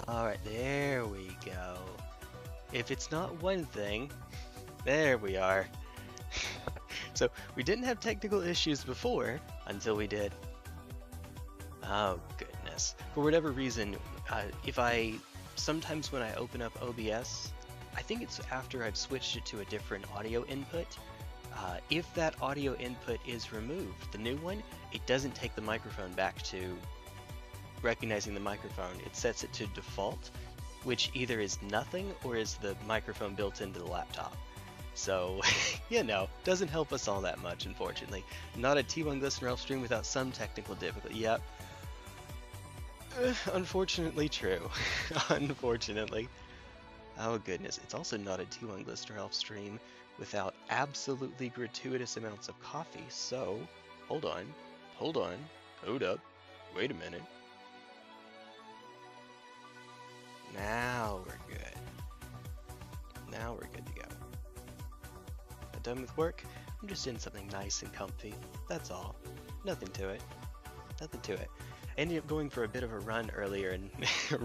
Alright, there we go. If it's not one thing, there we are. So, we didn't have technical issues before, until we did. Oh, goodness. For whatever reason, sometimes when I open up OBS, I think it's after I've switched it to a different audio input. If that audio input is removed, the new one, it doesn't take the microphone back to recognizing the microphone. It sets it to default, which either is nothing or is the microphone built into the laptop. So, you know, doesn't help us all that much, unfortunately. Not a T1 Glistener Elf stream without some technical difficulty. Yep. Unfortunately true. Unfortunately. Oh goodness, it's also not a T1 Glistener Elf stream without absolutely gratuitous amounts of coffee, so hold on, hold up, wait a minute. Now we're good. Now we're good to go. Done with work? I'm just in something nice and comfy, that's all. Nothing to it. Nothing to it. I ended up going for a bit of a run earlier and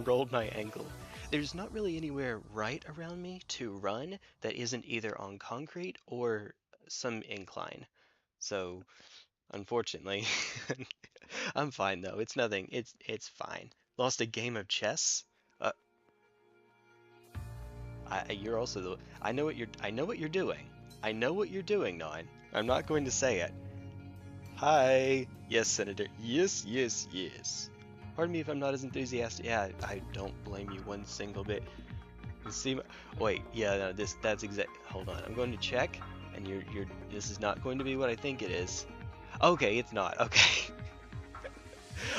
rolled my ankle. There's not really anywhere right around me to run that isn't either on concrete or some incline. So, unfortunately, I'm fine though. It's nothing. It's fine. Lost a game of chess. You're also the. I know what you're doing. I know what you're doing, Nine. I'm not going to say it. Hi. Yes, Senator. Yes, yes, yes. Pardon me if I'm not as enthusiastic. Yeah, I don't blame you one single bit. You see my, wait, yeah, no, that's exact. Hold on, I'm going to check, and this is not going to be what I think it is. Okay, it's not. Okay.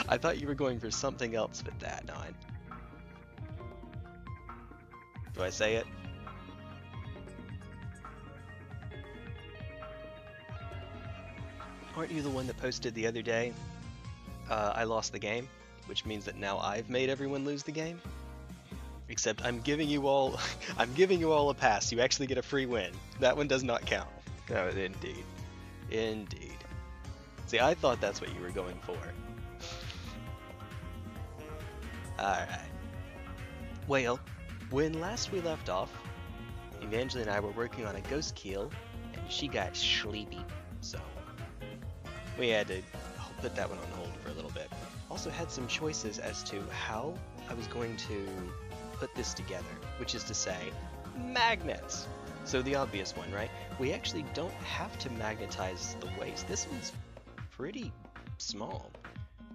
I thought you were going for something else with that, Nine. Do I say it? Aren't you the one that posted the other day? I lost the game, which means that now I've made everyone lose the game. Except I'm giving you all, a pass. You actually get a free win. That one does not count. No, indeed, indeed. See, I thought that's what you were going for. All right. Well, when last we left off, Evangeline and I were working on a Ghostkeel, and she got sleepy, so we had to put that one on hold for a little bit. Also had some choices as to how I was going to put this together, which is to say, magnets. So the obvious one, right? We actually don't have to magnetize the waist. This one's pretty small.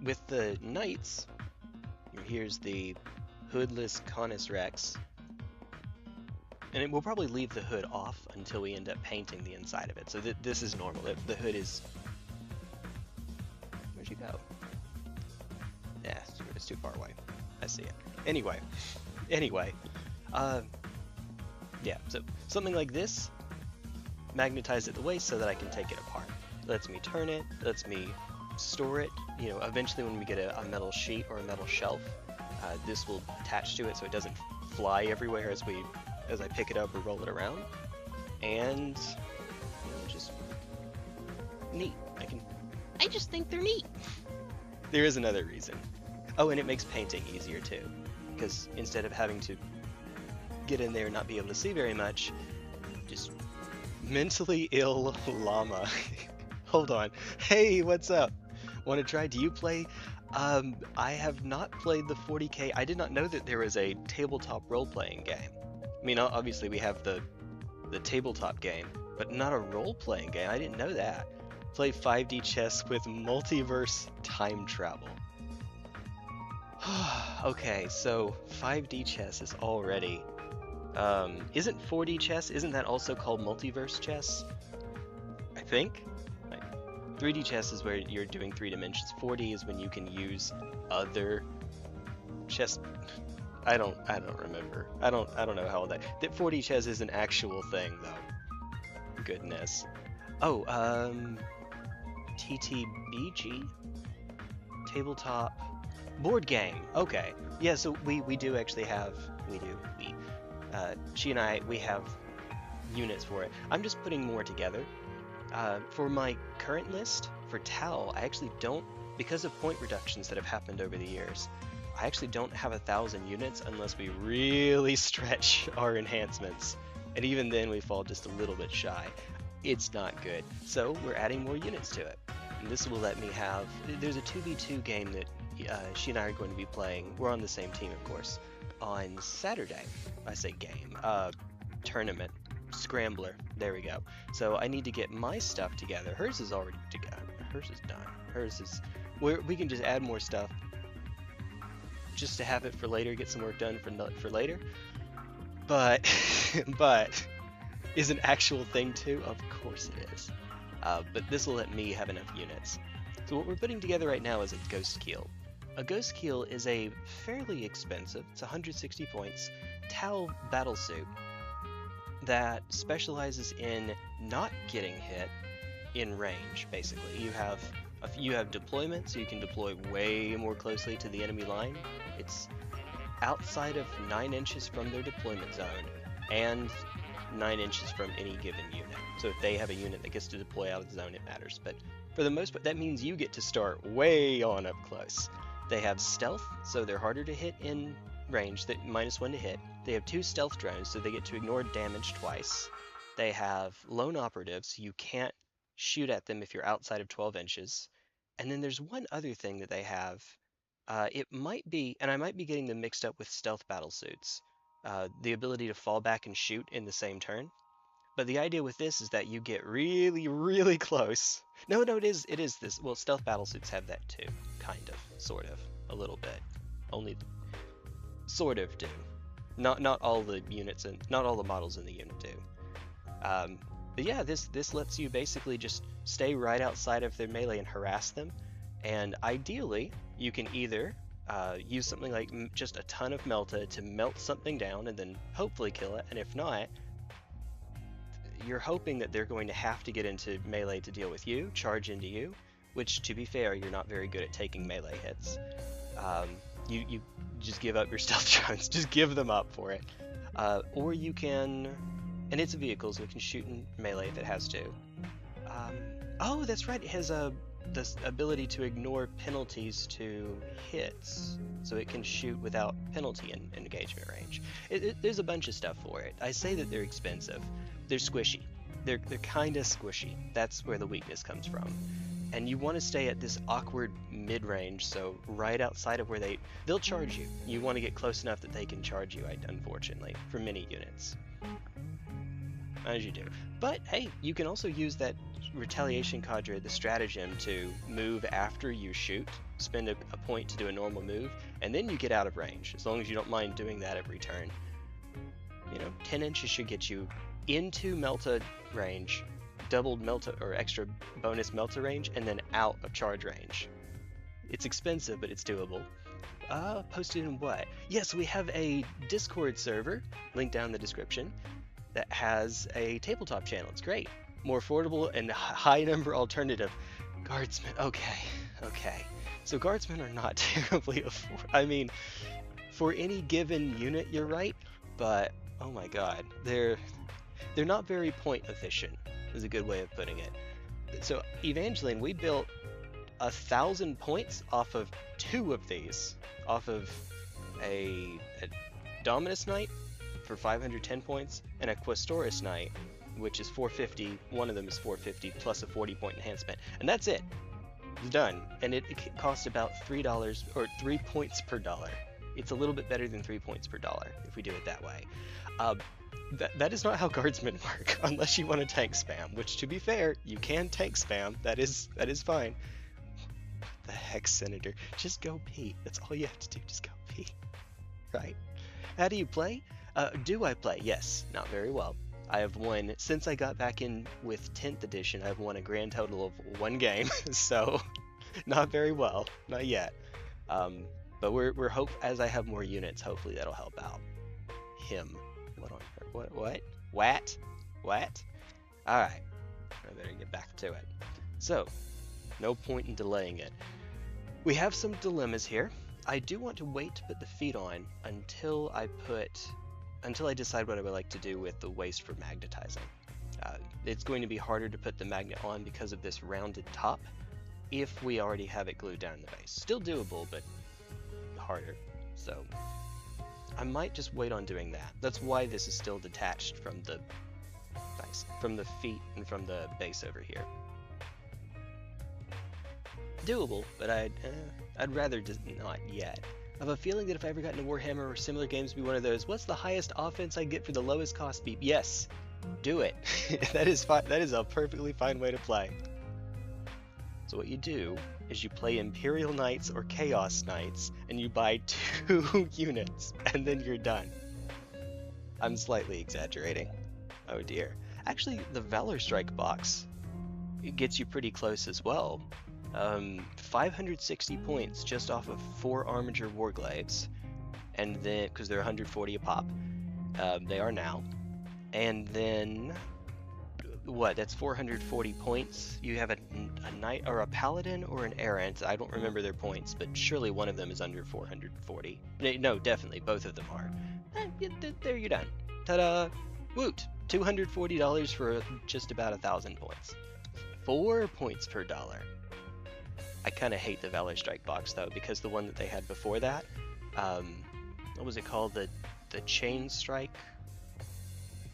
With the knights, here's the hoodless Canis Rex, and we'll probably leave the hood off until we end up painting the inside of it. So this is normal. The hood is... Where'd you go? Yeah, it's too far away. I see it. Anyway, yeah, so something like this, magnetized at the waist so that I can take it apart. It lets me turn it, lets me store it. You know, eventually when we get a metal sheet or a metal shelf, this will attach to it so it doesn't fly everywhere as I pick it up or roll it around. And, you know, just neat. I just think they're neat. There is another reason. Oh, and it makes painting easier too, because instead of having to get in there and not be able to see very much, just mentally ill llama. Hold on. Hey, what's up? Want to try? Do you play? I have not played the 40k. I did not know that there was a tabletop role-playing game. I mean, obviously we have the tabletop game, but not a role-playing game. I didn't know that. Play 5D chess with multiverse time travel. Okay, so 5D chess is already... isn't 4D chess, isn't that also called multiverse chess? I think? 3D chess is where you're doing 3 dimensions. 4D is when you can use other chess... I don't remember. I don't know how that 4D chess is an actual thing though. Goodness. Oh, TTBG? Tabletop board game. Okay. Yeah, so we do actually have she and I, we have units for it. I'm just putting more together. For my current list, for Tau, I actually don't, because of point reductions that have happened over the years, I actually don't have 1,000 units unless we really stretch our enhancements. And even then we fall just a little bit shy. It's not good. So we're adding more units to it. And this will let me have, there's a 2v2 game that she and I are going to be playing. We're on the same team, of course, on Saturday. I say game, tournament, scrambler, there we go. So I need to get my stuff together. Hers is already together. Hers is done. Hers is, we can just add more stuff just to have it for later, get some work done for later. But, is an actual thing too? Of course it is. But this will let me have enough units. So what we're putting together right now is a Ghostkeel. A Ghostkeel is a fairly expensive, it's 160 points, Tau Battlesuit that specializes in not getting hit in range, basically. You have deployment, so you can deploy way more closely to the enemy line. It's outside of 9 inches from their deployment zone, and 9 inches from any given unit. So if they have a unit that gets to deploy out of the zone, it matters. But for the most part, that means you get to start way on up close. They have stealth, so they're harder to hit in range, that -1 to hit. They have 2 stealth drones, so they get to ignore damage twice. They have lone operatives, so you can't shoot at them if you're outside of 12 inches. And then there's one other thing that they have. It might be, and I might be getting them mixed up with stealth battlesuits, the ability to fall back and shoot in the same turn. But the idea with this is that you get really, really close. No, it is this. Well, stealth battlesuits have that too, kind of, sort of, a little bit. Only sort of do. Not all the units and not all the models in the unit do. But yeah, this lets you basically just stay right outside of their melee and harass them. And ideally, you can either use something like just a ton of Melta to melt something down and then hopefully kill it, and if not, you're hoping that they're going to have to get into melee to deal with you, charge into you, which, to be fair, you're not very good at taking melee hits. You just give up your stealth drones, just give them up for it. Or you can, and it's a vehicle, so it can shoot in melee if it has to. Oh, that's right, it has this ability to ignore penalties to hits, so it can shoot without penalty in engagement range. There's a bunch of stuff for it. I say that they're expensive. They're squishy. They're kind of squishy. That's where the weakness comes from. And you want to stay at this awkward mid-range, so right outside of where they'll charge you. You want to get close enough that they can charge you, unfortunately, for many units. As you do. But hey, you can also use that retaliation cadre, the stratagem, to move after you shoot, spend a point to do a normal move, and then you get out of range, as long as you don't mind doing that every turn. 10 inches should get you into Melta range, doubled Melta or extra bonus Melta range, and then out of charge range. It's expensive, but it's doable. Posted in what? Yes, we have a Discord server, link down in the description, that has a tabletop channel. It's great. More affordable and high number alternative. Guardsmen, okay. So guardsmen are not terribly affordable. I mean, for any given unit, you're right, but oh my god, they're not very point efficient, is a good way of putting it. So Evangeline, we built 1,000 points off of 2 of these, off of a Dominus Knight for 510 points, and a Questoris Knight, which is 450. One of them is 450 plus a 40-point enhancement, and that's it. It's done, and it costs about $3 or 3 points per dollar. It's a little bit better than 3 points per dollar if we do it that way. That is not how guardsmen work, unless you want to tank spam. Which, to be fair, you can tank spam. That is fine. What the heck, Senator? Just go pee. That's all you have to do. Just go pee. Right? How do you play? Do I play? Yes, not very well. I have won, since I got back in with 10th edition, I've won a grand total of 1 game, so not very well, not yet. But we're as I have more units, hopefully that'll help out. Him. What? Alright, I better get back to it. So, no point in delaying it. We have some dilemmas here. I do want to wait to put the feet on until I decide what I would like to do with the waist for magnetizing. It's going to be harder to put the magnet on because of this rounded top if we already have it glued down in the base. Still doable, but harder. So I might just wait on doing that. That's why this is still detached from the feet and from the base over here. Doable, but I'd rather just not yet. I have a feeling that if I ever got into Warhammer or similar games, it'd be one of those, what's the highest offense I get for the lowest cost beat? Yes, do it. That is fine. That is a perfectly fine way to play. So what you do is you play Imperial Knights or Chaos Knights, and you buy 2 units, and then you're done. I'm slightly exaggerating. Oh dear. Actually, the Valor Strike box, it gets you pretty close as well. 560 points just off of 4 Armiger Warglaives, and then, because they're 140 a pop, they are now, and then, what, that's 440 points. You have a knight, or a paladin, or an errant. I don't remember their points, but surely one of them is under 440. No, definitely, both of them are. There you're done. Ta-da! Woot! $240 for just about 1,000 points. 4 points per dollar. I kind of hate the Valor Strike box though, because the one that they had before that, what was it called? The Chain Strike?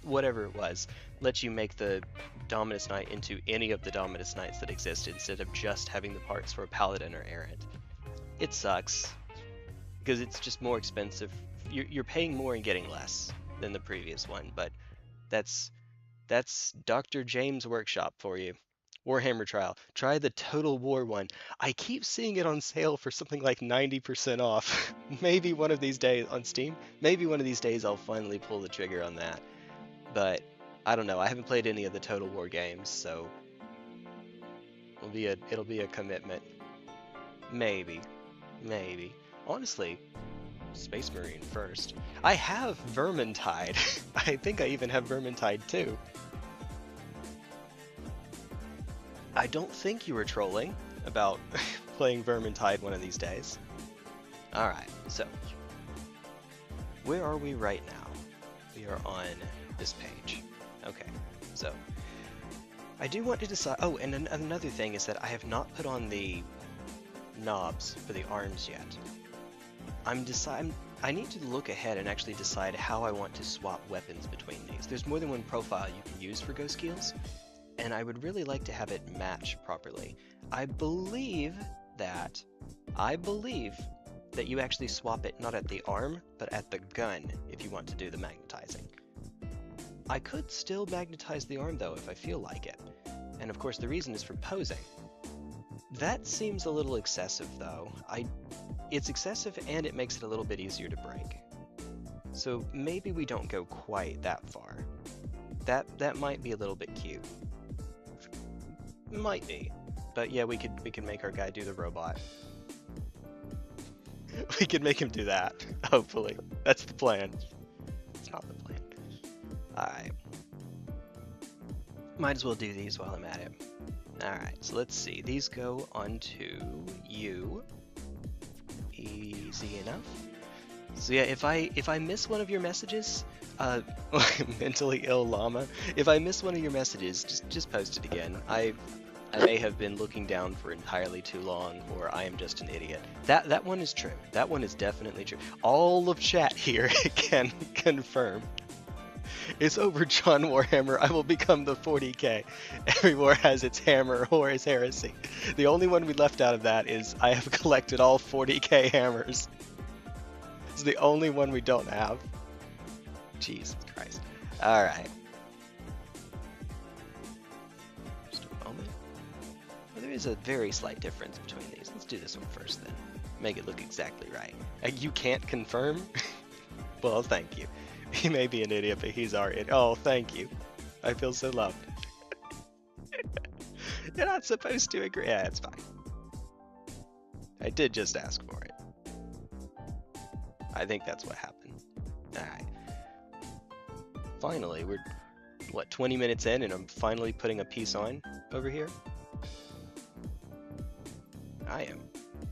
Whatever it was, lets you make the Dominus Knight into any of the Dominus Knights that exist instead of just having the parts for a Paladin or Errant. It sucks, because it's just more expensive. You're paying more and getting less than the previous one, but that's Dr. James' workshop for you. Warhammer Trial. Try the Total War one. I keep seeing it on sale for something like 90% off. Maybe one of these days on Steam. Maybe one of these days I'll finally pull the trigger on that. But I don't know. I haven't played any of the Total War games, so it'll be a commitment. Maybe. Honestly, Space Marine first. I have Vermintide. I think I even have Vermintide too. I don't think you were trolling about playing Vermintide one of these days. Alright, so where are we right now? We are on this page. Okay, so I do want to decide. Oh, and another thing is that I have not put on the knobs for the arms yet. I need to look ahead and actually decide how I want to swap weapons between these. There's more than one profile you can use for Ghostkeels, and I would really like to have it match properly. I believe that you actually swap it not at the arm, but at the gun if you want to do the magnetizing. I could still magnetize the arm though if I feel like it. And of course the reason is for posing. That seems a little excessive though. It's excessive and it makes it a little bit easier to break. So maybe we don't go quite that far. That might be a little bit cute. Might be. But yeah, we could make our guy do the robot. We could make him do that, hopefully. That's the plan. It's not the plan. Alright. Might as well do these while I'm at it. Alright, so let's see. These go onto you. Easy enough. So yeah, if I miss one of your messages, mentally ill llama, if I miss one of your messages, just post it again. I may have been looking down for entirely too long, or I am just an idiot. That one is true. That one is definitely true. All of chat here can confirm. It's over, John Warhammer. I will become the 40k. Every war has its hammer or its heresy. The only one we left out of that is I have collected all 40k hammers. It's the only one we don't have. Jesus Christ. Alright. Just a moment. Well, there is a very slight difference between these. Let's do this one first then. Make it look exactly right. You can't confirm? Well, thank you. He may be an idiot, but he's our idiot. Oh, thank you. I feel so loved. You're not supposed to agree. Yeah, it's fine. I did just ask for it. I think that's what happened. Alright. Finally, we're, what, 20 minutes in, and I'm finally putting a piece on over here? I am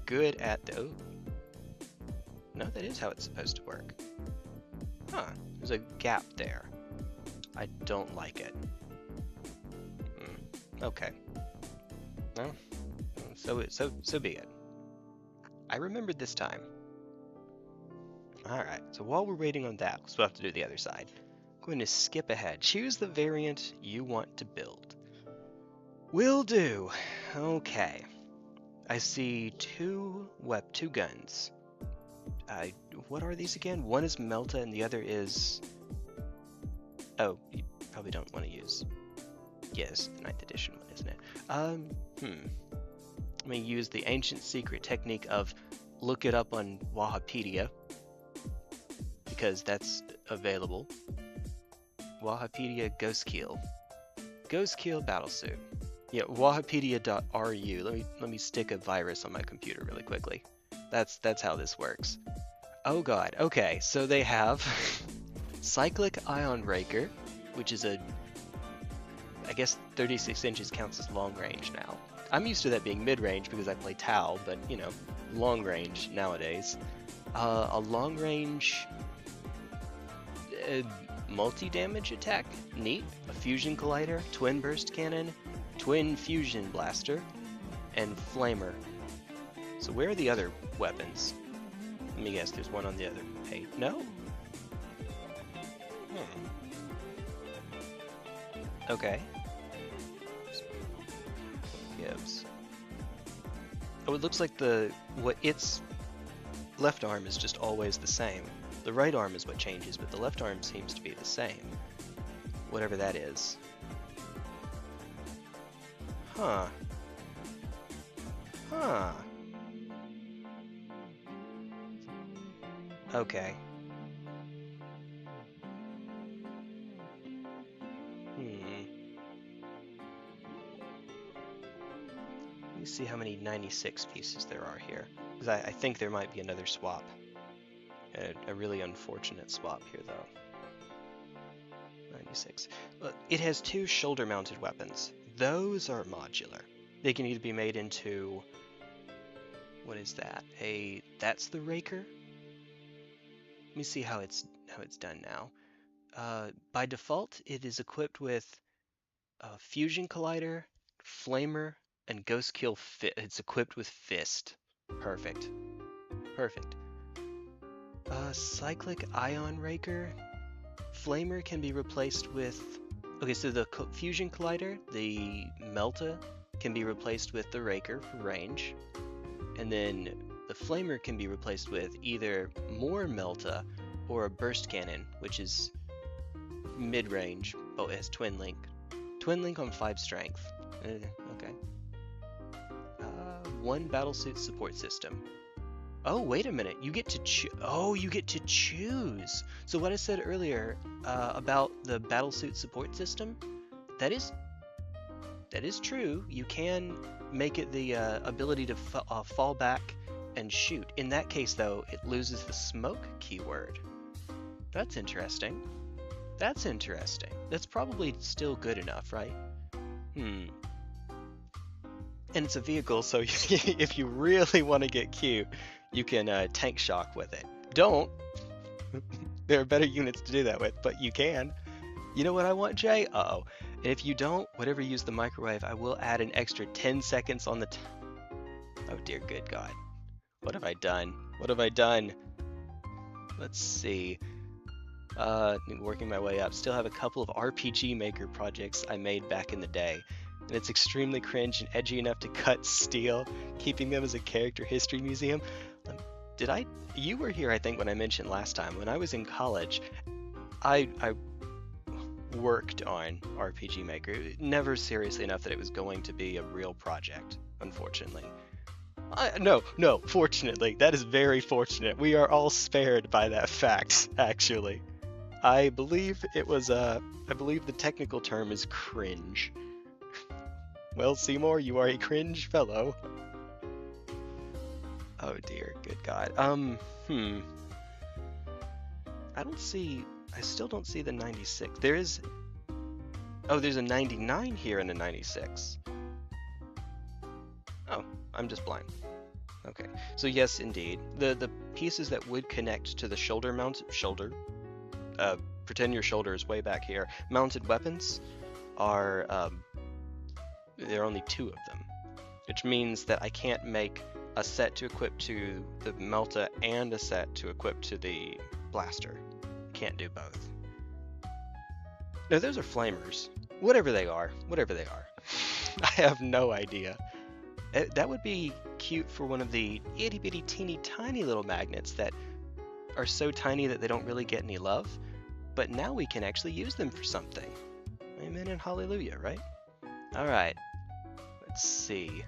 good at the... Oh. No, that is how it's supposed to work. Huh. There's a gap there. I don't like it. Okay. Well, so be it. I remembered this time. Alright, so while we're waiting on that, because we'll have to do the other side, I'm going to skip ahead. Choose the variant you want to build. Will do. Okay. I see two guns. What are these again? One is Melta and the other is... Oh, you probably don't want to use... Yes, the 9th edition one, isn't it? Let me use the ancient secret technique of look it up on Wahapedia, because that's available. Wahapedia Ghostkeel. Ghostkeel Battlesuit. Yeah, wahapedia.ru. Let me stick a virus on my computer really quickly. That's how this works. Oh god. Okay, so they have Cyclic Ion Raker, which is I guess 36 inches counts as long range now. I'm used to that being mid-range because I play Tau, but you know, long range nowadays. A long range multi-damage attack, neat. A fusion collider, twin burst cannon, twin fusion blaster, and flamer. So where are the other weapons? Let me guess, there's one on the other page. No? Okay. Gibbs. Oh, it looks like its left arm is just always the same. The right arm is what changes, but the left arm seems to be the same. Whatever that is. Huh. Huh. Okay. Let me see how many 96 pieces there are here. Because I think there might be another swap. A really unfortunate swap here, though. 96. It has two shoulder-mounted weapons. Those are modular. They can either be made into... What is that? That's the Raker? Let me see how it's done now. By default, it is equipped with a Fusion Collider, Flamer, and Ghostkeel It's equipped with Fist. Perfect. Perfect. Cyclic Ion Raker. Flamer can be replaced with... Okay, so the Fusion Collider, the Melta, can be replaced with the Raker for range. And then the Flamer can be replaced with either more Melta or a Burst Cannon, which is mid-range. Oh, it has Twin Link. Twin Link on 5 strength. Okay. 1 Battlesuit support system. Oh, wait a minute. You get to you get to choose. So what I said earlier about the Battlesuit support system, that is true. You can make it the ability to fall back and shoot. In that case, though, it loses the smoke keyword. That's interesting. That's interesting. That's probably still good enough, right? And it's a vehicle, so if you really want to get cute, you can tank shock with it. Don't. There are better units to do that with, but you can. You know what I want, Jay? Uh-oh. And if you don't, whatever you use the microwave, I will add an extra 10 seconds on the Oh dear good God. What have I done? What have I done? Let's see. Working my way up. Still have a couple of RPG Maker projects I made back in the day. And it's extremely cringe and edgy enough to cut steel, keeping them as a character history museum. You were here, I think, when I mentioned last time. When I was in college, I worked on RPG Maker. Never seriously enough that it was going to be a real project, unfortunately. No, fortunately. That is very fortunate. We are all spared by that fact, actually. I believe it was, I believe the technical term is cringe. Well, Seymour, you are a cringe fellow. Oh dear, good God. I still don't see the 96. There's a 99 here and a 96. Oh, I'm just blind. Okay, so yes, indeed. The pieces that would connect to the pretend your shoulder is way back here, mounted weapons are, there are only 2 of them. which means that I can't make a set to equip to the Melta and a set to equip to the Blaster. Can't do both. No, those are flamers. Whatever they are. I have no idea. That would be cute for one of the itty bitty teeny tiny little magnets that are so tiny that they don't really get any love. But now we can actually use them for something. Amen and hallelujah, right? Alright. Let's see.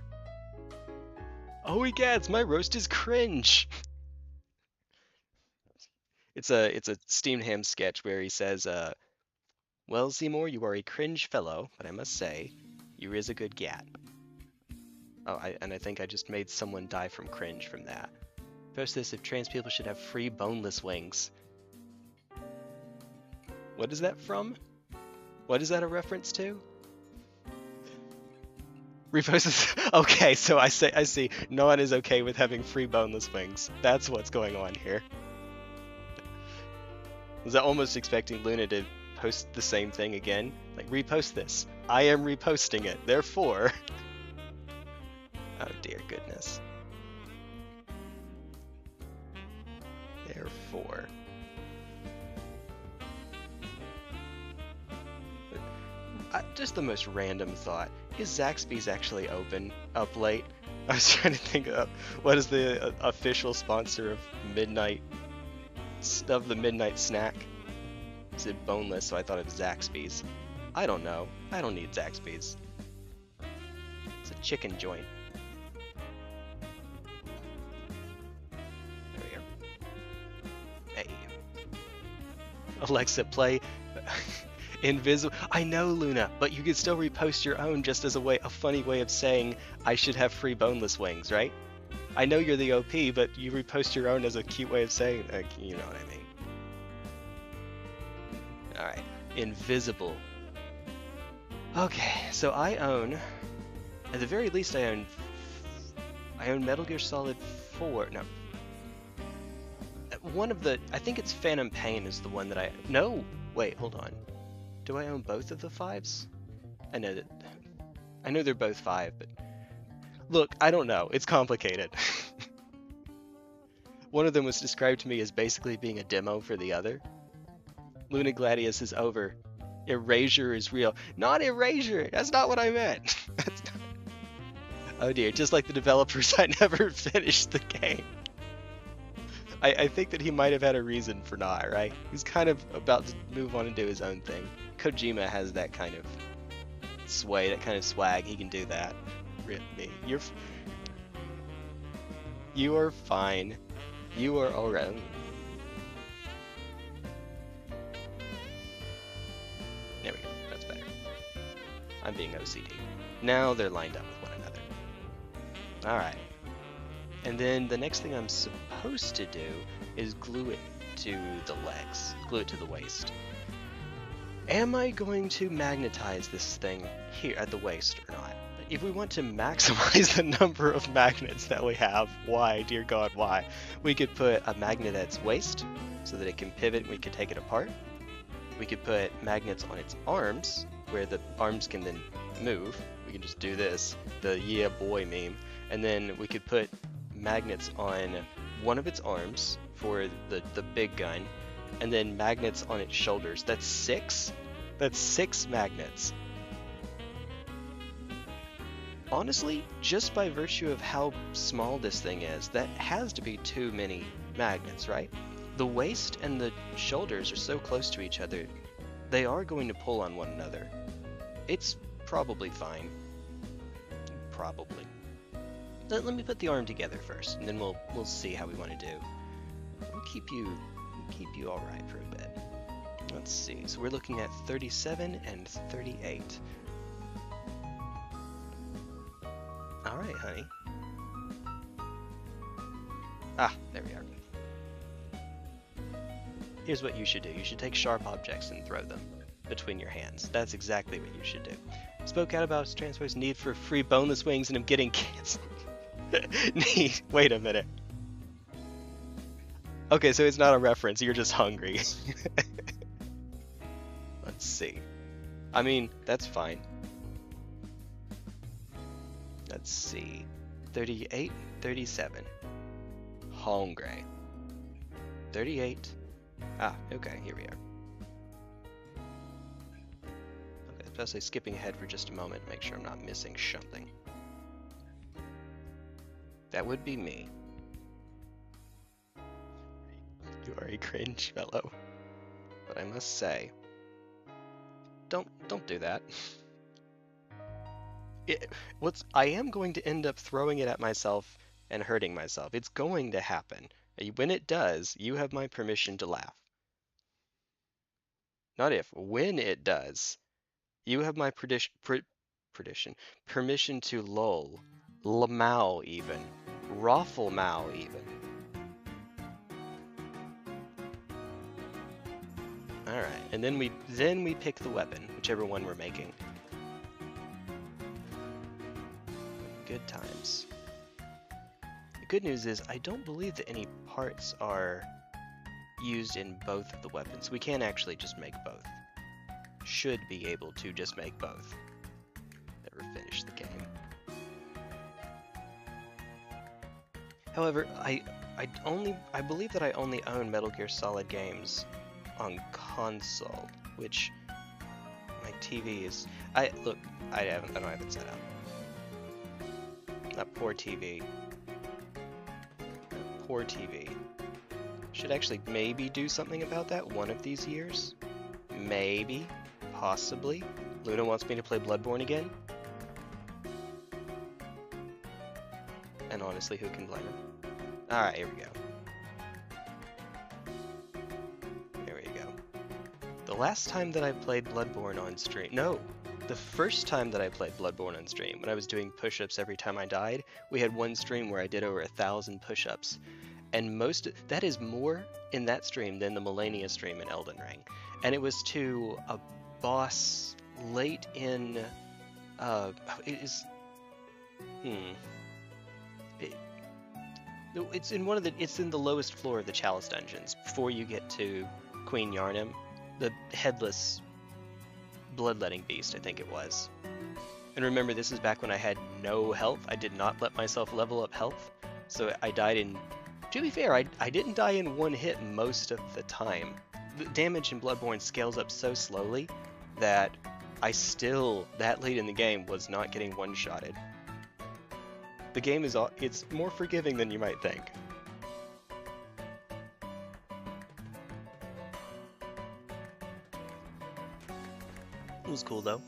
Oh egads, my roast is cringe! It's a Steamed Ham sketch where he says, well, Seymour, you are a cringe fellow, but I must say, you is a good gat. Oh, I think I just made someone die from cringe from that. Post this if trans people should have free boneless wings. What is that from? What is that a reference to? Repost this. Okay, so I see. No one is okay with having free boneless wings. That's what's going on here. I was almost expecting Luna to post the same thing again. Like, repost this. I am reposting it. Therefore... Oh dear goodness. Therefore... just the most random thought. Is Zaxby's actually up late? I was trying to think of what is the official sponsor of the midnight snack. It said boneless, so I thought it was Zaxby's. I don't know. I don't need Zaxby's. It's a chicken joint. There we go. Hey. Alexa, play Invisible. I know, Luna, but you could still repost your own just as a funny way of saying I should have free boneless wings, right? I know you're the OP, but you repost your own as a cute way of saying, you know what I mean. Alright, Invisible. Okay, so I own, at the very least I own Metal Gear Solid 4, no. One of the, I think it's Phantom Pain is the one that no! Wait, hold on. Do I own both of the 5s? I know they're both 5, but look, I don't know. It's complicated. One of them was described to me as basically being a demo for the other. LunaGladius is over. Erasure is real. Not erasure! That's not what I meant! That's not... Oh dear, just like the developers, I never finished the game. I think that he might have had a reason for not, right? He's kind of about to move on and do his own thing. Kojima has that kind of sway, that kind of swag. He can do that. Rip me. You are fine. You are alright. There we go. That's better. I'm being OCD. Now they're lined up with one another. Alright. And then the next thing I'm supposed to do is glue it to the legs. Glue it to the waist. Am I going to magnetize this thing here at the waist or not? If we want to maximize the number of magnets that we have, why, dear God, why? We could put a magnet at its waist so that it can pivot and we could take it apart. We could put magnets on its arms where the arms can then move. We can just do this, the yeah boy meme. And then we could put magnets on one of its arms for the big gun, and then magnets on its shoulders. That's 6? That's 6 magnets. Honestly, just by virtue of how small this thing is, that has to be too many magnets, right? The waist and the shoulders are so close to each other, they are going to pull on one another. It's probably fine. Probably. Let me put the arm together first, and then we'll see how we want to do. We'll keep you all right for a bit. Let's see. So we're looking at 37 and 38. All right, honey. Ah, there we are. Here's what you should do. You should take sharp objects and throw them between your hands. That's exactly what you should do. Spoke out about Transfor's need for free boneless wings and him getting canceled. Wait a minute. Okay, so it's not a reference, you're just hungry. Let's see. I mean, that's fine. Let's see. 38, 37. Hungry. 38. Ah, okay, here we are. Okay, especially skipping ahead for just a moment, make sure I'm not missing something. That would be me. You are a cringe fellow. But I must say, don't do that. I am going to end up throwing it at myself and hurting myself. It's going to happen. When it does, you have my permission to laugh. Not if, when it does, you have my permission to lull, lamau even, raffle mau even. Alright, and then we pick the weapon, whichever one we're making. Good times. The good news is I don't believe that any parts are used in both of the weapons. We can actually just make both. Should be able to just make both. Never finish the game. However, I believe that I only own Metal Gear Solid games on console, which my TV is. I don't have it set up. That poor TV. That poor TV. Should actually maybe do something about that one of these years. Maybe. Possibly. Luna wants me to play Bloodborne again. And honestly, who can blame her? Alright, here we go. There we go. The last time that I played Bloodborne on stream... No! The first time that I played Bloodborne on stream, when I was doing push-ups every time I died, we had one stream where I did over 1,000 push-ups. And that is more in that stream than the Millennia stream in Elden Ring. And it was to a boss late in... It's in the lowest floor of the Chalice dungeons, before you get to Queen Yarnum, the headless bloodletting beast, I think it was. And remember, this is back when I had no health. I did not let myself level up health, so I died in... To be fair, I didn't die in one hit most of the time. The damage in Bloodborne scales up so slowly that I still, that late in the game, was not getting one-shotted. The game it's more forgiving than you might think. It was cool though.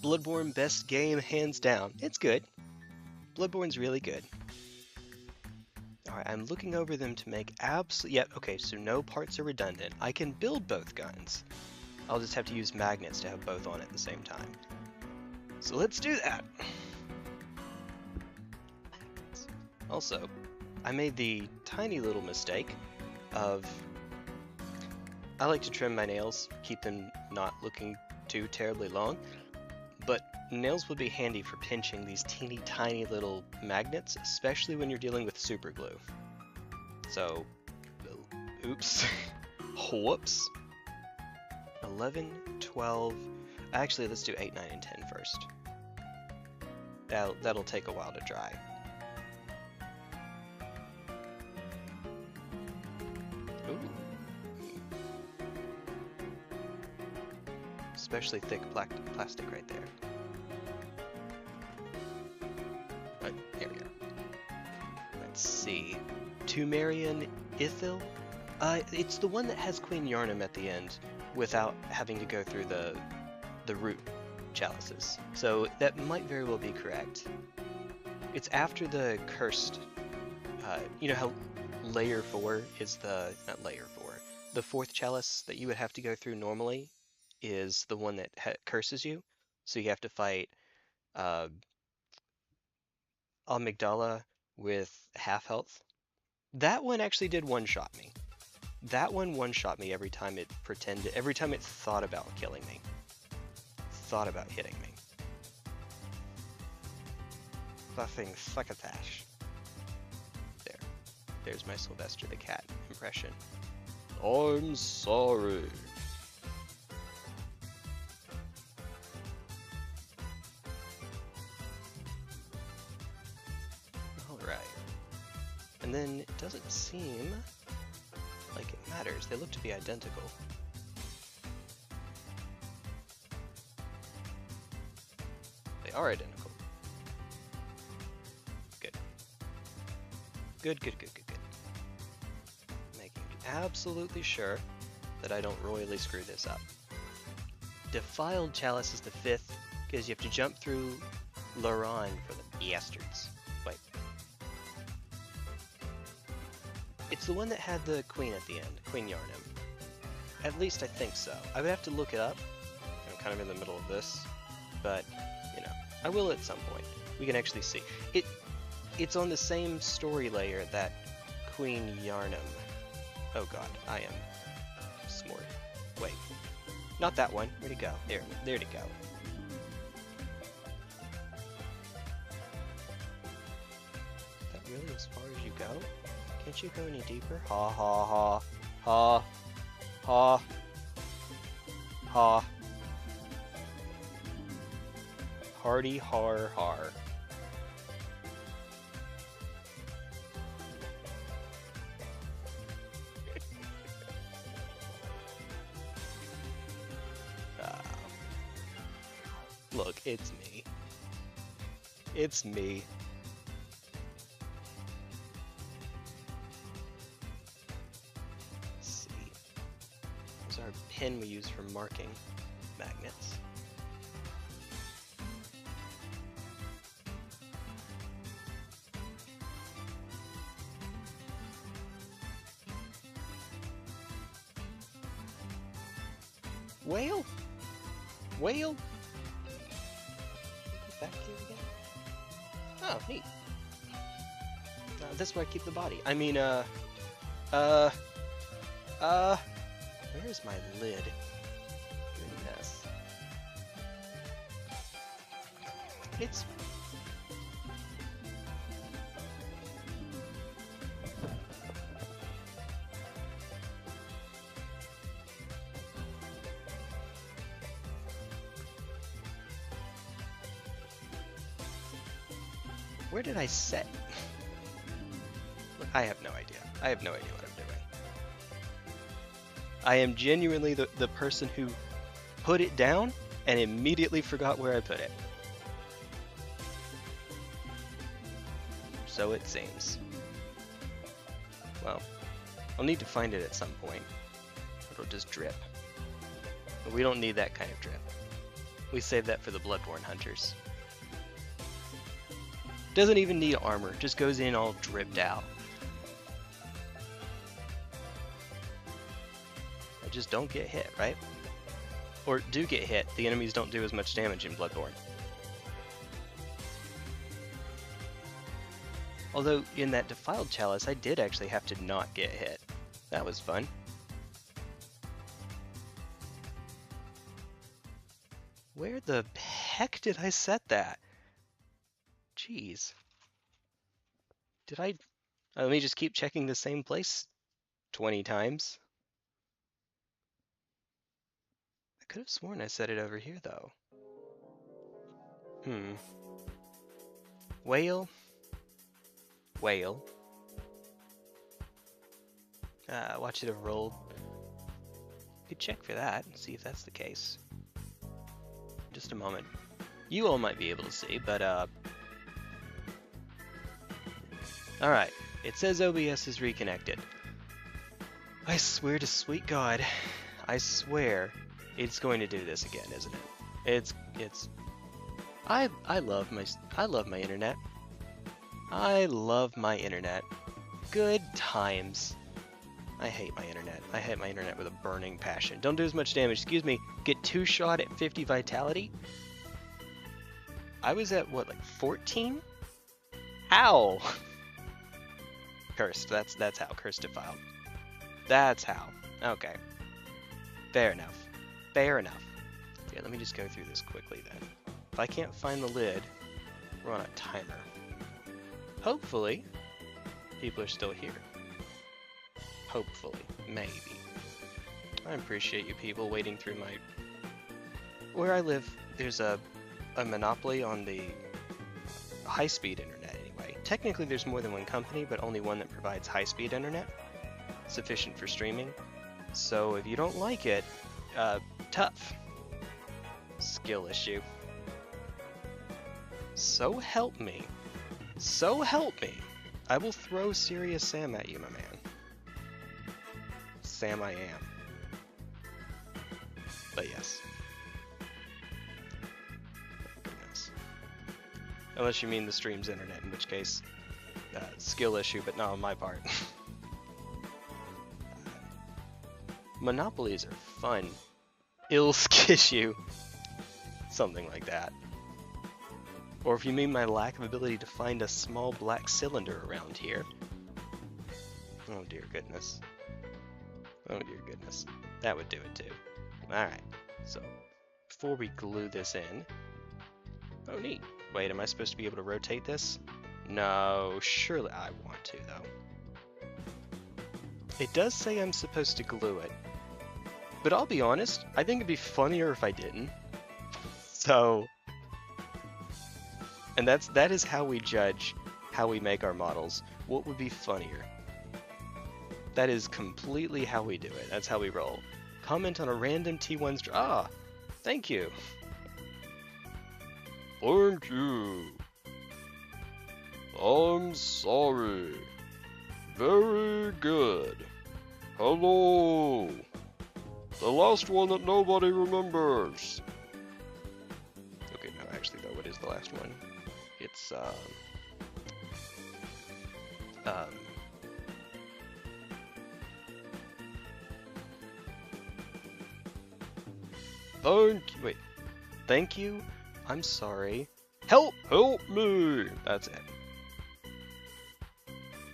Bloodborne, best game, hands down. It's good. Bloodborne's really good. Alright, I'm looking over them to make Yep, okay, so no parts are redundant. I can build both guns. I'll just have to use magnets to have both on at the same time. So let's do that! Also, I made the tiny little mistake of... I like to trim my nails, keep them not looking too terribly long, but nails would be handy for pinching these teeny tiny little magnets, especially when you're dealing with super glue. So, oops, whoops. 11, 12, actually let's do 8, 9, and 10 first. That'll take a while to dry. Ooh. Especially thick plastic right there. There we go. Let's see. Tumerian Ithil? It's the one that has Queen Yarnum at the end without having to go through the root chalices. So that might very well be correct. It's after the cursed... you know how layer 4 is not layer 4. The 4th chalice that you would have to go through normally is the one that curses you. So you have to fight Amygdala with half health. That one actually did one-shot me. That one one-shot me every time it thought about killing me. Thought about hitting me. Fucking succotash. There's my Sylvester the Cat impression. I'm sorry. And then it doesn't seem like it matters. They look to be identical. They are identical. Good. Good, good, good, good, good. Making absolutely sure that I don't royally screw this up. Defiled Chalice is the 5th, because you have to jump through Luran for the bastards. Wait. It's the one that had the queen at the end, Queen Yarnum. At least I think so. I would have to look it up. I'm kind of in the middle of this, but, you know, I will at some point. We can actually see. It's on the same story layer that Queen Yarnum. Oh god, I am smart. Wait. Not that one. Where'd it go? There'd it go. Is that really as far as you go? Can't you go any deeper? Ha ha ha. Ha. Ha. Ha. Hardy har har. Look, it's me. It's me. Let's see. This is our pin we use for marking magnets. Whale? Whale? Back here again? Oh, neat. This is where I keep the body. I mean, where's my lid? Goodness. It's... Where did I set? Look, I have no idea. I have no idea what I'm doing. I am genuinely the person who put it down and immediately forgot where I put it. So it seems. Well, I'll need to find it at some point. It'll just drip. But we don't need that kind of drip. We save that for the Bloodborne hunters. Doesn't even need armor, just goes in all dripped out. I just don't get hit, right? Or do get hit, the enemies don't do as much damage in Bloodborne. Although, in that Defiled Chalice, I did actually have to not get hit. That was fun. Where the heck did I set that? Jeez. Did I... let me just keep checking the same place 20 times. I could have sworn I set it over here, though. Whale. Whale. Watch it have rolled. Could check for that and see if that's the case. Just a moment. You all might be able to see, but alright, it says OBS is reconnected. I swear to sweet God, I swear it's going to do this again, isn't it? I love my internet. I love my internet. Good times. I hate my internet. I hate my internet with a burning passion. Don't do as much damage. Excuse me. Get 2 shot at 50 vitality? I was at, what, like 14? How? Cursed. That's how. Cursed Defiled. That's how. Okay. Fair enough. Fair enough. Yeah, let me just go through this quickly then. If I can't find the lid, we're on a timer. Hopefully, people are still here. Hopefully. Maybe. I appreciate you people waiting through my... Where I live, there's a monopoly on the high-speed internet anyway. way. Technically there's more than one company, but only one that provides high-speed internet, sufficient for streaming. So if you don't like it, tough. Skill issue. So help me. So help me. I will throw Serious Sam at you, my man. Sam I am. But yes. Goodness. Unless you mean the stream's internet, in which case, skill issue, but not on my part. Monopolies are fun. Issue. Something like that. Or if you mean my lack of ability to find a small black cylinder around here. Oh dear goodness. Oh dear goodness. That would do it too. Alright, so before we glue this in... Oh neat. Wait, am I supposed to be able to rotate this? No, surely I want to though. It does say I'm supposed to glue it. But I'll be honest, I think it'd be funnier if I didn't. So... And that is how we judge how we make our models. What would be funnier? That is completely how we do it. That's how we roll. Comment on a random T1's... Ah! Thank you! Thank you! I'm sorry. Very good. Hello! The last one that nobody remembers. Okay, no, actually though, what is the last one? It's, wait. Thank you? I'm sorry. Help me! That's it.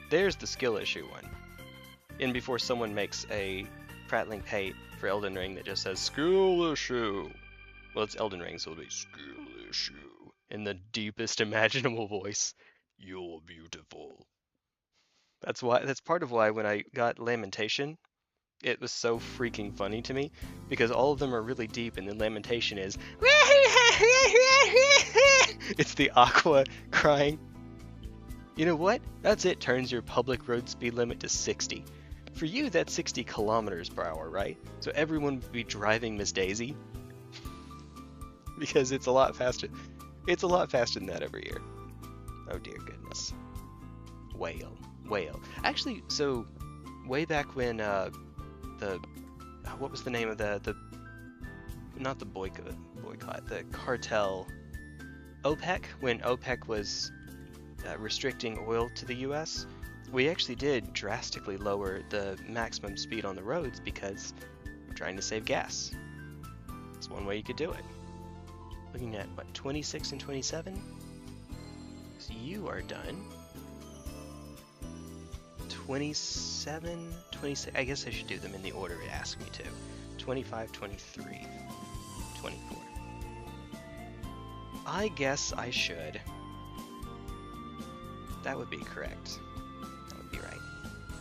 There's the skill issue one. And before someone makes a prattling pate for Elden Ring that just says skill issue. Well, it's Elden Ring, so it'll be skill issue. In the deepest imaginable voice. You're beautiful. That's part of why when I got Lamentation, it was so freaking funny to me, because all of them are really deep, and then Lamentation is it's the Aqua crying. You know what? That's it. Turns your public road speed limit to 60. For you, that's 60 kilometers per hour, right? So everyone would be driving Miss Daisy. Because it's a lot faster. It's a lot faster than that every year. Oh dear goodness. Whale. Actually, so way back when what was the name of the not the boycott, the cartel, OPEC, when OPEC was restricting oil to the US, we actually did drastically lower the maximum speed on the roads because we're trying to save gas. It's one way you could do it. Looking at, what, 26 and 27? So you are done. 27, 26, I guess I should do them in the order it asked me to. 25, 23, 24. I guess I should. That would be correct. That would be right.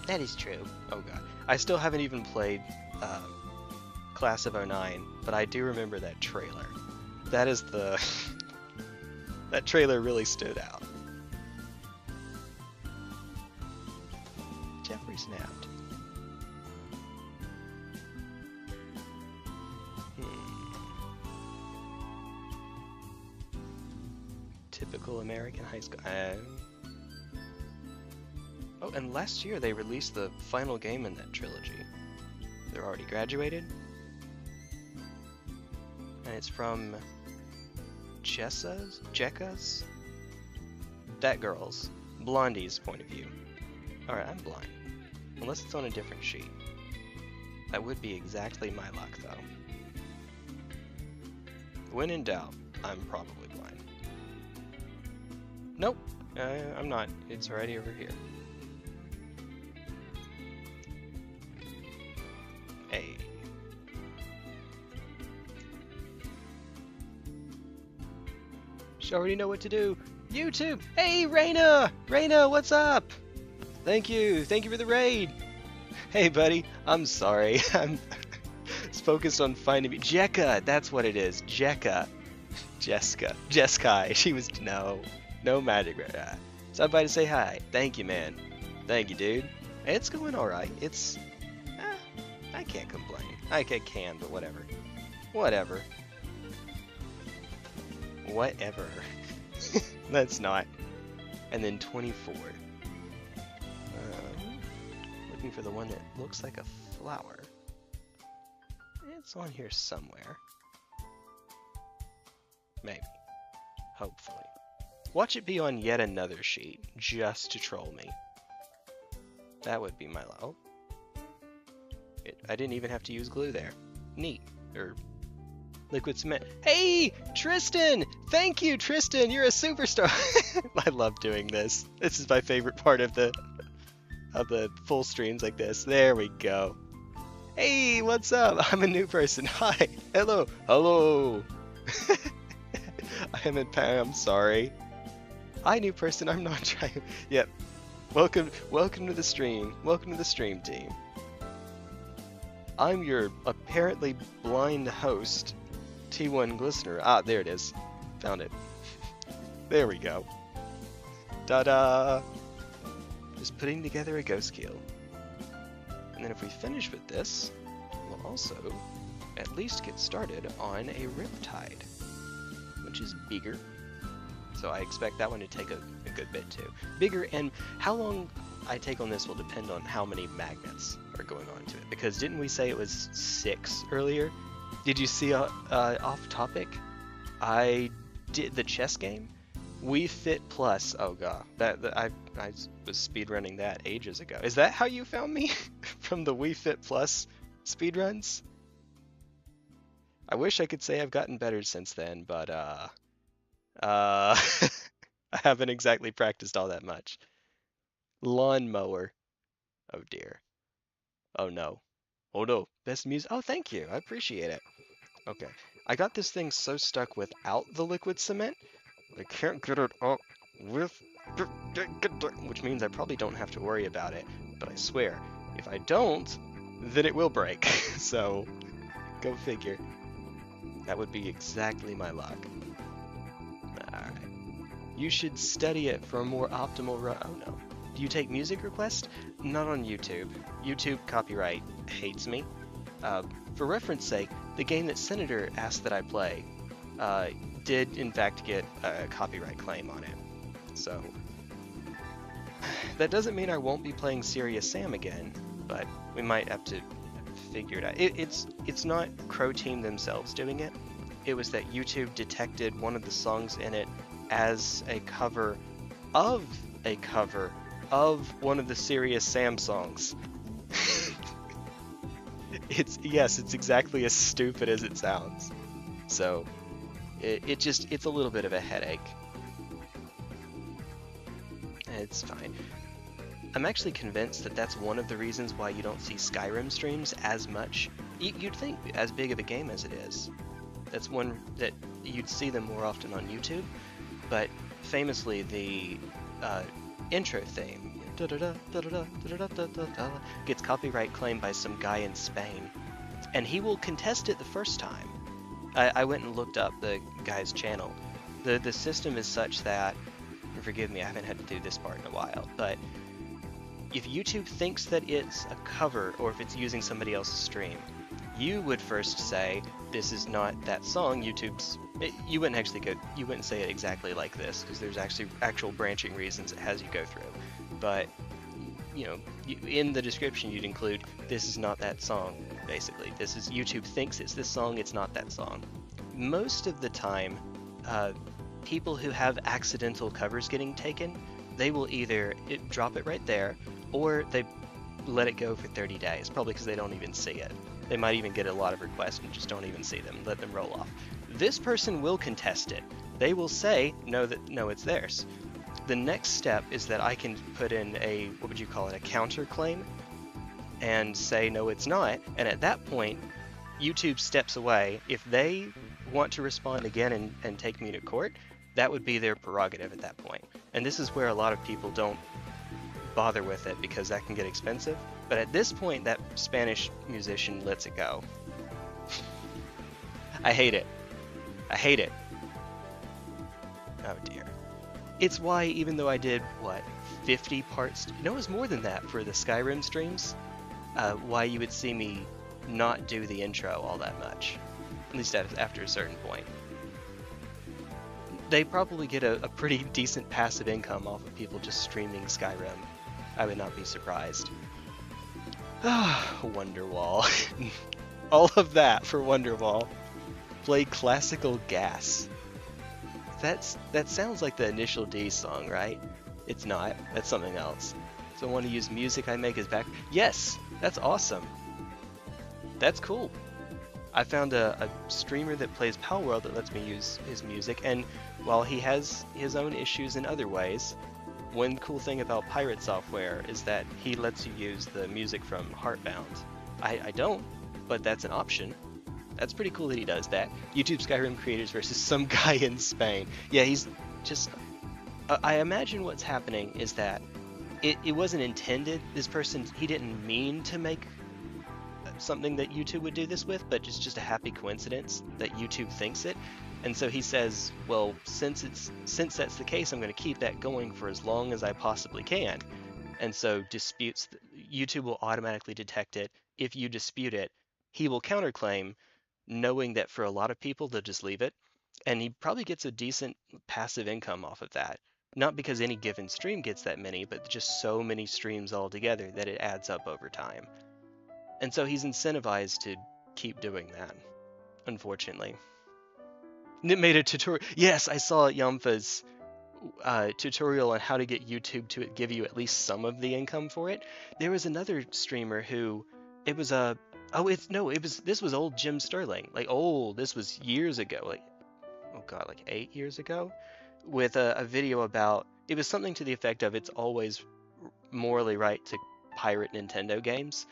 That is true. Oh god. I still haven't even played Class of 09, but I do remember that trailer. That is the... that trailer really stood out. Jeffrey snapped. Typical American high school. Oh, and last year they released the final game in that trilogy. They're already graduated. And it's from Jekka's? That girl's, Blondie's point of view. Alright, I'm blind. Unless it's on a different sheet. That would be exactly my luck, though. When in doubt, I'm probably blind. Nope, I'm not. It's already over here. Hey. She already know what to do. YouTube! Hey, Raina! Raina, what's up? Thank you for the raid. Hey, buddy. I'm sorry. I'm focused on finding me. Jekka, that's what it is. Jekka. Jessica. Jeskai. She was no magic. Stop by to say hi. Thank you, man. Thank you, dude. It's going alright. It's... I can't complain. I can, but whatever. Whatever. Whatever. That's not. And then 24. Looking for the one that looks like a flower. It's on here somewhere. Maybe. Hopefully. Watch it be on yet another sheet, just to troll me. That would be my oh. I didn't even have to use glue there. Neat. Or liquid cement. Hey, Tristan! Thank you, Tristan! You're a superstar! I love doing this. This is my favorite part of the full streams like this. There we go. Hey, what's up? I'm a new person. Hi. Hello. Hello. I am in I'm sorry. Hi, new person. I'm not trying. Yep. Welcome to the stream. Welcome to the stream team. I'm your apparently blind host, T1 Glistener. Ah, there it is. Found it. There we go. Ta-da! Just putting together a Ghostkeel. And then if we finish with this, we'll also at least get started on a Riptide, which is bigger. So I expect that one to take a good bit too. Bigger, and how long I take on this will depend on how many magnets are going on to it. Because didn't we say it was 6 earlier? Did you see off topic? I did the chess game. We Fit Plus. Oh god, I was speedrunning that ages ago. Is that how you found me? From the We Fit Plus speedruns? I wish I could say I've gotten better since then, but I haven't exactly practiced all that much. Lawnmower. Oh dear. Oh no. Oh no. Best music. Oh, thank you. I appreciate it. Okay. I got this thing so stuck without the liquid cement, I can't get it up with... Which means I probably don't have to worry about it. But I swear, if I don't, then it will break. So, go figure. That would be exactly my luck. Alright. You should study it for a more optimal run. Oh no. Do you take music requests? Not on YouTube. YouTube copyright hates me. For reference sake, the game that Senator asked that I play did in fact get a copyright claim on it. So that doesn't mean I won't be playing Serious Sam again, but we might have to figure it out. It's not Crow Team themselves doing it. It was that YouTube detected one of the songs in it as a cover of one of the Serious Sam songs. It's exactly as stupid as it sounds. So it's a little bit of a headache. It's fine. I'm actually convinced that that's one of the reasons why you don't see Skyrim streams as much. You'd think, as big of a game as it is. That's one that you'd see them more often on YouTube, but famously the intro theme gets copyright claimed by some guy in Spain, and he will contest it the first time. I went and looked up the guy's channel. The system is such that, and forgive me, I haven't had to do this part in a while, but if YouTube thinks that it's a cover or if it's using somebody else's stream, you would first say, this is not that song. You wouldn't say it exactly like this, because there's actual branching reasons it has you go through. But, you know, in the description you'd include, this is not that song, basically. YouTube thinks it's this song, it's not that song. Most of the time, people who have accidental covers getting taken, they will either drop it right there, or they let it go for 30 days, probably because they don't even see it. They might even get a lot of requests and just don't even see them, let them roll off. This person will contest it. They will say, no, it's theirs. The next step is that I can put in a, what would you call it, a counterclaim, and say, no, it's not. And at that point, YouTube steps away. If they want to respond again and take me to court, that would be their prerogative at that point. And this is where a lot of people don't bother with it, because that can get expensive. But at this point, that Spanish musician lets it go. I hate it. I hate it. Oh dear. It's why, even though I did, what, 50 parts, no, it was more than that for the Skyrim streams, why you would see me not do the intro all that much, at least after a certain point. They probably get a pretty decent passive income off of people just streaming Skyrim. I would not be surprised. Wonderwall. All of that for Wonderwall. Play classical gas. That sounds like the Initial D song, right? It's not. That's something else. So I want to use music I make as back. Yes, that's awesome. That's cool. I found a streamer that plays Palworld that lets me use his music, and while he has his own issues in other ways, one cool thing about pirate software is that he lets you use the music from Heartbound. I don't, but that's an option. That's pretty cool that he does that. YouTube Skyrim creators versus some guy in Spain. Yeah, he's just... I imagine what's happening is that it wasn't intended. This person, he didn't mean to make something that YouTube would do this with, but it's just a happy coincidence that YouTube thinks it. And so he says, well, since that's the case, I'm going to keep that going for as long as I possibly can. And so disputes, YouTube will automatically detect it. If you dispute it, he will counterclaim, knowing that for a lot of people, they'll just leave it. And he probably gets a decent passive income off of that. Not because any given stream gets that many, but just so many streams all together that it adds up over time. And so he's incentivized to keep doing that, unfortunately. It made a tutorial. Yes, I saw Yamfa's tutorial on how to get YouTube to give you at least some of the income for it. There was another streamer who, it was a, this was old Jim Sterling. Like, this was years ago, like, oh god, like 8 years ago, with a video about, it was something to the effect of, it's always morally right to pirate Nintendo games,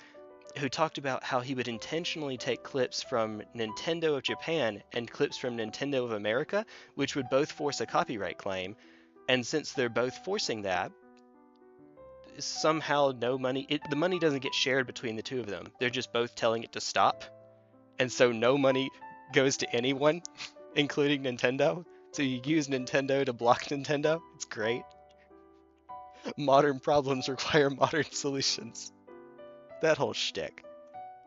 who talked about how he would intentionally take clips from Nintendo of Japan and clips from Nintendo of America, which would both force a copyright claim. And since they're both forcing that, somehow the money doesn't get shared between the two of them. They're just both telling it to stop. And so no money goes to anyone, including Nintendo. So you use Nintendo to block Nintendo. It's great. Modern problems require modern solutions. That whole shtick.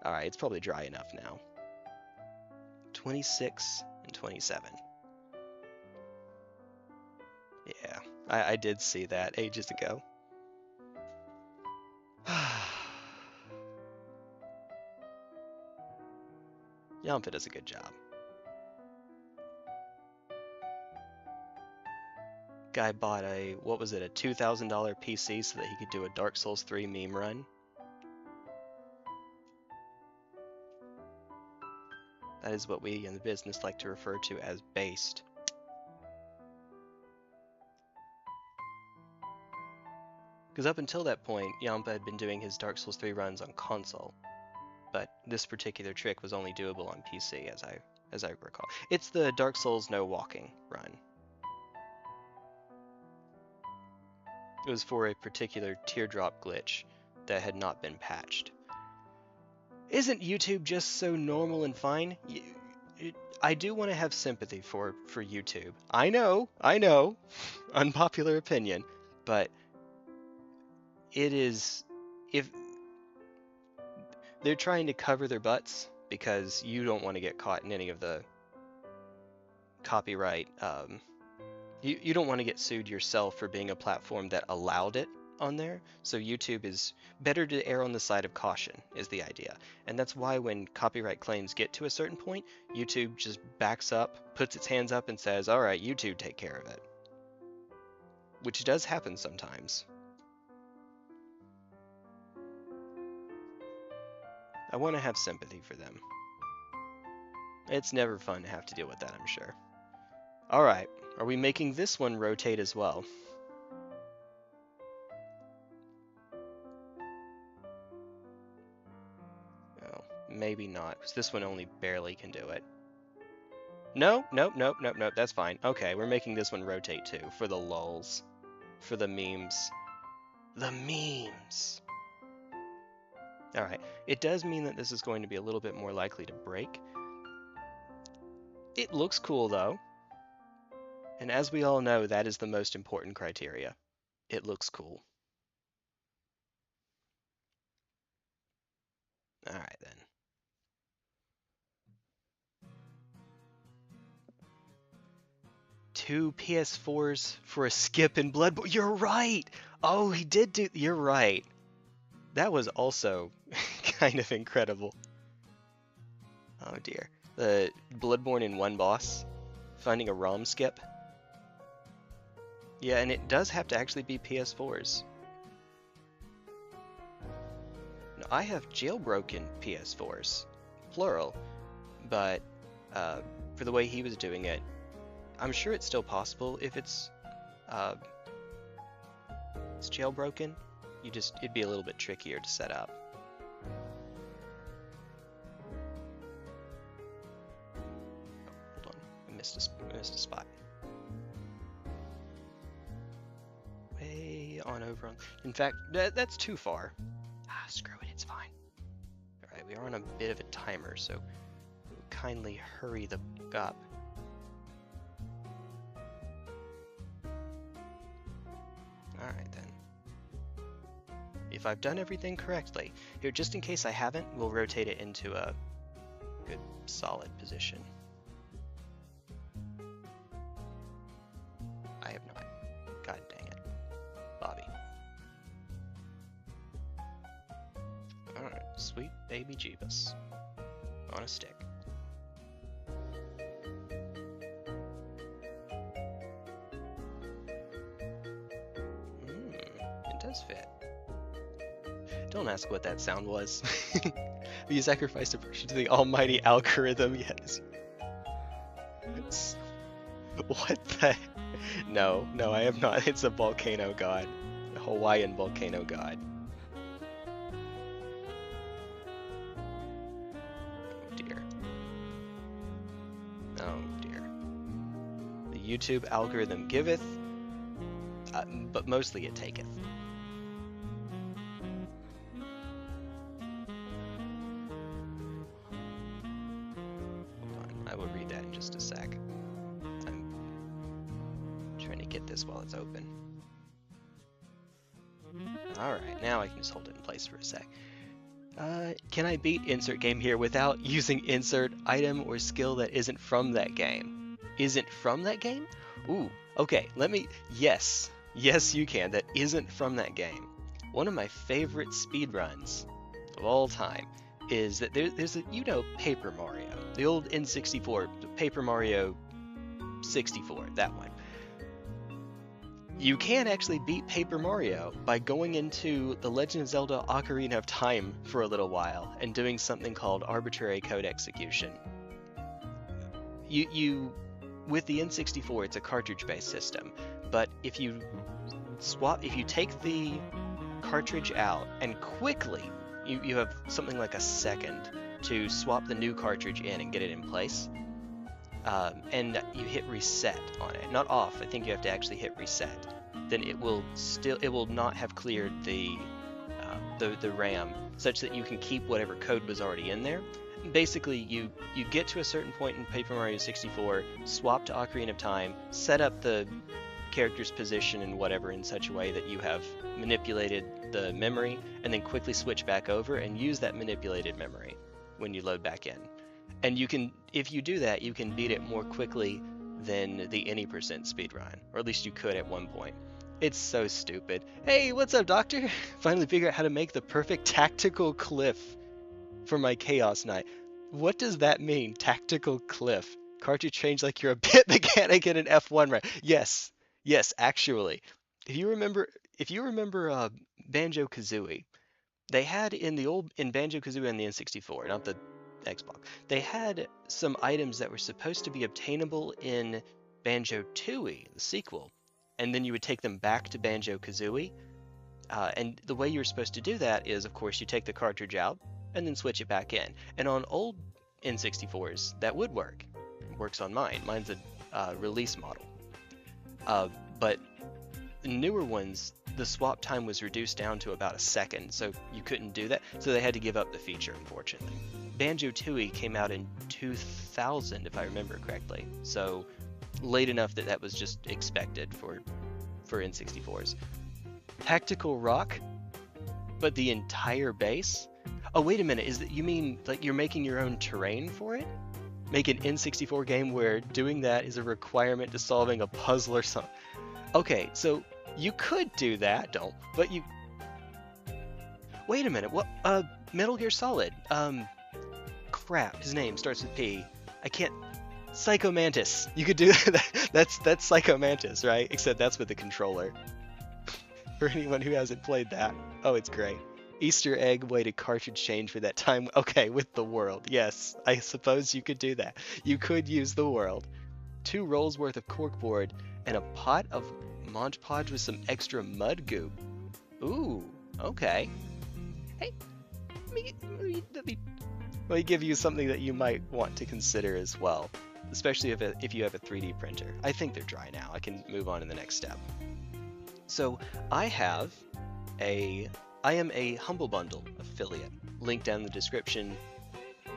Alright, it's probably dry enough now. 26 and 27. Yeah, I did see that ages ago. Yampa does a good job. Guy bought a $2,000 PC so that he could do a Dark Souls 3 meme run. That is what we in the business like to refer to as based. Because up until that point, Yampa had been doing his Dark Souls 3 runs on console, but this particular trick was only doable on PC, as I recall. It's the Dark Souls no walking run. It was for a particular teardrop glitch that had not been patched. Isn't YouTube just so normal and fine? I do want to have sympathy for YouTube. I know, unpopular opinion, but it is, if they're trying to cover their butts because you don't want to get caught in any of the copyright, you don't want to get sued yourself for being a platform that allowed it on there. So YouTube is better to err on the side of caution, is the idea. And that's why when copyright claims get to a certain point, YouTube just backs up, puts its hands up and says, all right, YouTube take care of it. Which does happen sometimes. I want to have sympathy for them. It's never fun to have to deal with that, I'm sure. All right, are we making this one rotate as well? Oh, maybe not, because this one only barely can do it. No, nope, that's fine. Okay, we're making this one rotate too, for the lulz. For the memes. The memes! Alright, it does mean that this is going to be a little bit more likely to break. It looks cool though. And as we all know, that is the most important criteria. It looks cool. Alright then. Two PS4s for a skip in Bloodborne. You're right! Oh, he did do... You're right. That was also kind of incredible. Oh dear. The Bloodborne in one boss. Finding a ROM skip. Yeah, and it does have to actually be PS4s. Now, I have jailbroken PS4s. Plural. But for the way he was doing it, I'm sure it's still possible if it's jailbroken. It'd be a little bit trickier to set up. Oh, hold on, I missed a spot. Way on over on. In fact, that's too far. Ah, screw it, it's fine. All right, we are on a bit of a timer, so kindly hurry the up. Alright then. If I've done everything correctly, here just in case I haven't, we'll rotate it into a good solid position. I have not. God dang it. Bobby. Alright, sweet baby Jeebus. On a stick. Fit. Don't ask what that sound was. You sacrificed a person to the almighty algorithm, yes. What the? No, I have not. It's a volcano god. A Hawaiian volcano god. Oh dear. Oh dear. The YouTube algorithm giveth, but mostly it taketh. Just a sec. I'm trying to get this while it's open. Alright, now I can just hold it in place for a sec. Can I beat insert game here without using insert item or skill that isn't from that game? Isn't from that game? Ooh, okay, yes, you can. That isn't from that game. One of my favorite speedruns of all time is that there's a, Paper Mario, the old N64, Paper Mario 64, that one. You can actually beat Paper Mario by going into The Legend of Zelda Ocarina of Time for a little while and doing something called arbitrary code execution. With the N64, it's a cartridge-based system, but if you take the cartridge out and quickly you have something like a second to swap the new cartridge in and get it in place, and you hit reset on it, not off. I think you have to actually hit reset. Then it will not have cleared the RAM such that you can keep whatever code was already in there. Basically, you get to a certain point in Paper Mario 64, swap to Ocarina of Time, set up the character's position and whatever in such a way that you have manipulated the memory, and then quickly switch back over and use that manipulated memory when you load back in. And you can, if you do that, you can beat it more quickly than the any % speedrun, or at least you could at one point. It's so stupid. Hey, what's up, Doctor? Finally figured out how to make the perfect tactical cliff for my Chaos Knight. What does that mean, tactical cliff? Cartridge change like you're a bit mechanic in an F1 right? Yes, actually. If you remember Banjo-Kazooie, they had in Banjo-Kazooie and the N64, not the Xbox, they had some items that were supposed to be obtainable in Banjo-Tooie, the sequel, and then you would take them back to Banjo-Kazooie, and the way you're supposed to do that is, of course, you take the cartridge out and then switch it back in. And on old N64s, that would work. It works on mine. Mine's a release model. But the newer ones, the swap time was reduced down to about a second, so you couldn't do that. So they had to give up the feature, unfortunately. Banjo-Tooie came out in 2000, if I remember correctly. So late enough that that was just expected for N64s. Tactical rock, but the entire base? Oh, wait a minute, is that, you mean like you're making your own terrain for it? Make an N64 game where doing that is a requirement to solving a puzzle or something. Okay, so you could do that, don't, but you... Wait a minute, what, Metal Gear Solid, crap, his name starts with P. I can't... Psycho Mantis. You could do that. That's Psycho Mantis, right? Except that's with the controller. For anyone who hasn't played that. Oh, it's great. Easter egg weighted cartridge change for that time. Okay, with the world. Yes, I suppose you could do that. You could use the world. 2 rolls worth of corkboard and a pot of Mod Podge with some extra mud goop. Ooh, okay. Hey, let me give you something that you might want to consider as well. Especially if you have a 3D printer. I think they're dry now. I can move on to the next step. So I am a Humble Bundle affiliate. Link down in the description.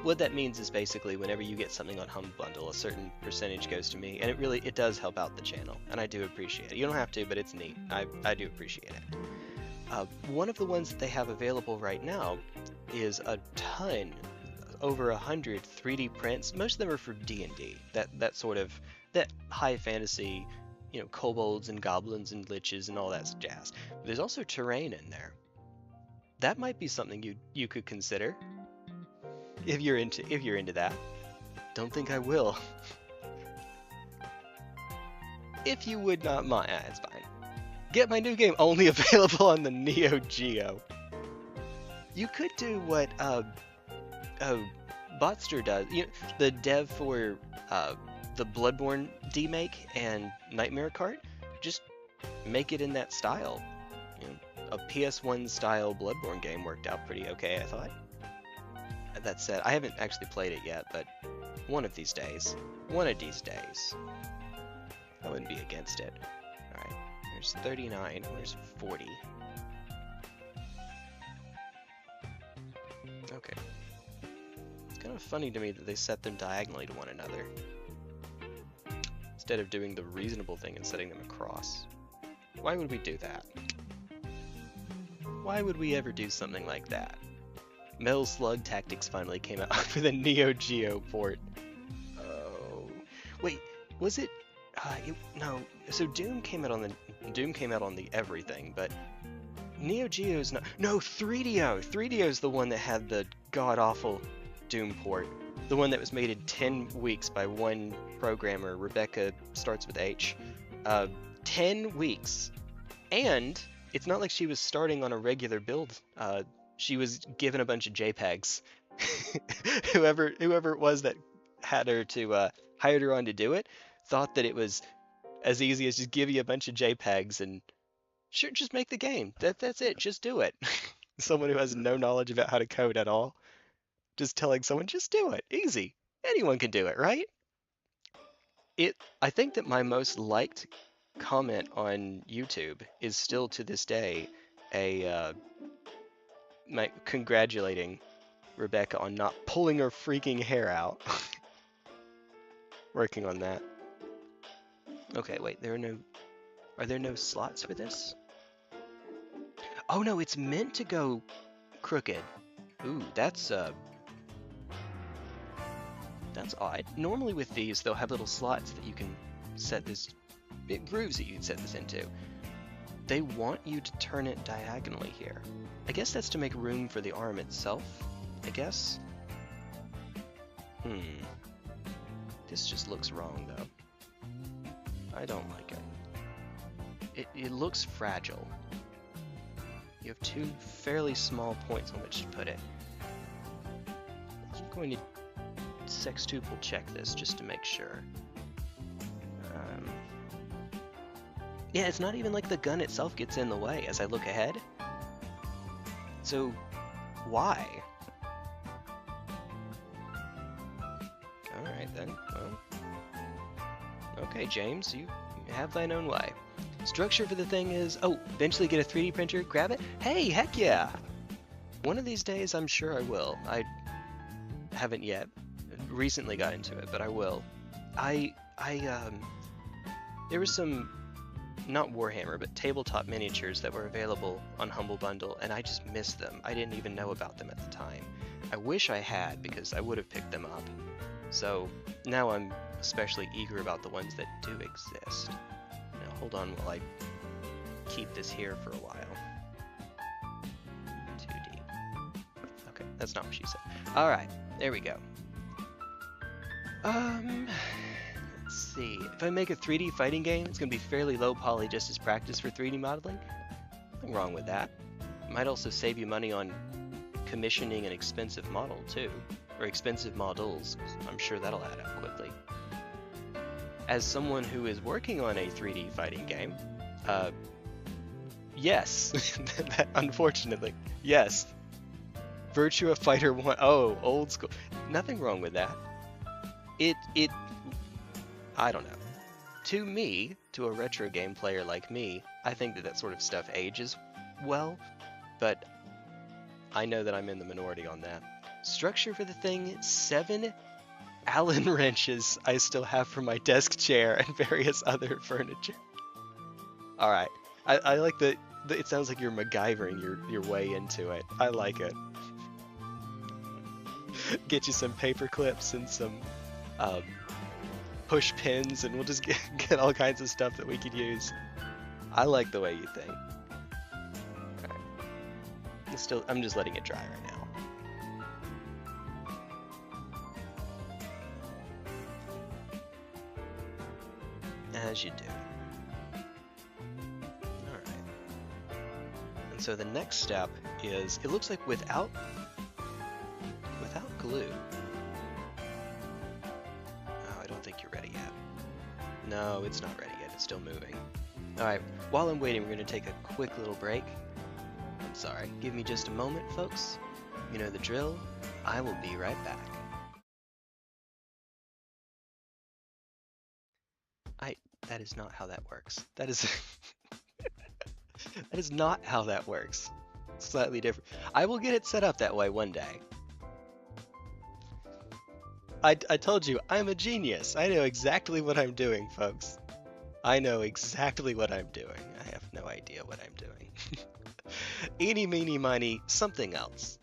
What that means is basically whenever you get something on Humble Bundle, a certain percentage goes to me, and it does help out the channel, and I do appreciate it. You don't have to, but it's neat. I do appreciate it. One of the ones that they have available right now is a ton, over 100 3D prints. Most of them are for D&D, that sort of, that high fantasy, you know, kobolds and goblins and liches and all that jazz. But there's also terrain in there. That might be something you could consider if you're into that. Don't think I will. If you would not mind, it's fine. Get my new game only available on the Neo Geo. You could do what Botster does. You know, the dev for the Bloodborne demake and Nightmare Cart. Just make it in that style. You know, a PS1 style Bloodborne game worked out pretty okay, I thought. That said, I haven't actually played it yet, but one of these days, I wouldn't be against it. Alright, there's 39, where's 40? Okay. It's kind of funny to me that they set them diagonally to one another, instead of doing the reasonable thing and setting them across. Why would we do that? Why would we ever do something like that? Metal Slug Tactics finally came out for the Neo Geo port. Oh, wait, was it? No. So Doom came out on the everything, but Neo Geo's not. No, 3DO. 3DO's the one that had the god awful Doom port. The one that was made in 10 weeks by one programmer. Rebecca starts with H. 10 weeks, and it's not like she was starting on a regular build. She was given a bunch of JPEGs. whoever it was that had her to hired her on to do it thought that it was as easy as just give you a bunch of JPEGs and sure, just make the game. That's it. Just do it. Someone who has no knowledge about how to code at all, just telling someone just do it. Easy. Anyone can do it, right? I think that my most liked comment on YouTube is still to this day my congratulating Rebecca on not pulling her freaking hair out. Working on that. Okay, wait, are there no slots for this? Oh no, it's meant to go crooked. Ooh, that's odd. Normally with these, they'll have little slots that you can set this, grooves that you can set this into. They want you to turn it diagonally here. I guess that's to make room for the arm itself, I guess? This just looks wrong, though. I don't like it. It looks fragile. You have 2 fairly small points on which to put it. I'm going to sextuple check this just to make sure. Yeah, it's not even like the gun itself gets in the way as I look ahead. So, why? Alright then, well. Okay, James, you have thine own way. Structure for the thing is, oh, eventually get a 3D printer, grab it? Hey, heck yeah! One of these days, I'm sure I will. I haven't yet. Recently got into it, but I will. there was some, not Warhammer, but tabletop miniatures that were available on Humble Bundle, and I just missed them. I didn't even know about them at the time. I wish I had, because I would have picked them up. So now I'm especially eager about the ones that do exist. Now hold on while I keep this here for a while. 2D. Okay, that's not what she said. Alright, there we go. Let's see. If I make a 3D fighting game, it's going to be fairly low poly just as practice for 3D modeling. Nothing wrong with that. Might also save you money on commissioning an expensive model too. Or expensive models. I'm sure that'll add up quickly. As someone who is working on a 3D fighting game, yes. Unfortunately, yes. Virtua Fighter 1. Oh, old school. Nothing wrong with that. I don't know. To me, to a retro game player like me, I think that sort of stuff ages well, but I know that I'm in the minority on that. Structure for the thing, 7 Allen wrenches I still have for my desk chair and various other furniture. Alright, I like the it sounds like you're MacGyvering your way into it. I like it. Get you some paper clips and some push pins, and we'll just get all kinds of stuff that we could use. I like the way you think. Alright. I'm just letting it dry right now. As you do. Alright. And so the next step is, it looks like without glue. Oh, I don't think you're ready yet. No, it's not ready yet. It's still moving. Alright, while I'm waiting, we're going to take a quick little break. I'm sorry. Give me just a moment, folks. You know the drill. I will be right back. That is not how that works. That is... that is not how that works. It's slightly different. I will get it set up that way one day. I told you, I'm a genius. I know exactly what I'm doing, folks. I know exactly what I'm doing. I have no idea what I'm doing. Eeny, meeny, miny, something else.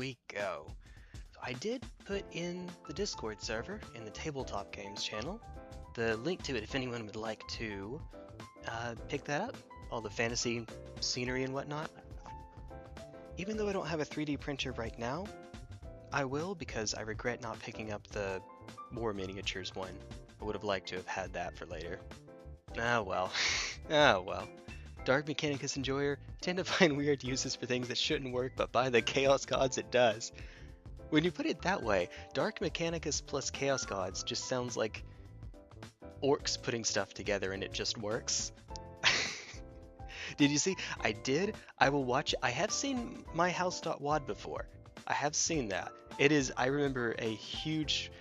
we go. So I did put in the Discord server in the Tabletop Games channel. The link to it if anyone would like to pick that up. All the fantasy scenery and whatnot. Even though I don't have a 3D printer right now, I will, because I regret not picking up the War Miniatures one. I would have liked to have had that for later. Ah well. Ah well. Dark Mechanicus Enjoyer tend to find weird uses for things that shouldn't work, but by the Chaos Gods it does. When you put it that way, Dark Mechanicus plus Chaos Gods just sounds like orcs putting stuff together and it just works. Did you see? I did. I will watch. I have seen myhouse.wad before. I have seen that. It is, I remember a huge,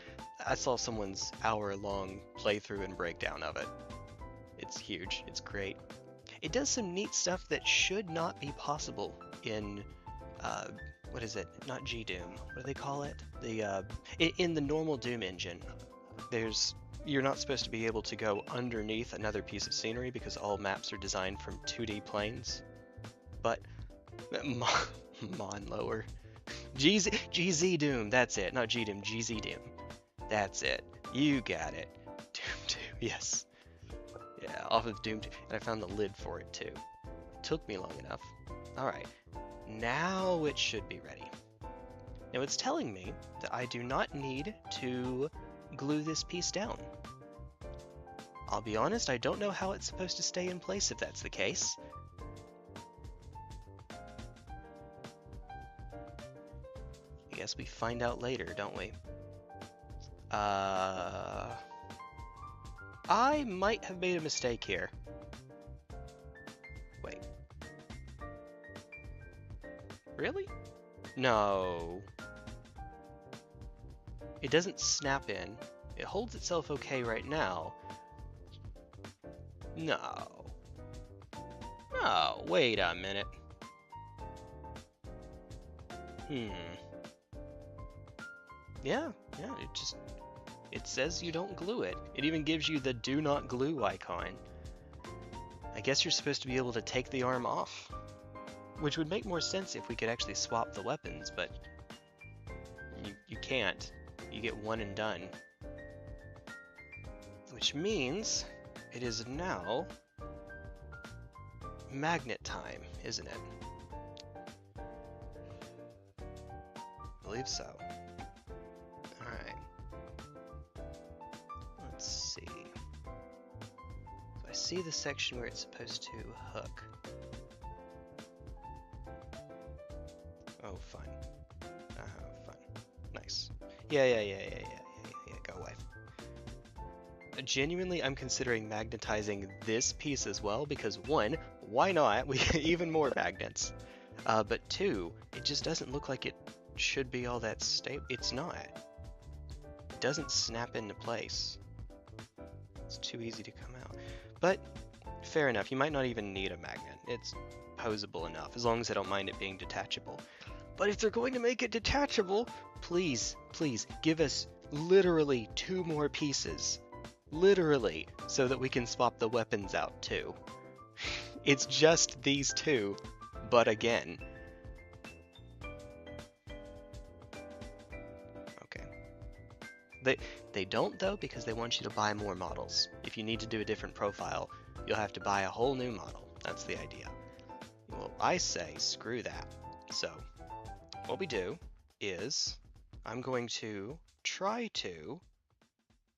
I saw someone's hour-long playthrough and breakdown of it. It's huge. It's great. It does some neat stuff that should not be possible in, what is it? Not G-Doom. What do they call it? The, in the normal Doom engine, you're not supposed to be able to go underneath another piece of scenery because all maps are designed from 2D planes. But, Mon lower. GZ Doom, that's it. Not G-Doom, GZ Doom. That's it. You got it. Doom 2, yes. Yeah, off of Doom 2. And I found the lid for it too. Took me long enough. Alright. Now it should be ready. Now it's telling me that I do not need to glue this piece down. I'll be honest, I don't know how it's supposed to stay in place if that's the case. I guess we find out later, don't we? I might have made a mistake here. Wait. Really? No. It doesn't snap in. It holds itself okay right now. No. No, wait a minute. Yeah, it says you don't glue it. It even gives you the do not glue icon. I guess you're supposed to be able to take the arm off. Which would make more sense if we could actually swap the weapons, but you can't. You get one and done. Which means it is now magnet time, isn't it? I believe so. Alright. Let's see. So I see the section where it's supposed to hook. Oh, fun. Fun. Nice. Yeah, go away. Genuinely, I'm considering magnetizing this piece as well because one, why not? We get even more magnets. But two, it just doesn't look like it should be all that stable. It's not. It doesn't snap into place. It's too easy to come out. But fair enough, you might not even need a magnet. It's posable enough, as long as I don't mind it being detachable. But if they're going to make it detachable, please, please, give us literally 2 more pieces. Literally, so that we can swap the weapons out too. It's just these 2, but again. Okay. They don't though, because they want you to buy more models. If you need to do a different profile, you'll have to buy a whole new model. That's the idea. Well, I say screw that. So, what we do is, I'm going to try to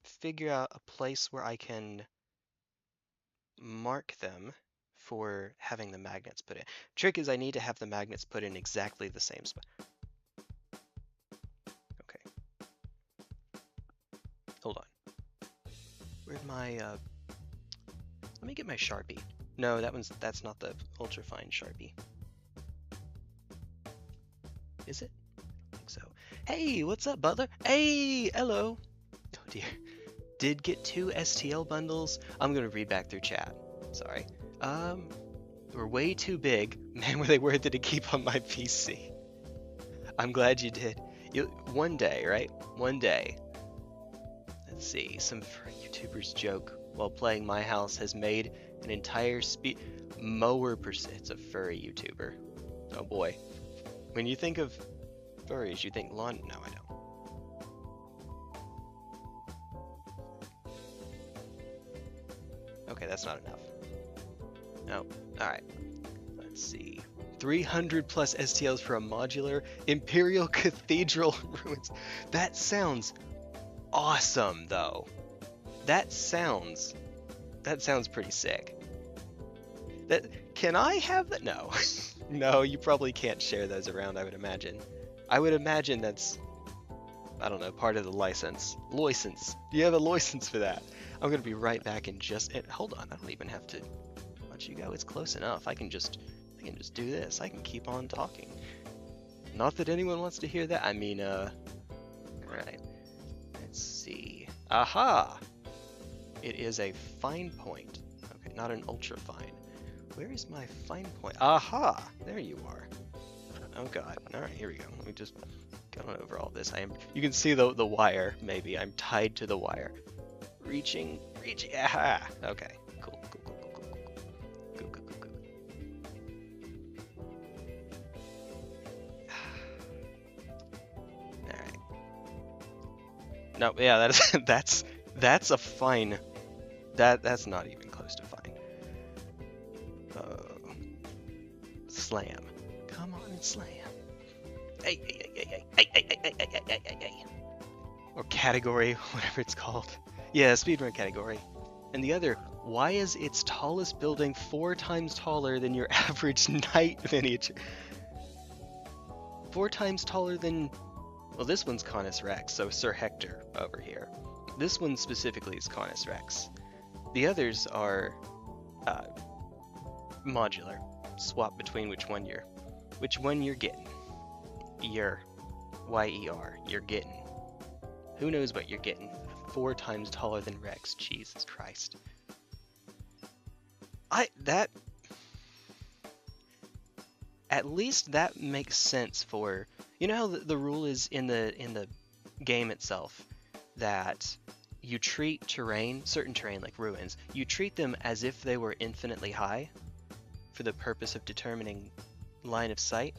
figure out a place where I can mark them for having the magnets put in. Trick is I need to have the magnets put in exactly the same spot. Okay. Hold on. Where'd my, let me get my Sharpie. No, that's not the ultrafine Sharpie. Is it? I think so. Hey, what's up, Butler? Hey, hello. Oh dear. Did get 2 STL bundles. I'm gonna read back through chat. Sorry. Were way too big. Man, were they worth it to keep on my PC. I'm glad you did. One day, right? One day. Let's see. Some YouTubers joke while playing My House has made an entire mower percent. It's a furry YouTuber. Oh boy. When you think of Furries, you think lawn? No, I don't. Okay, that's not enough. No. Alright. Let's see. 300 plus STLs for a modular Imperial Cathedral ruins. That sounds awesome, though. That sounds pretty sick. Can I have that? No. No, you probably can't share those around, I would imagine. I would imagine that's, I don't know, part of the license. License. Do you have a license for that? I'm gonna be right back in just, hold on, I don't even have to let you go. It's close enough. I can just do this. I can keep on talking. Not that anyone wants to hear that. I mean, right. Let's see. Aha! It is a fine point. Okay, not an ultra fine. Where is my fine point? Aha! There you are. Oh god. Alright, here we go. Let me just get on over all this. You can see the wire, maybe. I'm tied to the wire. Reaching. Aha! Okay. Cool. Alright. No, yeah, that's a fine. That's not even close to fine. Slam. Come on and slam. Hey. Or category, whatever it's called. Yeah, speedrun category. And the other, why is its tallest building 4 times taller than your average knight miniature? 4 times taller than... Well, this one's Canis Rex, so Sir Hector over here. This one specifically is Canis Rex. The others are modular. Swap between which one you're getting. Y-E-R. You're getting. Who knows what you're getting? 4 times taller than Rex. Jesus Christ. At least that makes sense for, you know how the rule is in the game itself that you treat certain terrain like ruins, you treat them as if they were infinitely high for the purpose of determining line of sight.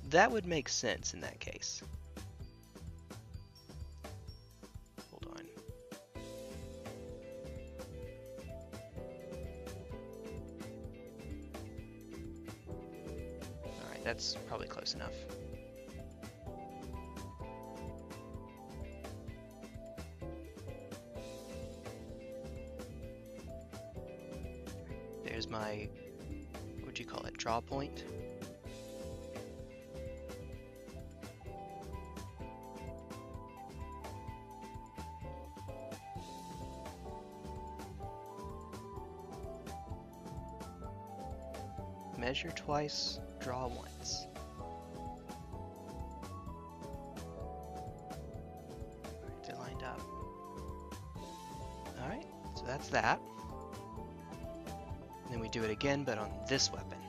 That would make sense in that case. Hold on. Alright, that's probably close enough. There's my, what would you call it, draw point? Measure twice, draw once. Alright, they're lined up. Alright, so that's that. Then we do it again, but on this weapon.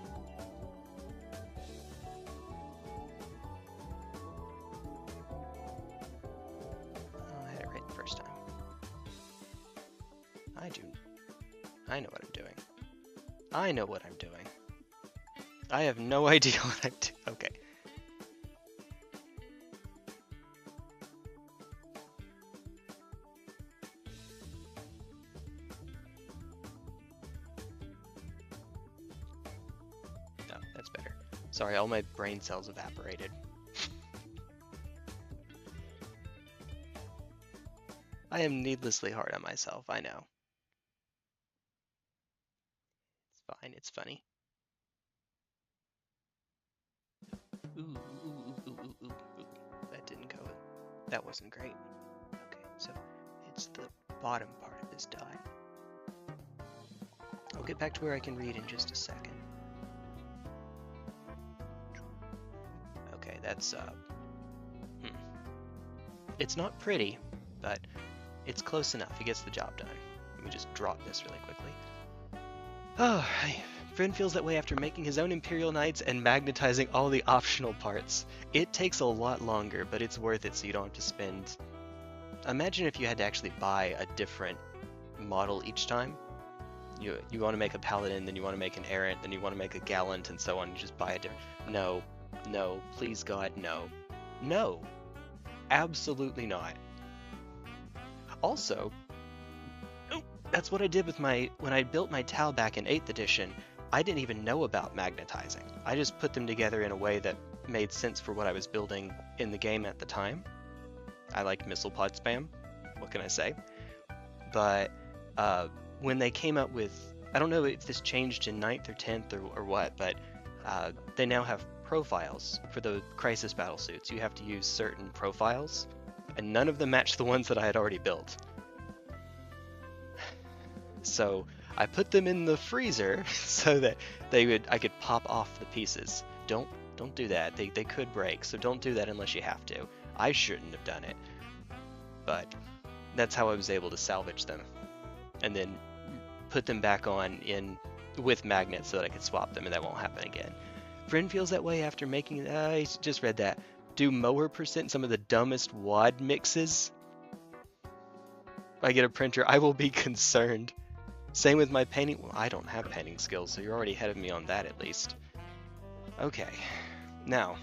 Oh, I had it right the first time. I know what I'm doing. I know what I'm doing. I have no idea what I'm doing. Okay. No, that's better. Sorry, all my brain cells evaporated. I am needlessly hard on myself, I know. It's fine, it's funny. Ooh. That didn't go. That wasn't great. Okay, so it's the bottom part of this die. I'll get back to where I can read in just a second. Okay, that's It's not pretty, but it's close enough. It gets the job done. Let me just drop this really quickly. Oh, Friend feels that way after making his own Imperial Knights and magnetizing all the optional parts. It takes a lot longer, but it's worth it so you don't have to spend... Imagine if you had to actually buy a different model each time. You want to make a Paladin, then you want to make an Errant, then you want to make a Gallant, and so on. You just buy a different... No, No, please God, no. No, absolutely not. Also, that's what I did with when I built my Tau back in 8th edition. I didn't even know about magnetizing. I just put them together in a way that made sense for what I was building in the game at the time. I like missile pod spam, what can I say? But when they came up with, I don't know if this changed in 9th or 10th or what, but they now have profiles for the crisis battlesuits. You have to use certain profiles, and none of them match the ones that I had already built. So I put them in the freezer so that I could pop off the pieces. Don't do that. They could break, so don't do that unless you have to. I shouldn't have done it, but that's how I was able to salvage them, and then put them back on with magnets so that I could swap them, and that won't happen again. Friend feels that way after making. I just read that. Do mower percent some of the dumbest WAD mixes? If I get a printer, I will be concerned. Same with my painting. Well, I don't have painting skills, so you're already ahead of me on that at least. Okay, now,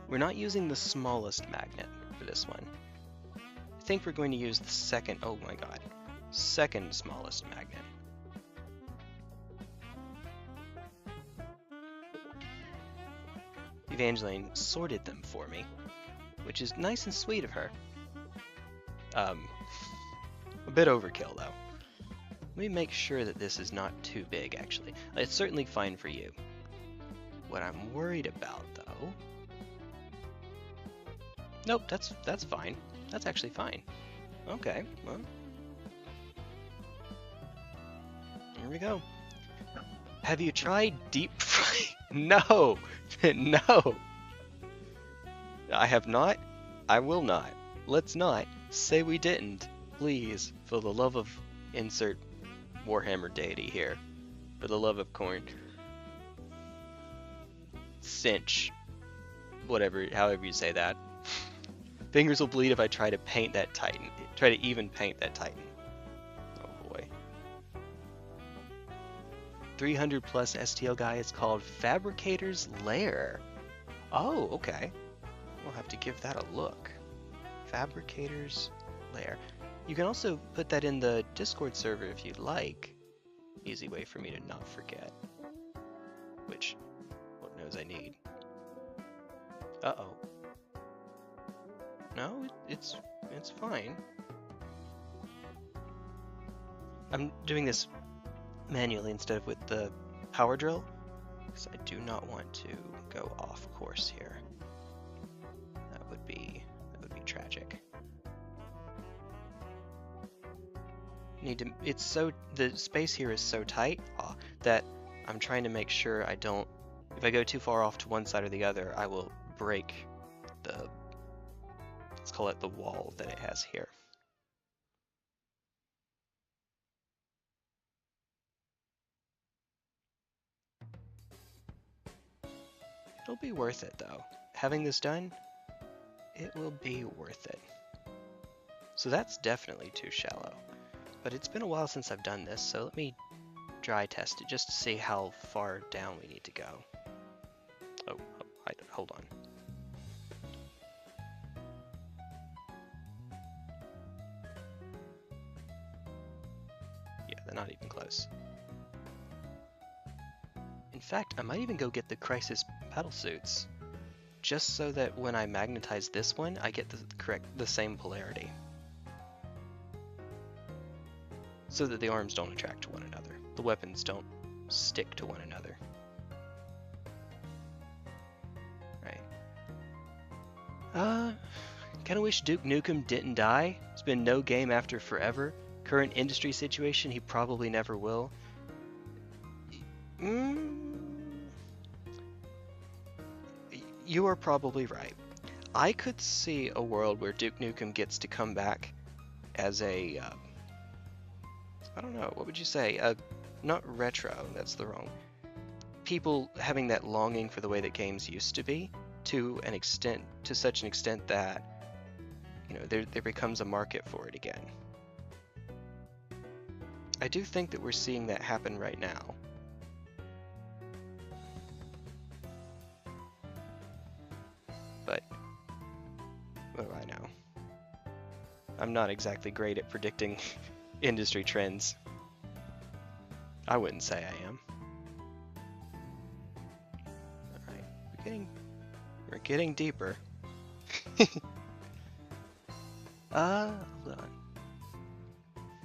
we're not using the smallest magnet for this one. I think we're going to use the second, oh my god, second smallest magnet. Evangeline sorted them for me, which is nice and sweet of her. A bit overkill though. Let me make sure that this is not too big, actually. It's certainly fine for you. What I'm worried about, though... Nope, that's fine. That's actually fine. Okay, well... Here we go. Have you tried deep fry? No! No! I have not. I will not. Let's not say we didn't. Please, for the love of... Insert warhammer deity here. For the love of corn. Cinch. Whatever, however you say that. Fingers will bleed if I try to paint that titan. Try to even paint that titan. Oh boy. 300 plus STL guy is called Fabricator's Lair. Oh, okay. We'll have to give that a look. Fabricator's Lair. You can also put that in the Discord server if you'd like. Easy way for me to not forget. Which, Lord knows I need. Uh-oh. No, it's fine. I'm doing this manually instead of with the power drill, because I do not want to go off course here. That would be tragic. The space here is so tight that I'm trying to make sure I don't, if I go too far off to one side or the other, I will break let's call it the wall that it has here. It'll be worth it though. Having this done, it will be worth it. So that's definitely too shallow. But it's been a while since I've done this, so let me dry test it just to see how far down we need to go. Hold on. Yeah, they're not even close. In fact, I might even go get the Crisis Battlesuits, just so that when I magnetize this one, I get the same polarity. So that the arms don't attract to one another. The weapons don't stick to one another. Right. Kinda wish Duke Nukem didn't die. It's been no game after forever. Current industry situation, he probably never will. You are probably right. I could see a world where Duke Nukem gets to come back as a... I don't know, what would you say? Not retro, that's the wrong. People having that longing for the way that games used to be, to such an extent that, you know, there becomes a market for it again. I do think that we're seeing that happen right now. I'm not exactly great at predicting industry trends. I wouldn't say I am. Alright, we're getting deeper. Hold on.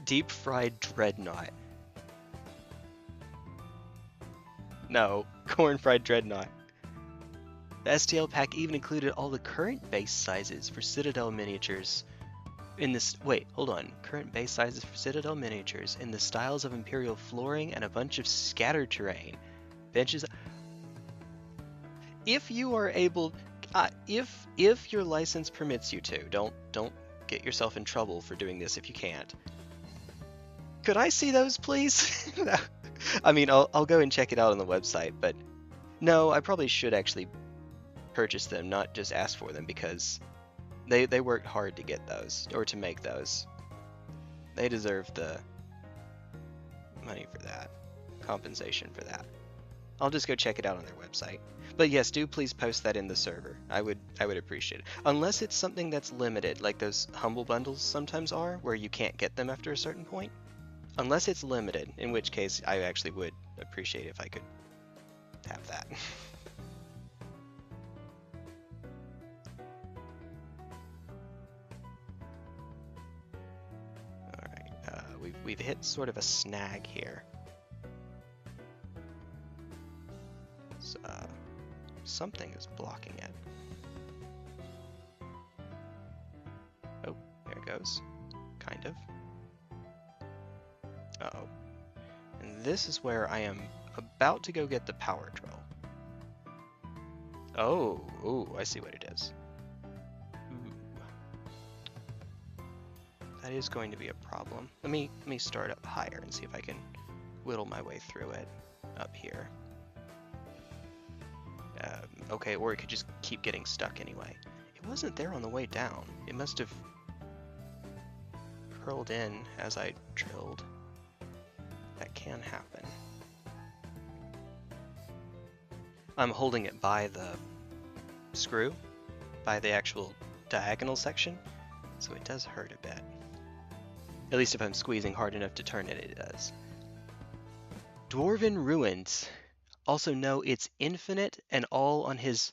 Deep fried dreadnought. No, corn fried dreadnought. The STL pack even included all the current base sizes for Citadel miniatures in this. Wait, hold on. Current base sizes for Citadel miniatures in the styles of Imperial flooring and a bunch of scattered terrain. Benches. If you are able, if your license permits you to, don't get yourself in trouble for doing this if you can't. Could I see those, please? I mean, I'll go and check it out on the website, but no, I probably should actually purchase them, not just ask for them, because they worked hard to get those, or to make those. They deserve the money for that, compensation for that. I'll just go check it out on their website. But yes, do please post that in the server. I would appreciate it. Unless it's something that's limited, like those humble bundles sometimes are, where you can't get them after a certain point. Unless it's limited, in which case I actually would appreciate if I could have that. Alright, we've hit sort of a snag here. So, something is blocking it. Oh, there it goes. Kind of. Uh-oh. And this is where I am about to go get the power drill. Oh, ooh, I see what it is. Ooh. That is going to be a problem. Let me start up higher and see if I can whittle my way through it up here. Okay, or it could just keep getting stuck anyway. It wasn't there on the way down. It must have curled in as I drilled. That can happen. I'm holding it by the screw, by the actual diagonal section, so it does hurt a bit. At least if I'm squeezing hard enough to turn it, it does. Dwarven Ruins. Also know it's infinite and all on his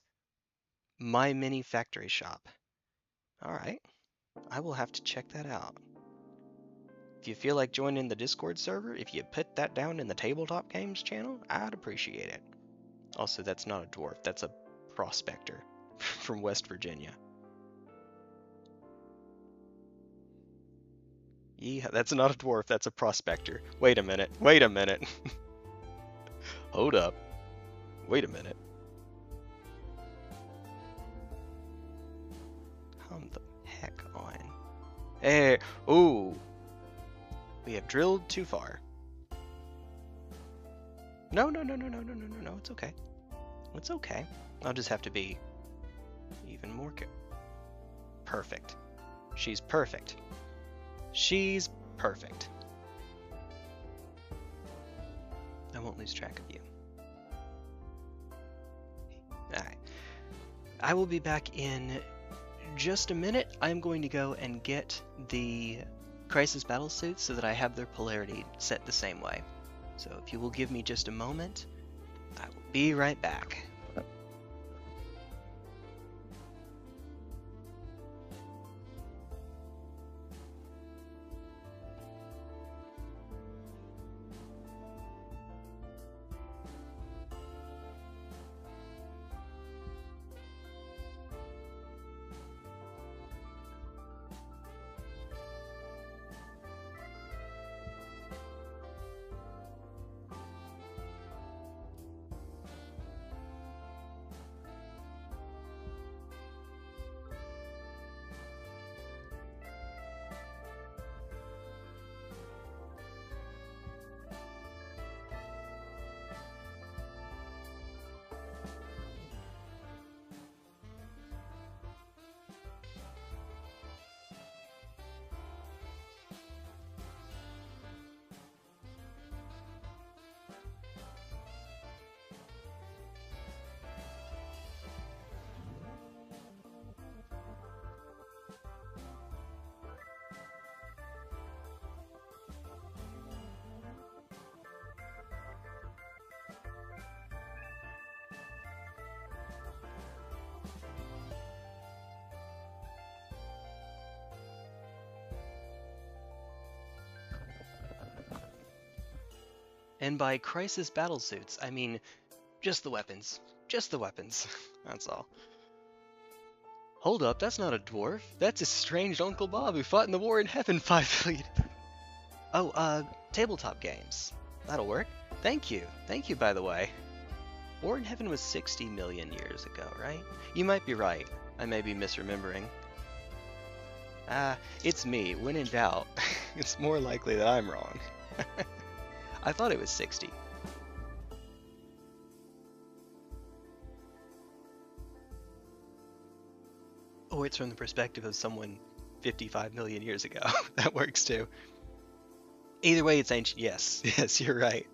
My Mini Factory shop. Alright, I will have to check that out. If you feel like joining the Discord server, if you put that down in the Tabletop Games channel, I'd appreciate it. Also, that's not a dwarf, that's a prospector from West Virginia. Yeah, that's not a dwarf, that's a prospector. Wait a minute, wait a minute. Hold up. Wait a minute. Come the heck on. Hey, ooh. We have drilled too far. No, it's okay. It's okay. I'll just have to be even more perfect. She's perfect. She's perfect. I won't lose track of you. Alright. I will be back in just a minute. I'm going to go and get the Crisis Battlesuit so that I have their polarity set the same way. So if you will give me just a moment, I will be right back. And by crisis battlesuits, I mean just the weapons. Just the weapons. That's all. Hold up, that's not a dwarf. That's a strange Uncle Bob who fought in the war in heaven 5 billion. Oh, tabletop games. That'll work. Thank you. Thank you, by the way. War in Heaven was 60 million years ago, right? You might be right. I may be misremembering. It's me. When in doubt, it's more likely that I'm wrong. I thought it was 60. Or it's from the perspective of someone 55 million years ago. That works too. Either way, it's ancient. Yes, yes, you're right.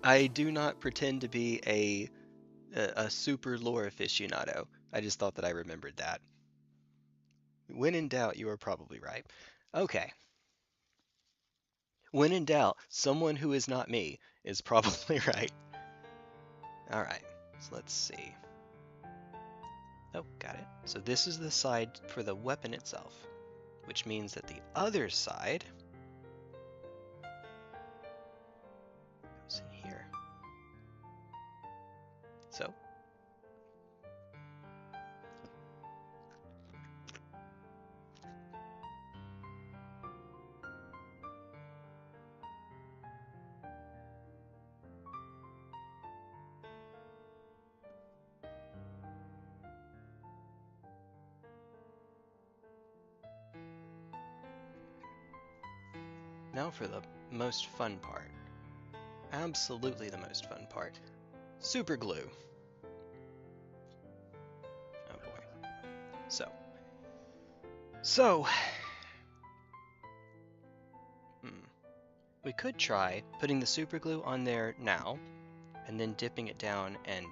I do not pretend to be a super lore aficionado. I just thought that I remembered that. When in doubt, you are probably right. Okay. When in doubt, someone who is not me is probably right. Alright, so let's see. Oh, got it. So this is the side for the weapon itself, which means that the other side goes in here. So. Now for the most fun part. Absolutely the most fun part. Super glue. Oh boy. So. We could try putting the super glue on there now, and then dipping it down and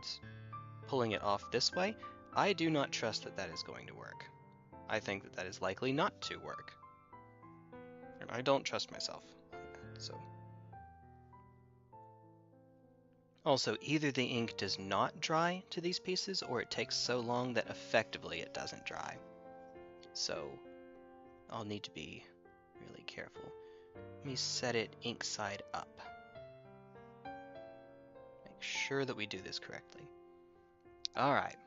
pulling it off this way. I do not trust that that is going to work. I think that that is likely not to work. And I don't trust myself. So. Also, either the ink does not dry to these pieces, or it takes so long that effectively it doesn't dry. So, I'll need to be really careful. Let me set it ink side up. Make sure that we do this correctly. Alright.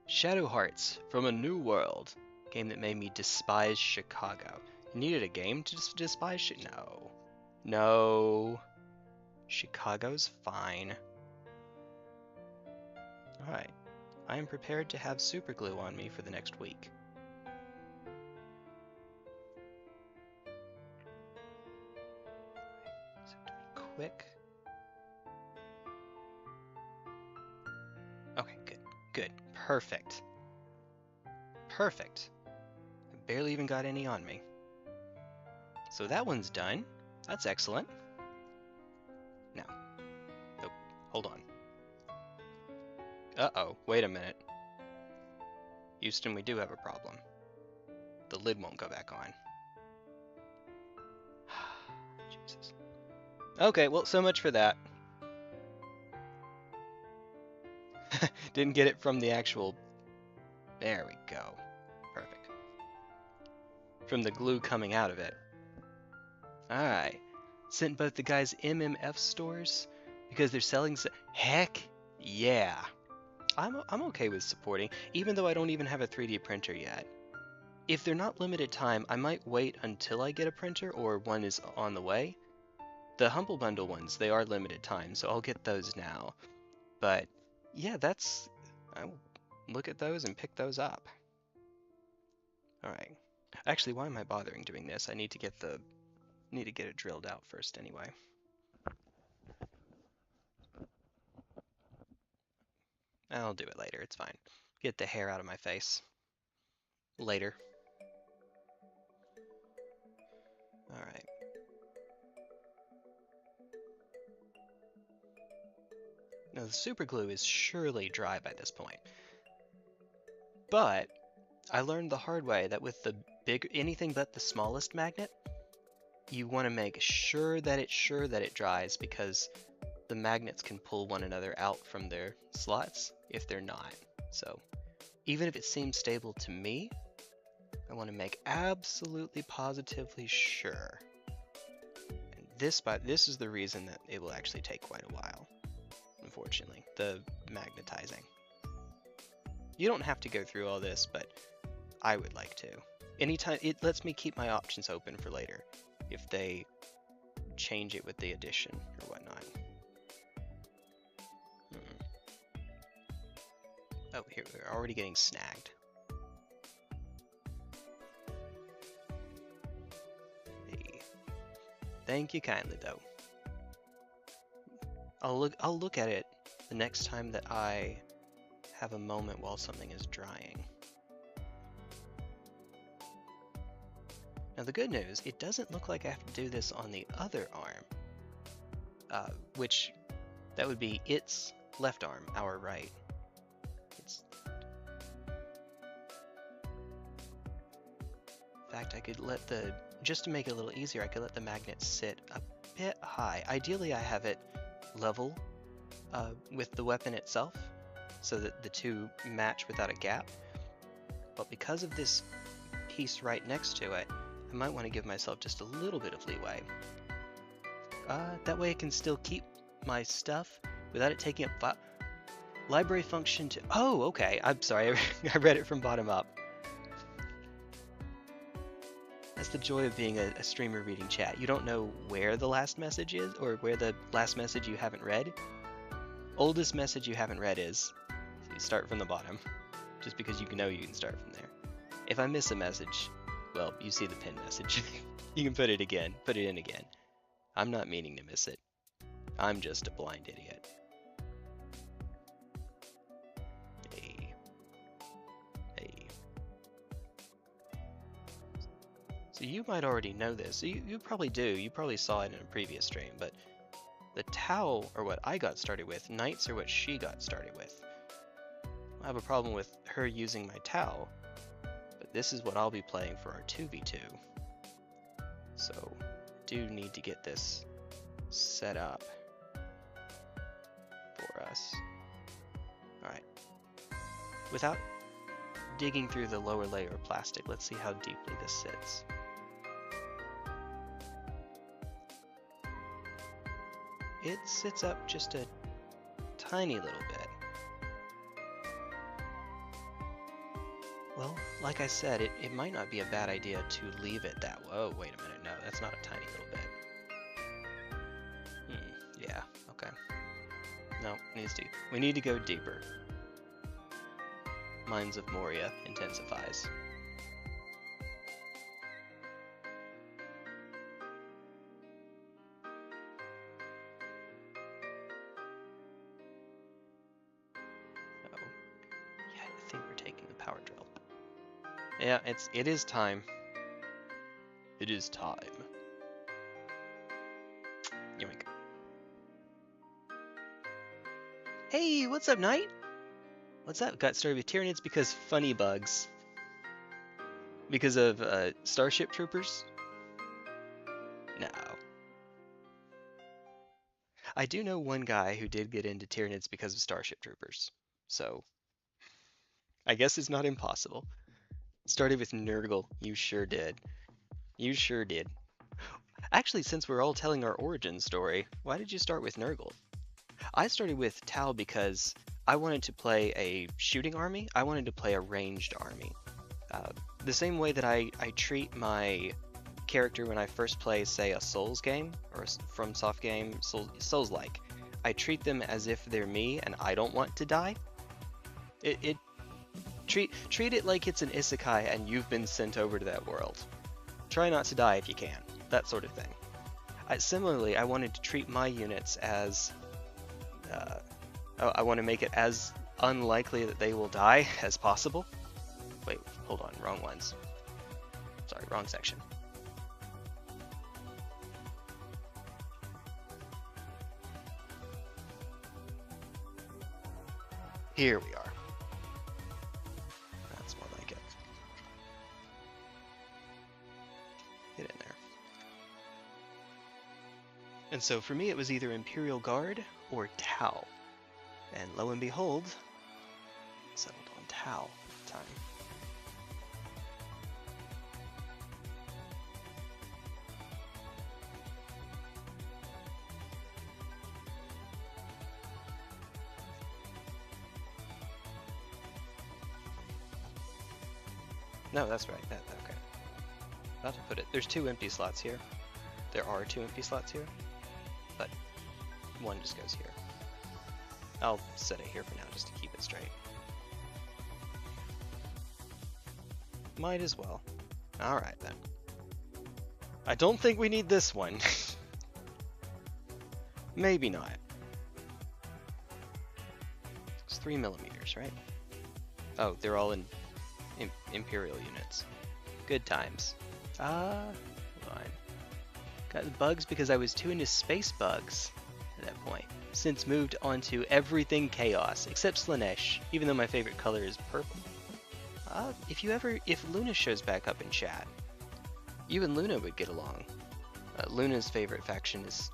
Shadow Hearts from a New World. Game that made me despise Chicago. You needed a game to despise No. No. Chicago's fine. Alright. I am prepared to have super glue on me for the next week. Quick. Okay, good. Perfect. Perfect. I barely even got any on me. So that one's done. That's excellent. Now. Oh, hold on. Uh-oh, wait a minute. Houston, we do have a problem. The lid won't go back on. Jesus. Okay, well, so much for that. Didn't get it from the actual... There we go. Perfect. From the glue coming out of it. Alright. Sent both the guys' MMF stores because they're selling... Heck yeah. I'm okay with supporting, even though I don't even have a 3D printer yet. If they're not limited time, I might wait until I get a printer or one is on the way. The Humble Bundle ones, they are limited time, so I'll get those now. But yeah, I'll look at those and pick those up. Alright. Actually, why am I bothering doing this? I need to get it drilled out first anyway. I'll do it later, it's fine. Get the hair out of my face. Later. Alright. Now the super glue is surely dry by this point. But I learned the hard way that with the anything but the smallest magnet, you want to make sure that it dries, because the magnets can pull one another out from their slots if they're not. So even if it seems stable to me, I want to make absolutely positively sure. And this is the reason that it will actually take quite a while, unfortunately, the magnetizing. You don't have to go through all this, but I would like to. Anytime, it lets me keep my options open for later, if they change it with the addition or whatnot. Oh, here, we're already getting snagged. Hey. Thank you kindly, though. I'll look at it the next time that I have a moment while something is drying. Now the good news, it doesn't look like I have to do this on the other arm, which that would be its left arm, our right. In fact, I could let just to make it a little easier, I could let the magnet sit a bit high. Ideally, I have it level with the weapon itself, so that the two match without a gap. But because of this piece right next to it, I might want to give myself just a little bit of leeway. That way I can still keep my stuff without it taking up library function to... Oh, okay. I'm sorry. I read it from bottom up. That's the joy of being a streamer reading chat. You don't know where the last message is, or where the last message you haven't read. Oldest message you haven't read is... So you start from the bottom, just because you know you can start from there. If I miss a message, well, you see the pinned message. You can put it in again. I'm not meaning to miss it. I'm just a blind idiot. Hey. So you might already know this. You probably do. You probably saw it in a previous stream, but the Tau are what I got started with. Knights are what she got started with. I have a problem with her using my Tau, but this is what I'll be playing for our 2v2. So I do need to get this set up for us. Alright. Without digging through the lower layer of plastic, let's see how deeply this sits. It sits up just a tiny little bit. Well, like I said, it might not be a bad idea to leave it that way. Oh, wait a minute. No, that's not a tiny little bit. Yeah, okay. No, we need to go deeper. Mines of Moria intensifies. Oh, yeah, I think we're taking the power drill. Yeah, it is time. It is time. Yoink. Hey, what's up, Knight? What's up? Got started with Tyranids because funny bugs. Because of Starship Troopers? No. I do know one guy who did get into Tyranids because of Starship Troopers. So, I guess it's not impossible. Started with Nurgle. You sure did. You sure did. Actually, since we're all telling our origin story, why did you start with Nurgle? I started with Tau because I wanted to play a shooting army. I wanted to play a ranged army. The same way that I treat my character when I first play, say, a Souls game, or a FromSoft game, Souls-like. I treat them as if they're me and I don't want to die. Treat it like it's an isekai and you've been sent over to that world. Try not to die if you can, that sort of thing. Similarly, I wanted to treat my units as... I want to make it as unlikely that they will die as possible. Wait, hold on, wrong ones. Sorry, wrong section. Here we are. That's more like it. Get in there. And so for me it was either Imperial Guard or Tau. And lo and behold, settled on Tau at the time. No, that's right. Okay. About to put it. There's 2 empty slots here. There are 2 empty slots here, but one just goes here. I'll set it here for now just to keep it straight. Might as well. Alright then. I don't think we need this one. Maybe not. It's 3mm, right? Oh, they're all in Imperial units. Good times. Hold on. Got the bugs because I was too into space bugs at that point. Since moved on to everything chaos, except Slaanesh, even though my favorite color is purple. If Luna shows back up in chat, you and Luna would get along. Luna's favorite faction is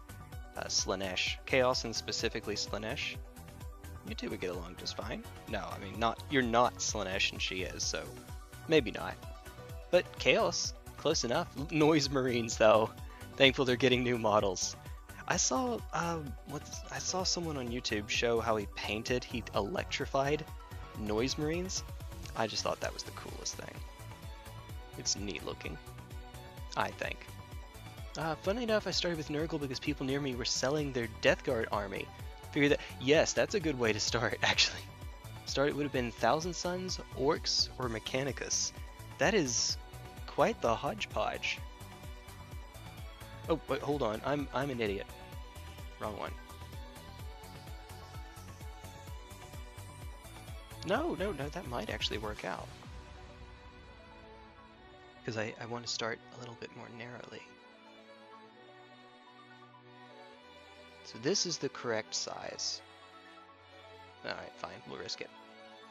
Slaanesh. Chaos and specifically Slaanesh. You two would get along just fine. No, I mean, you're not Slaanesh and she is, so maybe not. But Chaos, close enough. Noise Marines, though. Thankful they're getting new models. I saw someone on YouTube show how he electrified Noise Marines. I just thought that was the coolest thing. It's neat looking, I think. Funny enough, I started with Nurgle because people near me were selling their Death Guard army. Figured that, yes, that's a good way to start, actually. It would have been Thousand Sons, Orcs, or Mechanicus. That is quite the hodgepodge. Oh, wait, hold on. I'm an idiot. Wrong one. No, that might actually work out. Because I want to start a little bit more narrowly. So this is the correct size. Alright, fine, we'll risk it.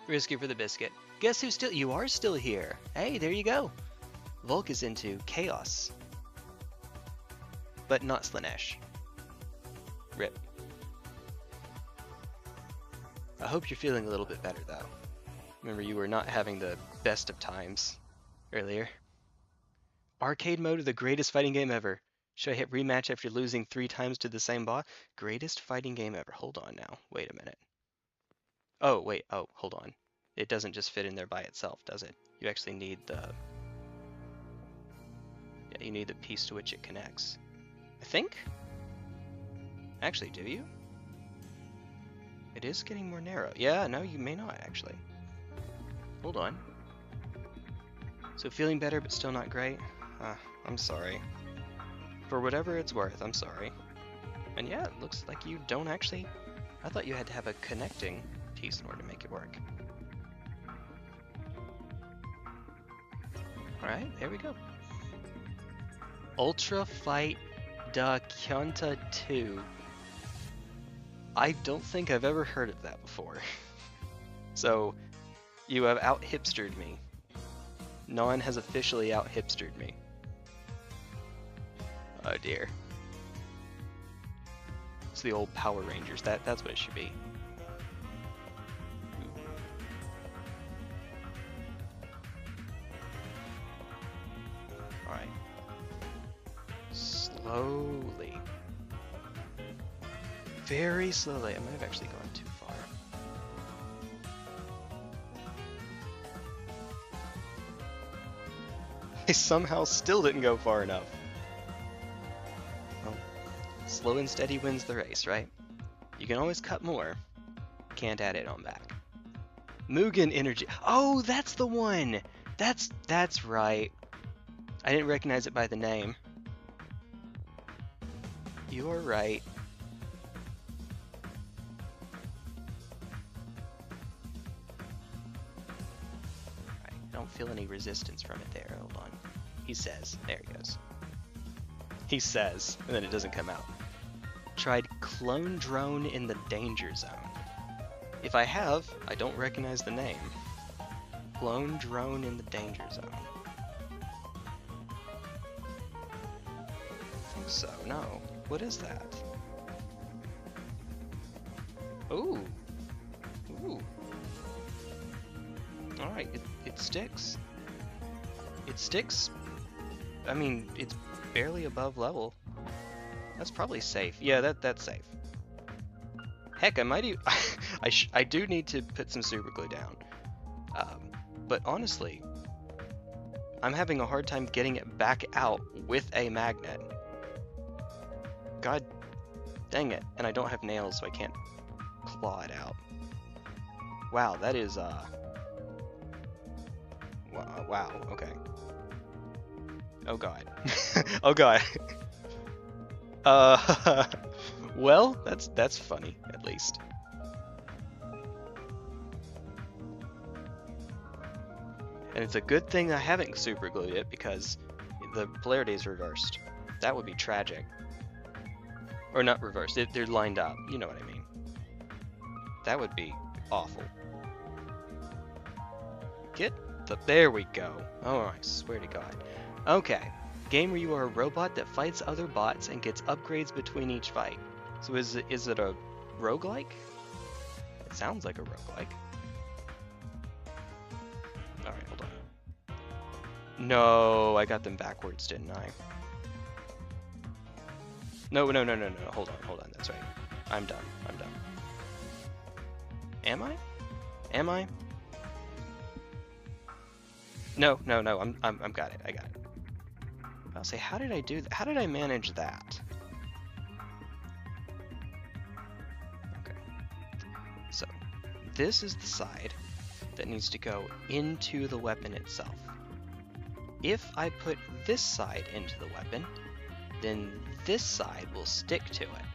Risk it for the biscuit. Guess who's still— you are still here! Hey, there you go! Volk is into chaos. But not Slaanesh. Rip. I hope you're feeling a little bit better, though. Remember, you were not having the best of times earlier. Arcade mode of the greatest fighting game ever. Should I hit rematch after losing 3 times to the same boss? Greatest fighting game ever. Hold on now. Wait a minute. Oh, wait. Oh, hold on. It doesn't just fit in there by itself, does it? You actually need the... yeah, you need the piece to which it connects. I think? Actually, do you? It is getting more narrow. Yeah, no, you may not, actually. Hold on. So feeling better, but still not great? I'm sorry. For whatever it's worth, I'm sorry. And yeah, it looks like you don't actually... I thought you had to have a connecting piece in order to make it work. Alright, there we go. Ultra Fight Da Kyanta 2. I don't think I've ever heard of that before. So, you have out-hipstered me. Non has officially out-hipstered me. Oh dear. It's the old Power Rangers. That's what it should be. Alright. Slowly. Very slowly. I might have actually gone too far. I somehow still didn't go far enough. Well, slow and steady wins the race, right? You can always cut more. Can't add it on back. Mugen Energy. Oh, that's the one! That's right. I didn't recognize it by the name. You are right. I don't feel any resistance from it there. Hold on. He says. There he goes. He says, and then it doesn't come out. Tried clone drone in the danger zone. If I have, I don't recognize the name. Clone drone in the danger zone. I think so. No. What is that? Ooh. Ooh. Alright, it sticks. It sticks. I mean, it's barely above level. That's probably safe. Yeah, that's safe. Heck, I might even... I do need to put some super glue down. But honestly, I'm having a hard time getting it back out with a magnet. God dang it. And I don't have nails, so I can't claw it out. Wow, that is, wow, okay. Oh god. Oh god. Well, that's funny, at least. And it's a good thing I haven't super glued it, because the polarity is reversed. That would be tragic. Or not reversed, they're lined up, you know what I mean. That would be awful. There we go. Oh, I swear to God. Okay. Game where you are a robot that fights other bots and gets upgrades between each fight. So is it a roguelike? It sounds like a roguelike. Alright, hold on. No, I got them backwards, didn't I? No, hold on, that's right. I'm done. Am I? No, I'm got it. I got it. I'll say, how did I do that? How did I manage that? Okay. So, this is the side that needs to go into the weapon itself. If I put this side into the weapon, then this side will stick to it.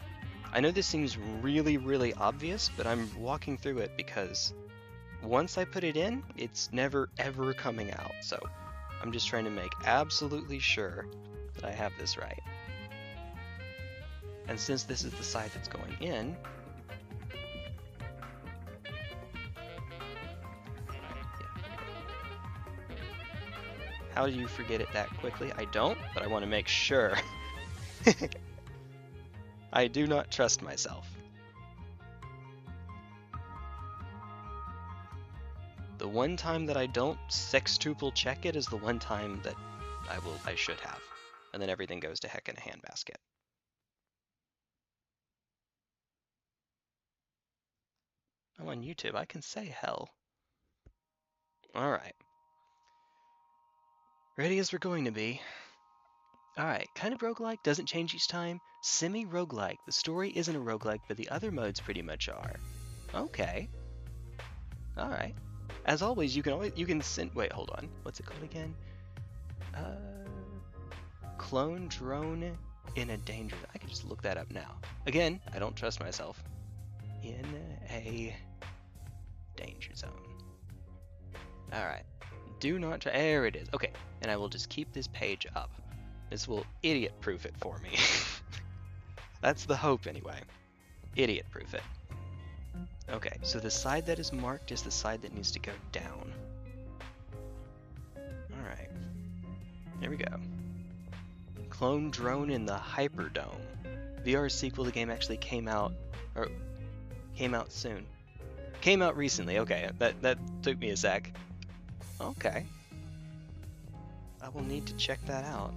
I know this seems really, really obvious, but I'm walking through it because once I put it in, it's never ever coming out. So I'm just trying to make absolutely sure that I have this right. And since this is the side that's going in, how do you forget it that quickly? I don't, but I want to make sure. I do not trust myself. The one time that I don't sextuple check it is the one time that I should have. And then everything goes to heck in a handbasket. I'm on YouTube, I can say hell. Alright. Ready as we're going to be. Alright, kind of roguelike, doesn't change each time. Semi-roguelike. The story isn't a roguelike, but the other modes pretty much are. Okay. Alright. As always, you can send, wait, hold on. What's it called again? Clone drone in a danger zone. I can just look that up now. Again, I don't trust myself. In a danger zone. Alright. Do not try, there it is. Okay, and I will just keep this page up. This will idiot-proof it for me. That's the hope, anyway. Idiot-proof it. Okay, so the side that is marked is the side that needs to go down. Alright. There we go. Clone drone in the Hyperdome. VR sequel to the game actually came out soon. Came out recently, okay. That took me a sec. Okay. I will need to check that out.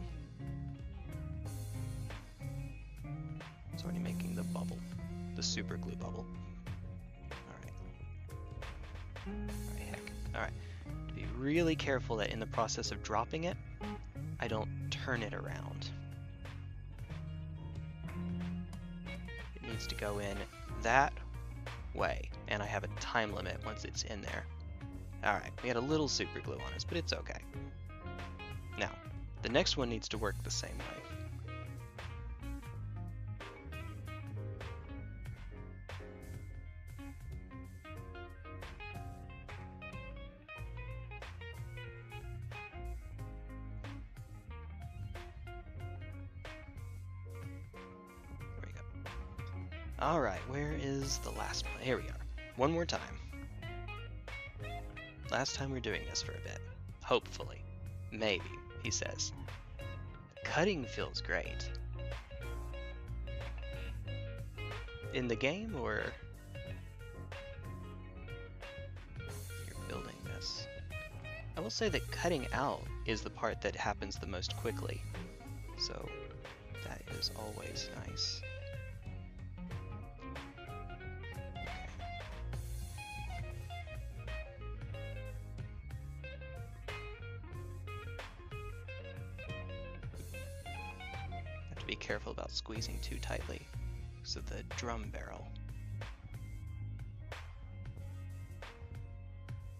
It's already making the bubble. The super glue bubble. Alright, heck. Alright. Be really careful that in the process of dropping it, I don't turn it around. It needs to go in that way, and I have a time limit once it's in there. Alright, we had a little super glue on us, but it's okay. Now, the next one needs to work the same way. Alright, where is the last one? Here we are. One more time. Last time we're doing this for a bit. Hopefully. Maybe, he says. Cutting feels great. In the game, or you're building this? I will say that cutting out is the part that happens the most quickly. So, that is always nice. be careful about squeezing too tightly because of the drum barrel.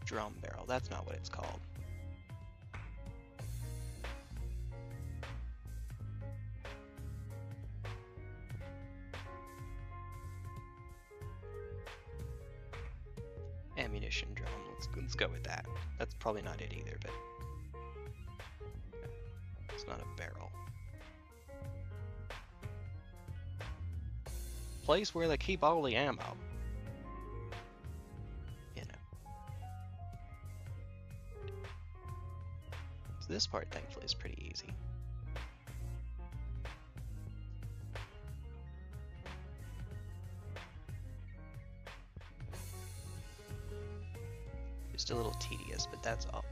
Drum barrel, that's not what it's called. Ammunition drum, let's go with that. That's probably not it either, but it's not a barrel. Place where they keep all the ammo. You know. So this part, thankfully, is pretty easy. Just a little tedious, but that's all.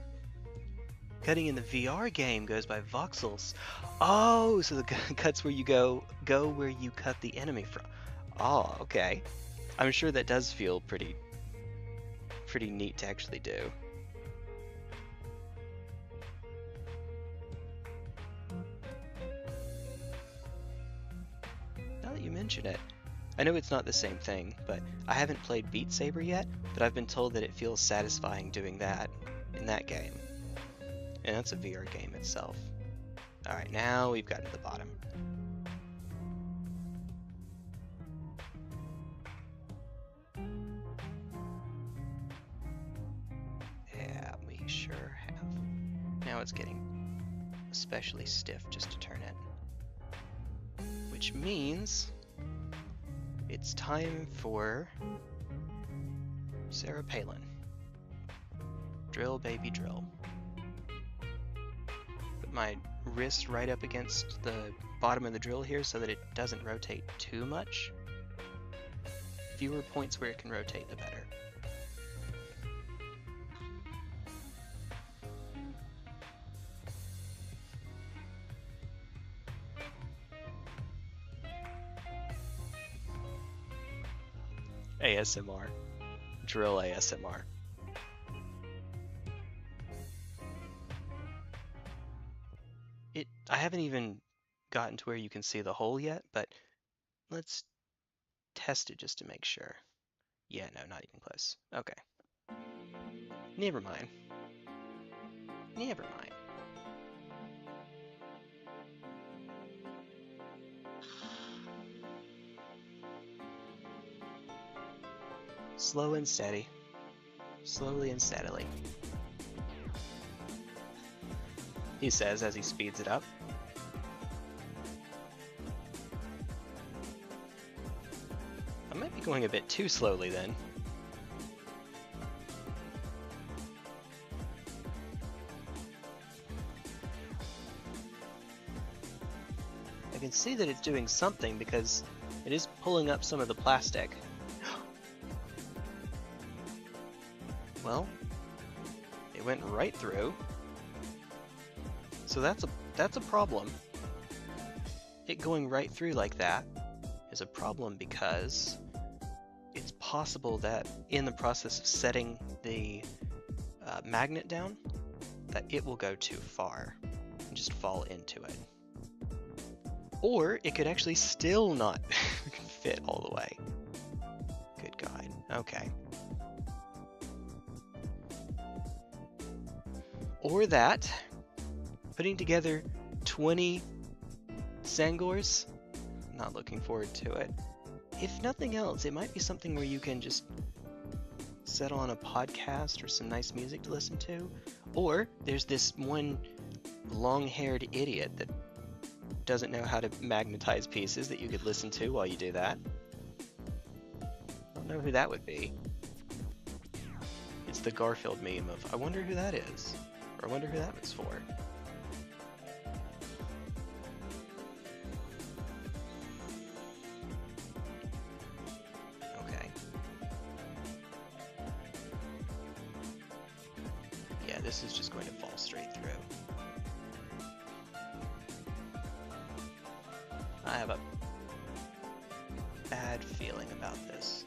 Cutting in the VR game goes by voxels. Oh, so the cuts where you go where you cut the enemy from. Oh, okay. I'm sure that does feel pretty neat to actually do. Now that you mention it, I know it's not the same thing, but I haven't played Beat Saber yet, but I've been told that it feels satisfying doing that in that game. And that's a VR game itself. Alright, now we've gotten to the bottom. Yeah, we sure have. Now it's getting especially stiff just to turn it. Which means it's time for Sarah Palin. Drill, baby, drill. Put my wrist right up against the bottom of the drill here so that it doesn't rotate too much. Fewer points where it can rotate, the better. ASMR. Drill ASMR. I haven't even gotten to where you can see the hole yet, but let's test it just to make sure. Yeah, no, not even close. Okay. Never mind. Never mind. Slow and steady. Slowly and steadily. He says as he speeds it up. I might be going a bit too slowly then. I can see that it's doing something because it is pulling up some of the plastic. Well, it went right through. So that's a problem. It going right through like that is a problem because it's possible that in the process of setting the magnet down, that it will go too far and just fall into it. Or it could actually still not fit all the way. Good God. Okay. Or that putting together 20 Sangors, not looking forward to it. If nothing else, it might be something where you can just settle on a podcast or some nice music to listen to. Or there's this one long-haired idiot that doesn't know how to magnetize pieces that you could listen to while you do that. I don't know who that would be. It's the Garfield meme of, I wonder who that is. Or I wonder who that was for. Okay. Yeah, this is just going to fall straight through. I have a bad feeling about this.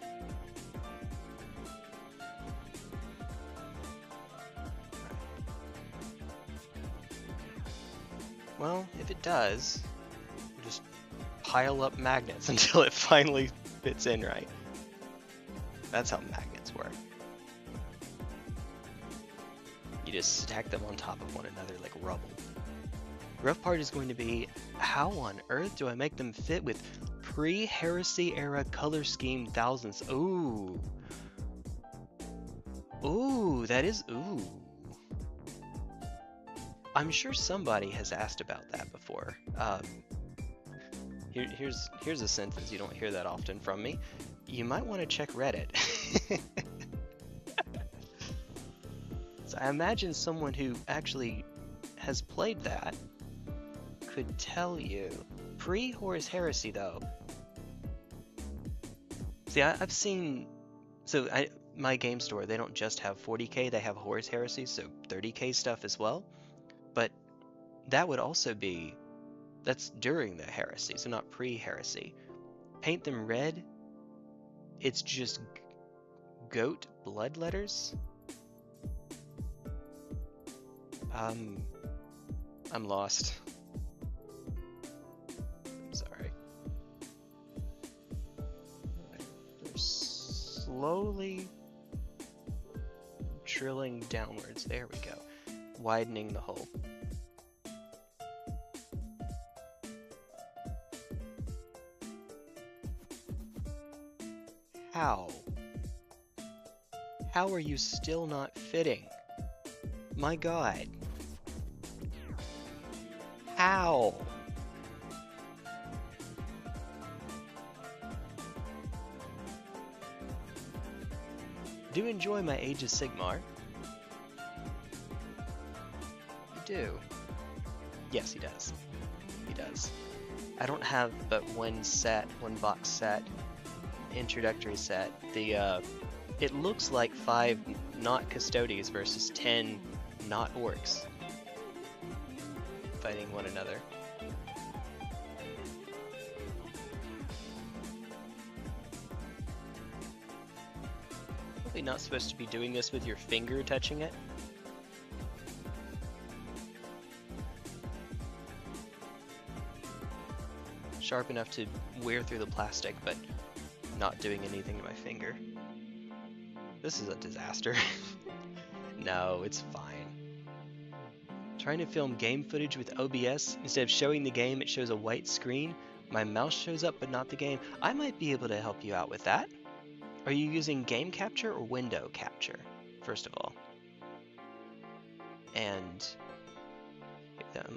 Well, if it does, we'll just pile up magnets until it finally fits in right. That's how magnets work. You just stack them on top of one another like rubble. Rough part is going to be, how on earth do I make them fit with pre-heresy era color scheme thousands? Ooh. Ooh, that is, ooh. I'm sure somebody has asked about that before. Here's a sentence you don't hear that often from me. You might want to check Reddit. So I imagine someone who actually has played that could tell you. Pre-Horus Heresy, though. See, I've seen... So, my game store, they don't just have 40k, they have Horus Heresy, so 30k stuff as well. But that would also be... That's during the heresy, so not pre-heresy. Paint them red. It's just goat blood letters. I'm lost. I'm sorry. They're slowly drilling downwards. There we go. Widening the hole. How? How are you still not fitting? My God. How? Do enjoy my Age of Sigmar. You do. Yes, he does. He does. I don't have but one box set, introductory set. It looks like 5 not custodies versus 10 not orcs fighting one another. Probably not supposed to be doing this with your finger touching it. Sharp enough to wear through the plastic, but not doing anything to my finger. This is a disaster. No, it's fine. Trying to film game footage with OBS, instead of showing the game, it shows a white screen. My mouse shows up, but not the game. I might be able to help you out with that. Are you using game capture or window capture, first of all? And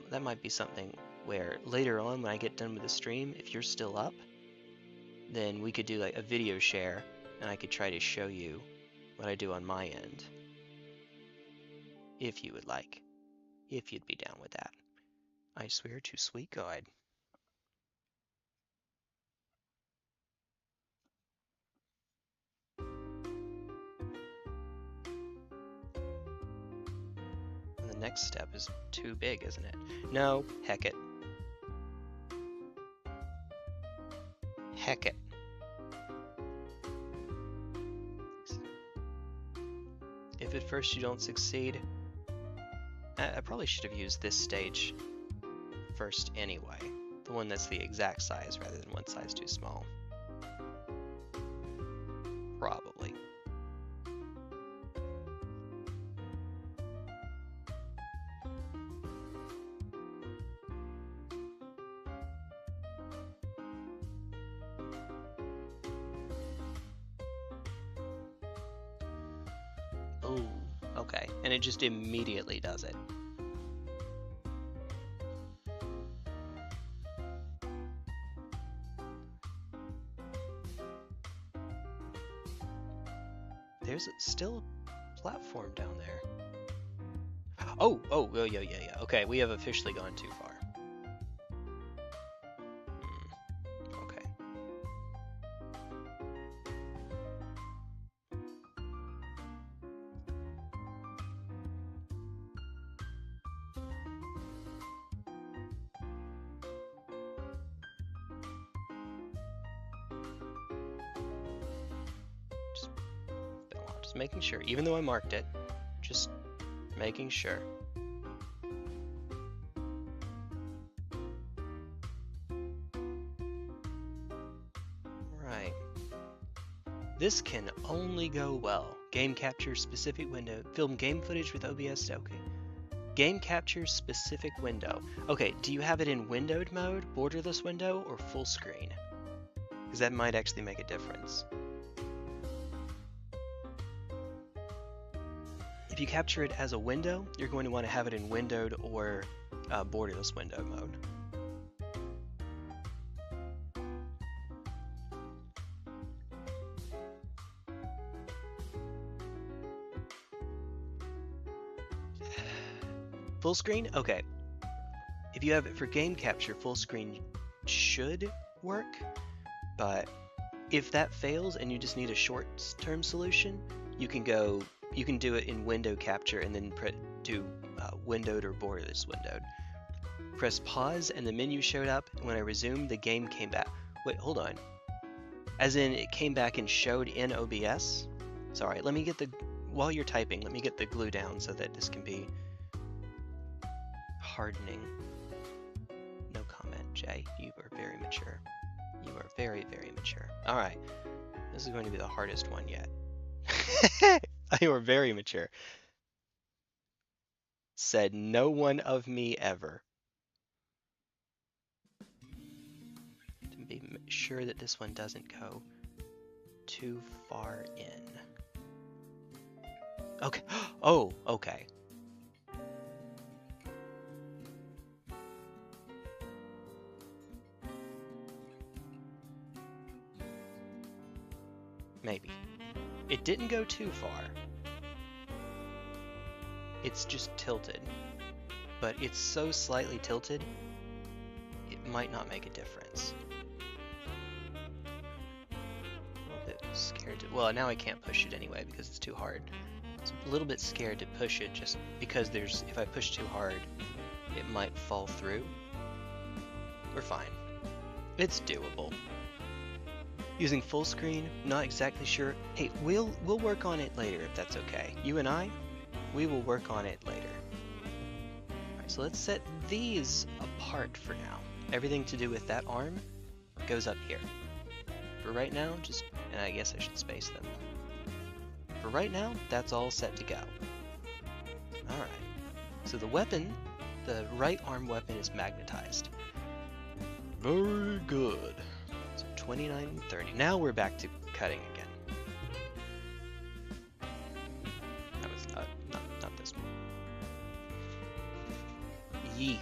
that might be something where later on when I get done with the stream, if you're still up, then we could do like a video share and I could try to show you what I do on my end. If you would like. If you'd be down with that. I swear to sweet God. And the next step is too big, isn't it? No, heck it. Heck it. If at first you don't succeed, I probably should have used this stage first anyway. The one that's the exact size rather than one size too small. Probably. Oh, okay. And it just immediately does it. There's still a platform down there. Oh, yeah. Okay, we have officially gone too far. Okay. Just making sure, even though I marked it, just making sure. This can only go well. Game capture specific window. Film game footage with OBS. Okay. Game capture specific window. Okay, do you have it in windowed mode, borderless window, or full screen? Because that might actually make a difference. If you capture it as a window, you're going to want to have it in windowed or borderless window mode. Full screen? Okay. If you have it for game capture, full screen should work, but if that fails and you just need a short-term solution, you can do it in window capture and then do windowed or borderless windowed. Press pause and the menu showed up, and when I resumed, the game came back. Wait, hold on. As in, it came back and showed in OBS? Sorry, let me get while you're typing, let me get the glue down so that this can be hardening. No comment, Jay. You are very mature. You are very, very mature. Alright. This is going to be the hardest one yet. You are very mature. Said no one of me ever. To be sure that this one doesn't go too far in. Okay. Oh, okay. Maybe. It didn't go too far. It's just tilted. But it's so slightly tilted, it might not make a difference. A little bit scared to... Well, now I can't push it anyway because it's too hard. So I'm a little bit scared to push it just because if I push too hard, it might fall through. We're fine. It's doable. Using full screen, not exactly sure. Hey, we'll work on it later if that's okay. You and I, we will work on it later. Alright, so let's set these apart for now. Everything to do with that arm goes up here. For right now, and I guess I should space them. For right now, that's all set to go. Alright, so the weapon, the right arm weapon is magnetized. Very good. 29 and 30. Now we're back to cutting again. That was not this one. Yee.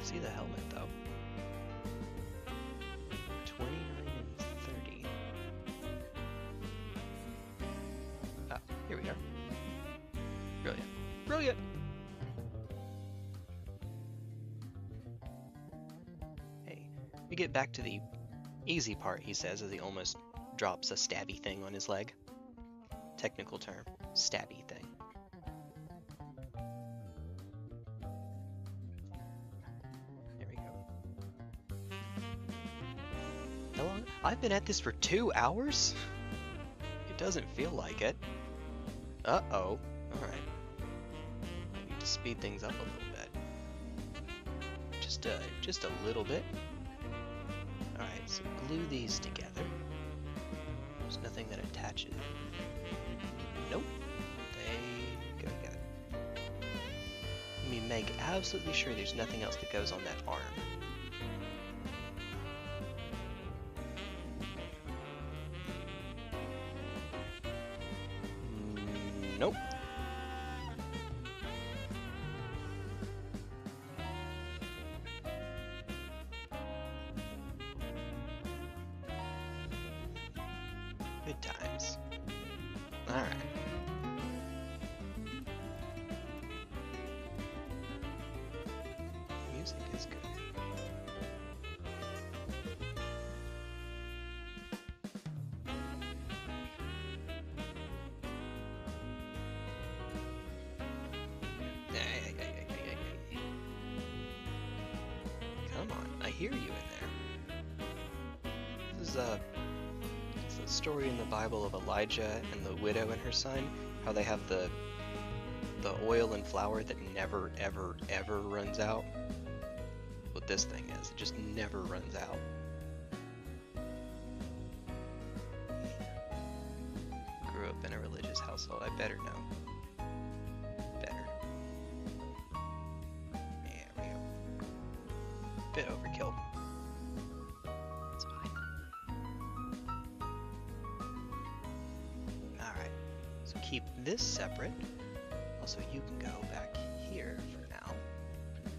See the helmet though. 29 and 30. Oh, here we are. Brilliant. Brilliant! We get back to the easy part, he says, as he almost drops a stabby thing on his leg. Technical term, stabby thing. There we go. How long? I've been at this for 2 hours? It doesn't feel like it. Uh-oh. Alright. I need to speed things up a little bit. Just a little bit. Alright, so glue these together. There's nothing that attaches. Nope. They go together. Let me make absolutely sure there's nothing else that goes on that arm. Nope. Good times. Alright. Music is good. Come on, I hear you in there. This is it's the story in the Bible of Elijah and the widow and her son, how they have the oil and flour that never ever ever runs out. What this thing is, it just never runs out. up in a religious household. I better know. Better. There we go. Bit overkill. It's fine. Alright. So keep this separate. Also, you can go back here for now.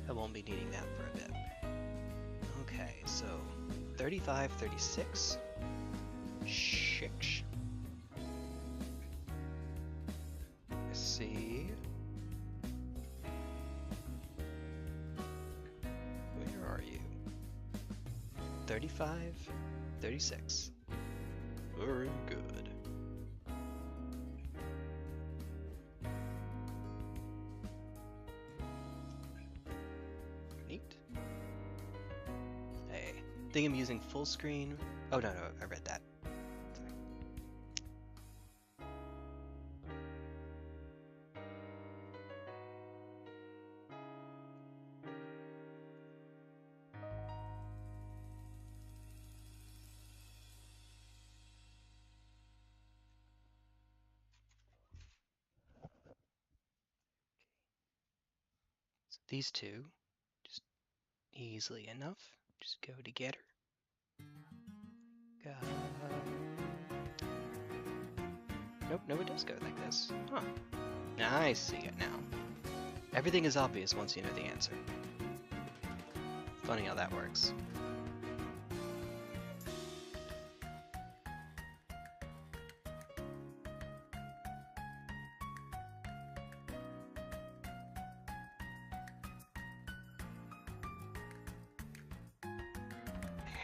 I won't be needing that for a bit. Okay, so 35, 36. Shiksh. Let's see. Where are you? 35, 36. Very good. Neat. Hey, I think I'm using full screen. Oh, no, I read that. So these two, just easily enough, just go together. Nope, no, it does go like this. Huh. I see it now. Everything is obvious once you know the answer. Funny how that works.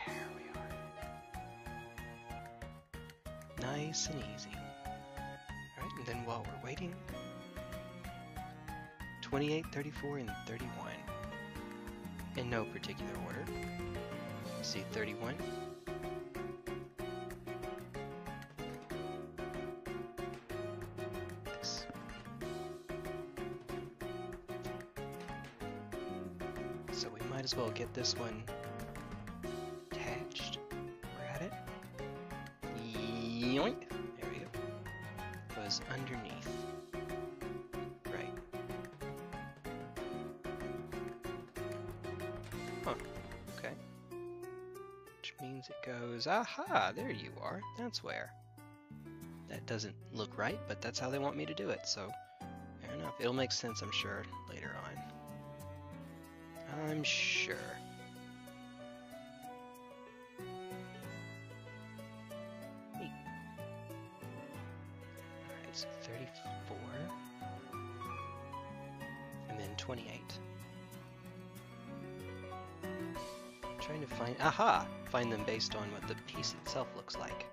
There we are. Nice and easy. Alright, and then while we're waiting, 28, 34, and 31. In no particular order. See 31. This. So we might as well get this one attached. We're at it. Yoink. There we go. Goes underneath. Right. Huh. Okay. Which means it goes, aha, there you are. That's where. That doesn't look right, but that's how they want me to do it, so fair enough. It'll make sense, I'm sure, later on. I'm sure. Neat. Alright, so 34. And then 28. Trying to find, aha! Find them based on what the piece itself looks like.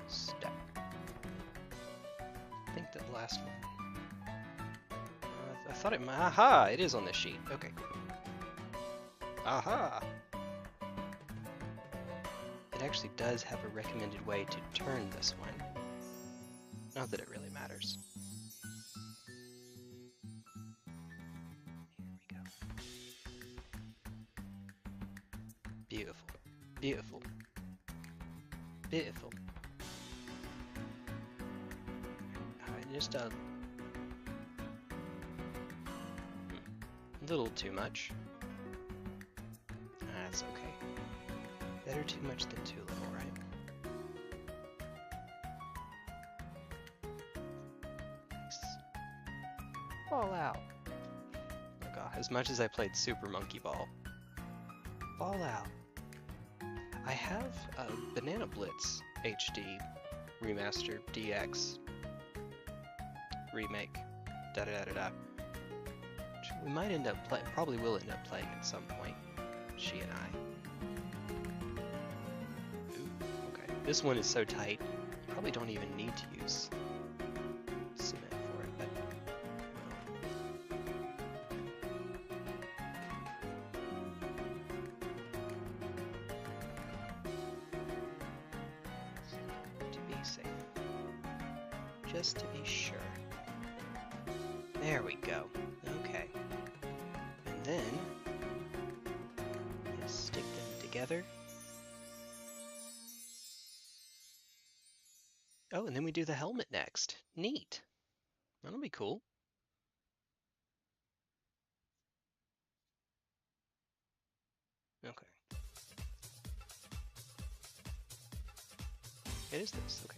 Stuck. I think the last one. I thought it might, aha! It is on this sheet. Okay. Aha! It actually does have a recommended way to turn this one. Not that it really matters. Here we go. Beautiful. Beautiful. Beautiful. Just a little too much. That's okay. Better too much than too little, right? Nice. Fall out. Oh god, as much as I played Super Monkey Ball. Fall out. I have a Banana Blitz HD Remaster DX remake, da-da-da-da-da. We might end up playing, probably will end up playing at some point, she and I. Ooh, okay. This one is so tight, you probably don't even need to use cement for it, but to be safe. Just to be sure. There we go. Okay. And then together. Oh, and then we do the helmet next. Neat. That'll be cool. Okay. It is this. Okay.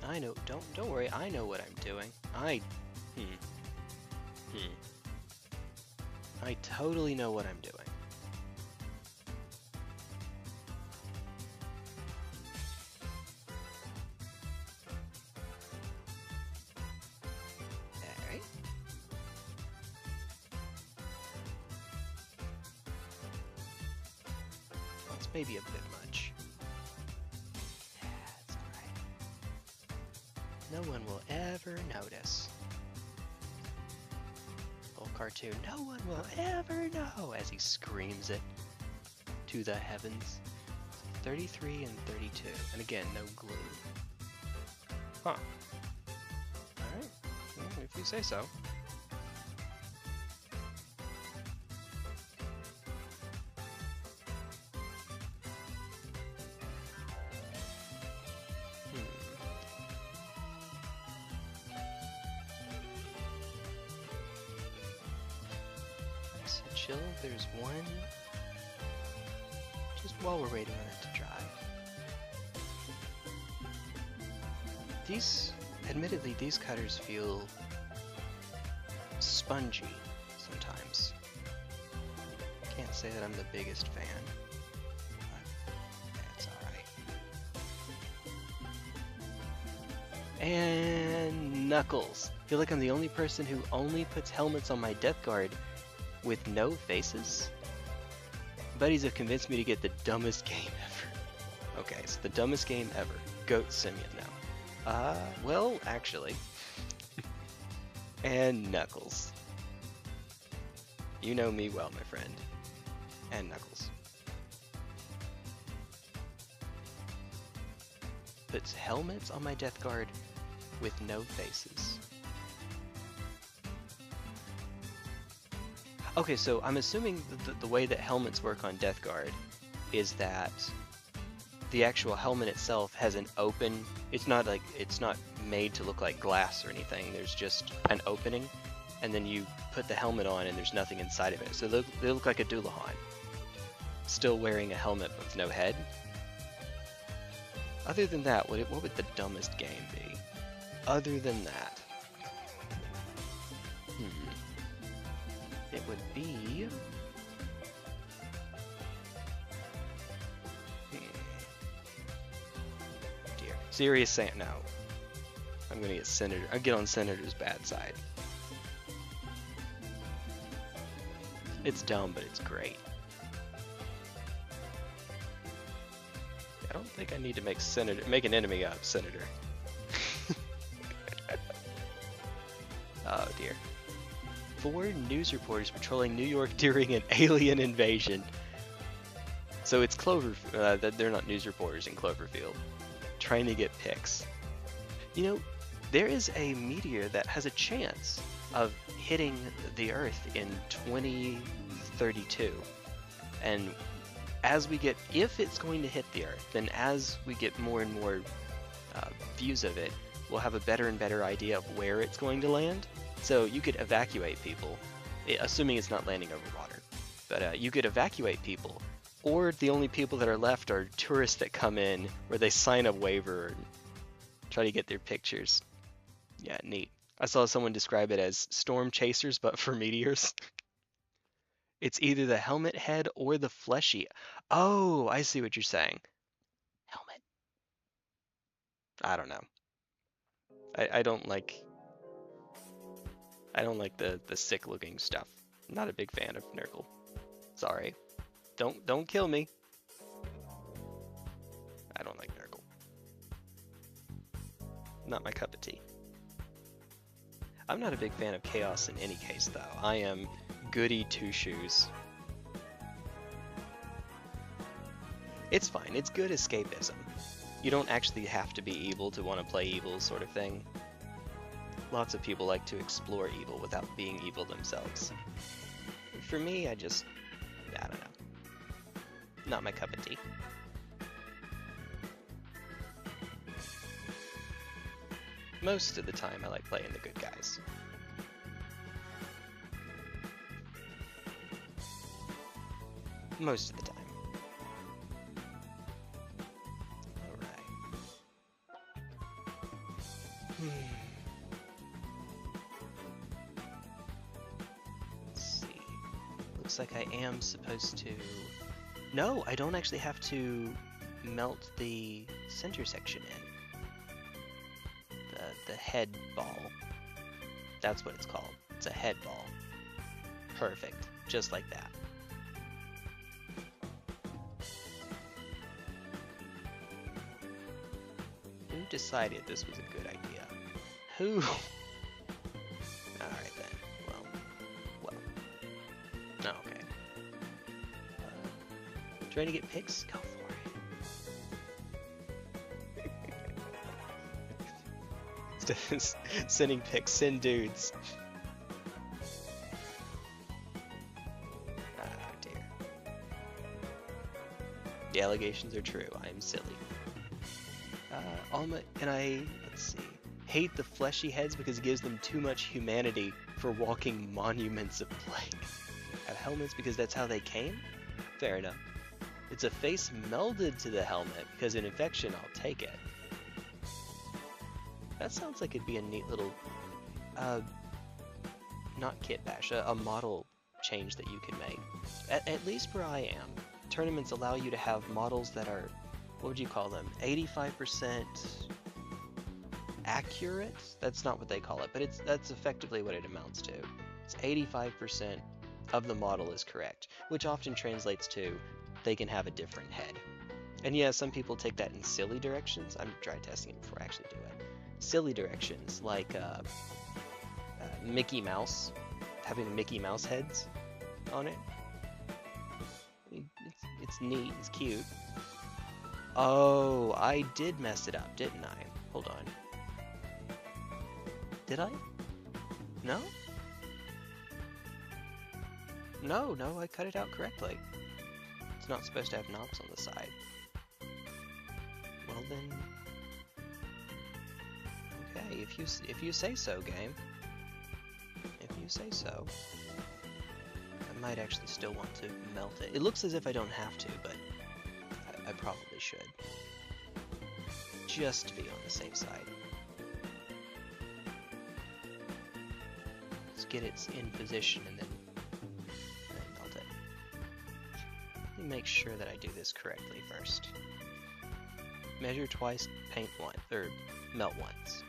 I know. Don't worry. I know what I'm doing. I totally know what I'm doing. Alright. That's maybe a bit much. That's alright. No one will ever notice. Cartoon, no one will ever know, as he screams it to the heavens. 33 and 32, and again, no glue. Huh. Alright, well, if you say so. Chill, there's one, just while we're waiting on it to dry. Admittedly, these cutters feel spongy sometimes. Can't say that I'm the biggest fan, but that's alright. And Knuckles. I feel like I'm the only person who only puts helmets on my Death Guard with no faces? Buddies have convinced me to get the dumbest game ever. Okay, it's the dumbest game ever. Goat Simeon now. Well, actually. And Knuckles. You know me well, my friend. And Knuckles. Puts helmets on my Death Guard with no faces. Okay, so I'm assuming the way that helmets work on Death Guard is that the actual helmet itself has an open, it's not made to look like glass or anything, there's just an opening, and then you put the helmet on and there's nothing inside of it. So they look like a Doulahan, still wearing a helmet with no head. Other than that, what would the dumbest game be? Other than that. It would be... Dear. Serious Santa. No. I'm gonna get Senator. I'll get on Senator's bad side. It's dumb, but it's great. I don't think I need to make an enemy up, Senator. Oh dear. 4 news reporters patrolling New York during an alien invasion. So it's Cloverfield. They're not news reporters in Cloverfield. Trying to get pics. You know, there is a meteor that has a chance of hitting the Earth in 2032. And as we get, if it's going to hit the Earth, then as we get more and more views of it, we'll have a better and better idea of where it's going to land. So you could evacuate people, assuming it's not landing over water, but you could evacuate people, or the only people that are left are tourists that come in where they sign a waiver and try to get their pictures. Yeah, neat. I saw someone describe it as storm chasers, but for meteors. It's either the helmet head or the fleshy. Oh, I see what you're saying. Helmet. I don't know. I don't like the sick looking stuff. I'm not a big fan of Nurgle. Sorry. Don't kill me. I don't like Nurgle. Not my cup of tea. I'm not a big fan of chaos in any case though. I am goody two shoes. It's fine, it's good escapism. You don't actually have to be evil to want to play evil, sort of thing. Lots of people like to explore evil without being evil themselves. For me, I don't know. Not my cup of tea. Most of the time I like playing the good guys. Most of the time. Alright. Let's see. Looks like I am supposed to... No, I don't actually have to melt the center section in. The head ball. That's what it's called. It's a head ball. Perfect. Just like that. Who decided this was a good idea? Who? Alright then. Well. Oh, okay. Trying to get picks? Go for it. Sending pics, send dudes. Oh dear. The allegations are true. I am silly. Let's see. Hate the fleshy heads because it gives them too much humanity for walking monuments of plague. Have helmets because that's how they came? Fair enough. It's a face melded to the helmet because an infection, I'll take it. That sounds like it'd be a neat little, not kit bash, a model change that you can make. At least where I am, tournaments allow you to have models that are, what would you call them, 85% accurate? That's not what they call it, but that's effectively what it amounts to. It's 85% of the model is correct, which often translates to they can have a different head. And yeah, some people take that in silly directions. I'm dry testing it before I actually do it. Silly directions, like Mickey Mouse, having Mickey Mouse heads on it. It's neat, it's cute. Oh, I did mess it up, didn't I? Hold on. Did I? No? No, I cut it out correctly. It's not supposed to have knobs on the side. Well then... Okay, if you say so, game. If you say so. I might actually still want to melt it. It looks as if I don't have to, but I probably should. Just to be on the safe side. Let's get it in position and then melt it. Let me make sure that I do this correctly first. Measure twice, paint once, or melt once.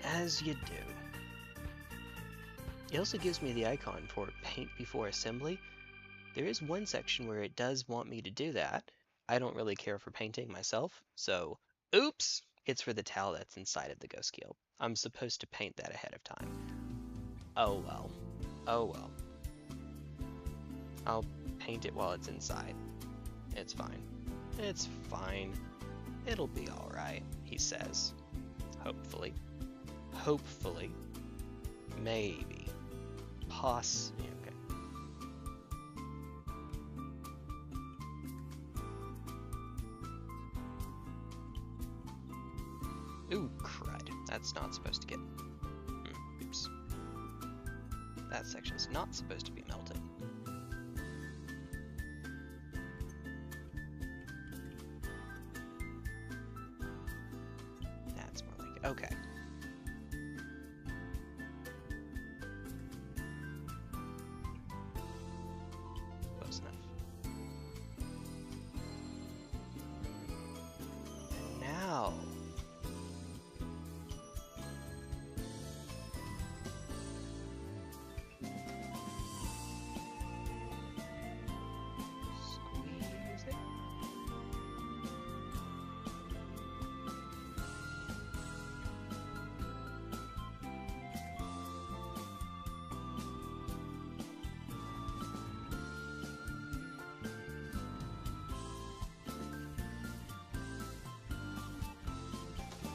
As you do. It also gives me the icon for paint before assembly. There is one section where it does want me to do that. I don't really care for painting myself, so oops! It's for the towel that's inside of the Ghostkeel. I'm supposed to paint that ahead of time. Oh well. Oh well. I'll paint it while it's inside. It's fine. It's fine. It'll be alright, he says. Hopefully. Hopefully. Maybe. Okay. Ooh, crud. That's not supposed to get... oops. That section's not supposed to be melted. That's more like it. Okay. Close enough. And now...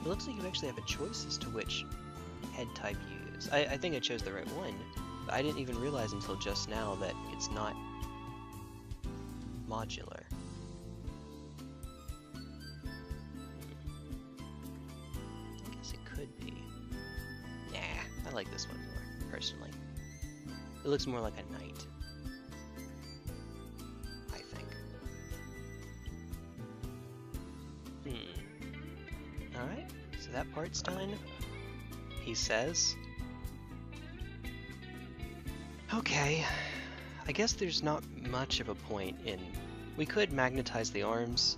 It looks like you actually have a choice as to which head type you use. I think I chose the right one, but I didn't even realize until just now that it's not modular. I guess it could be. Nah, I like this one more, personally. It looks more like a knight, I think. Alright, so that part's done. He says. Okay, I guess there's not much of a point in... We could magnetize the arms.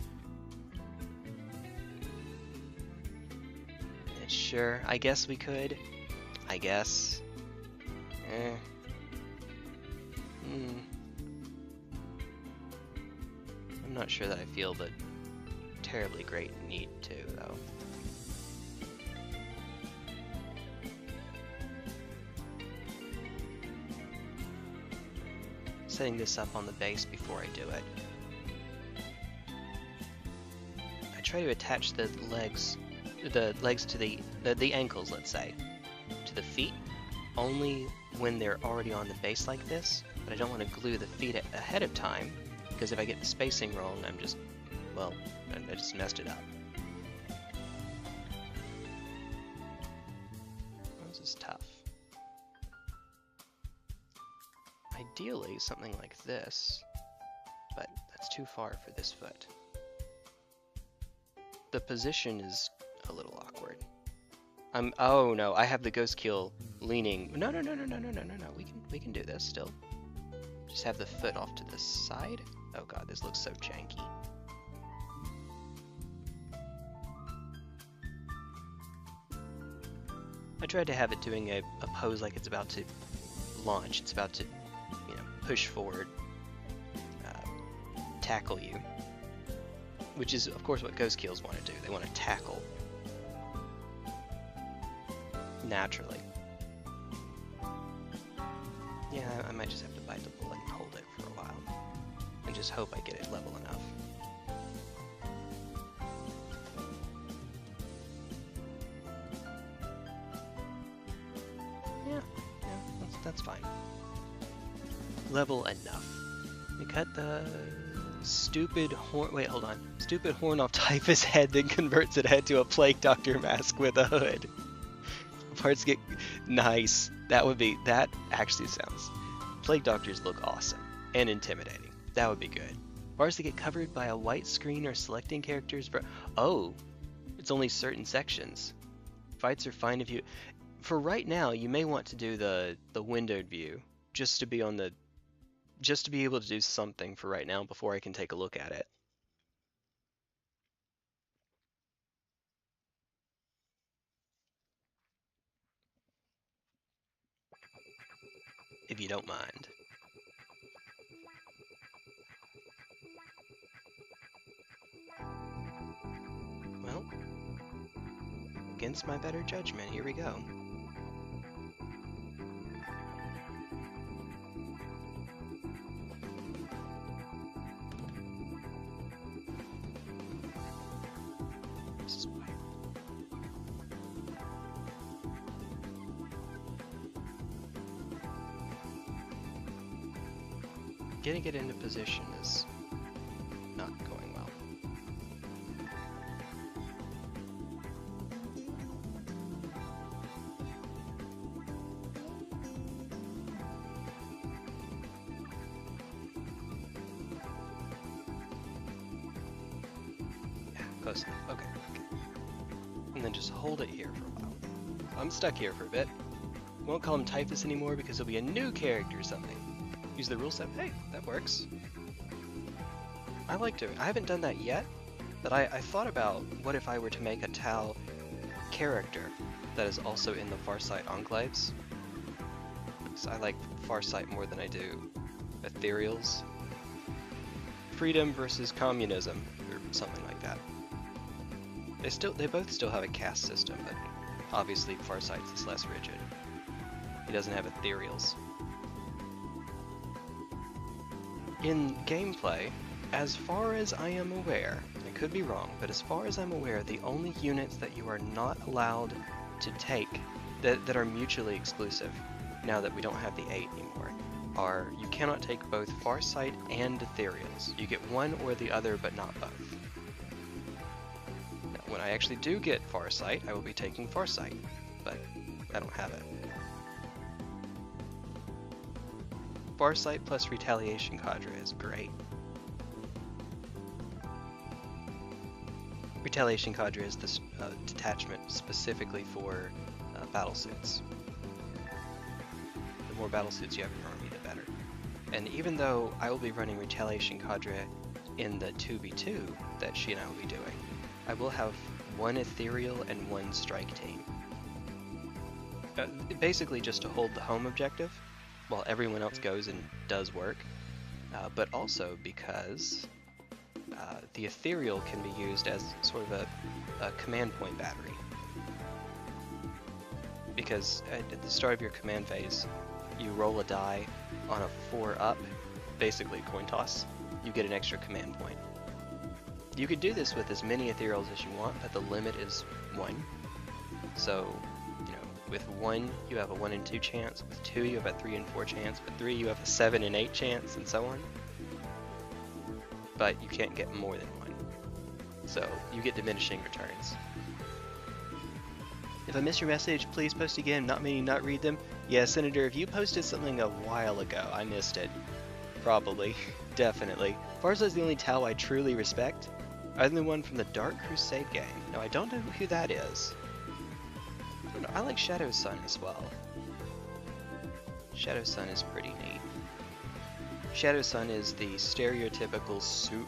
Sure, I guess we could. I guess. I'm not sure that I feel the terribly great need to, though. Setting this up on the base before I do it. I try to attach the legs to the ankles, let's say, to the feet, only when they're already on the base like this, but I don't want to glue the feet ahead of time, because if I get the spacing wrong, I'm just, well, I just messed it up. This is tough. Ideally, something like this, but that's too far for this foot. The position is a little awkward. Oh no, I have the Ghostkeel leaning. No. We can do this still. Just have the foot off to the side. Oh god, this looks so janky. I tried to have it doing a pose like it's about to launch. It's about to, you know, push forward, tackle you. Which is, of course, what Ghostkeels want to do. They want to tackle. Naturally. Yeah, I might just have to bite the bullet and hold it for a while. And just hope I get it level enough. Yeah, that's fine. Level enough. We cut the stupid horn. Wait, hold on. Stupid horn off Typhus head, then converts it head to a Plague Doctor mask with a hood. Parts get nice. That actually sounds. Plague Doctors look awesome and intimidating. That would be good. Parts that get covered by a white screen or selecting characters for. Oh, it's only certain sections. Fights are fine if you. For right now, you may want to do the windowed view just to be on the. Just to be able to do something for right now before I can take a look at it. If you don't mind. Well, against my better judgment, here we go. Getting it into position is not going well. Yeah, close enough. Okay. And then just hold it here for a while. I'm stuck here for a bit. Won't call him Typhus anymore because he'll be a new character or something. Use the rule set. Hey, that works. I like to. I haven't done that yet, but I thought about what if I were to make a Tal character that is also in the Farsight enclaves. Because I like Farsight more than I do Ethereals. Freedom versus communism, or something like that. They both still have a caste system, but obviously Farsight's is less rigid. He doesn't have Ethereals. In gameplay, as far as I am aware, I could be wrong, but as far as I'm aware, the only units that you are not allowed to take that are mutually exclusive, now that we don't have the 8 anymore, are you cannot take both Farsight and Ethereals. You get one or the other, but not both. Now, when I actually do get Farsight, I will be taking Farsight, but I don't have it. Farsight plus Retaliation Cadre is great. Retaliation Cadre is this detachment specifically for battlesuits. The more battlesuits you have in your army, the better. And even though I will be running Retaliation Cadre in the 2v2 that she and I will be doing, I will have one Ethereal and one Strike team. Basically just to hold the home objective, while everyone else goes and does work, but also because the Ethereal can be used as sort of a command point battery. Because at the start of your command phase, you roll a die on a 4-up, basically coin toss, you get an extra command point. You could do this with as many Ethereals as you want, but the limit is 1. So, you know, with 1 you have a 1 in 2 chance, with 2 you have a 3 in 4 chance, with 3 you have a 7 in 8 chance, and so on. But you can't get more than 1. So you get diminishing returns. If I missed your message, please post again, not meaning not read them. Yeah, Senator, if you posted something a while ago, I missed it. Probably. Definitely. Farsight's the only Tau I truly respect, other than one from the Dark Crusade game. No, I don't know who that is. I don't know, I like Shadow Sun as well. Shadow Sun is pretty neat. Shadow Sun is the stereotypical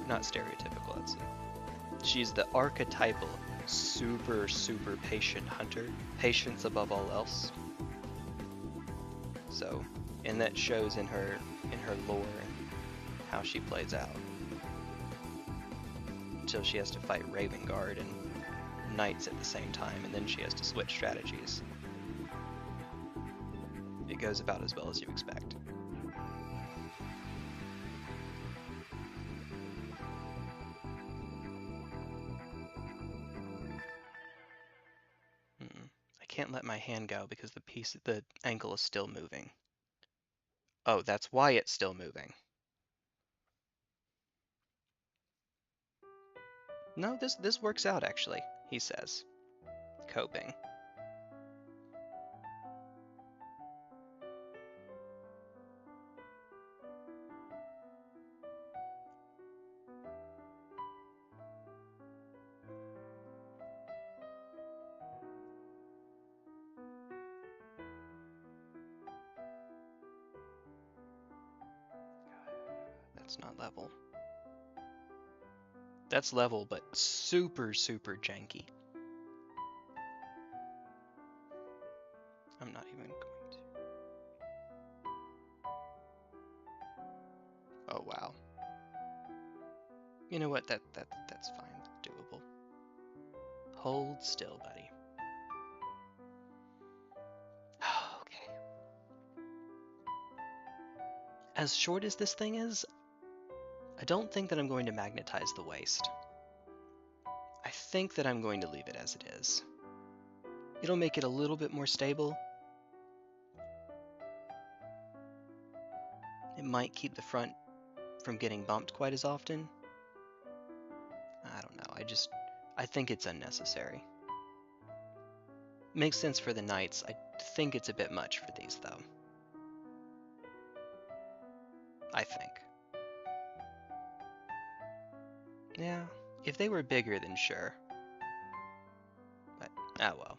not stereotypical, that's it. She's the archetypal super patient hunter. Patience above all else. So, and that shows in her lore and how she plays out. Until she has to fight Raven Guard and Knights at the same time, and then she has to switch strategies. It goes about as well as you expect. I can't let my hand go because the ankle is still moving. Oh, that's why it's still moving. No, this works out actually, he says. Coping. That's not level. That's level, but super janky. I'm not even going to. Oh wow. You know what? That's fine. That's doable. Hold still, buddy. Okay. As short as this thing is, I don't think that I'm going to magnetize the waist. I think that I'm going to leave it as it is. It'll make it a little bit more stable. It might keep the front from getting bumped quite as often. I don't know, I think it's unnecessary. Makes sense for the Knights. I think it's a bit much for these though. I think. Yeah, if they were bigger, then sure. But, oh well.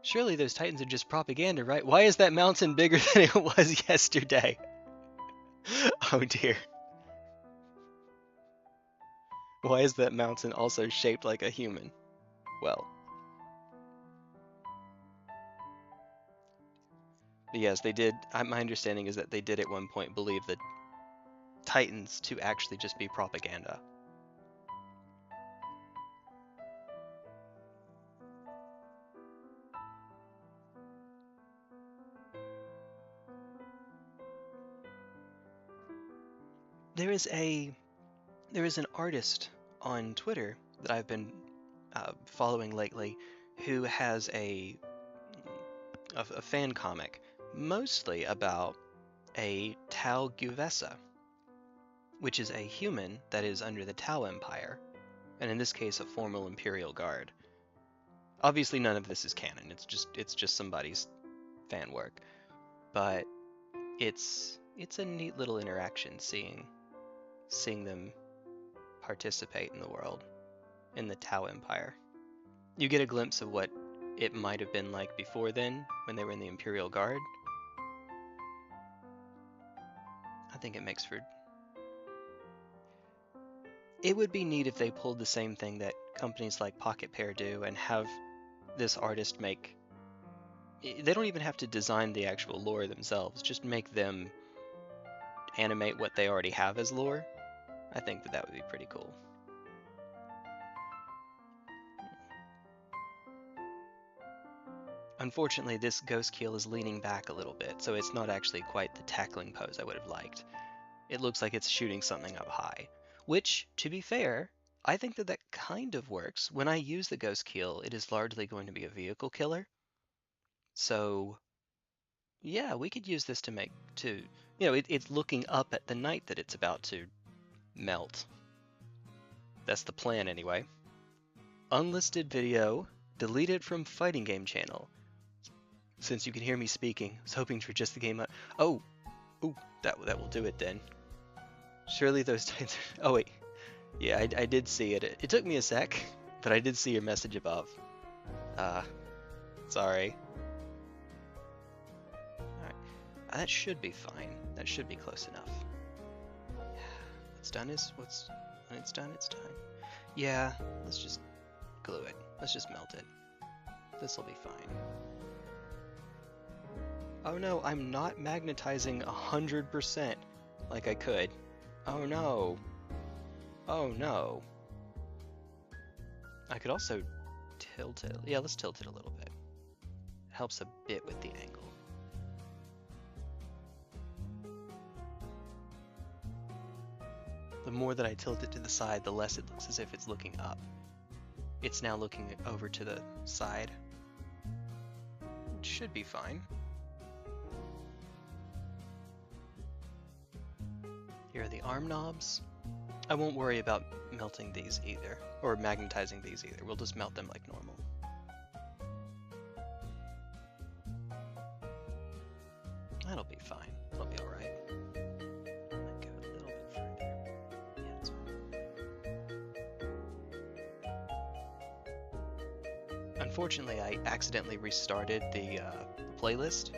Surely those Titans are just propaganda, right? Why is that mountain bigger than it was yesterday? Oh dear. Why is that mountain also shaped like a human? Well. But yes, they did. My understanding is that they did at one point believe the Titans to actually just be propaganda. There is an artist on Twitter that I've been following lately who has a fan comic mostly about a Tau Guvesa, which is a human that is under the Tau Empire, and in this case a formal Imperial Guard. Obviously none of this is canon, it's just somebody's fan work, but it's a neat little interaction seeing them participate in the world, in the Tau Empire. You get a glimpse of what it might have been like before then, when they were in the Imperial Guard. I think it makes for... It would be neat if they pulled the same thing that companies like Pocket Pair do and have this artist make... They don't even have to design the actual lore themselves, just make them animate what they already have as lore. I think that would be pretty cool. Unfortunately, this Ghostkeel is leaning back a little bit, so it's not actually quite the tackling pose I would have liked. It looks like it's shooting something up high, which, to be fair, I think that kind of works. When I use the Ghostkeel, it is largely going to be a vehicle killer. So, yeah, we could use this it's looking up at the knight that it's about to melt. That's the plan anyway. Unlisted video, deleted from fighting game channel. Since you can hear me speaking, I was hoping for just the game. Oh, that will do it then. Surely those times. Oh wait, yeah, I did see it. It took me a sec, but I did see your message above. Sorry. All right, that should be fine. That should be close enough. What's done is what's when it's done. It's done. Yeah, let's just glue it. Let's just melt it. This will be fine. Oh no, I'm not magnetizing 100% like I could. Oh no. Oh no. I could also tilt it. Yeah, let's tilt it a little bit. It helps a bit with the angle. The more that I tilt it to the side, the less it looks as if it's looking up. It's now looking over to the side. It should be fine. Here are the arm knobs. I won't worry about melting these either, or magnetizing these either. We'll just melt them like normal. That'll be fine. That'll be alright. Might go a little bit further. Yeah, it's fine. Unfortunately, I accidentally restarted the playlist,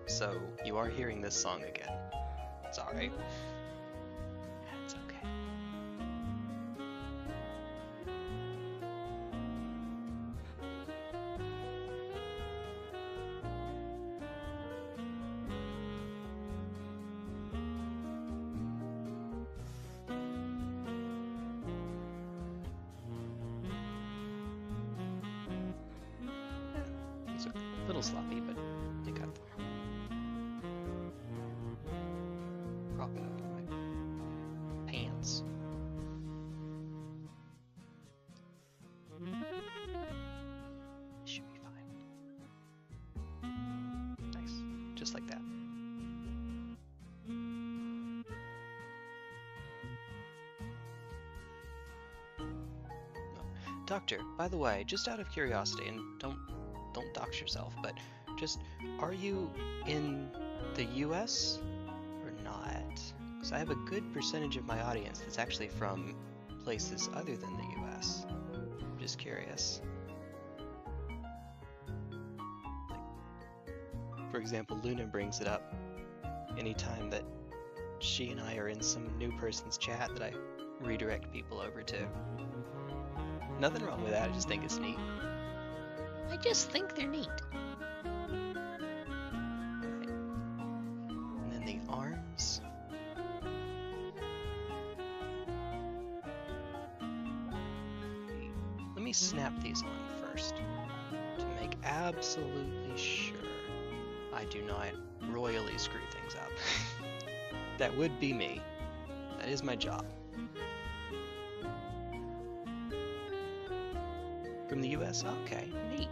so you are hearing this song again. It's alright. A little sloppy, but you got there. Prop it up in my pants. Should be fine. Nice. Just like that. Oh. Doctor, by the way, just out of curiosity, and don't dox yourself, but just, are you in the US or not? Because I have a good percentage of my audience that's actually from places other than the US. I'm just curious. Like, for example, Luna brings it up anytime that she and I are in some new person's chat that I redirect people over to. Nothing wrong with that, I just think it's neat. I just think they're neat. Right. And then the arms. Let me snap these on first to make absolutely sure I do not royally screw things up. That would be me. That is my job. From the US? Okay, neat.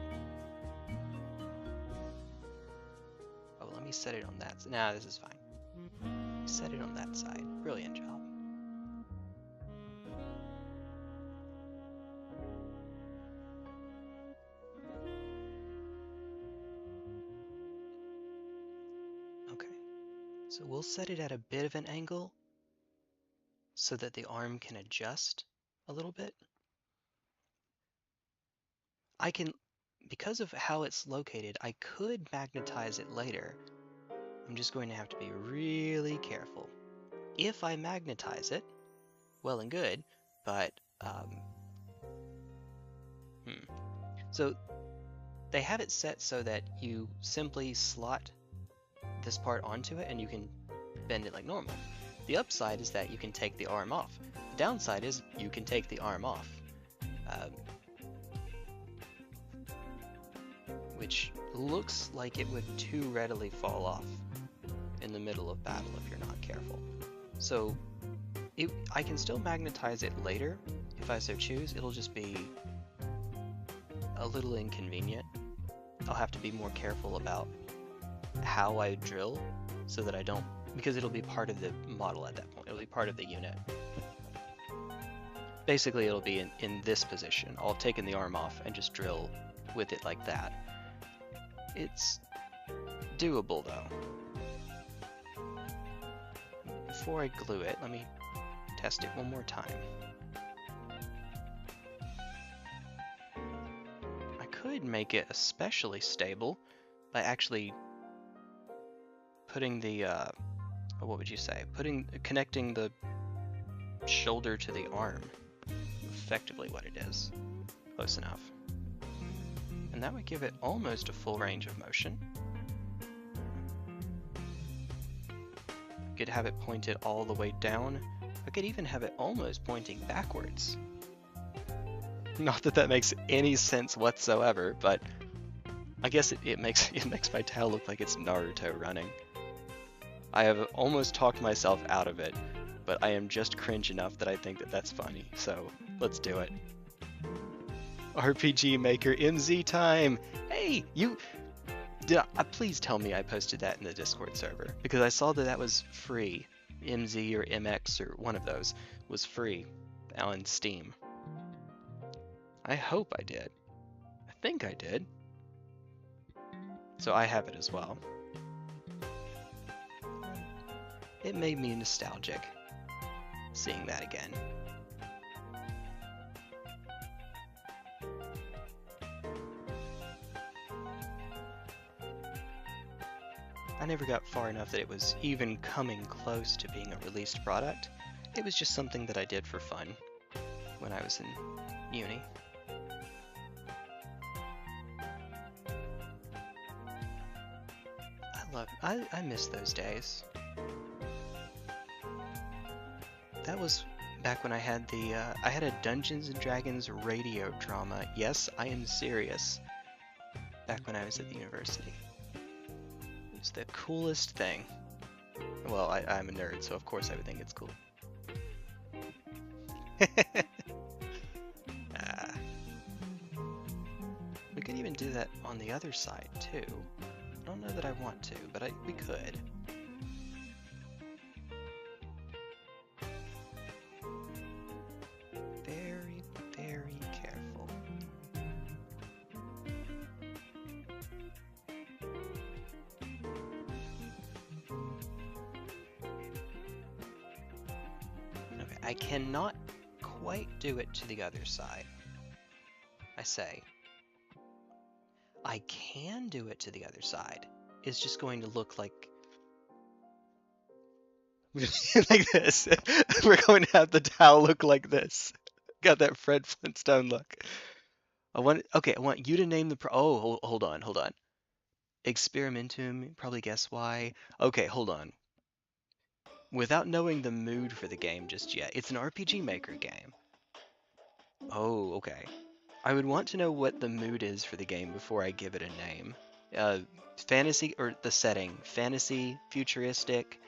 Oh, let me set it on that. Nah, this is fine. Set it on that side. Brilliant job. Okay, so we'll set it at a bit of an angle so that the arm can adjust a little bit. I can, because of how it's located, I could magnetize it later. I'm just going to have to be really careful. If I magnetize it, well and good, but so they have it set so that you simply slot this part onto it and you can bend it like normal. The upside is that you can take the arm off. The downside is you can take the arm off, which looks like it would too readily fall off in the middle of battle if you're not careful. So I can still magnetize it later if I so choose. It'll just be a little inconvenient. I'll have to be more careful about how I drill so that I don't, because it'll be part of the model at that point. It'll be part of the unit. Basically, it'll be in this position. I'll have taken the arm off and just drill with it like that. It's doable though. Before I glue it, let me test it one more time. I could make it especially stable by actually putting the, what would you say? Connecting the shoulder to the arm. Effectively what it is. Close enough. And that would give it almost a full range of motion. I could have it pointed all the way down. I could even have it almost pointing backwards. Not that that makes any sense whatsoever, but I guess it makes my tail look like it's Naruto running. I have almost talked myself out of it, but I am just cringe enough that I think that that's funny, so let's do it. RPG Maker MZ time! Hey, please tell me I posted that in the Discord server, because I saw that that was free. MZ or MX or one of those was free on Steam. I hope I did. I think I did. So I have it as well. It made me nostalgic seeing that again. I never got far enough that it was even coming close to being a released product. It was just something that I did for fun when I was in uni. I miss those days. That was back when I had a Dungeons & Dragons radio drama. Yes, I am serious. Back when I was at the university. It was the coolest thing. Well, I'm a nerd, so of course I would think it's cool. We could even do that on the other side, too. I don't know that I want to, but we could. Very, very careful. Okay, I cannot quite do it to the other side. I say. I can do it to the other side. It's just going to look like like this. We're going to have the towel look like this. Got that Fred Flintstone look. I want you to name the hold on. Experimentum, probably guess why. Okay, hold on. Without knowing the mood for the game just yet, it's an RPG Maker game. Oh, okay. I would want to know what the mood is for the game before I give it a name. Fantasy, or the setting. Fantasy, futuristic.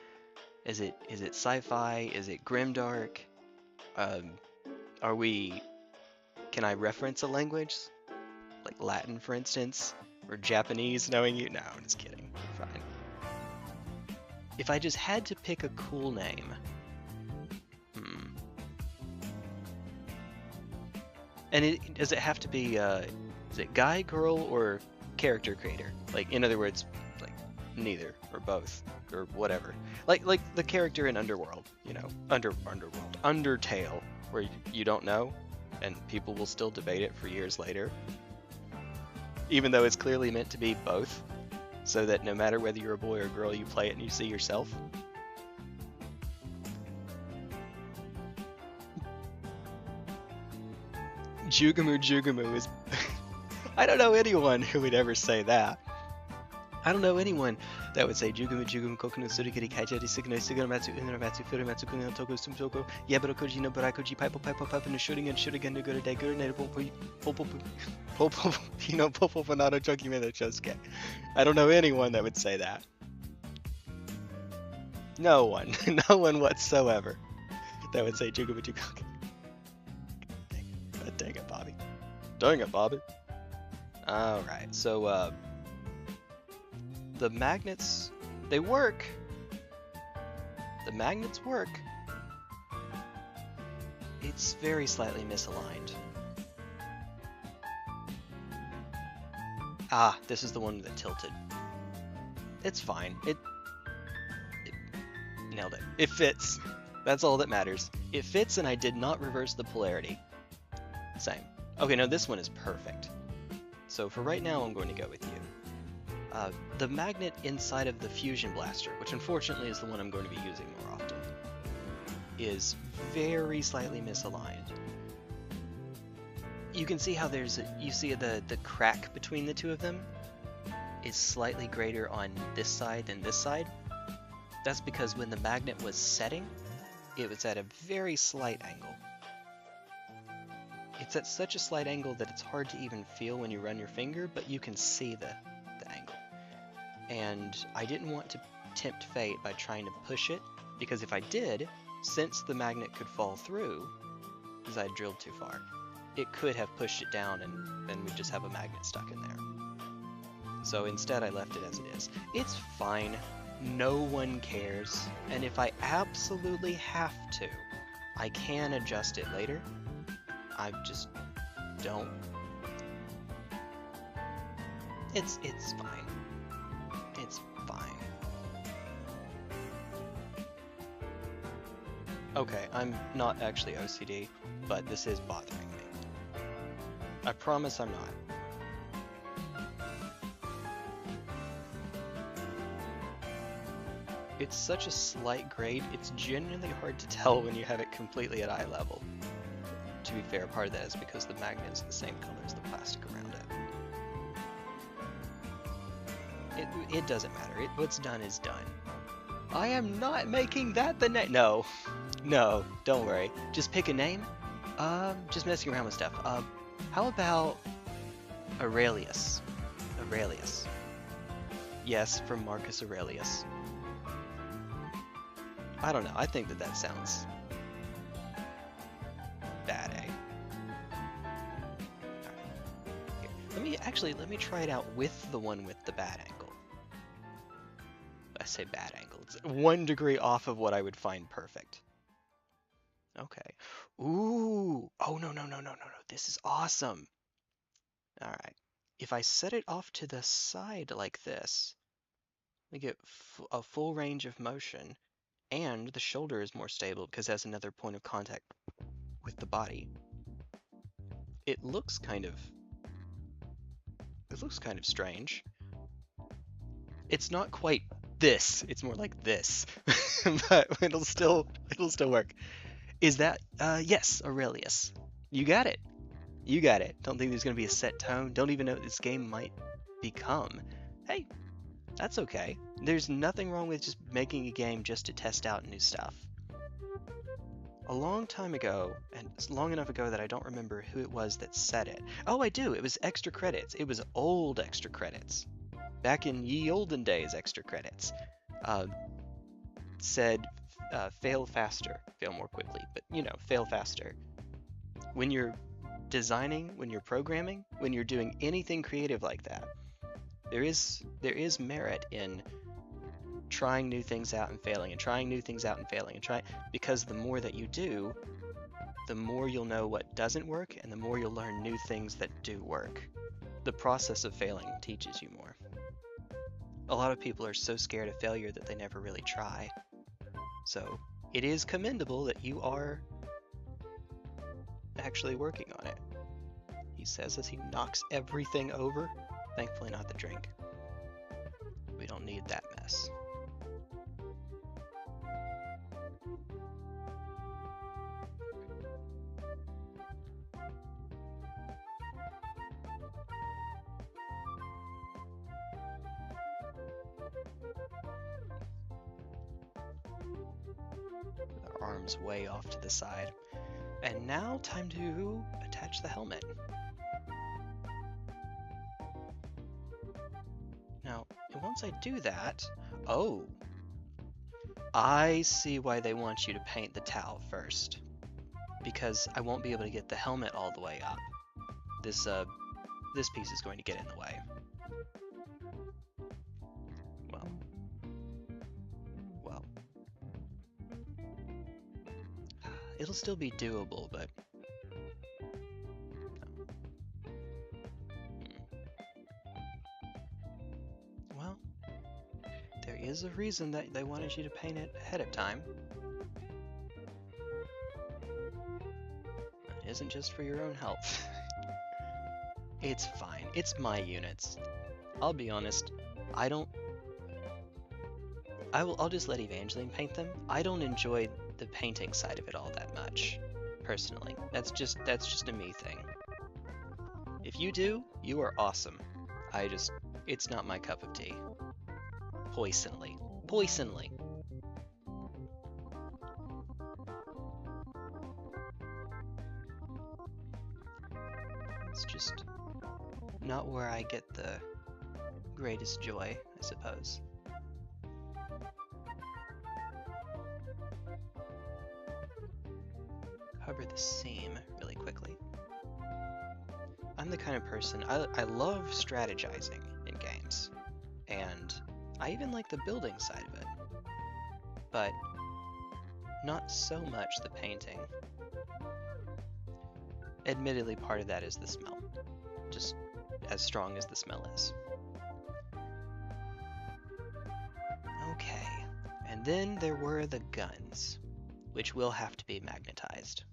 Is it sci-fi? Is it grimdark? Can I reference a language? Like Latin, for instance? Or Japanese, knowing you? No, I'm just kidding. Fine. if I just had to pick a cool name, and does it have to be, is it guy, girl, or character creator? Like, in other words, like, neither, or both, or whatever. Like the character in Underworld, you know, Undertale, where you don't know, and people will still debate it for years later. Even though it's clearly meant to be both, so that no matter whether you're a boy or a girl, you play it and you see yourself. Jugamu is... I don't know anyone who would ever say that. I don't know anyone that would say Jugamu kokunu surigiri kaijari signo siguramatsu unamatsu furumatsu kuno toko sumtoko yabaro koji no barakoji pipe no shooting no go to day good ne popo no popo fanado choki me the chosuke. I don't know anyone that would say that. No one whatsoever that would say Jugamu. Dang it, Bobby. Dang it, Bobby. Alright, so, the magnets, they work. The magnets work. It's very slightly misaligned. Ah, this is the one that tilted. It's fine. It nailed it. It fits. That's all that matters. It fits, and I did not reverse the polarity. Same. Okay, no, this one is perfect. So for right now, I'm going to go with you. The magnet inside of the fusion blaster, which unfortunately is the one I'm going to be using more often, is very slightly misaligned. You can see how you see the crack between the two of them is slightly greater on this side than this side. That's because when the magnet was setting, it was at a very slight angle. It's at such a slight angle that it's hard to even feel when you run your finger, but you can see the angle. And I didn't want to tempt fate by trying to push it, because if I did, since the magnet could fall through, because I drilled too far, it could have pushed it down and then we'd just have a magnet stuck in there. So instead I left it as it is. It's fine, no one cares, and if I absolutely have to, I can adjust it later. I just don't. It's fine. It's fine. Okay, I'm not actually OCD, but this is bothering me. I promise I'm not. It's such a slight grade, it's genuinely hard to tell when you have it completely at eye level. To be fair, part of that is because the magnet is the same color as the plastic around it. It doesn't matter. What's done is done. I am not making that the name. No, don't worry. Just pick a name. Just messing around with stuff. How about Aurelius? Aurelius. Yes, from Marcus Aurelius. I don't know. I think that sounds bad, eh? Right. Let me try it out with the one with the bad angle. I say bad angle. It's 1 degree off of what I would find perfect. Okay. Ooh. Oh, no. This is awesome. All right. If I set it off to the side like this, we get a full range of motion, and the shoulder is more stable because it has another point of contact with the body. It looks kind of strange. It's not quite this. It's more like this, but it'll still work. Is that yes, Aurelius? You got it. Don't think there's gonna be a set tone. Don't even know what this game might become. Hey, that's okay. There's nothing wrong with just making a game just to test out new stuff. A long time ago, and it's long enough ago that I don't remember who it was that said it. Oh, I do. It was Extra Credits. It was old Extra Credits. Back in ye olden days, Extra Credits. Said, fail faster. Fail more quickly, but, fail faster. When you're designing, when you're programming, when you're doing anything creative like that, there is merit in trying new things out and failing, and trying new things out and failing, and because the more that you do, the more you'll know what doesn't work, and the more you'll learn new things that do work. The process of failing teaches you more. A lot of people are so scared of failure that they never really try. So it is commendable that you are actually working on it. He says as he knocks everything over. Thankfully not the drink. We don't need that mess. Our arms way off to the side. And now time to attach the helmet. Now, once I do that, oh, I see why they want you to paint the towel first, because I won't be able to get the helmet all the way up. This piece is going to get in the way. Well, it'll still be doable, but well, there is a reason that they wanted you to paint it ahead of time. It isn't just for your own health. It's fine. It's my units. I'll be honest. I'll just let Evangeline paint them. I don't enjoy the painting side of it all that much, personally. That's just a me thing. If you do, you are awesome. It's not my cup of tea. Poisonally. It's just not where I get the greatest joy, I suppose. Cover the seam really quickly. I'm the kind of person, I love strategizing in games, and I even like the building side of it, but not so much the painting. Admittedly, part of that is the smell, just as strong as the smell is. Okay, and then there were the guns, which will have to be magnetized.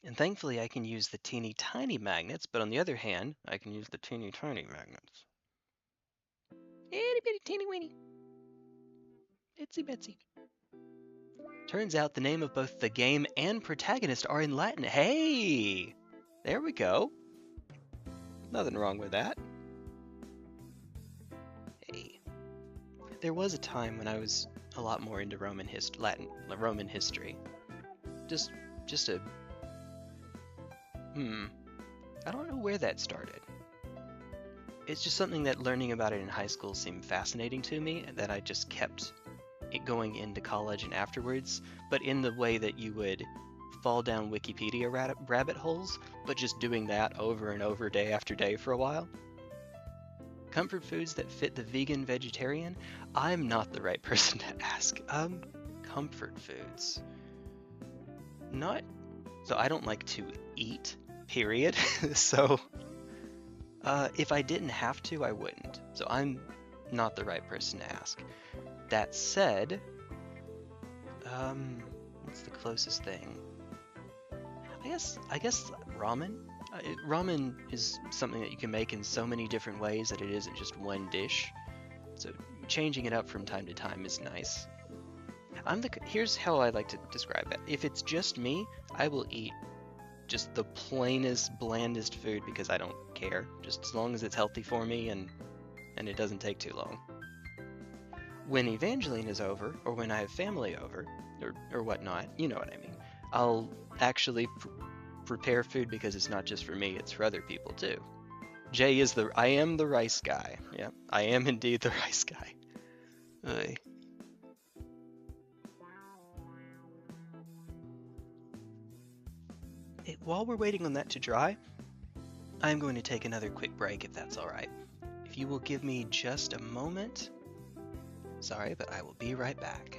And thankfully I can use the teeny tiny magnets, but on the other hand, I can use the teeny tiny magnets. Itty bitty teeny weeny. Itsy bitsy. Turns out the name of both the game and protagonist are in Latin. Hey! There we go. Nothing wrong with that. Hey. There was a time when I was a lot more into Roman history. Just a... I don't know where that started. It's just something that learning about it in high school seemed fascinating to me, and that I just kept it going into college and afterwards, but in the way that you would fall down Wikipedia rabbit holes, but just doing that over and over day after day for a while. Comfort foods that fit the vegan-vegetarian? I'm not the right person to ask. Comfort foods. So I don't like to eat, period. So if I didn't have to, I wouldn't. So I'm not the right person to ask. That said, what's the closest thing? I guess ramen. Ramen is something that you can make in so many different ways that it isn't just one dish. So changing it up from time to time is nice. Here's how I like to describe it. If it's just me, I will eat just the plainest, blandest food because I don't care. Just as long as it's healthy for me and it doesn't take too long. When Evangeline is over, or when I have family over, or whatnot, you know what I mean, I'll actually prepare food because it's not just for me, it's for other people too. Jay is I am the rice guy. Yeah, I am indeed the rice guy. While we're waiting on that to dry, I'm going to take another quick break if that's alright. If you will give me just a moment. Sorry, but I will be right back.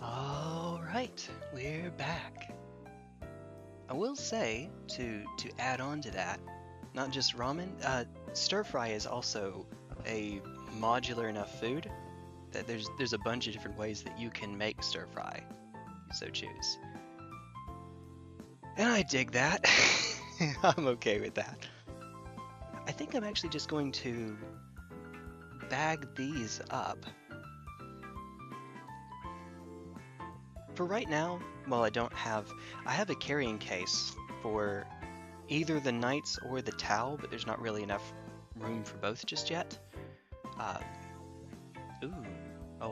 Alright, we're back. I will say, to add on to that, not just ramen, stir fry is also a modular enough food that there's a bunch of different ways that you can make stir fry, if you so choose. And I dig that. I'm okay with that. I think I'm actually just going to bag these up. For right now, while I have a carrying case for either the knights or the Tau, but there's not really enough room for both just yet. Oh,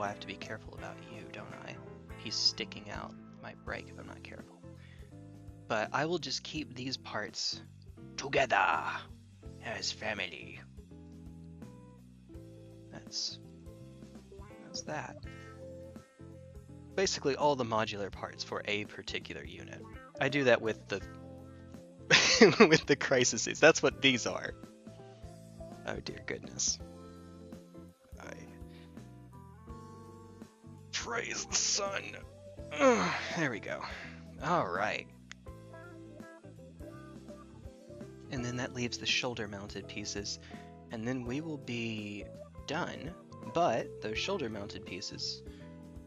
I have to be careful about you, don't I? He's sticking out. Might break if I'm not careful. But I will just keep these parts together as family. That's that. Basically all the modular parts for a particular unit. I do that with the with the crises. That's what these are. Oh dear goodness. I praise the sun. There we go. Alright. And then that leaves the shoulder mounted pieces. And then we will be done. But those shoulder mounted pieces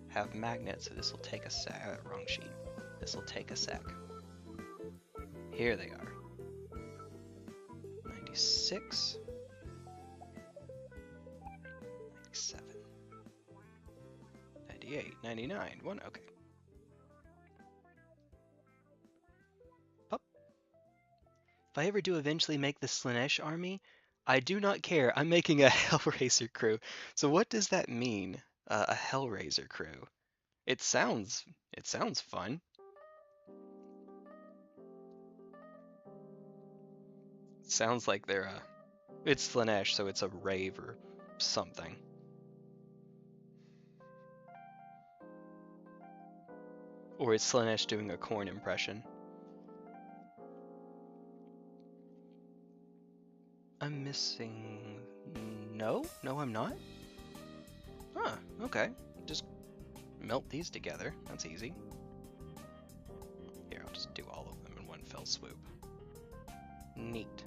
have magnets, so this will take a sec. Wrong sheet. This will take a sec. Here they are. 96. 97. 98. 99. 1. Okay. Pop. If I ever do eventually make the Slaanesh army, I do not care. I'm making a Hellraiser crew. So what does that mean? A Hellraiser crew. It sounds fun. It sounds like they're it's Slaanesh, so it's a rave or something. Or it's Slaanesh doing a corn impression. I'm missing... No, I'm not. Huh, okay. Just melt these together. That's easy. Here, I'll just do all of them in one fell swoop. Neat.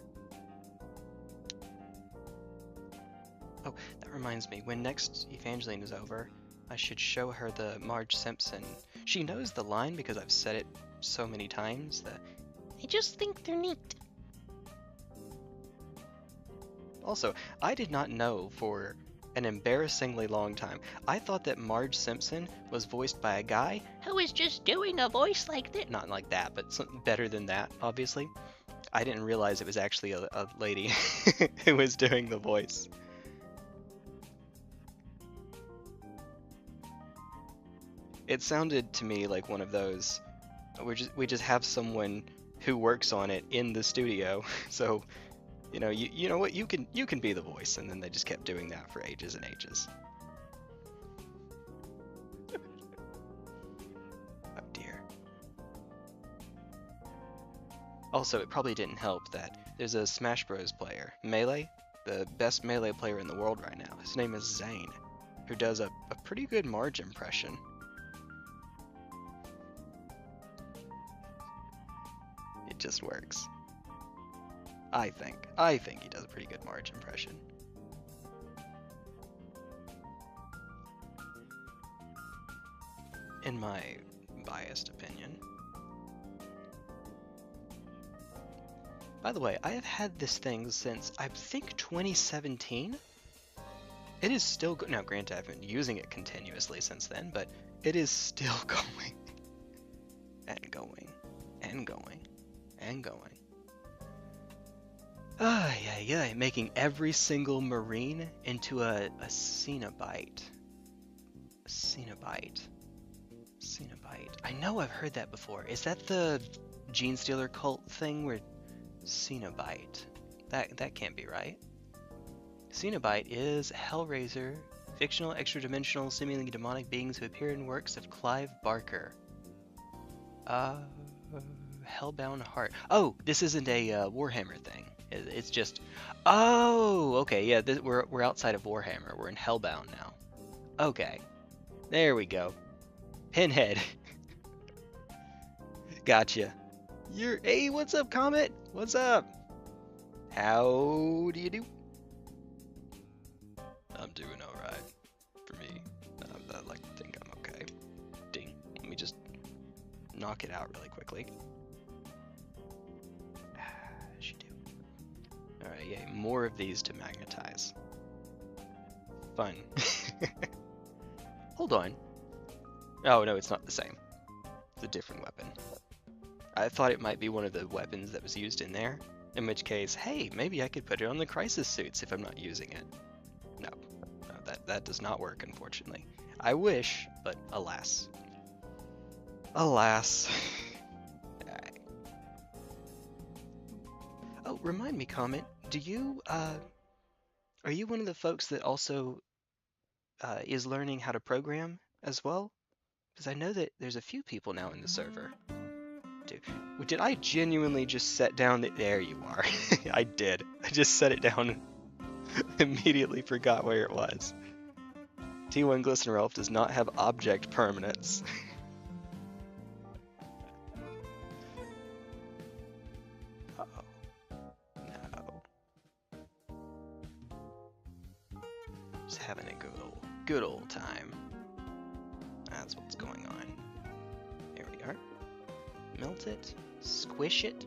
Oh, that reminds me. When next Evangeline is over, I should show her the Marge Simpson. She knows the line because I've said it so many times that I just think they're neat. Also, I did not know for an embarrassingly long time. I thought that Marge Simpson was voiced by a guy who was just doing a voice like that. Not like that, but something better than that, obviously. I didn't realize it was actually a lady who was doing the voice. It sounded to me like one of those, we just have someone who works on it in the studio, so you know what, you can be the voice, and then they just kept doing that for ages and ages. Also, it probably didn't help that there's a Smash Bros. Player, Melee, the best Melee player in the world right now. His name is Zane, who does a pretty good Marge impression. It just works. I think he does a pretty good Marge impression. In my biased opinion. By the way, I have had this thing since, I think, 2017. It is still now granted I've been using it continuously since then, but it is still going. And going. And going. And going. Yeah, making every single Marine into a Cenobite. Cenobite. I know I've heard that before. Is that the Gene Stealer cult thing where Cenobite? That can't be right. Cenobite is Hellraiser, fictional extra-dimensional seemingly demonic beings who appear in works of Clive Barker. Hellbound Heart. Oh, this isn't a Warhammer thing. It's just... Oh, okay, yeah, we're outside of Warhammer. We're in Hellbound now. Okay. There we go. Pinhead. Gotcha. Hey, what's up, Comet? What's up? How do you do? I'm doing alright. For me. I like to think I'm okay. Ding. Let me just knock it out really quickly. As you do. Alright, yay. More of these to magnetize. Fun. Hold on. Oh, no, it's not the same. It's a different weapon. I thought it might be one of the weapons that was used in there. In which case, hey, maybe I could put it on the crisis suits if I'm not using it. No, that does not work, unfortunately. I wish, but alas. Alas. Alright. Oh, remind me, Comet, do you, are you one of the folks that also is learning how to program as well? Because I know that there's a few people now in the server. Did I genuinely just set down the... There you are. I did. I just set it down and immediately forgot where it was. T1 Glistener Elf does not have object permanence. Uh-oh. No. Just having a good old time. That's what's going on. There we are. Melt it. Squish it.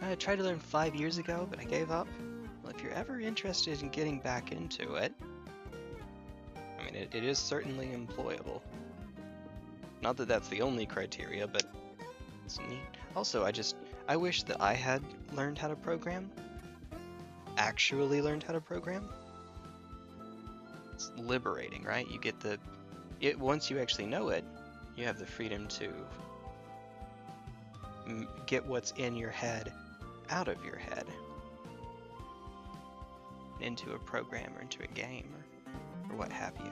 I tried to learn 5 years ago, but I gave up. Well, if you're ever interested in getting back into it, I mean, it is certainly employable. Not that that's the only criteria, but it's neat. Also, I wish that I had learned how to program. Actually learned how to program. It's liberating, right? You get once you actually know it, you have the freedom to get what's in your head out of your head into a program or into a game or what have you.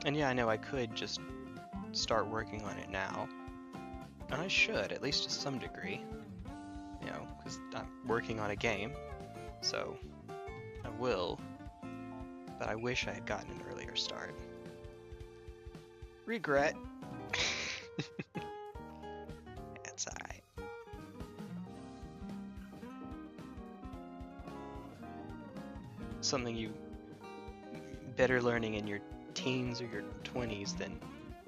And yeah, I know I could just start working on it now, and I should, at least to some degree, you know, because I'm working on a game, so I will, but I wish I had gotten an earlier start. Regret. That's alright. Something you better learning in your teens or your 20s than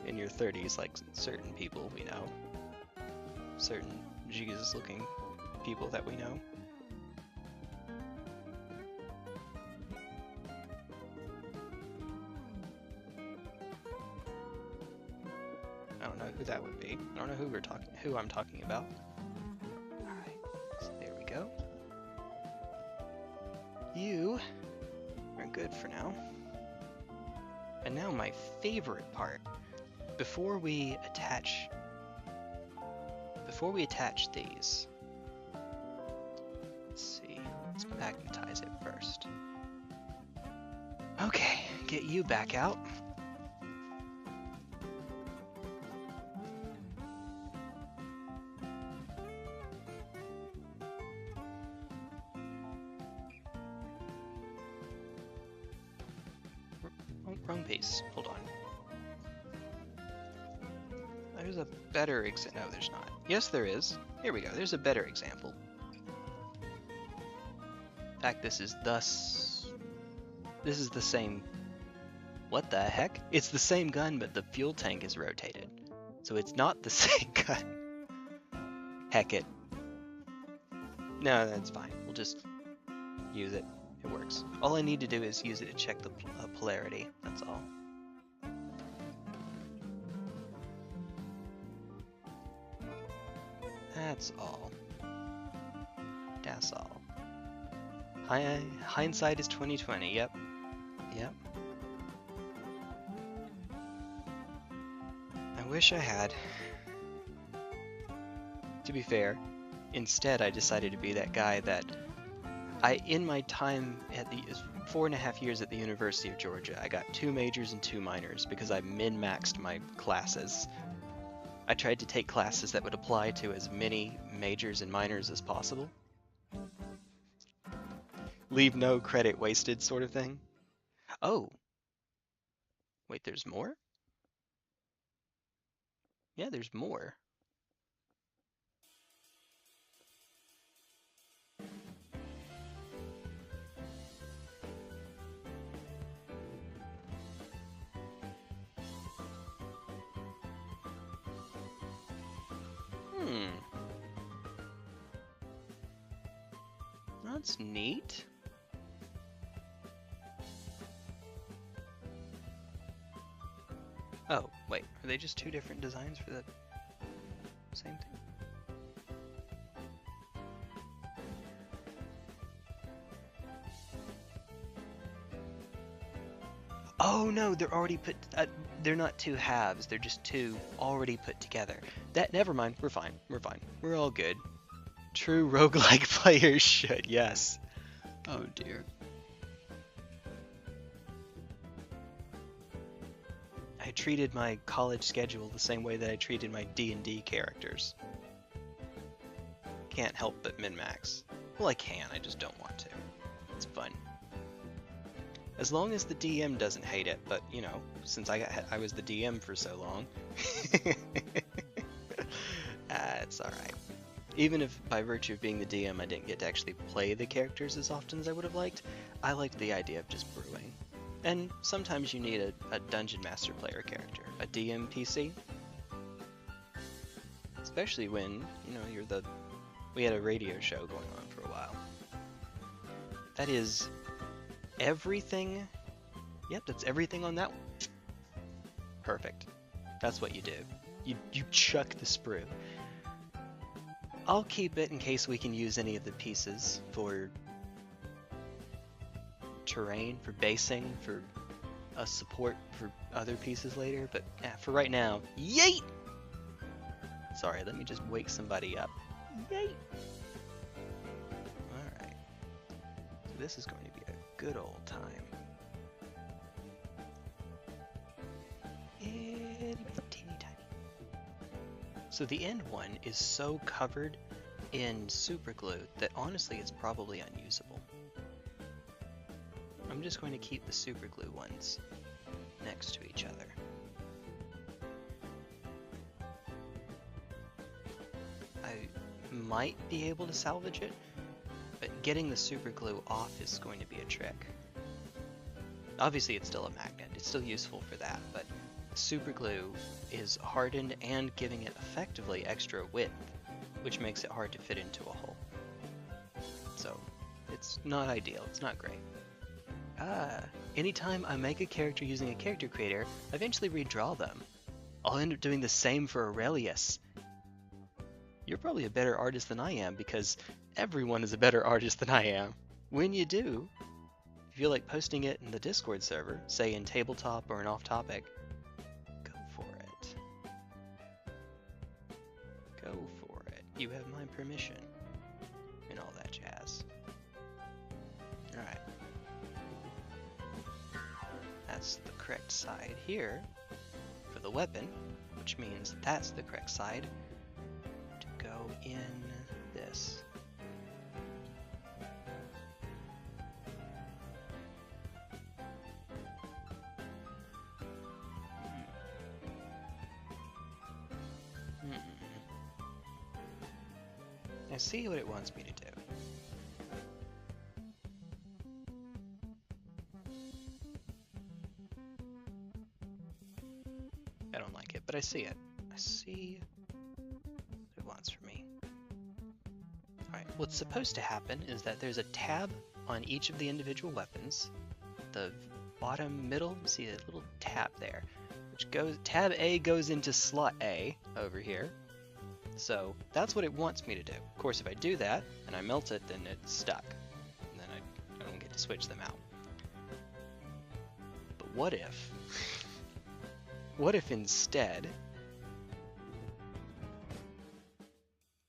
in your 30s, like certain people we know. Certain Jesus-looking people that we know. I don't know who that would be. I don't know who I'm talking about. Alright, so there we go. You are good for now. And now my favorite part. Before we attach these, let's see, let's magnetize it first. Okay, get you back out. wrong piece. Hold on. There's a better example. No, there's not. Yes, there is. Here we go. There's a better example. In fact, this is the same. What the heck? It's the same gun, but the fuel tank is rotated. So it's not the same gun. Heck it. No, that's fine. We'll just use it. It works. All I need to do is use it to check the polarity. That's all. That's all. That's all. Hindsight is 20/20. Yep. Yep. I wish I had. To be fair, instead I decided to be that guy that in my time at the 4.5 years at the University of Georgia, I got 2 majors and 2 minors because I min-maxed my classes. I tried to take classes that would apply to as many majors and minors as possible. Leave no credit wasted sort of thing. Oh. Wait, there's more? Yeah, there's more. That's neat. Oh, wait, are they just 2 different designs for the same thing? Oh no, they're already put, they're not 2 halves, they're just 2 already put together. Never mind, we're fine, we're all good. True roguelike players should, yes. Oh dear. I treated my college schedule the same way that I treated my D&D characters. Can't help but min-max. Well, I can, I just don't want to. It's fun. As long as the DM doesn't hate it, but, you know, since I was the DM for so long. It's alright. Even if by virtue of being the DM I didn't get to actually play the characters as often as I would have liked, I liked the idea of just brewing. And sometimes you need a Dungeon Master player character, a DM PC. Especially when, you know, we had a radio show going on for a while. That is everything. Yep, that's everything on that one. Perfect. That's what you do. You chuck the sprue. I'll keep it in case we can use any of the pieces for terrain, for basing, for a support for other pieces later, but yeah, for right now, yeet! Sorry, let me just wake somebody up. Yeet! Alright. So this is going to be a good old time. Itty bitty teeny tiny. So the end one is so covered in super glue that honestly it's probably unusable. I'm just going to keep the super glue ones next to each other. I might be able to salvage it, but getting the super glue off is going to be a trick. Obviously it's still a magnet, it's still useful for that, but super glue is hardened and giving it effectively extra width, which makes it hard to fit into a hole. So it's not ideal, it's not great. Anytime I make a character using a character creator, I eventually redraw them. I'll end up doing the same for Aurelius. You're probably a better artist than I am because everyone is a better artist than I am. When you do, if you like posting it in the Discord server, say in tabletop or an off-topic, go for it. Go for it. You have my permission. And all that jazz. Alright. That's the correct side here for the weapon, which means that's the correct side to go in this. I see what it wants me to do. I don't like it, but I see it. I see what it wants from me. Alright, what's supposed to happen is that there's a tab on each of the individual weapons. The bottom middle, see a little tab there, which goes, tab A goes into slot A over here. So that's what it wants me to do. Of course, if I do that and I melt it, then it's stuck. And then I don't get to switch them out. But what if instead,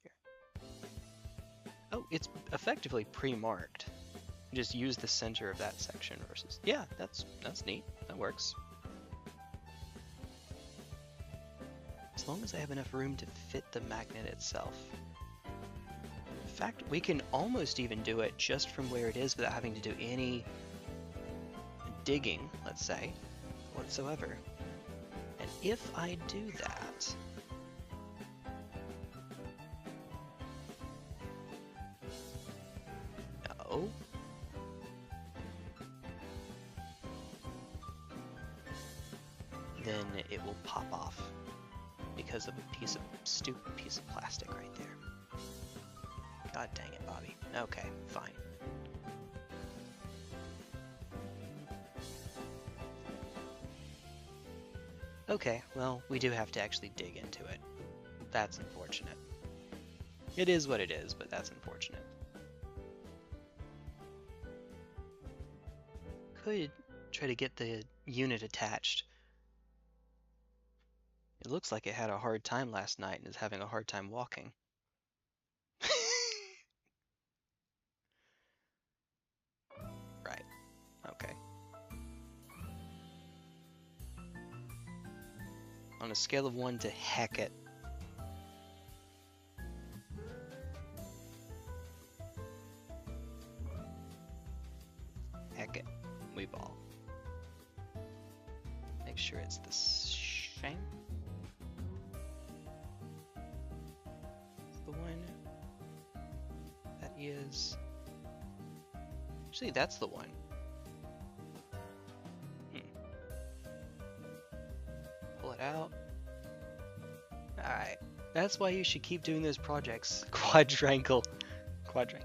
here. Oh, it's effectively pre-marked. Just use the center of that section versus, yeah, that's neat, that works. As long as I have enough room to fit the magnet itself. In fact, we can almost even do it just from where it is without having to do any digging, let's say, whatsoever. And if I do that, no. Then it will pop off because of a stupid piece of plastic right there. God dang it, Bobby. Okay, fine. Okay, well, we do have to actually dig into it. That's unfortunate. It is what it is, but that's unfortunate. Could try to get the unit attached. It looks like it had a hard time last night and is having a hard time walking. Right. Okay. On a scale of 1 to heck it. Heck it. We ball. Make sure it's the same. The one that is. Actually, that's the one. Pull it out. Alright. That's why you should keep doing those projects. Quadrangle.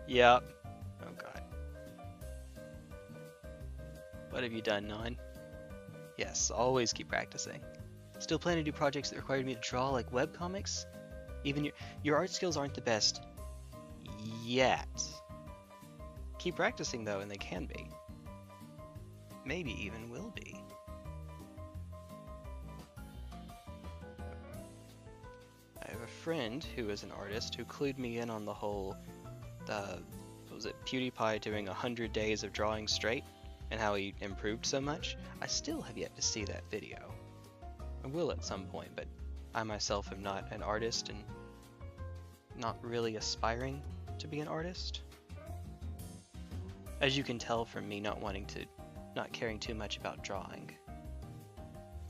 Yep. Oh god. What have you done, Non? Yes, always keep practicing. Still planning to do projects that require me to draw like webcomics? Even your art skills aren't the best yet. Keep practicing though, and they can be. Maybe even will be. I have a friend who is an artist who clued me in on the whole, what was it, PewDiePie doing 100 days of drawing straight and how he improved so much. I still have yet to see that video. I will at some point, but I myself am not an artist and not really aspiring to be an artist. As you can tell from me not caring too much about drawing.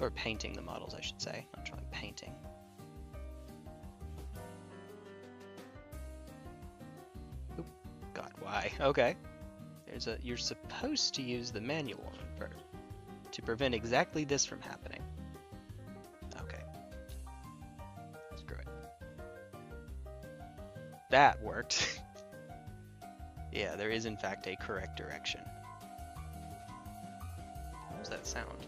Or painting the models, I should say. Not drawing, painting. Oop, God, why? Okay. You're supposed to use the manual to prevent exactly this from happening. Okay. Screw it. That worked. Yeah, there is in fact a correct direction. What was that sound?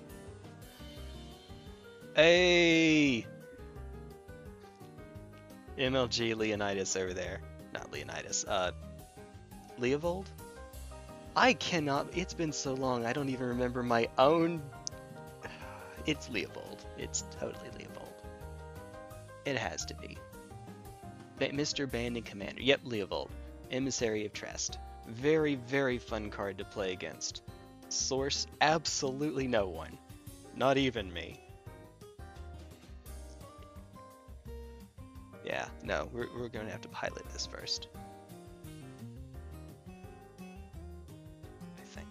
Hey! MLG Leonidas over there. Not Leonidas, Leovold? I cannot, it's been so long, I don't even remember my own. It's Leovold. It's totally Leovold. It has to be. Mr. Band and Commander. Yep, Leovold. Emissary of Trest. Very, very fun card to play against. Source, absolutely no one. Not even me. Yeah, no, we're going to have to pilot this first. I think.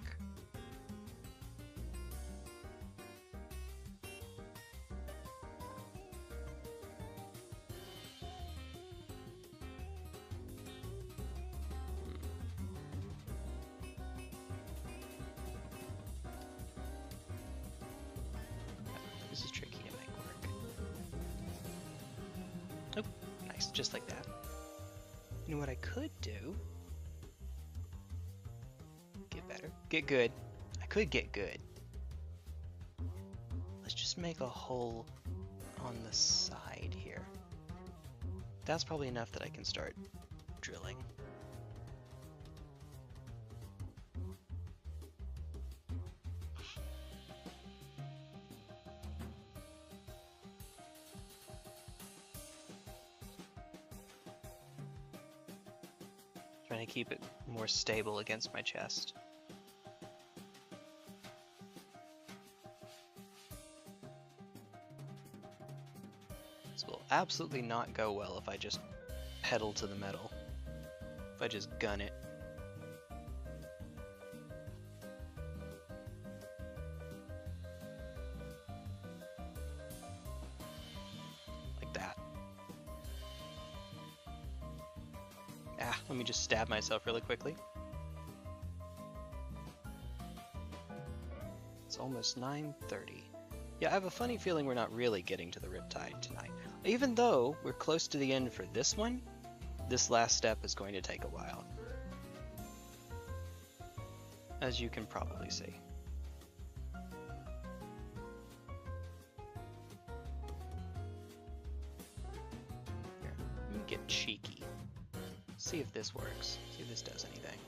Nice, just like that. You know what I could do? Get better. Get good. I could get good. Let's just make a hole on the side here. That's probably enough that I can start drilling. Trying to keep it more stable against my chest. This will absolutely not go well if I just pedal to the metal. If I just gun it. Like that. Let me just stab myself really quickly. It's almost 9:30. Yeah, I have a funny feeling we're not really getting to the Riptide tonight. Even though we're close to the end for this one, this last step is going to take a while. As you can probably see. Here, let me get cheeky. See if this works. See if this does anything.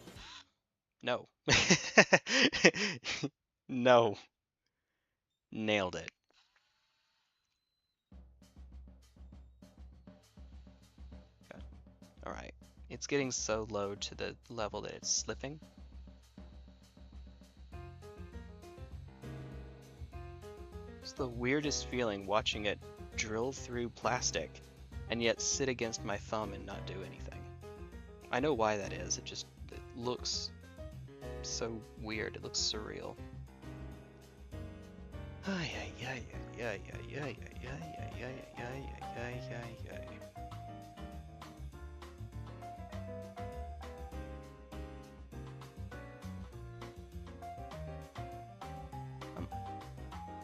No. No. Nailed it. Okay. Alright. It's getting so low to the level that it's slipping. It's the weirdest feeling watching it drill through plastic and yet sit against my thumb and not do anything. I know why that is. It looks so weird. It looks surreal.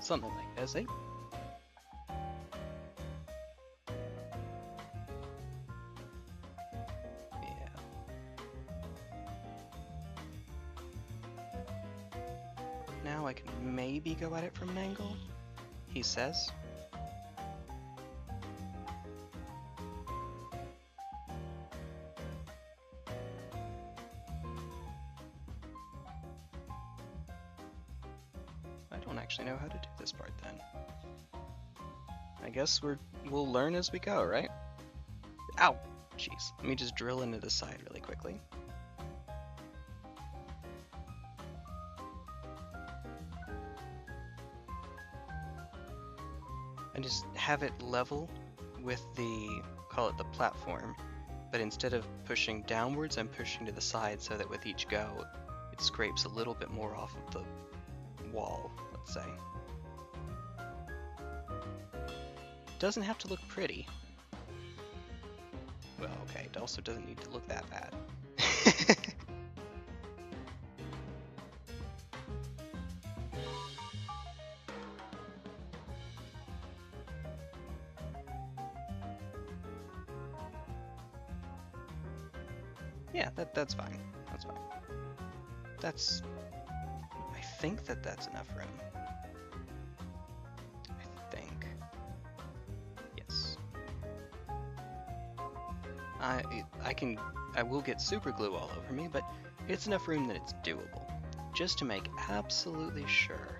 Something like this, eh? Now I can maybe go at it from an angle, he says. I don't actually know how to do this part then. I guess we'll learn as we go, right? Ow! Jeez. Let me just drill into the side really quickly. And just have it level with call it the platform, but instead of pushing downwards, I'm pushing to the side so that with each go, it scrapes a little bit more off of the wall, let's say. Doesn't have to look pretty. Well, okay, it also doesn't need to look that bad. Yeah, that's fine. That's fine. I think that's enough room. I think. Yes. I will get super glue all over me, but it's enough room that it's doable. Just to make absolutely sure.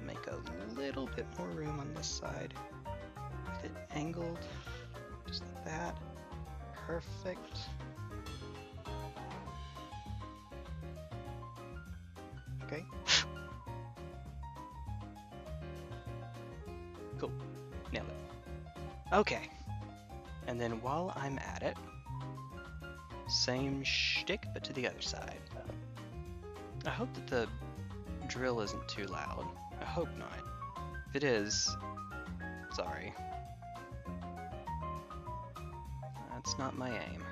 Make a little bit more room on this side. With it angled. Just like that. Perfect. Okay. Cool. Nailed it. Okay. And then while I'm at it, same shtick, but to the other side. I hope that the drill isn't too loud. I hope not. If it is, sorry. That's not my aim.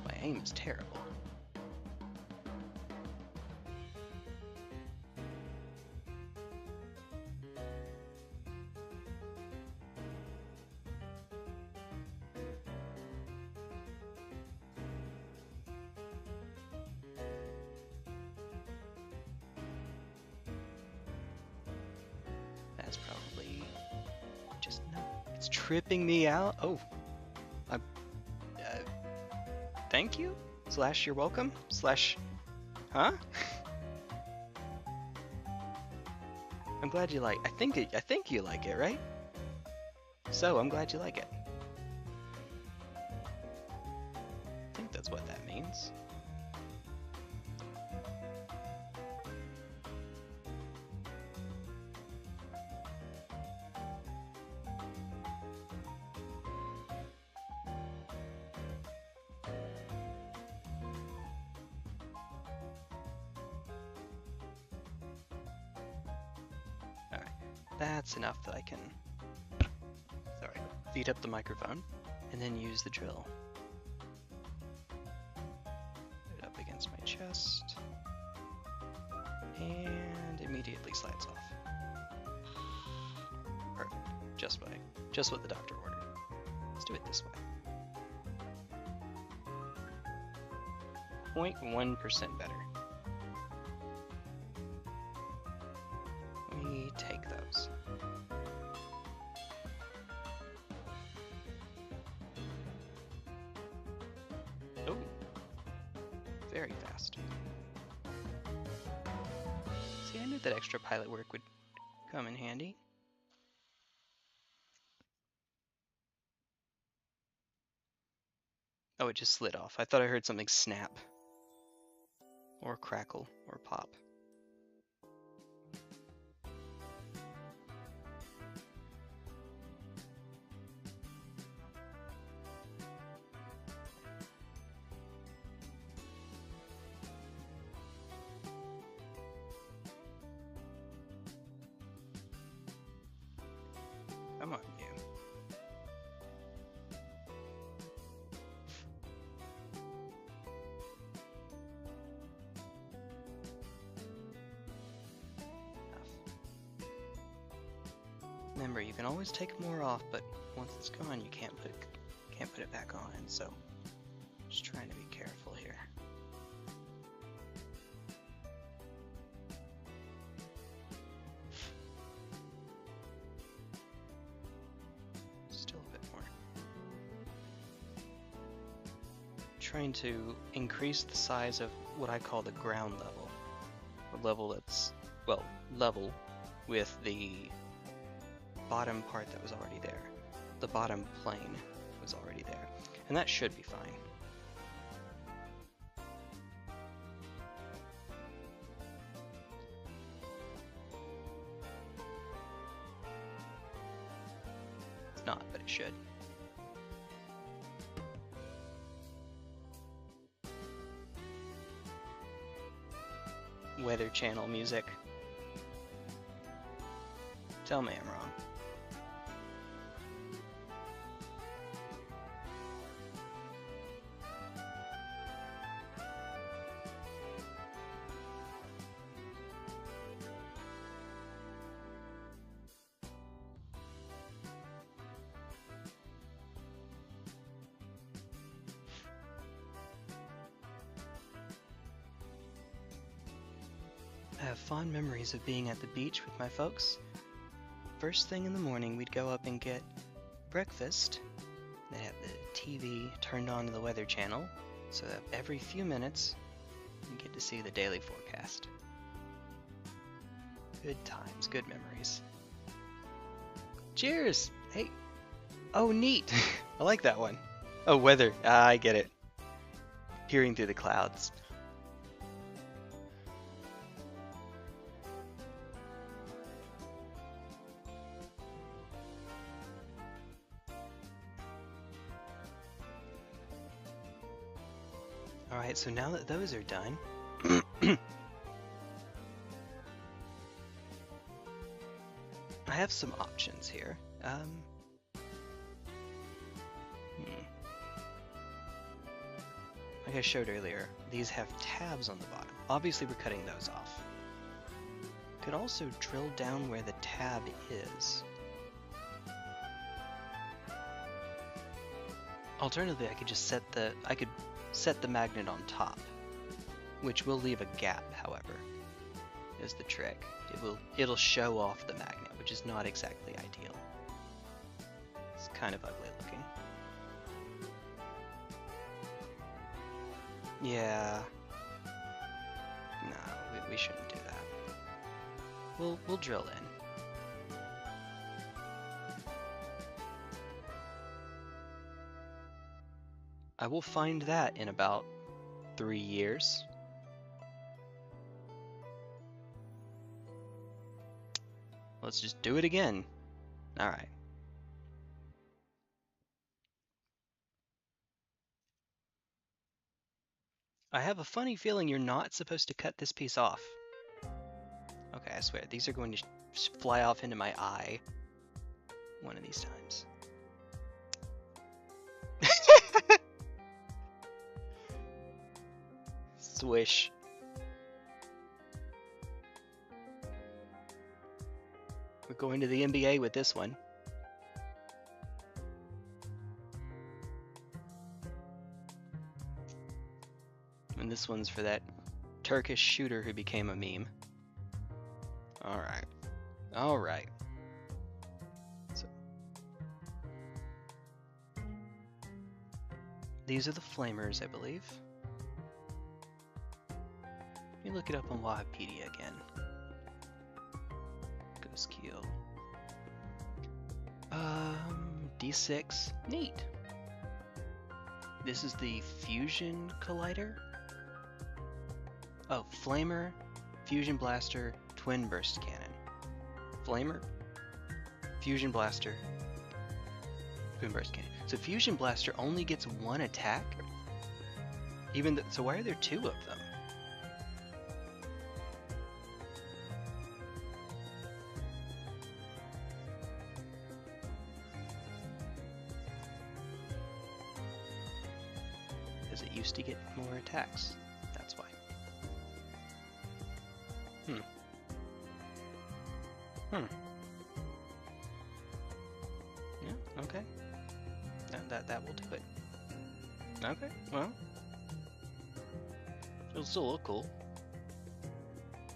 My aim is terrible. It's tripping me out. Oh, thank you? Slash you're welcome? Slash, huh? I'm glad you like. I think you like it, right? So I'm glad you like it. I think that's what that means. That's enough that I can, feed up the microphone and then use the drill. Put it up against my chest and immediately slides off. Perfect. Just what the doctor ordered. Let's do it this way. 0.1% better. We take those. Oh, very fast. See, I knew that extra pilot work would come in handy. Oh, it just slid off. I thought I heard something snap. Or crackle, or pop. Come on, you. Remember, you can always take more off, but once it's gone, you can't put it back on. So, just trying to be careful here. Still a bit more. Trying to increase the size of what I call the ground level, a level that's level with the bottom part that was already there. The bottom plane was already there. And that should be fine. It's not, but it should. Weather channel music. Tell me I'm wrong. I have fond memories of being at the beach with my folks. First thing in the morning, we'd go up and get breakfast. They'd have the TV turned on to the weather channel, so that every few minutes, you get to see the daily forecast. Good times, good memories. Cheers! Hey! Oh, neat! I like that one. Oh, weather. Ah, I get it. Peering through the clouds. Alright, so now that those are done, I have some options here. Like I showed earlier, these have tabs on the bottom. Obviously we're cutting those off. Could also drill down where the tab is. Alternatively, I could just set the magnet on top, which will leave a gap, however, is the trick. It'll show off the magnet, which is not exactly ideal. kind of ugly looking. Yeah. No, we shouldn't do that. We'll drill in. I will find that in about 3 years. Let's just do it again. All right. I have a funny feeling you're not supposed to cut this piece off. Okay, I swear, these are going to fly off into my eye one of these times. Swish. We're going to the NBA with this one. And this one's for that Turkish shooter who became a meme. Alright. Alright. So, these are the flamers, I believe. Let me look it up on Wikipedia again. Ghostkeel. D6. Neat. This is the Fusion Collider. Oh, Flamer, Fusion Blaster, Twin Burst Cannon. Flamer, Fusion Blaster, Twin Burst Cannon. So Fusion Blaster only gets 1 attack? So why are there 2 of them? Because it used to get more attacks. That's why. Yeah, okay. That will do it. Okay, well. It'll still look cool.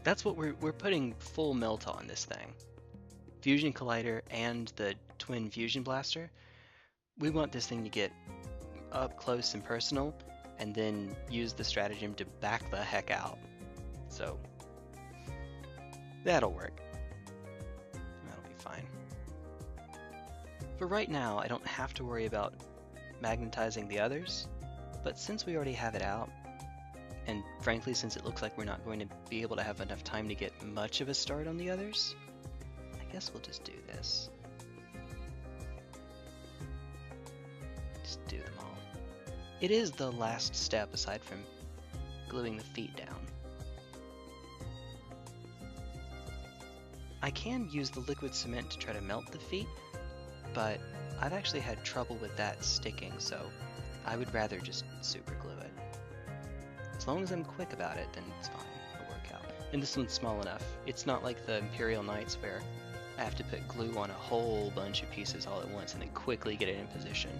That's what we're putting full melt on this thing. Fusion Collider and the Twin Fusion Blaster. We want this thing to get up close and personal, and then use the stratagem to back the heck out. So, that'll work. That'll be fine. For right now, I don't have to worry about magnetizing the others, but since we already have it out, and frankly since it looks like we're not going to be able to have enough time to get much of a start on the others, I guess we'll just do this. Just do them all. It is the last step aside from gluing the feet down. I can use the liquid cement to try to melt the feet, but I've actually had trouble with that sticking, so I would rather just super glue it. As long as I'm quick about it, then it's fine. It'll work out. And this one's small enough. It's not like the Imperial Knights where I have to put glue on a whole bunch of pieces all at once and then quickly get it in position.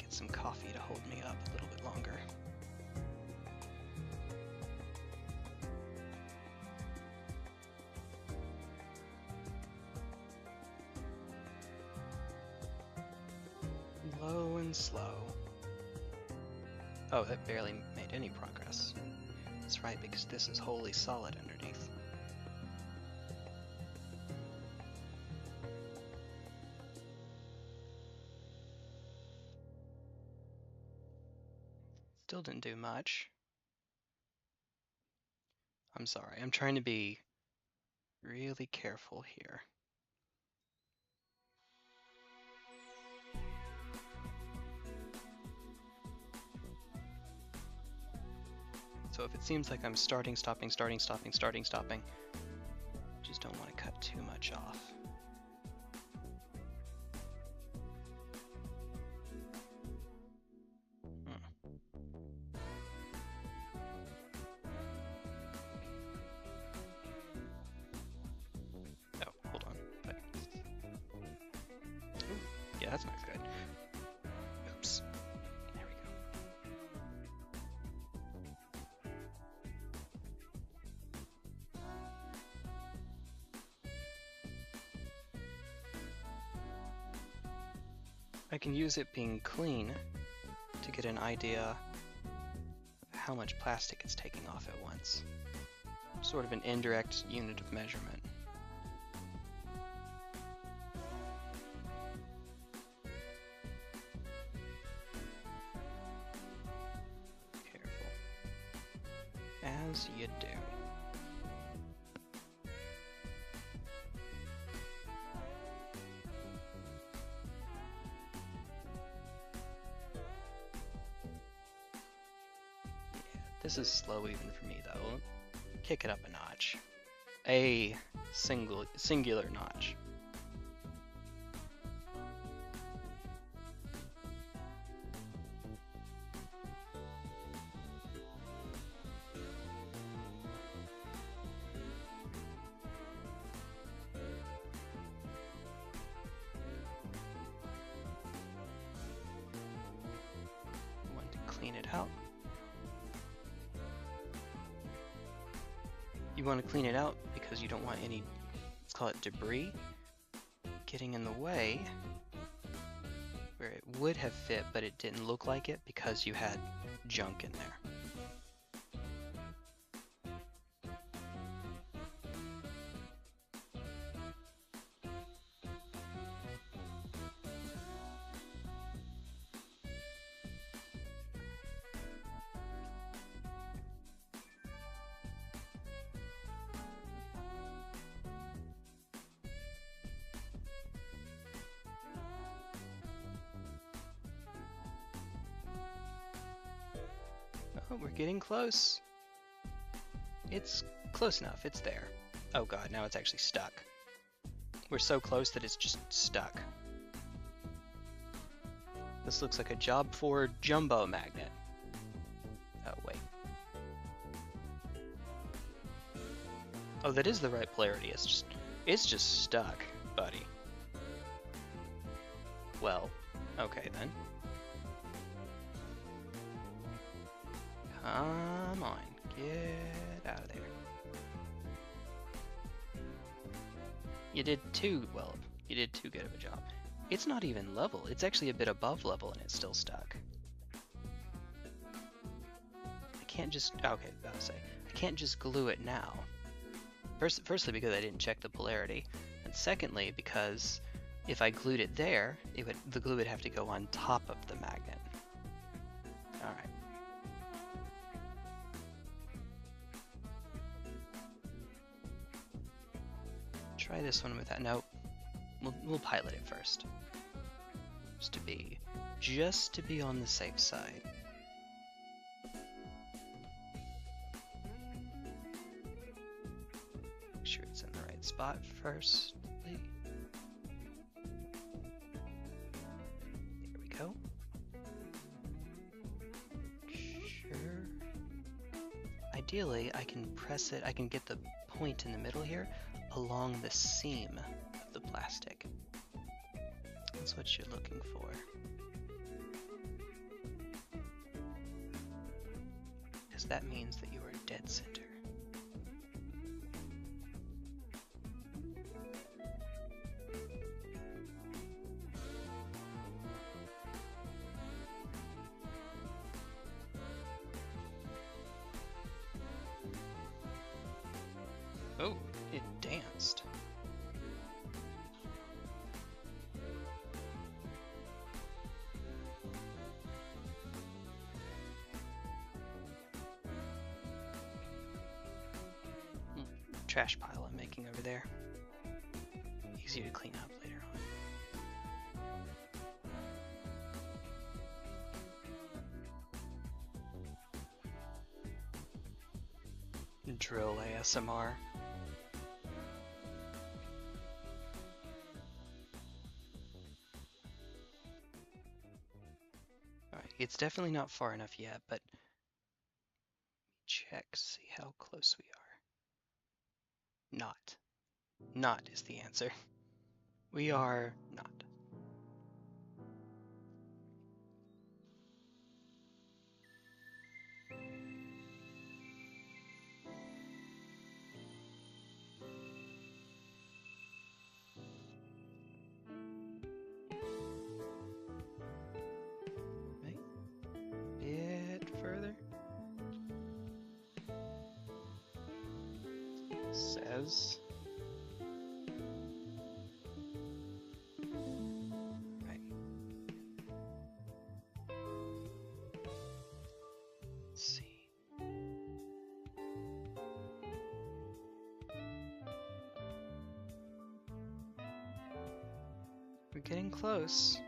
Some coffee to hold me up a little bit longer. Low and slow. Oh, that barely made any progress. That's right, because this is wholly solid underneath. Still didn't do much. I'm sorry, I'm trying to be really careful here. So if it seems like I'm starting, stopping, starting, stopping, starting, stopping, just don't want to cut too much off. Oh, hold on. Yeah, that's not good. Oops. There we go. I can use it being clean to get an idea of how much plastic it's taking off at once. Sort of an indirect unit of measurement. As you do. Yeah, this is slow even for me though. Kick it up a notch. A singular notch. Clean it out. You want to clean it out because you don't want any, let's call it debris, getting in the way where it would have fit but it didn't look like it because you had junk in there. Oh, we're getting close. It's close enough, it's there. Oh god, now it's actually stuck. We're so close that it's just stuck. This looks like a job for jumbo magnet. Oh, wait. Oh, that is the right polarity, it's just stuck, buddy. Well, okay then. Come on, get out of there. You did too good of a job. It's not even level, it's actually a bit above level and it's still stuck. I can't just, okay, I can't just glue it now. Firstly, because I didn't check the polarity, and secondly, because if I glued it there, the glue would have to go on top of the magnet. Alright. Try this one without. No, we'll pilot it first, just to be on the safe side. Make sure it's in the right spot first. There we go. Sure. Ideally, I can press it. I can get the point in the middle here along the seam of the plastic. That's what you're looking for. Because that means that you are dead center. Oh, it danced. Trash pile I'm making over there. Easier to clean up later on. Drill ASMR. Alright, it's definitely not far enough yet, but check, see how close we are. Not. Not is the answer. We are not. goes. Right. Let's see. We're getting close.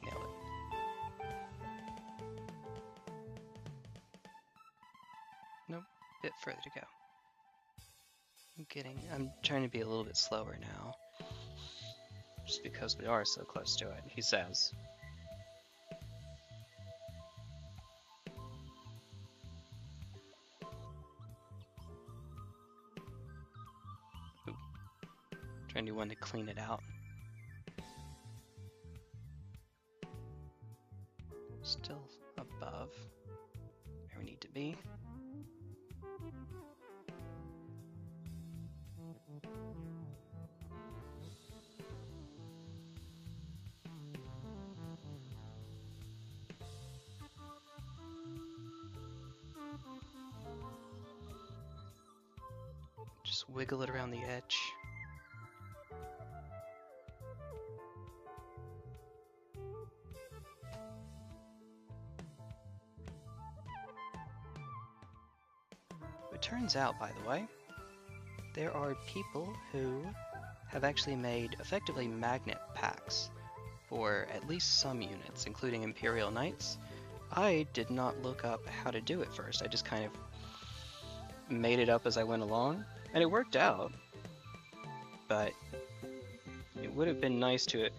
Nailed it. Nope, bit further to go. I'm trying to be a little bit slower now. Just because we are so close to it, he says. Ooh. Trying to do one to clean it out. Still above where we need to be. Just wiggle it around the edge. It turns out, by the way, there are people who have actually made effectively magnet packs for at least some units, including Imperial Knights. I did not look up how to do it first. I just kind of made it up as I went along, and it worked out. But it would have been nice to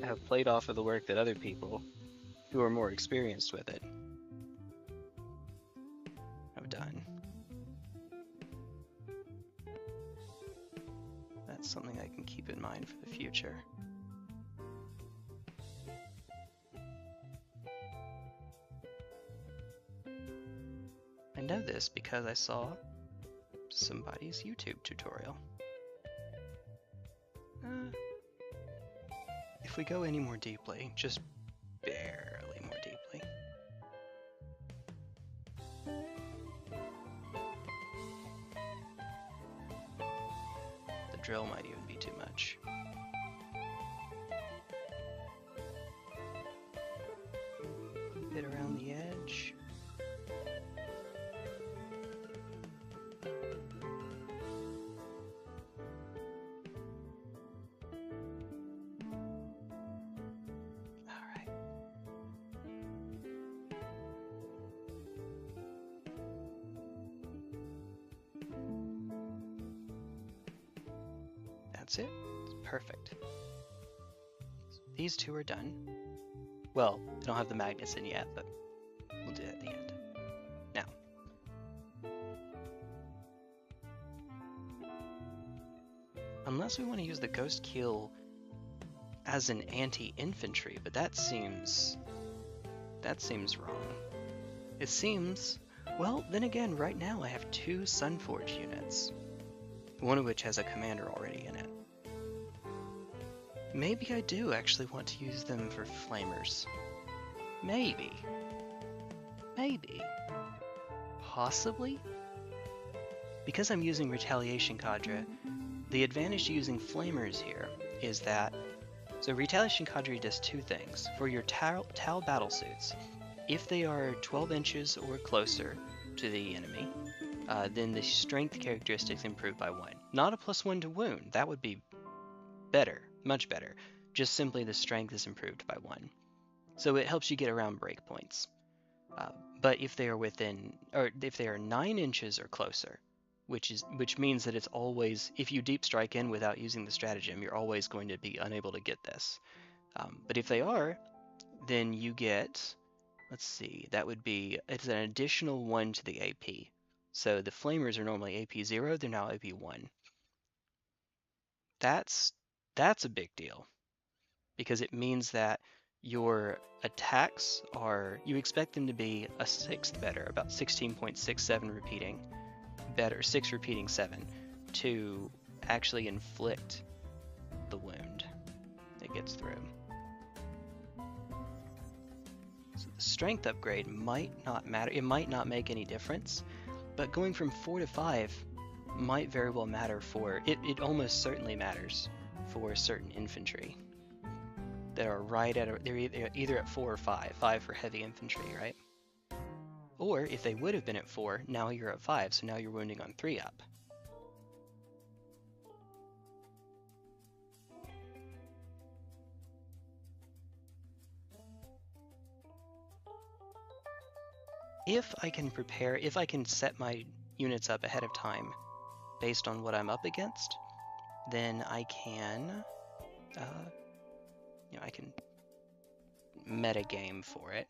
have played off of the work that other people who are more experienced with it have done. That's something I can keep in mind for the future. I know this because I saw somebody's YouTube tutorial. If we go any more deeply, just barely more deeply. The drill might even be too much. Bit around the edge. That's it. It's perfect. So these two are done. Well, they don't have the magnets in yet, but we'll do that at the end. Now, unless we want to use the Ghostkeel as an anti-infantry, but that seems wrong. It seems, well, then again, right now I have two Sunforge units, one of which has a commander already in it. Maybe I do actually want to use them for flamers. Maybe. Maybe. Possibly? Because I'm using Retaliation Cadre, the advantage to using flamers here is that, so Retaliation Cadre does two things. For your Tal Battlesuits, if they are 12 inches or closer to the enemy, then the strength characteristics improve by 1. Not a +1 to wound, that would be better, much better. Just simply the strength is improved by 1. So it helps you get around breakpoints. But if they are within, or if they are 9 inches or closer, which means that it's always, if you deep strike in without using the stratagem, you're always going to be unable to get this. But if they are, then you get, let's see, that would be, it's an additional 1 to the AP. So the flamers are normally AP 0, they're now AP 1. That's a big deal, because it means that your attacks are, you expect them to be a sixth better, about 16.67 repeating, better, 6 repeating 7, to actually inflict the wound that gets through. So the strength upgrade might not matter, it might not make any difference, but going from 4 to 5 might very well matter for, it almost certainly matters for certain infantry that are right at, they're either at 4 or 5, 5 for heavy infantry, right? Or if they would have been at 4, now you're at 5, so now you're wounding on 3 up. If I can prepare, if I can set my units up ahead of time based on what I'm up against, then I can, I can metagame for it.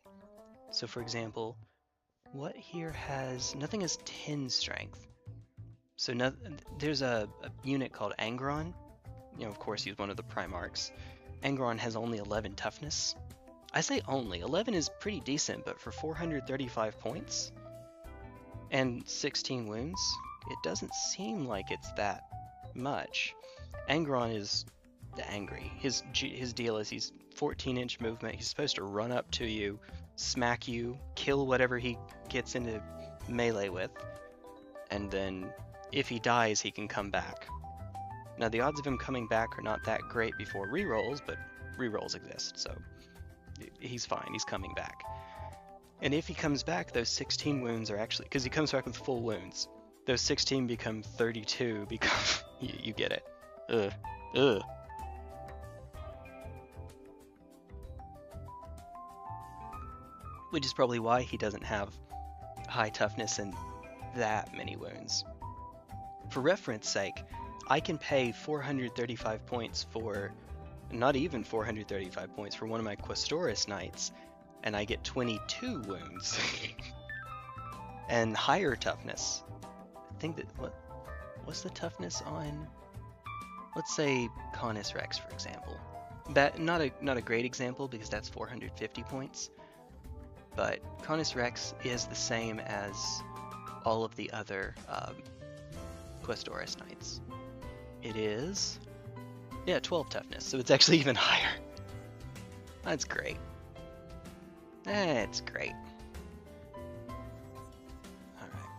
So for example, what here has, nothing has 10 strength. So there's a unit called Angron. Of course he's one of the Primarchs. Angron has only 11 toughness. I say only, 11 is pretty decent, but for 435 points and 16 wounds, it doesn't seem like it's that much. Angron is angry. His deal is he's 14-inch movement. He's supposed to run up to you, smack you, kill whatever he gets into melee with, and then if he dies, he can come back. Now the odds of him coming back are not that great before rerolls, but rerolls exist, so he's fine, he's coming back. And if he comes back, those 16 wounds are actually, because he comes back with full wounds, those 16 become 32 because you get it. Ugh. Which is probably why he doesn't have high toughness and that many wounds. For reference sake, I can pay 435 points for, not even 435 points for one of my Questoris Knights, and I get 22 wounds. And higher toughness. I think that, what's the toughness on, let's say Canis Rex, for example. That, not a great example because that's 450 points, but Canis Rex is the same as all of the other Questoris Knights. It is, yeah, 12 toughness, so it's actually even higher. That's great. That's great. Alright.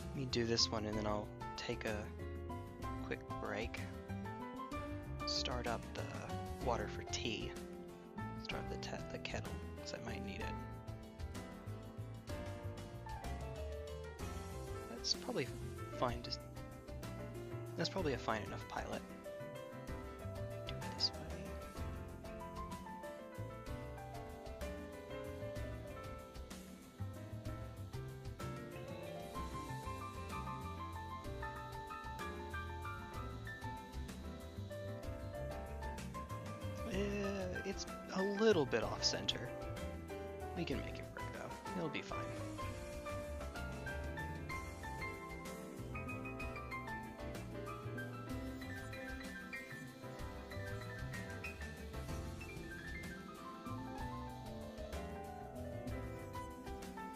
Let me do this one and then I'll take a quick break. Start up the water for tea. Start up the kettle, because I might need it. That's probably fine. That's probably a fine enough pilot. Do it this way. It's a little bit off center. We can make it work though. It'll be fine.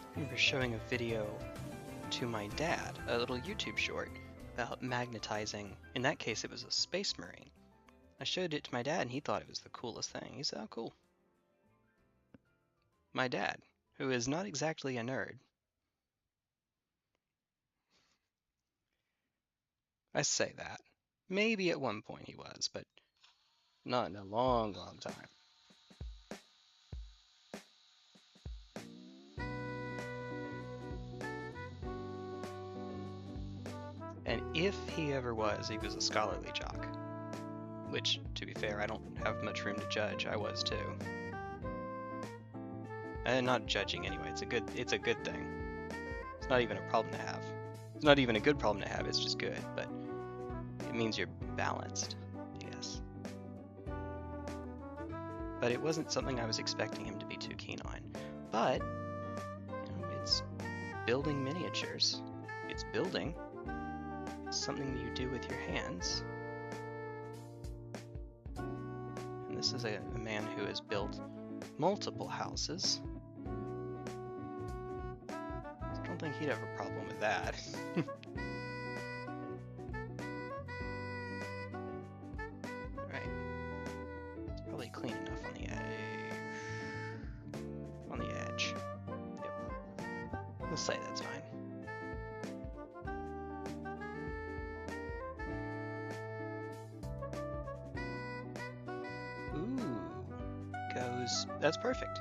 I remember showing a video to my dad, a little YouTube short about magnetizing. In that case, it was a Space Marine. I showed it to my dad and he thought it was the coolest thing. He said, oh, cool. My dad, who is not exactly a nerd. I say that. Maybe at one point he was, but not in a long, long time. And if he ever was, he was a scholarly jock. Which, to be fair, I don't have much room to judge. I was too. And not judging anyway. It's a good thing. It's not even a problem to have. It's not even a good problem to have. It's just good. But it means you're balanced, I guess. But it wasn't something I was expecting him to be too keen on. But it's building miniatures. It's building. It's something that you do with your hands. This is a man who has built multiple houses. I don't think he'd have a problem with that. Right. It's probably clean enough on the edge. On the edge. Yep. Let's say that's fine. That's perfect.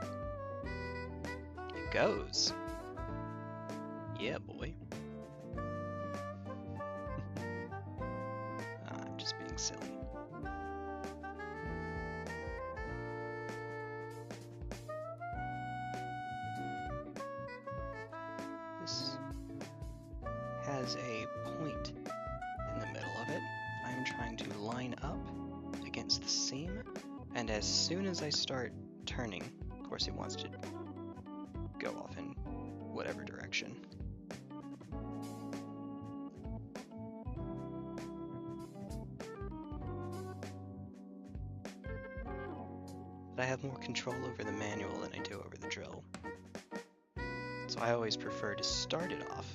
It goes. Yeah, boy. I'm just being silly. This has a point in the middle of it. I'm trying to line up against the seam, and as soon as I start turning, of course it wants to go off in whatever direction. But I have more control over the manual than I do over the drill. So I always prefer to start it off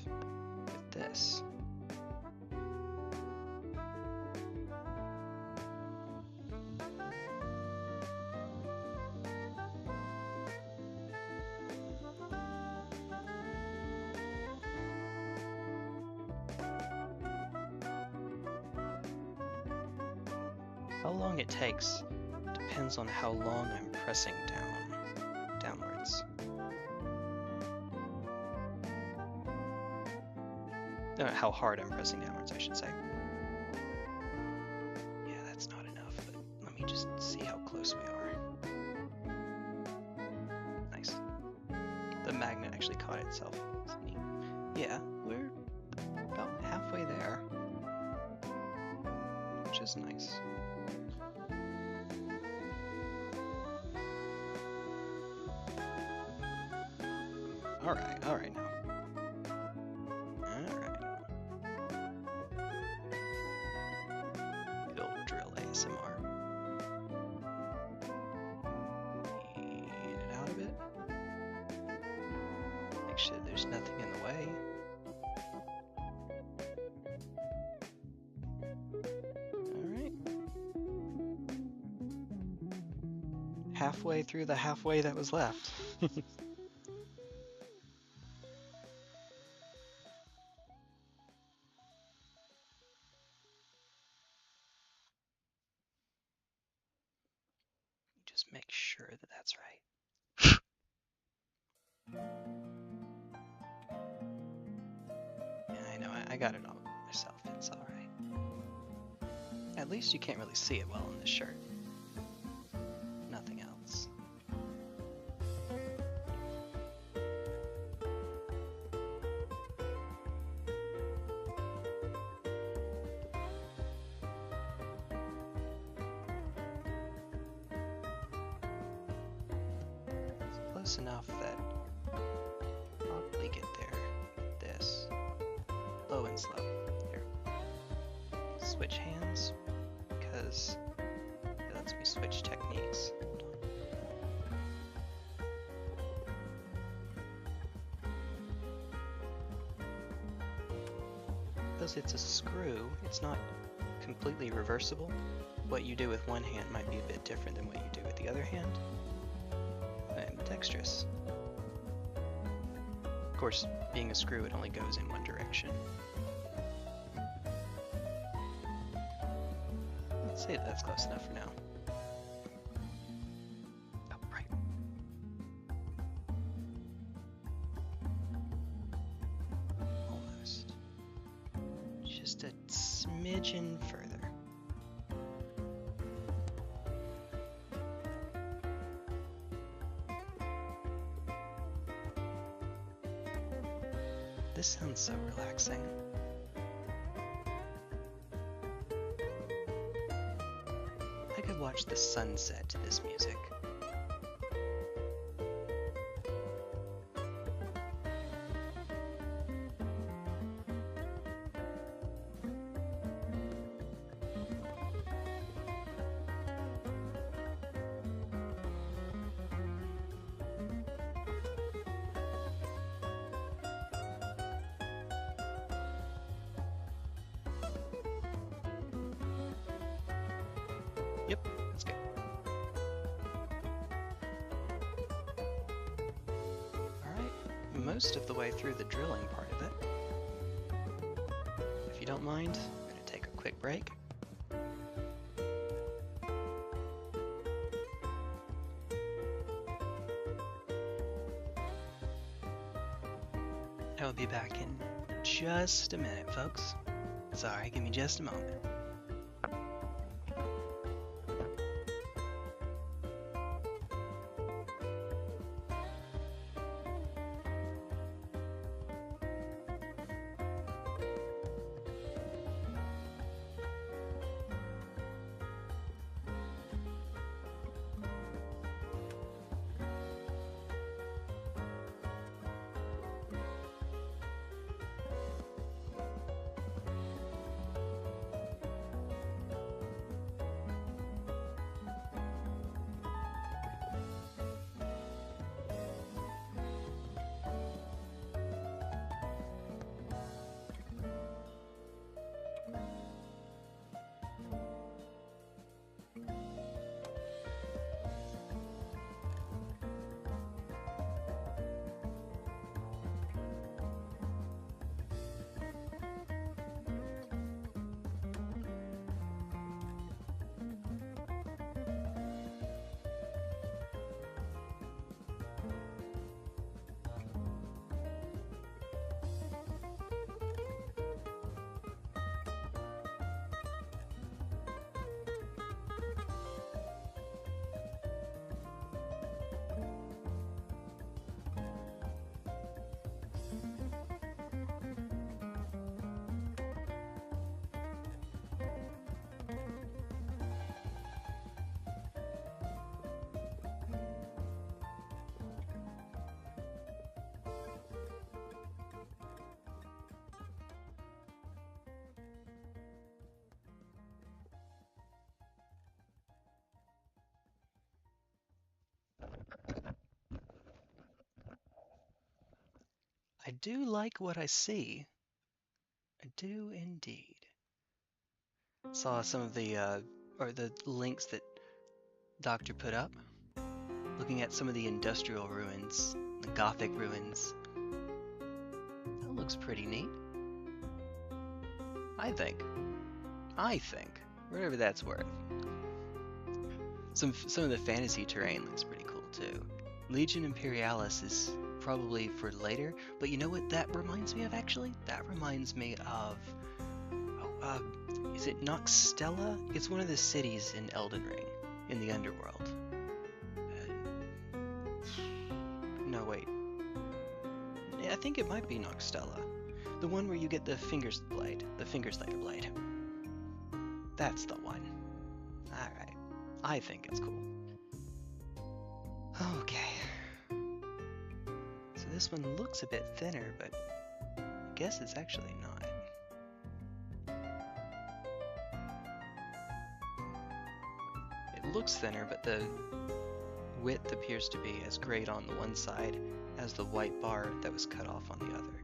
with this. How long it takes depends on how long I'm pressing downwards. No, how hard I'm pressing downwards, I should say. Yeah, that's not enough, but let me just see how close we are. Nice. The magnet actually caught itself. It's neat. Yeah, we're about halfway there, which is nice. Alright now. Alright. Good old drill ASMR. Lean it out a bit. Make sure there's nothing in the way. Alright. Halfway through the halfway that was left. Just make sure that that's right. Yeah, I know, I got it all myself, it's alright. At least you can't really see it well in this shirt. Nothing else. Close enough that I'll probably get there. This. Low and slow. Here. Switch hands, because it lets me switch techniques. Because it's a screw, it's not completely reversible. What you do with one hand might be a bit different than what you do with the other hand. Dexterous. Of course, being a screw, it only goes in one direction. Let's say that's close enough for now. Oh, right. Almost. Just a smidgen further. This sounds so relaxing. I could watch the sunset to this music. Yep, that's good. Alright, most of the way through the drilling part of it. If you don't mind, I'm going to take a quick break. I will be back in just a minute, folks. Sorry, give me just a moment. I do like what I see. I do indeed. Saw some of the links that Doctor put up, looking at some of the industrial ruins, the Gothic ruins. That looks pretty neat. I think, whatever that's worth. Some of the fantasy terrain looks pretty cool too. Legion Imperialis is probably for later, but you know what that reminds me of actually? That reminds me of, is it Noxtella? It's one of the cities in Elden Ring, in the underworld. No, wait. Yeah, I think it might be Noxtella. The one where you get the Fingerslayer blade. That's the one. Alright. I think it's cool. Okay. So this one looks a bit thinner, but I guess it's actually not. It looks thinner, but the width appears to be as great on the one side as the white bar that was cut off on the other.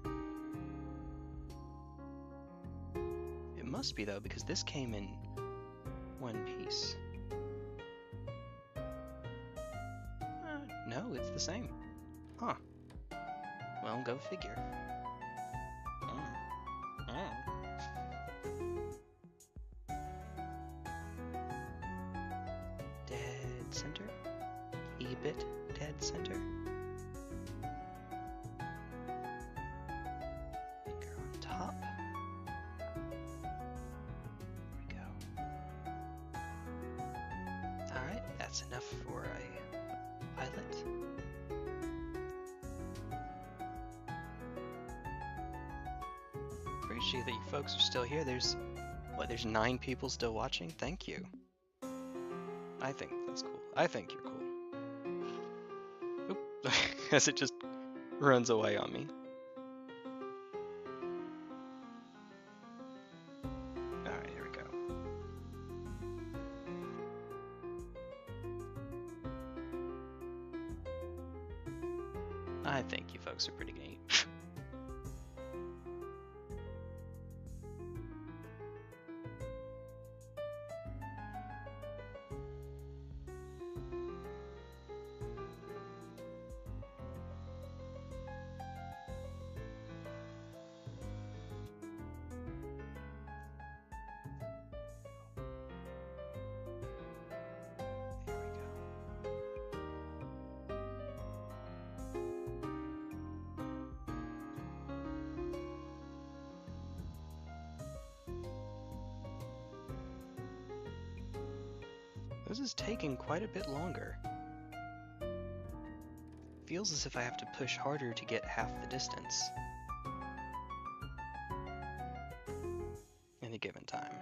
It must be though, because this came in one piece. No, it's the same. Huh. Well, go figure. Dead center. E-bit dead center. Finger on top. There we go. Alright, that's enough for a pilot. Appreciate that you folks are still here. There's 9 people still watching? Thank you. I think that's cool. I think you're cool. Oop. As it just runs away on me. Alright, here we go. I think you folks are pretty neat. This is taking quite a bit longer. Feels as if I have to push harder to get half the distance. In a given time.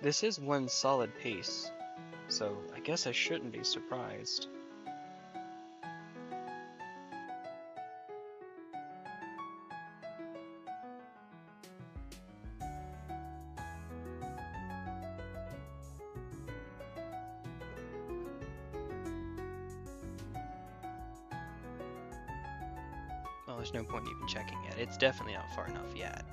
This is one solid piece, so I guess I shouldn't be surprised. Well, there's no point even checking it. It's definitely not far enough yet.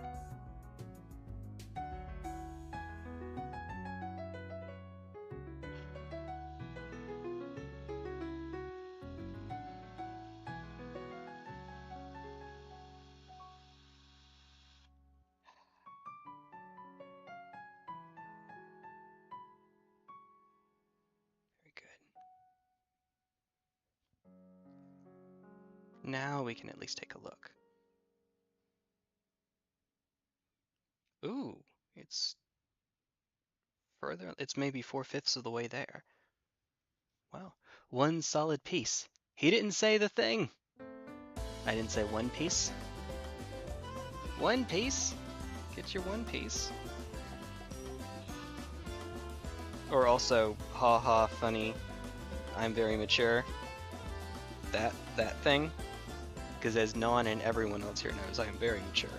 Very good. Now we can at least take a look. Ooh, it's further. It's maybe 4/5 of the way there. Wow, one solid piece. He didn't say the thing. I didn't say one piece. One piece? Get your one piece. Or also, haha, funny, I'm very mature. That thing. Because as Non and everyone else here knows, I am very mature.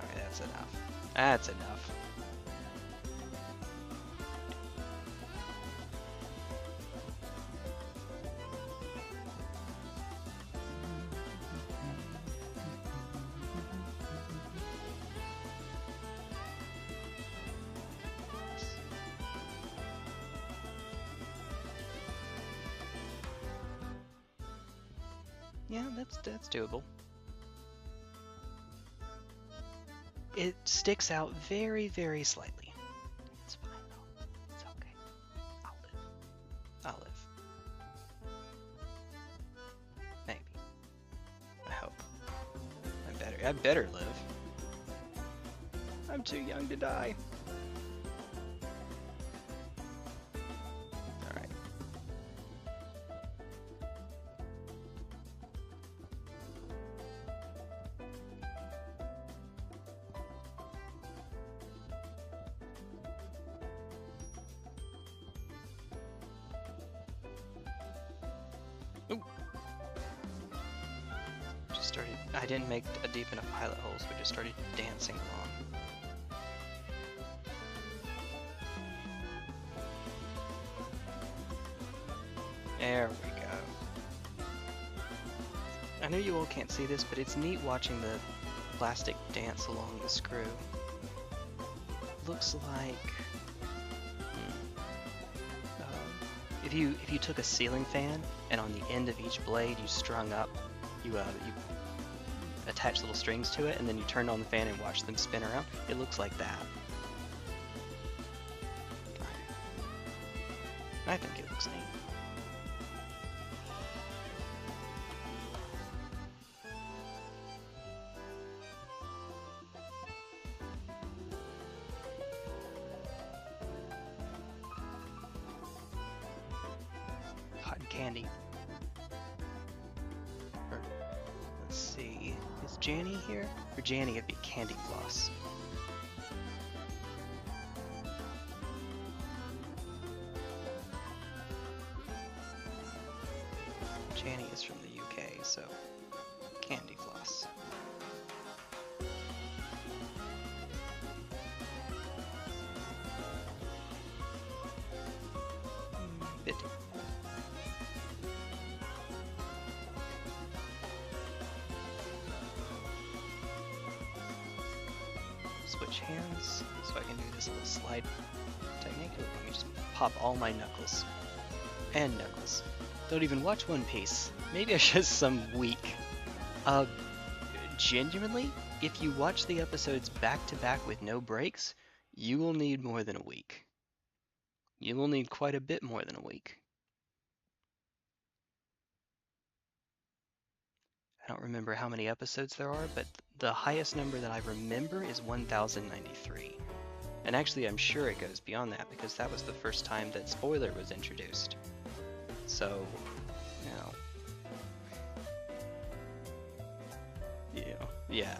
Alright, that's enough. That's enough. Yeah, that's doable. It sticks out very, very slightly. It's fine though. It's okay. I'll live. I'll live. Maybe. I hope. I better live. I'm too young to die. Alright. Ooh. Just started. I didn't make a deep enough pilot hole, so we just started dancing along. There we go. I know you all can't see this, but it's neat watching the plastic dance along the screw. Looks like if you took a ceiling fan and on the end of each blade you strung up, you attach little strings to it, and then you turn on the fan and watch them spin around. It looks like that. I think it looks neat. Cotton candy. Or, let's see, is Janny here? For Janny it'd be candy floss. Janny is from the UK, so candy floss. Bit. Switch hands so I can do this little slide technique. Ooh, let me just pop all my knuckles. And knuckles. Don't even watch One Piece. Maybe I should some week. Genuinely, if you watch the episodes back to back with no breaks, you will need more than a week. You will need quite a bit more than a week. I don't remember how many episodes there are, but the highest number that I remember is 1093. And actually, I'm sure it goes beyond that because that was the first time that spoiler was introduced. So, yeah.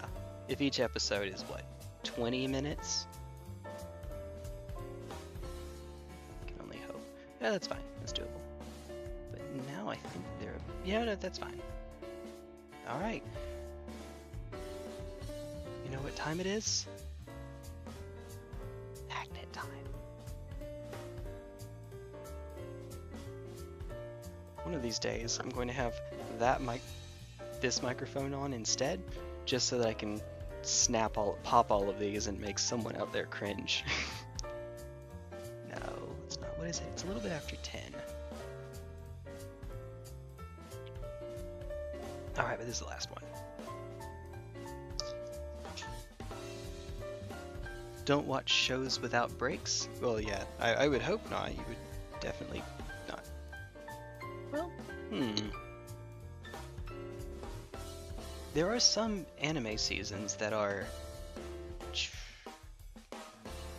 If each episode is what, 20 minutes? Can only hope. Yeah, that's fine. That's doable. But now I think they're... Yeah, no, that's fine. Alright. You know what time it is? Magnet time. One of these days, I'm going to have this microphone on instead, just so that I can pop all of these and make someone out there cringe. No, it's not. What is it? It's a little bit after 10. Alright, but this is the last one. Don't watch shows without breaks? Well, yeah, I would hope not. You would definitely not. Well, There are some anime seasons that are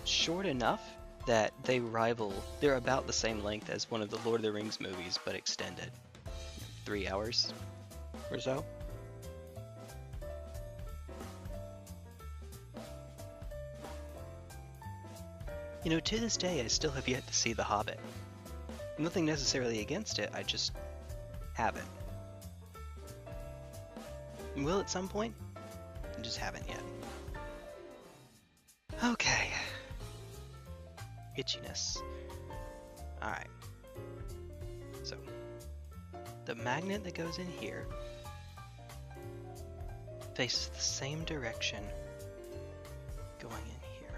short enough that they're about the same length as one of the Lord of the Rings movies, but extended. 3 hours or so. You know, to this day, I still have yet to see The Hobbit. Nothing necessarily against it, I just haven't. Will at some point? I just haven't yet. Okay. Itchiness. Alright. So, the magnet that goes in here faces the same direction going in here.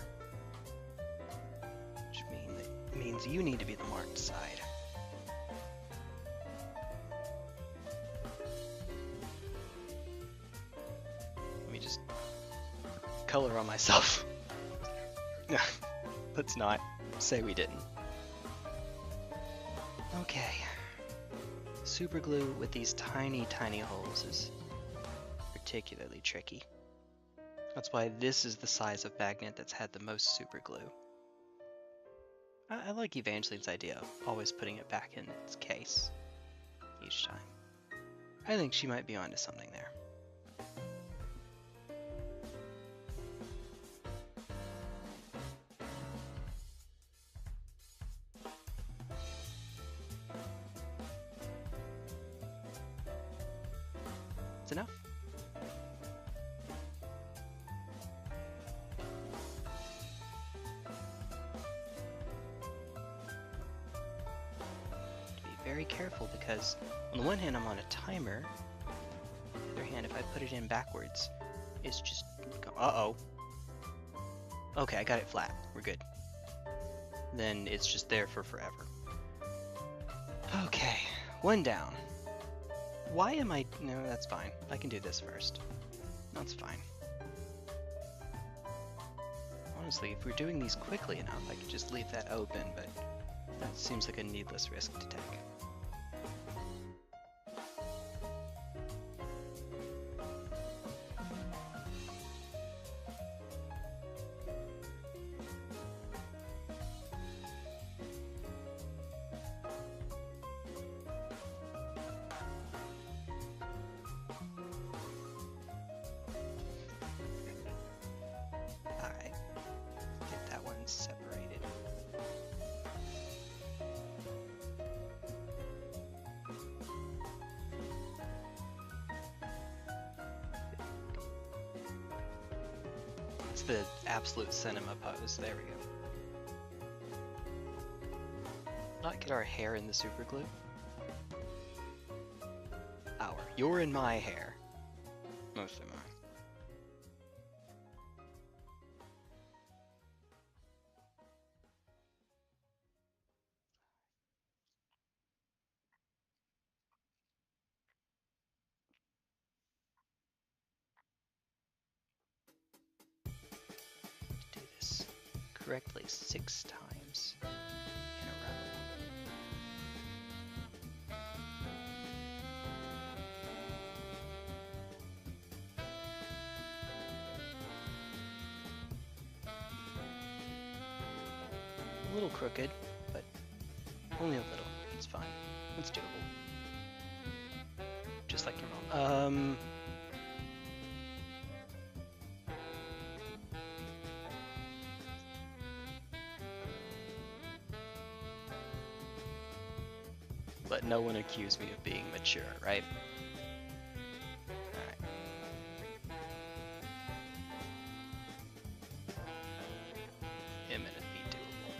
Which means you need to be the marked side. Just color on myself. No, let's not say we didn't. Okay. Super glue with these tiny holes is particularly tricky. That's why this is the size of magnet that's had the most super glue. I like Evangeline's idea of always putting it back in its case each time. I think she might be onto something there. It's enough. To be very careful because on the one hand I'm on a timer, on the other hand if I put it in backwards, it's just... Uh-oh. Okay, I got it flat. We're good. Then it's just there for forever. Okay, one down. Why am I... No, that's fine. I can do this first. That's fine. Honestly, if we're doing these quickly enough, I could just leave that open, but that seems like a needless risk to take. Separated. It's the absolute cinema pose. There we go. Not get our hair in the super glue. You're in my hair. Mostly mine. Correctly 6 times in a row. little crooked, but only a little. It's fine. It's doable. Just like your mom. Let no one accuse me of being mature, right? Alright. Imminently doable.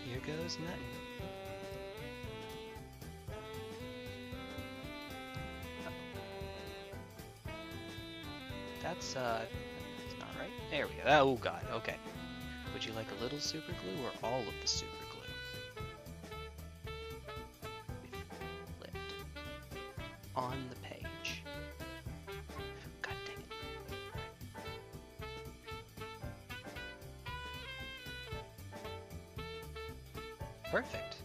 Here goes nothing. That's not right. There we go. Oh god, okay. Would you like a little super glue or all of the super glue? Flipped. On the page. God dang it. Perfect.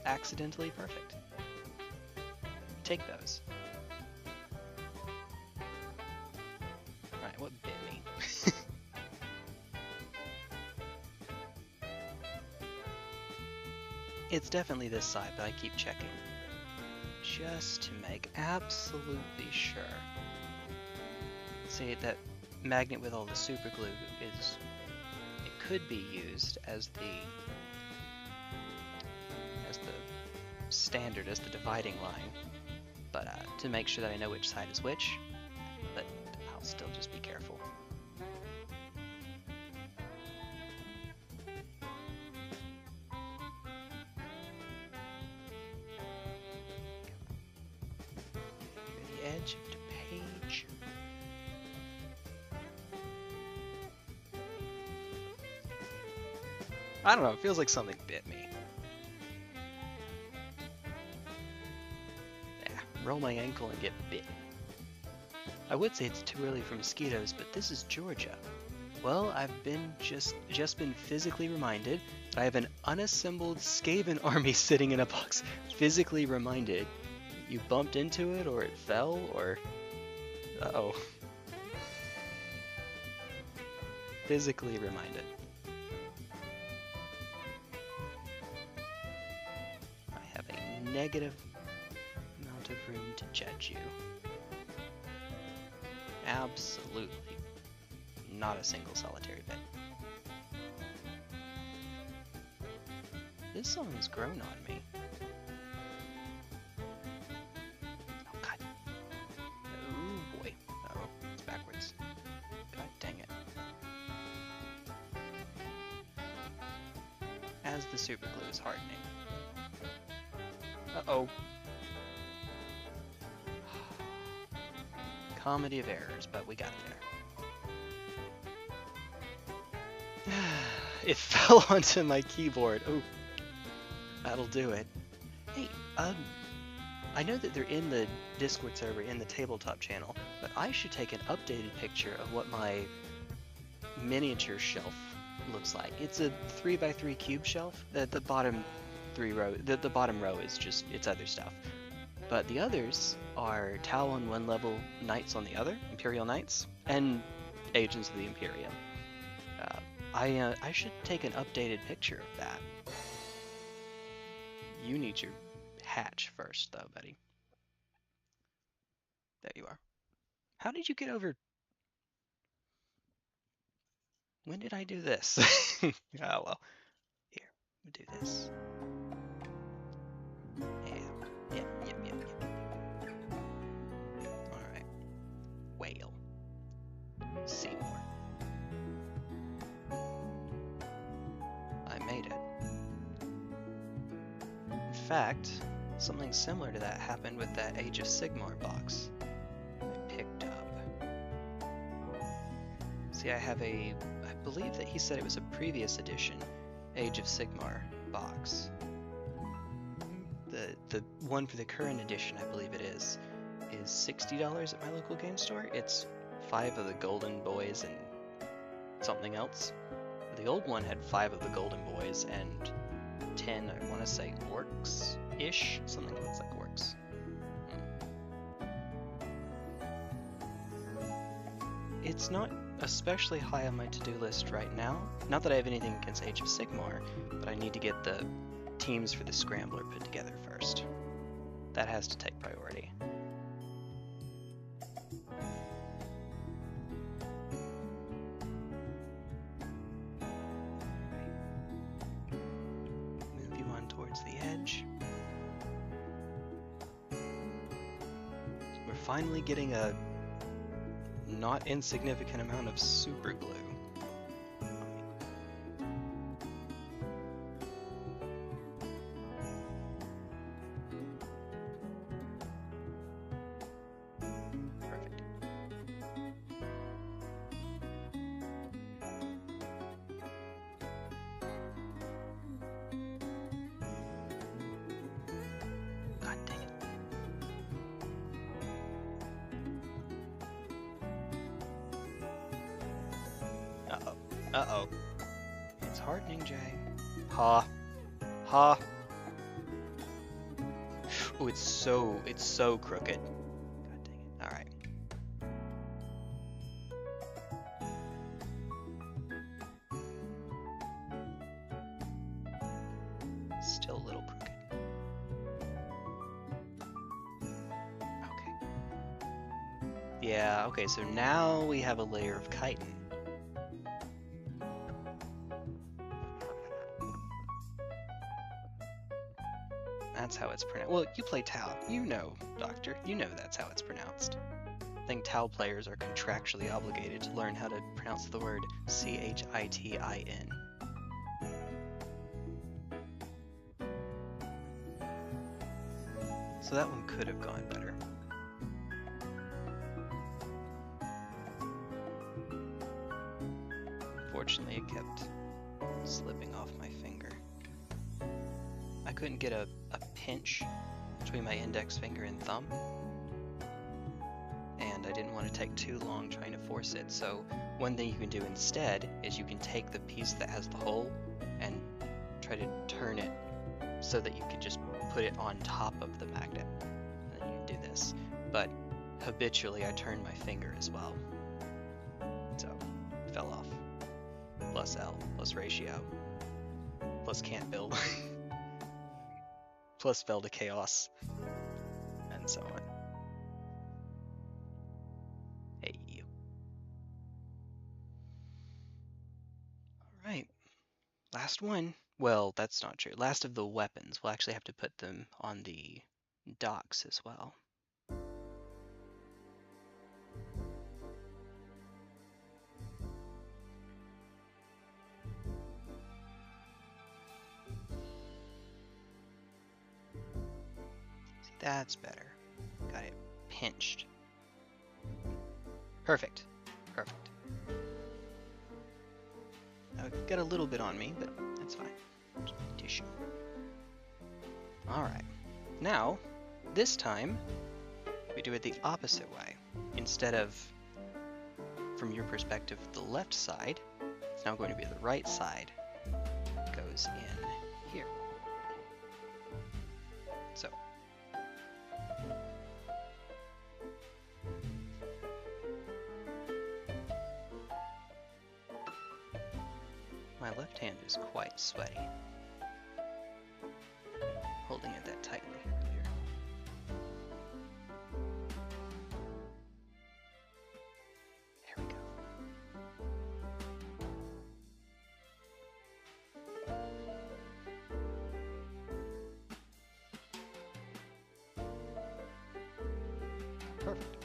Accidentally perfect. Take those. Alright, what bit me? It's definitely this side, but I keep checking. Just to make absolutely sure. See, that magnet with all the super glue is... it could be used as the standard, as the dividing line, but to make sure that I know which side is which, but I'll still just be careful. Near the edge of the page. I don't know, it feels like something bit me. Roll my ankle and get bit. I would say it's too early for mosquitoes, but this is Georgia. Well, I've been just been physically reminded that I have an unassembled Skaven army sitting in a box. Physically reminded. You bumped into it, or it fell, or... Uh-oh. Physically reminded. I have a negative amount of room to judge you. Absolutely. Not a single solitary bit. This song has grown on me. Oh god. Oh boy. Uh-oh, it's backwards. God dang it. As the super glue is hardening. Uh-oh. Comedy of errors, but we got there. It fell onto my keyboard. Oh, that'll do it. Hey, I know that they're in the Discord server in the tabletop channel, but I should take an updated picture of what my miniature shelf looks like. It's a 3x3 cube shelf. The bottom the bottom row is just it's other stuff. But the others are Tau on one level, Knights on the other, Imperial Knights, and Agents of the Imperium. I should take an updated picture of that. You need your hatch first, though, buddy. There you are. How did you get over... When did I do this? Oh, well. Here, we'll do this. Yep. Alright. Whale. Seymour. I made it. In fact, something similar to that happened with that Age of Sigmar box I picked up. See, I have I believe that he said it was a previous edition Age of Sigmar box The one for the current edition, I believe it is $60 at my local game store. It's 5 of the golden boys and something else. The old one had 5 of the golden boys and 10, I want to say, orcs-ish? Something that looks like orcs. It's not especially high on my to-do list right now. Not that I have anything against Age of Sigmar, but I need to get the teams for the Scrambler put together first. That has to take priority. Move you on towards the edge. We're finally getting a not insignificant amount of super glue. Perfect. God dang it. Uh-oh. Uh-oh. It's hardening, Jay. Ha. Ha. Oh, it's so crooked. God dang it. Alright. Still a little crooked. Okay. Yeah, okay, so now we have a layer of chitin. That's how it's pronounced. Well, you play Tau. You know, Doctor. You know that's how it's pronounced. I think Tau players are contractually obligated to learn how to pronounce the word C-H-I-T-I-N. So that one could have gone better. Unfortunately, it kept slipping off my finger. I couldn't get a pinch between my index finger and thumb, and I didn't want to take too long trying to force it. So one thing you can do instead is you can take the piece that has the hole and try to turn it so that you can just put it on top of the magnet, and then you can do this. But habitually I turned my finger as well, so it fell off. Plus L, plus ratio, plus can't build. Plus fell to chaos, and so on. Hey, you. Alright, last one. Well, that's not true. Last of the weapons. We'll actually have to put them on the docks as well. That's better. Got it pinched. Perfect. Perfect. I've got a little bit on me, but that's fine. Just tissue. Alright. Now, this time, we do it the opposite way. Instead of, from your perspective, the left side, it's now going to be the right side. It goes in here. So. My left hand is quite sweaty. Holding it that tightly earlier. There we go. Perfect.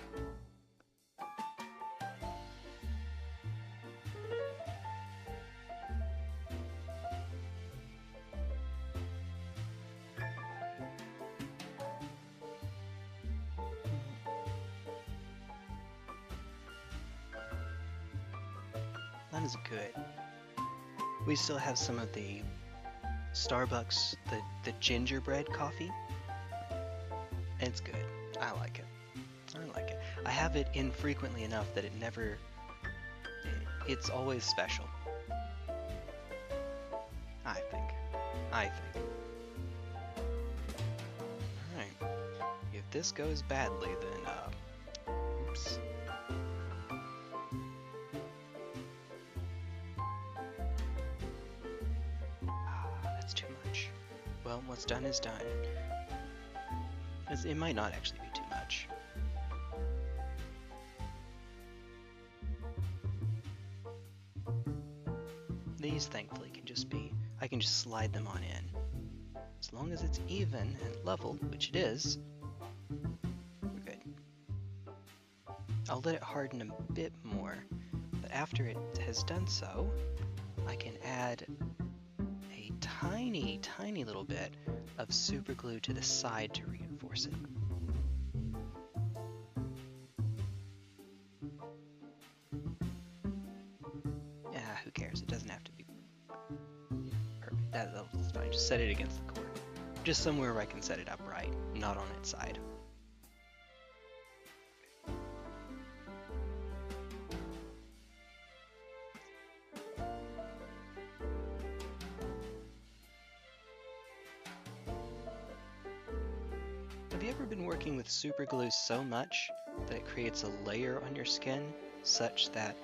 That is good. We still have some of the Starbucks, the gingerbread coffee It's good. I like it. I like it. I have it infrequently enough that it never... It's always special. I think. Alright. If this goes badly, then, oops. That's too much. Well, what's done is done. It might not actually be too much. These, thankfully, can just be... I can just slide them on in. As long as it's even and level, which it is, we're good. I'll let it harden a bit more, but after it has done so, I can add a tiny, tiny little bit of super glue to the side to reinforce it. Yeah, who cares? It doesn't have to be perfect. That's fine. Just set it against the core. Just somewhere where I can set it up right, not on its side. Have you ever been working with super glue so much that it creates a layer on your skin such that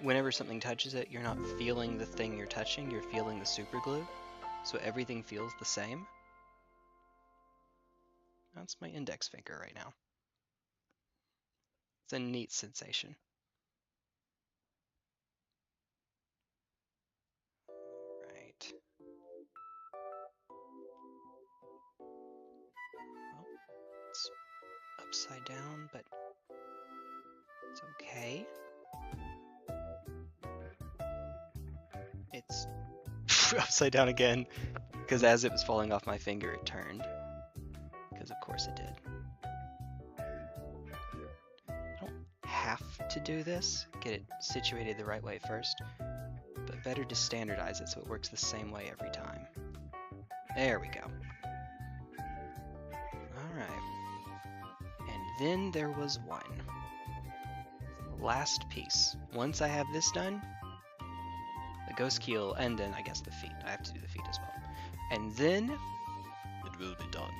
whenever something touches it, you're not feeling the thing you're touching, you're feeling the super glue? So everything feels the same? That's my index finger right now. It's a neat sensation. Right. Well, it's upside down, but it's okay. It's upside down again, because as it was falling off my finger, it turned. Because of course it did. I don't have to do this, get it situated the right way first, but better to standardize it so it works the same way every time. There we go. Alright. And then there was one. Last piece. Once I have this done, the Ghostkeel, and then I guess the feet. I have to do the feet as well. And then it will be done.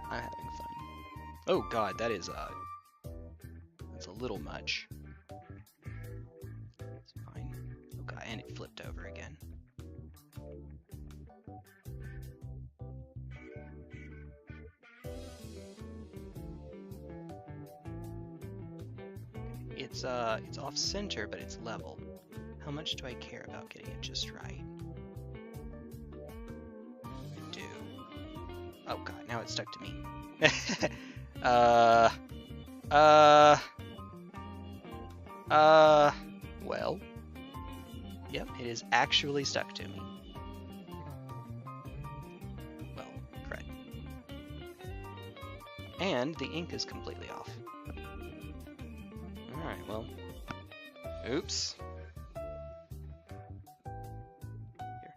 I'm having fun. Oh god, that is that's a little much. It's fine. Oh god, and it flipped over again. It's off center, but it's level. How much do I care about getting it just right? I do. Oh god, now it's stuck to me. Well. Yep, it is actually stuck to me. Well, crud. And the ink is completely off. Alright, well. Oops. Here.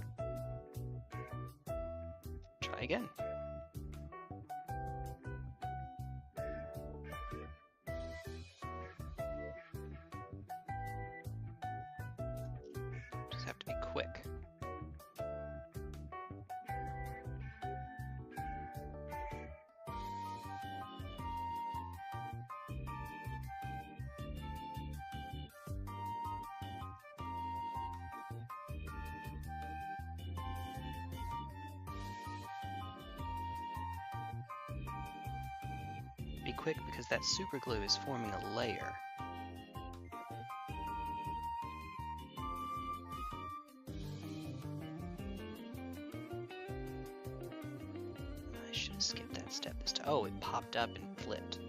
Try again. Just have to be quick. Be quick because that super glue is forming a layer. I should have skipped that step this time. Oh, it popped up and flipped.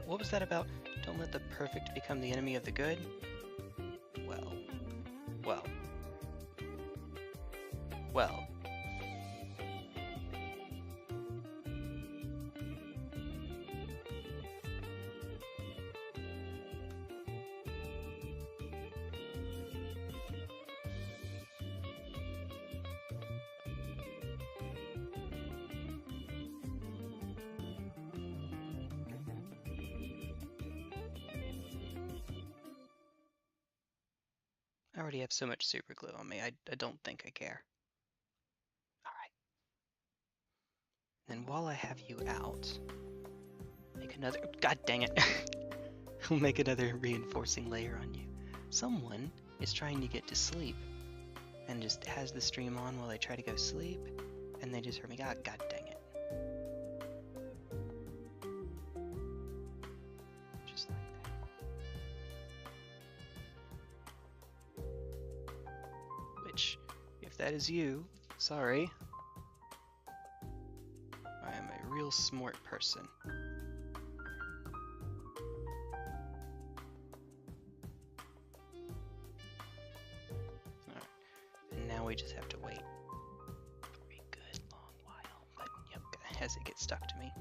What was that about? Don't let the perfect become the enemy of the good? Well. I already have so much super glue on me, I don't think I care. Alright. Then while I have you out, make another, god dang it. I'll make another reinforcing layer on you. Someone is trying to get to sleep and just has the stream on while they try to go sleep, and they just heard me, god dang it. Just like that. Which, if that is you, sorry. I am a real smart person. We just have to wait for a good long while, but yep, as it gets stuck to me.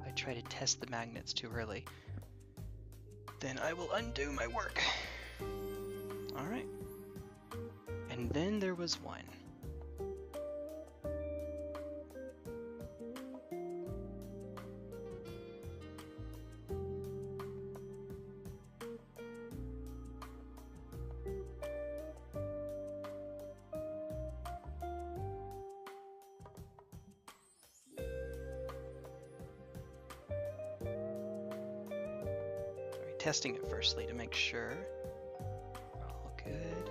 If I try to test the magnets too early, then I will undo my work. Alright. And then there was one. Testing it firstly to make sure. All good.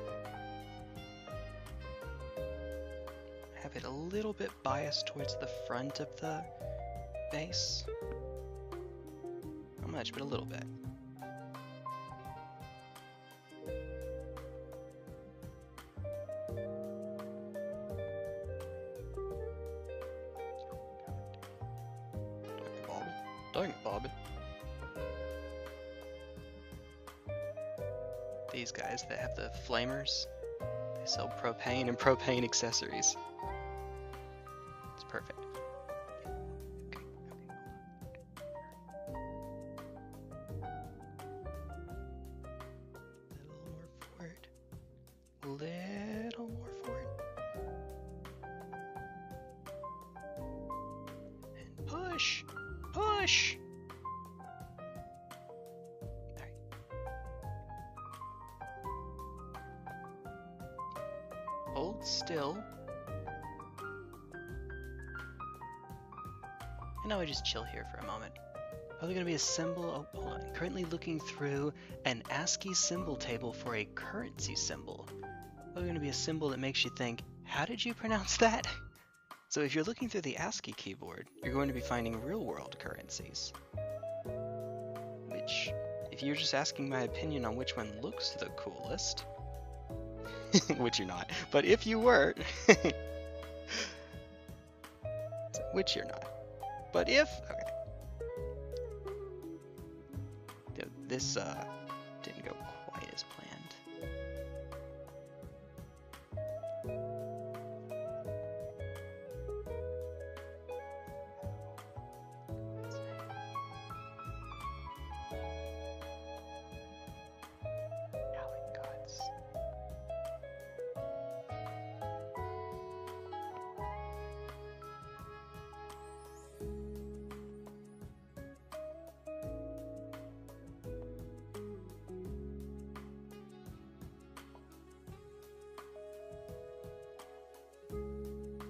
Have it a little bit biased towards the front of the base. Not much, but a little bit. Dang it, Bobby. These guys that have the flamers, they sell propane and propane accessories. It's perfect. Okay. A little more forward. And push! Push! Hold still. And now I just chill here for a moment. Probably gonna be a symbol. Oh, hold on. Currently looking through an ASCII symbol table for a currency symbol. Probably gonna be a symbol that makes you think, how did you pronounce that? So if you're looking through the ASCII keyboard, you're going to be finding real-world currencies. Which, if you're just asking my opinion on which one looks the coolest, which you're not, but if you were, which you're not, but if, okay, this didn't go quite as planned.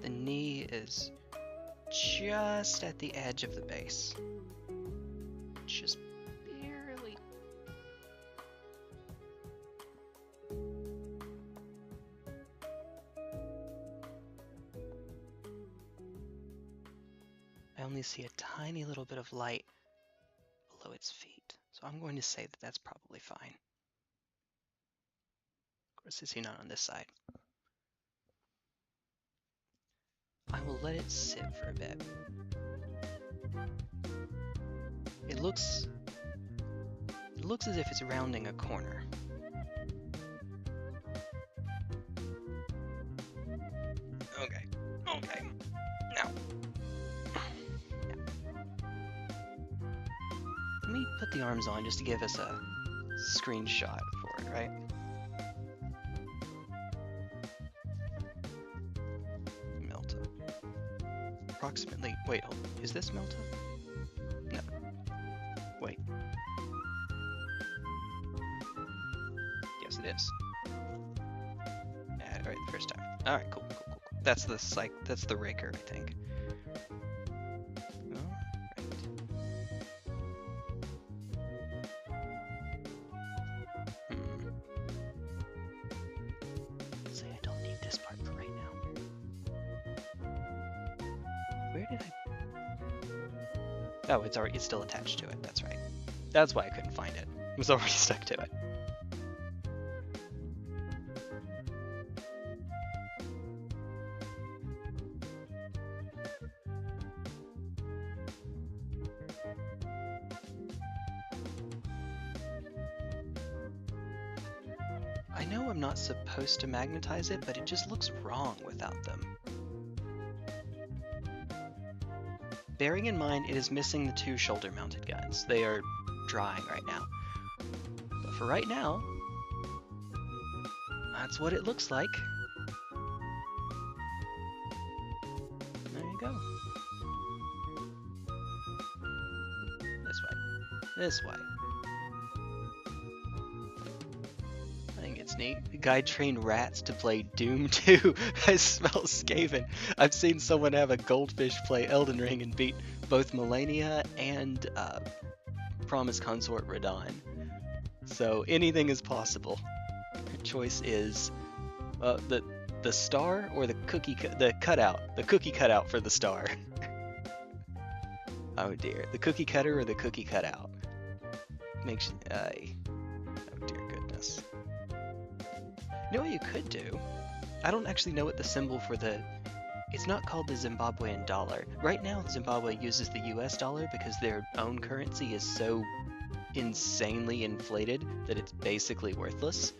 The knee is just at the edge of the base. Just barely. I only see a tiny little bit of light below its feet, so I'm going to say that that's probably fine. Of course, is he not on this side? I will let it sit for a bit. It looks as if it's rounding a corner. Okay. Now. Yeah. Let me put the arms on just to give us a screenshot for it, right? Approximately, wait, hold on. Is this Melta? No. Wait. Yes, it is. Alright, the first time. Alright, cool. That's the raker, I think. See, I don't need this part for right now. Where did I... Oh, it's still attached to it, that's right. That's why I couldn't find it. It was already stuck to it. I know I'm not supposed to magnetize it, but it just looks wrong without them. Bearing in mind it is missing the 2 shoulder-mounted guns. They are drying right now. But for right now, that's what it looks like. There you go. This way. This way. I think it's neat. The guy trained rats to play Doom 2. I smell Skaven. I've seen someone have a goldfish play Elden Ring and beat both Melania and Promise Consort Radon. So anything is possible. Your choice is the star or the cutout. The cookie cutout for the star. Oh dear. The cookie cutter or the cookie cutout. Makes oh dear goodness. You know what you could do? I don't actually know what the symbol for the... It's not called the Zimbabwean dollar. Right now, Zimbabwe uses the US dollar because their own currency is so insanely inflated that it's basically worthless.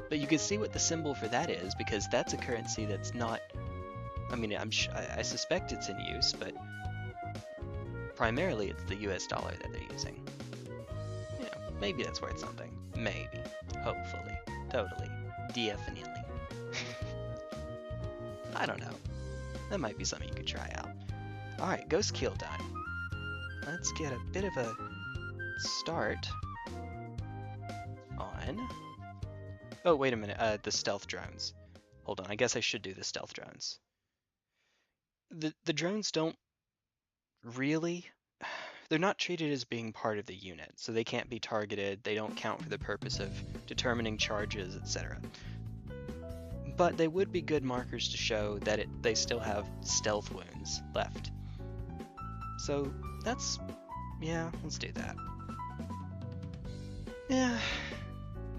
But you can see what the symbol for that is, because that's a currency that's not... I mean, I suspect it's in use, but primarily it's the US dollar that they're using. You know, maybe that's worth something. Maybe. Hopefully. Totally. Definitely. I don't know. That might be something you could try out. Alright, Ghostkeel done. Let's get a bit of a start on... Oh, wait a minute. The stealth drones. Hold on, I guess I should do the stealth drones. The drones don't really... They're not treated as being part of the unit, so they can't be targeted, they don't count for the purpose of determining charges, etc. But they would be good markers to show that they still have stealth wounds left. So that's... yeah, let's do that. Yeah,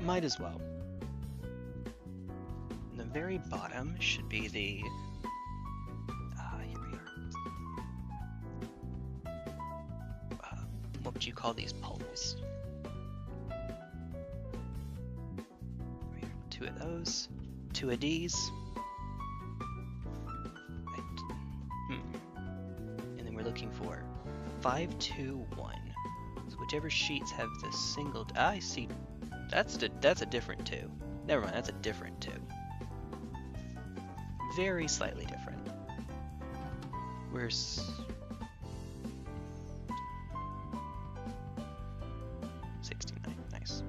might as well. The very bottom should be the... here we are. What would you call these poles? There we are. 2 of those. 2 of these. Right. And then we're looking for 5, 2, 1. So whichever sheets have the single... I see. That's a different 2. Never mind, that's a different 2. Very slightly different. We're... 69. Nice.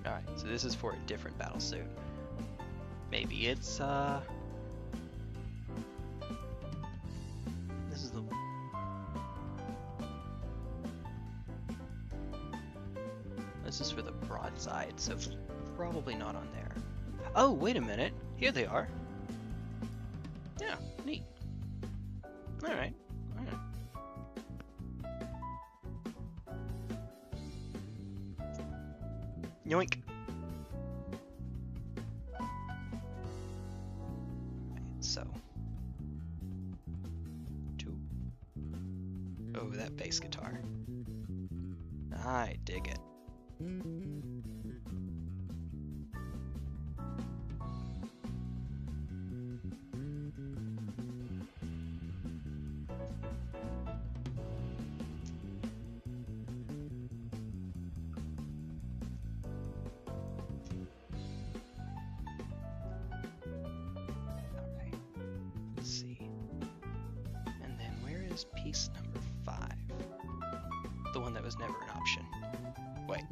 Alright, so this is for a different battlesuit. Maybe it's, this is the... This is for the broadside, so probably not on there. Oh, wait a minute. Here they are. Yeah, neat. Alright, alright. Yoink. So, 2. Oh, that bass guitar. I dig it. Piece number 5. The one that was never an option. Wait.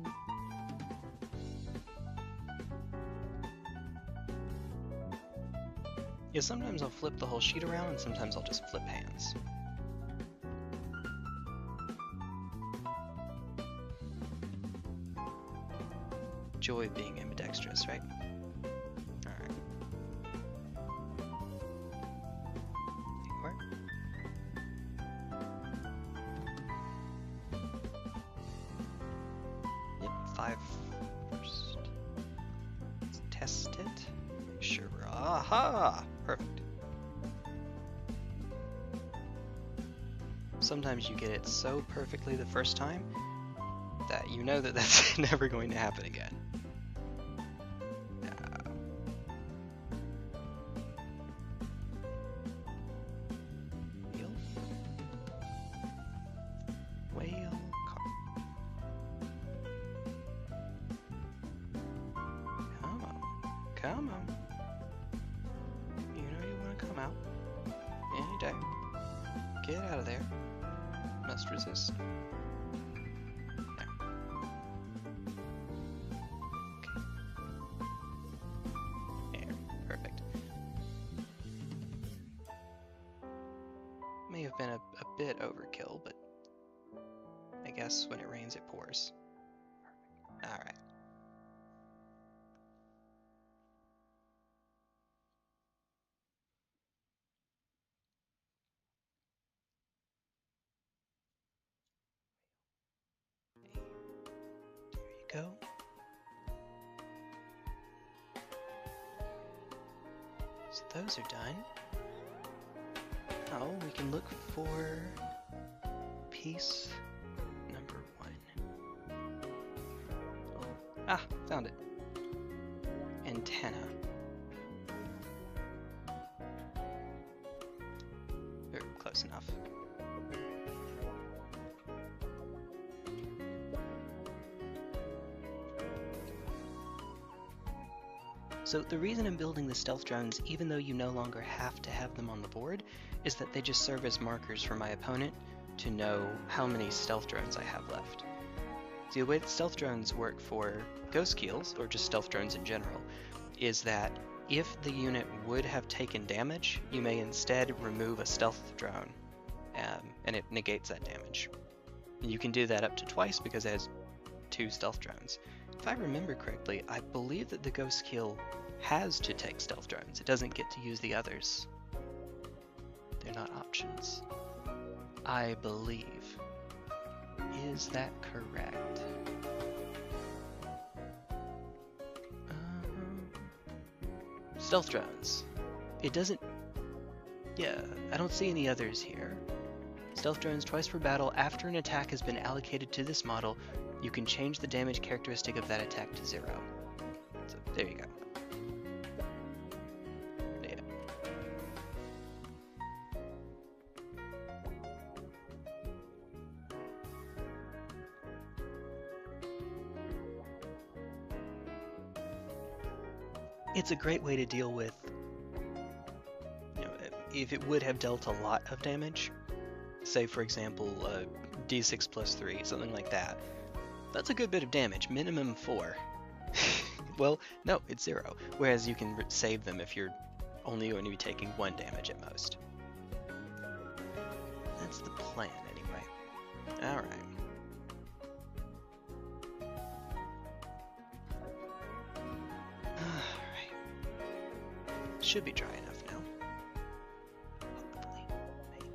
Yeah, sometimes I'll flip the whole sheet around, and sometimes I'll just flip hands. Joy of being ambidextrous, right? Alright. Yep, 5 first. Let's test it. Sure. Aha! Perfect. Sometimes you get it so perfectly the first time that you know that that's never going to happen again. Whale card. Come on. Come on. You know you want to come out. Any day. Get out of there. Must resist. There. Okay. There. Perfect. May have been a bit overkill, but I guess when it rains it pours. Perfect. Alright. There you go. So those are done. Now we can look for piece number 1. Oh. Ah, found it. Antenna. Very close enough. So the reason I'm building the stealth drones, even though you no longer have to have them on the board, is that they just serve as markers for my opponent to know how many stealth drones I have left. See, the way that stealth drones work for Ghostkeels, or just stealth drones in general, is that if the unit would have taken damage, you may instead remove a stealth drone, and it negates that damage. And you can do that up to twice because it has 2 stealth drones. If I remember correctly, I believe that the Ghostkeel has to take stealth drones. It doesn't get to use the others. They're not options. I believe. Is that correct? Stealth drones. It doesn't... Yeah, I don't see any others here. Stealth drones twice per battle. After an attack has been allocated to this model, you can change the damage characteristic of that attack to 0. So, there you go. Yeah. It's a great way to deal with, you know, if it would have dealt a lot of damage, say for example, D6 plus 3, something like that. That's a good bit of damage, minimum 4. Well, no, it's 0. Whereas you can save them if you're only going to be taking 1 damage at most. That's the plan, anyway. Alright. Alright. Should be dry enough now. Hopefully. Maybe.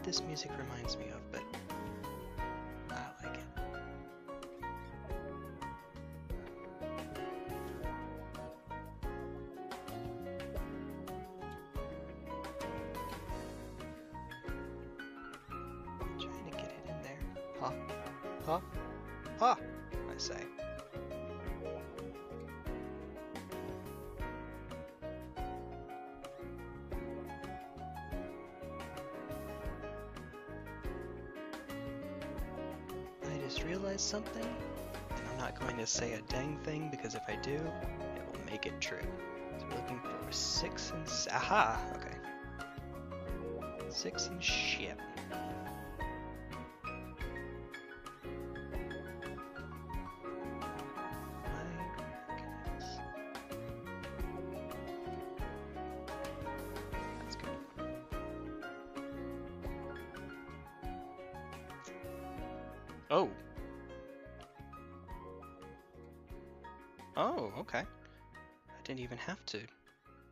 This music reminds me of, but I like it. Trying to get it in there. Huh? Huh? Huh? I say. just realized something, and I'm not going to say a dang thing because if I do, it will make it true. So we're looking for 6 and aha, okay. 6 and ship. That's good. Oh. Oh, okay. I didn't even have to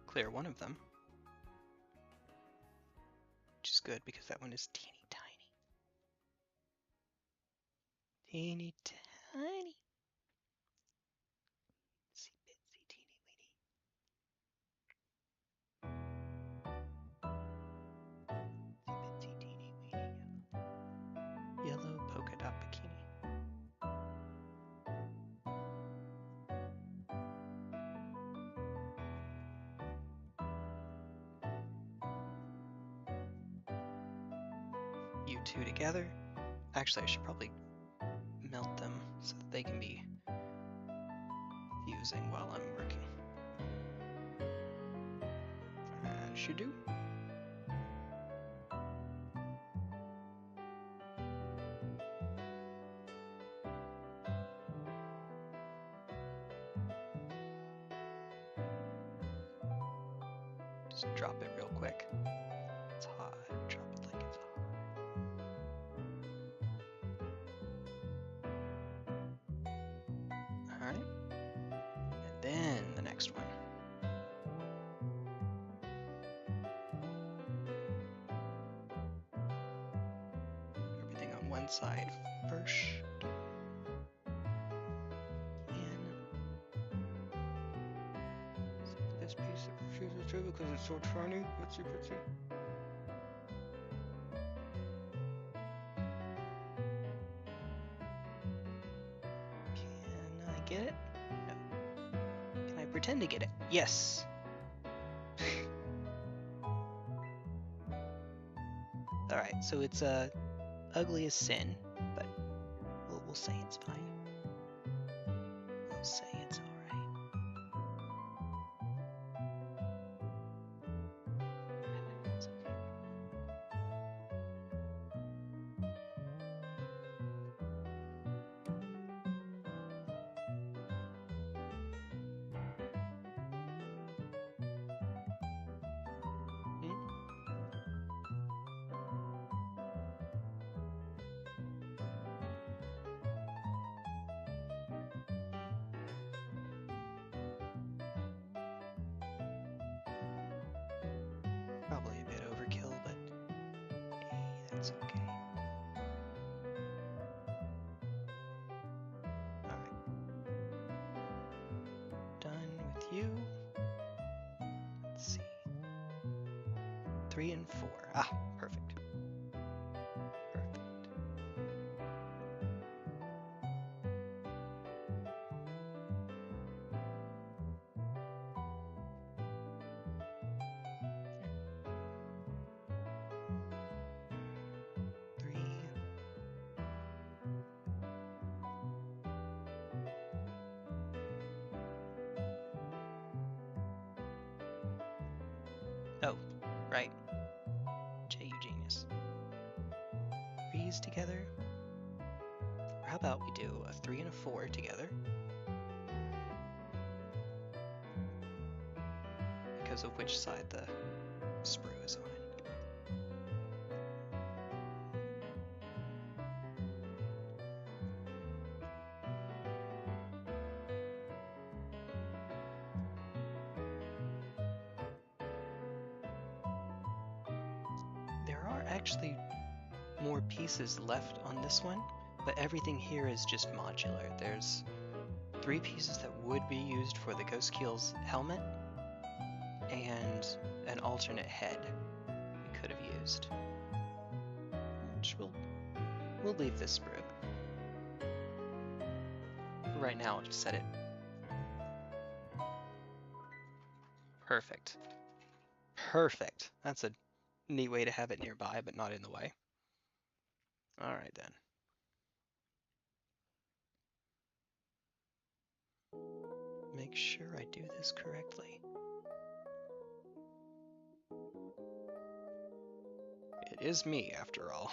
clear one of them. Which is good because that one is teeny tiny. Teeny tiny. Itsy bitsy teeny weeny. Itsy bitsy teeny weeny yellow polka dot bikini. You two together. Actually, I should probably melt them so that they can be fusing while I'm working. As you do. Just drop it real quick. It's hot. Drop it like it's hot. Alright. And then the next one. Everything on one side first. This piece that refuses to because it's so tiny. Itsy bitsy. Can I get it? No. Can I pretend to get it? Yes. Alright, so it's ugly as sin, but we'll say it's fine. We'll say it's alright. It's okay. Probably a bit overkill, but hey, that's okay. Alright. Done with you. Let's see. 3 and 4. Ah, perfect. Perfect. Oh, right. You genius. Threes together. Or how about we do a 3 and a 4 together? Because of which side the sprue is on. There are actually more pieces left on this one, but everything here is just modular. There's 3 pieces that would be used for the Ghostkeel's helmet, and an alternate head we could have used. Which we'll leave this sprue. Right now, I'll just set it. Perfect. Perfect. That's a neat way to have it nearby, but not in the way. Alright then. make sure I do this correctly. It is me, after all.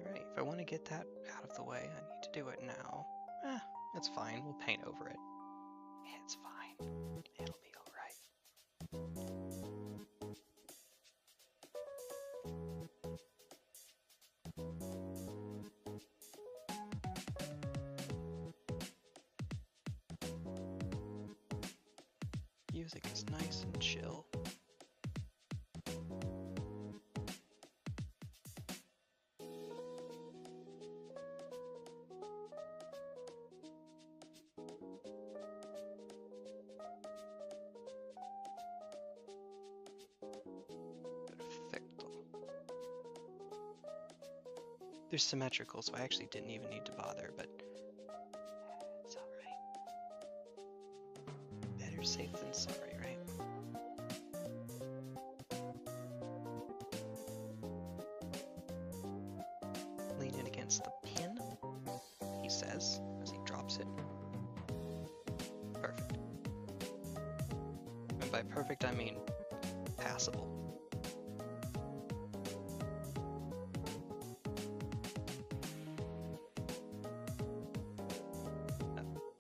Alright, if I want to get that out of the way, I need to do it now. That's fine, we'll paint over it. It's fine. It'll be alright. Music is nice and chill. Perfecto. They're symmetrical, so I actually didn't even need to bother, but it's alright. Better safe than sorry, right? Lean it against the pin, he says, as he drops it. Perfect. And by perfect, I mean passable.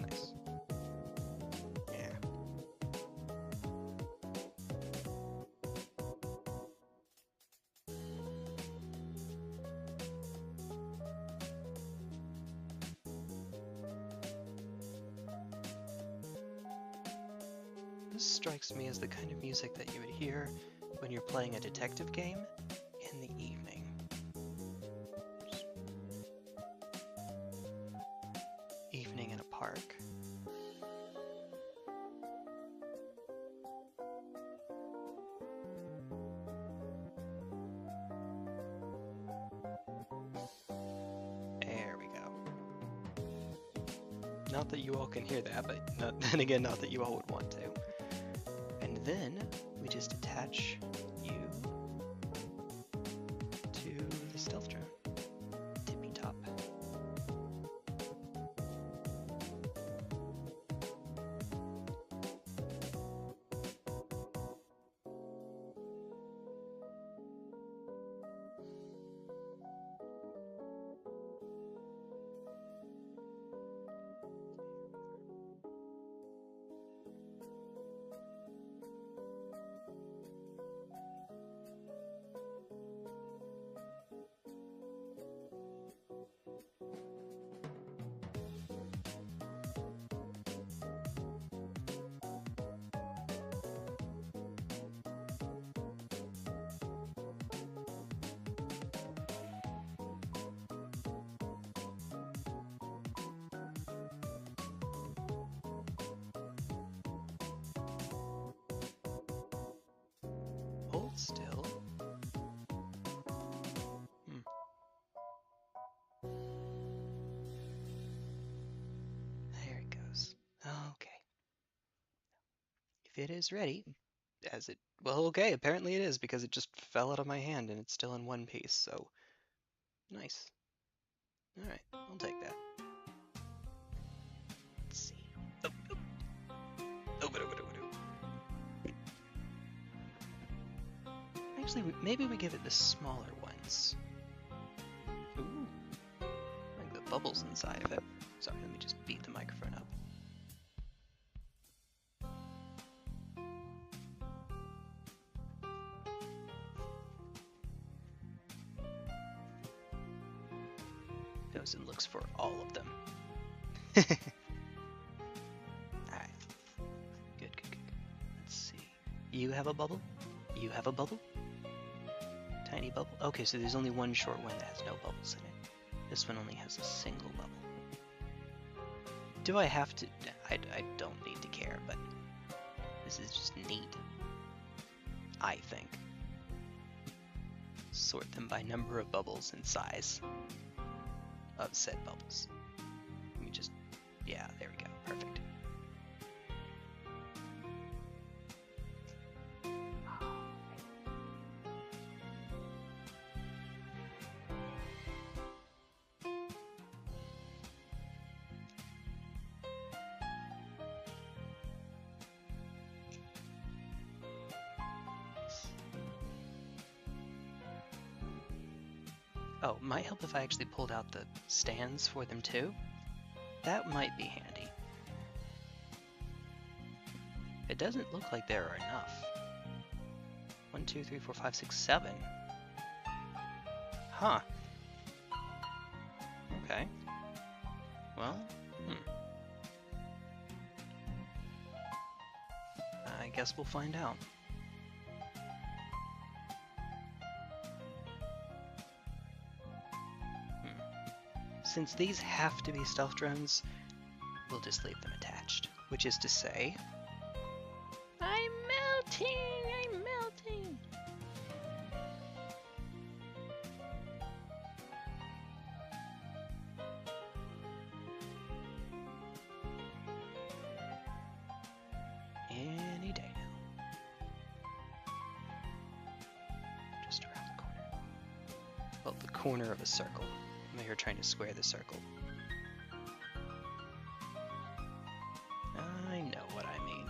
Nice. Yeah. This strikes me as the kind of music that you would hear when you're playing a detective game in the evening. Evening in a park. There we go. Not that you all can hear that, but then again, not that you all would want to. And then we just attach you to the stealth drone. Tippy top. Hold still. There it goes. Okay. If it is ready, well, okay, apparently it is because it just fell out of my hand and it's still in one piece, so nice. Alright, I'll take that. Let's see. Actually, maybe we give it the smaller ones. Ooh. Like the bubbles inside of it. Sorry, let me just beat the microphone up. Goes and looks for all of them. Alright. Good. Let's see. You have a bubble? You have a bubble? Tiny bubble? Okay, so there's only one short one that has no bubbles in it. This one only has a single bubble. Do I have to? I don't need to care, but this is just neat. I think. Sort them by number of bubbles and size of said bubbles. Let me just, yeah, there we go, perfect. Oh, might help if I actually pulled out the stands for them too. That might be handy. It doesn't look like there are enough. 1, 2, 3, 4, 5, 6, 7. Huh. Okay. Well, I guess we'll find out. Since these have to be stealth drones, we'll just leave them attached. Which is to say... I'm melting! I'm melting! Any day now. Just around the corner. Well, the corner of a circle. I'm here trying to square the circle. I know what I mean.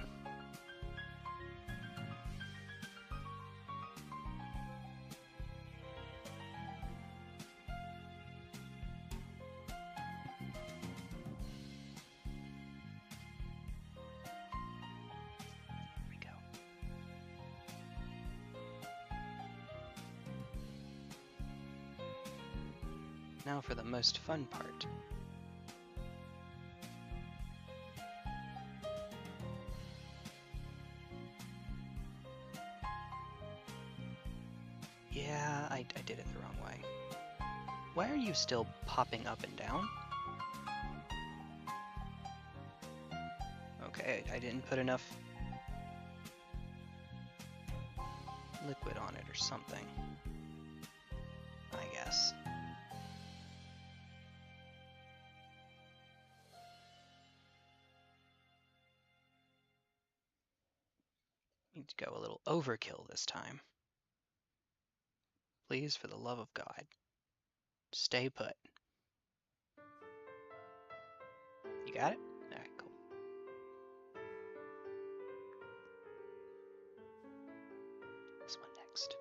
Here we go. Now for the most fun part. Yeah, I did it the wrong way. Why are you still popping up and down? Okay, I didn't put enough liquid on it or something. I guess. Need to go a little overkill this time. Please, for the love of God, stay put. You got it? Alright, cool. This one next.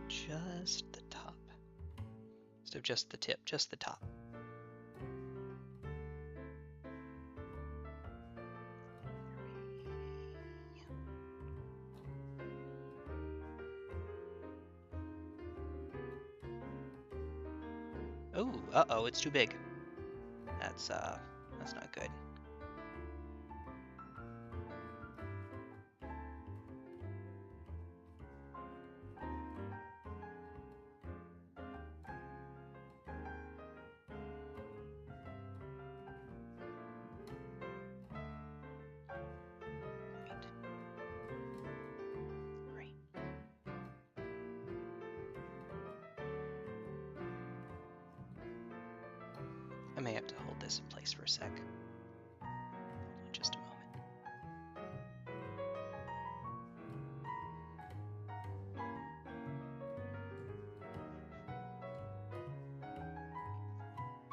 Just the top. Instead of just the tip, just the top. Oh, uh-oh, it's too big. That's not good. Great. I may have to hold this in place for a sec. Hold on just a moment.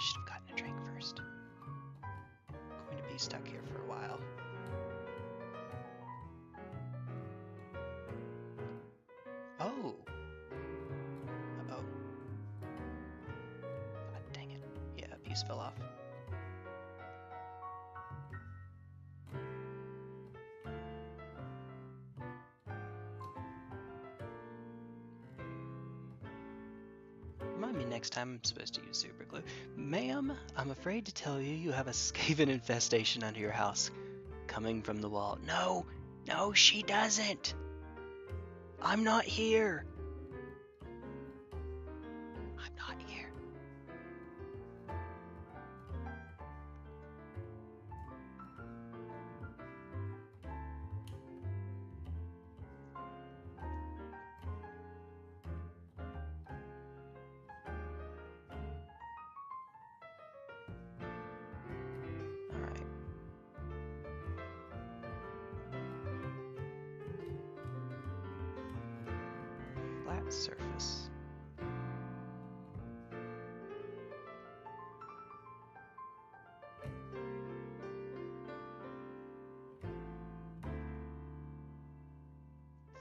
Should have gotten a drink first. I'm going to be stuck here for a while. Oh! Uh-oh. God dang it. Yeah, abuse fell off. Remind me next time I'm supposed to use super glue. Ma'am, I'm afraid to tell you you have a Skaven infestation under your house. Coming from the wall. No! No, she doesn't! I'm not here! I'm not here. Alright. Flat surface.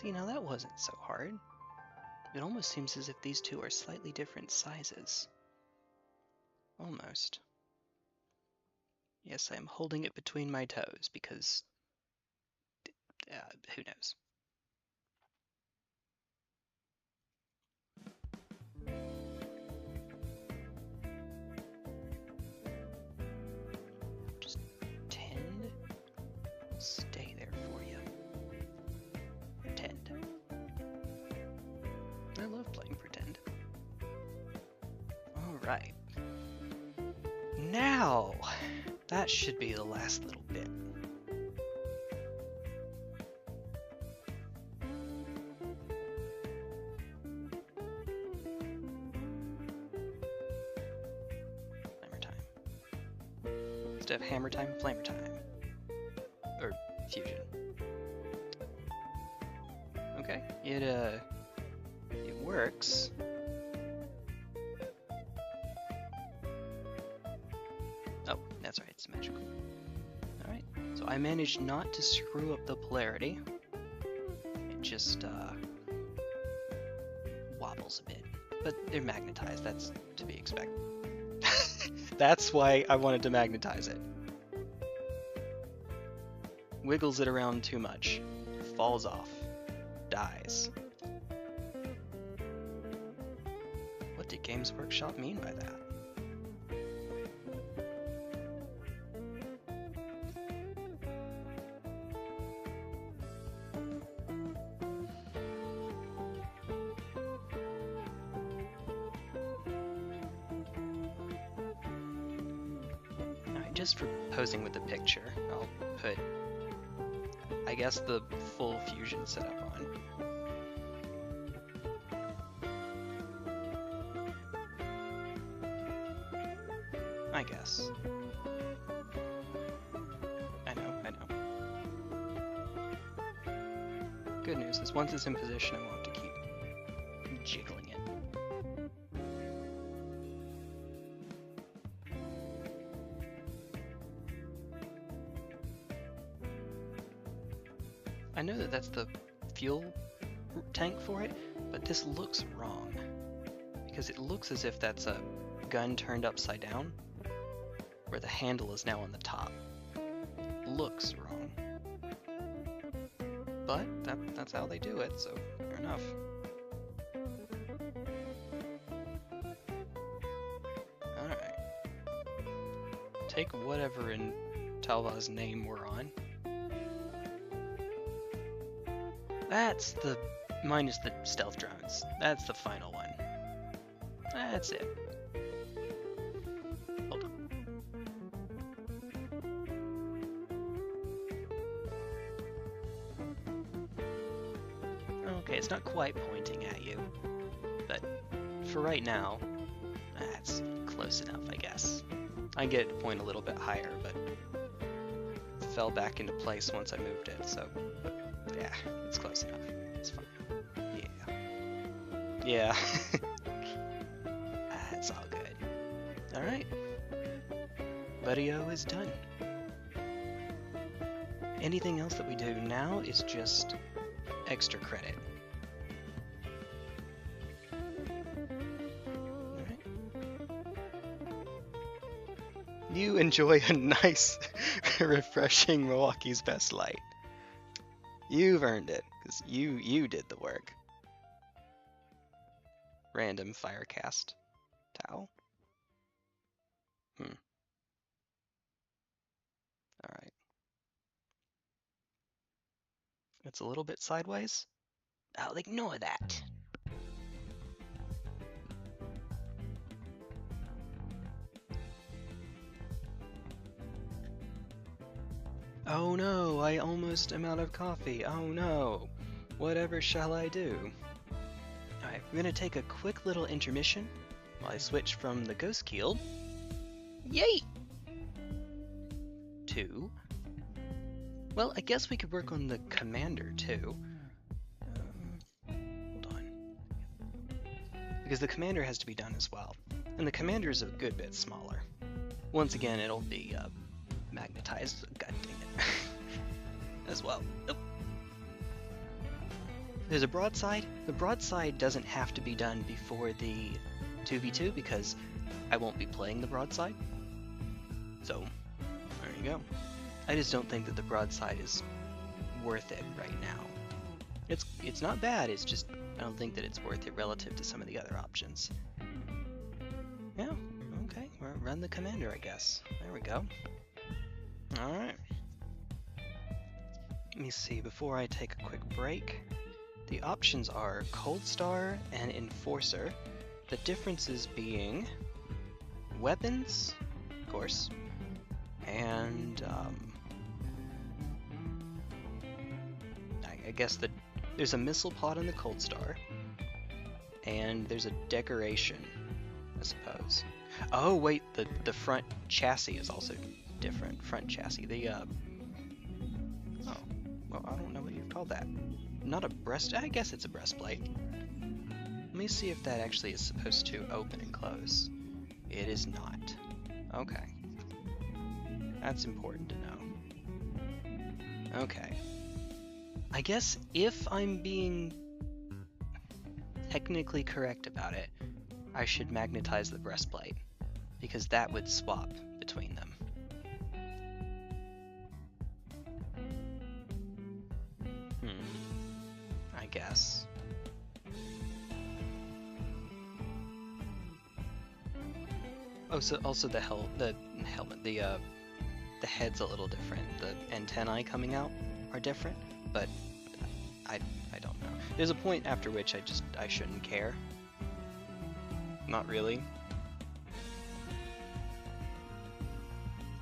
See, now that wasn't so hard. It almost seems as if these two are slightly different sizes. Almost. Yes, I am holding it between my toes because... who knows? Just tend. Stay there for you. Pretend. I love playing pretend. Alright. Now! That should be the last little bit. Flamer time. Instead of hammer time, flamer time. Or fusion. Okay, it works. Oh, that's right, it's magical. Alright, so I managed not to screw up the polarity. It just, wobbles a bit. But they're magnetized, that's to be expected. That's why I wanted to magnetize it. Wiggles it around too much. Falls off. Dies. What did Games Workshop mean by that? Just for posing with the picture, I'll put, I guess, the full fusion setup on. I guess. I know. Good news is once it's in position, I won't have to keep jiggling it. I know that that's the fuel tank for it, but this looks wrong. Because it looks as if that's a gun turned upside down, where the handle is now on the top. Looks wrong. But that's how they do it, so fair enough. Alright. Take whatever in Talva's name we're on. That's the, minus the stealth drones. That's the final one. That's it. Hold on. Okay, it's not quite pointing at you, but for right now, that's close enough, I guess. I get it to point a little bit higher, but it fell back into place once I moved it, so... Yeah, it's close enough. It's fine. Yeah. Yeah. That's all good. Alright. Buddy-o is done. Anything else that we do now is just extra credit. Alright. You enjoy a nice, refreshing Milwaukee's Best Light. You've earned it, because you did the work. Random Firecast Towel. Alright. It's a little bit sideways. I'll ignore that. Oh no, I almost am out of coffee. Oh no. Whatever shall I do? Alright, we're gonna take a quick little intermission while I switch from the Ghostkeel. Yay! To... Well, I guess we could work on the Commander too. Hold on. Because the Commander has to be done as well. And the Commander is a good bit smaller. Once again, it'll be magnetized, god dang it, as well. Nope. There's a broadside. The broadside doesn't have to be done before the 2v2 because I won't be playing the broadside. So, there you go. I just don't think that the broadside is worth it right now. It's not bad, it's just I don't think that it's worth it relative to some of the other options. Yeah, okay, we'll run the commander, I guess. There we go. Alright. Let me see, before I take a quick break, the options are Coldstar and Enforcer. The differences being weapons, of course, and I guess there's a missile pod on the Coldstar, and there's a decoration, I suppose. Oh wait, the front chassis is also different. Front chassis, oh, well, I don't know what you'd call that. Not a breast, I guess it's a breastplate. Let me see if that actually is supposed to open and close. It is not. Okay. That's important to know. Okay. I guess if I'm being technically correct about it, I should magnetize the breastplate, because that would swap between them. I guess. Oh, so also the helmet, the head's a little different. The antennae coming out are different, but I don't know. There's a point after which I shouldn't care. Not really.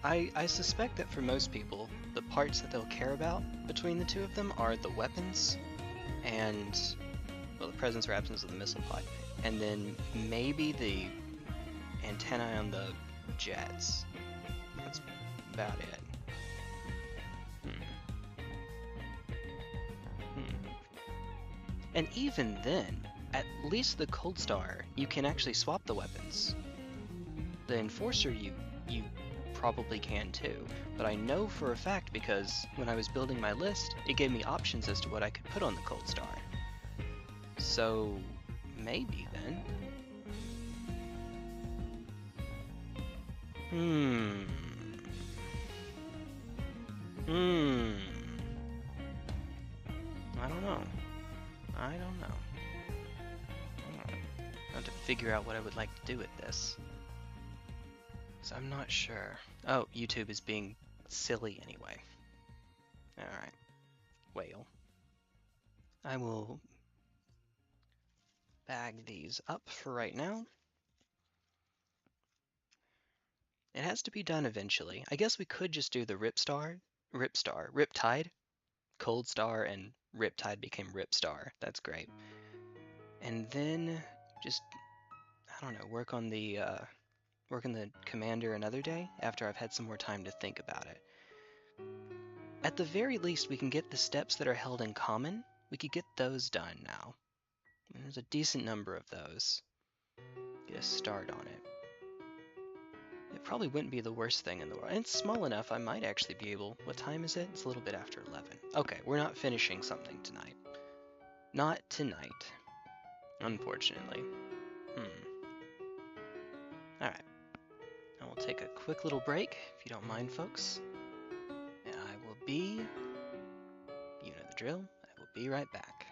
I suspect that for most people, the parts that they'll care about between the two of them are the weapons and, well, the presence or absence of the missile pod, and then maybe the antennae on the jets. That's about it. And even then, at least the Coldstar, you can actually swap the weapons. The Enforcer, you probably can too, but I know for a fact because when I was building my list, it gave me options as to what I could put on the Coldstar. So, maybe then. I don't know. I have to figure out what I would like to do with this. So I'm not sure. Oh, YouTube is being silly anyway. Alright. Well. I will bag these up for right now. It has to be done eventually. I guess we could just do the Riptide, Coldstar, and Riptide became Ripstar. That's great. And then just, I don't know, work on the commander another day after I've had some more time to think about it. At the very least, we can get the steps that are held in common. We could get those done now. And there's a decent number of those. Get a start on it. It probably wouldn't be the worst thing in the world. And it's small enough, I might actually be able... What time is it? It's a little bit after 11. Okay, we're not finishing something tonight. Not tonight. Unfortunately. Alright. I will take a quick little break, if you don't mind, folks. And I will be... You know the drill. I will be right back.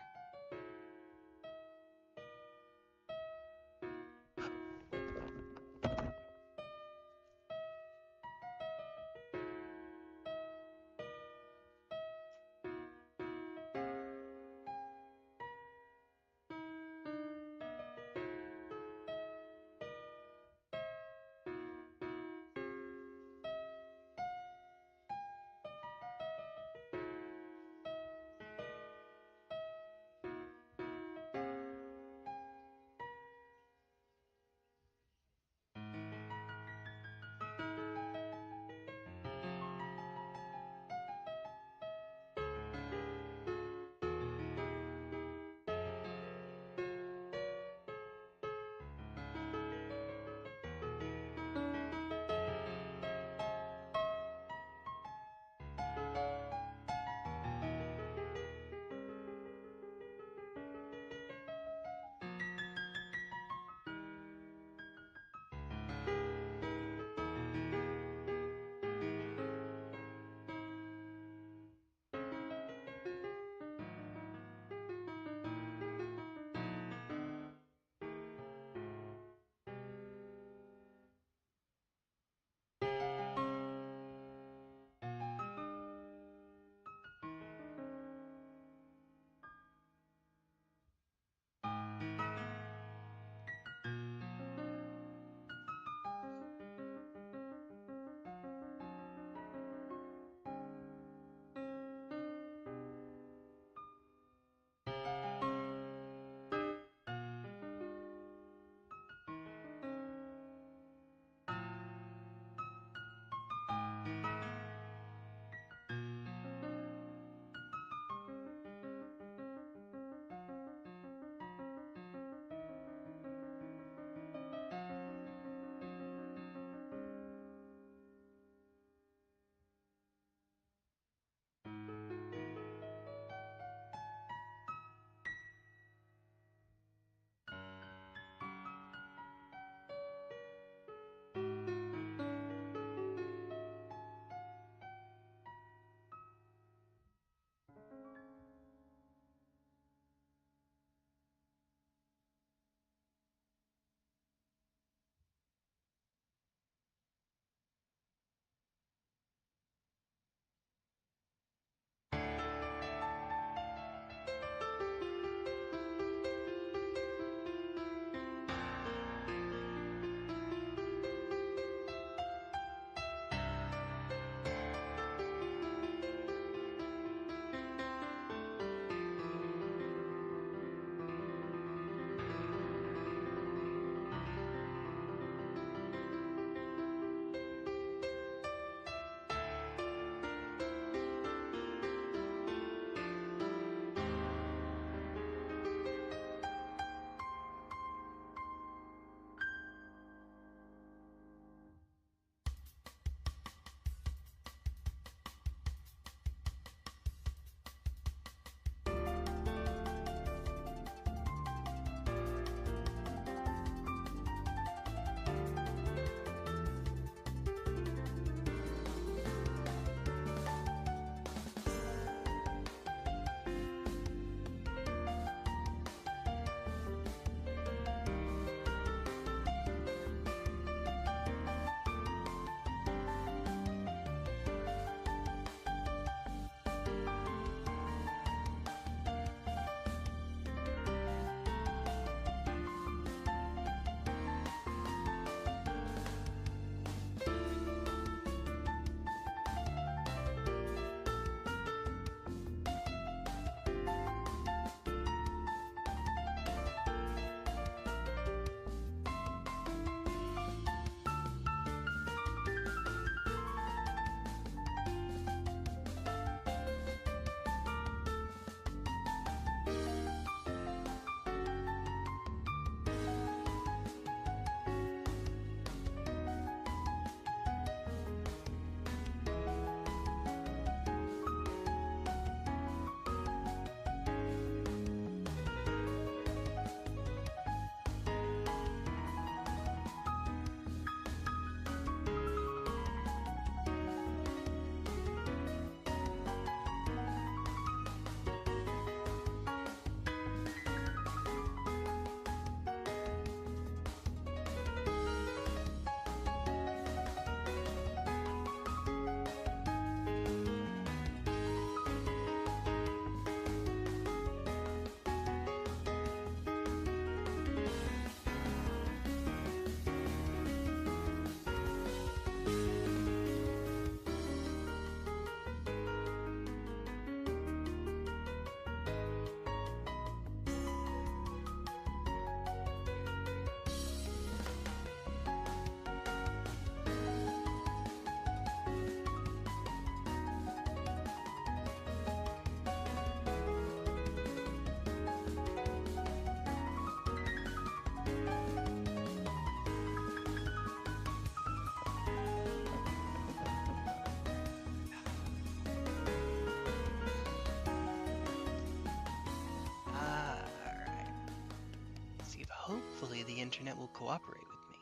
hopefully the internet will cooperate with me.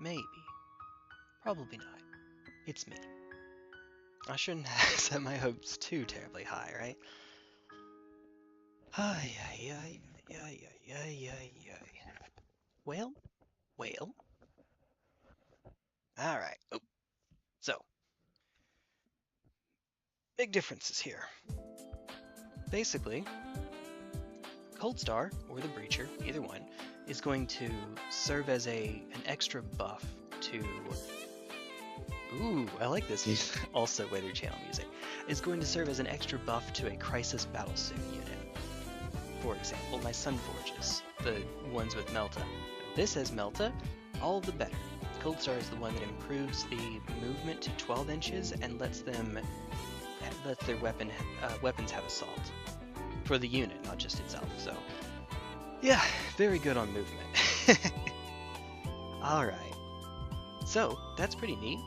Maybe. Probably not. It's me. I shouldn't have set my hopes too terribly high, right? Ay, ay, ay, ay, ay, ay, ay, ay. Well. Alright. Oh. So. Big differences here. Basically, Coldstar, or the Breacher, either one, is going to serve as an extra buff to... Ooh, I like this. Also Weather Channel music. Is going to serve as an extra buff to a Crisis Battlesuit unit. For example, my Sunforges, the ones with Melta. If this has Melta, all the better. Coldstar is the one that improves the movement to 12 inches and lets their weapons have assault. For the unit, not just itself, so... Yeah, very good on movement. Alright. So, that's pretty neat.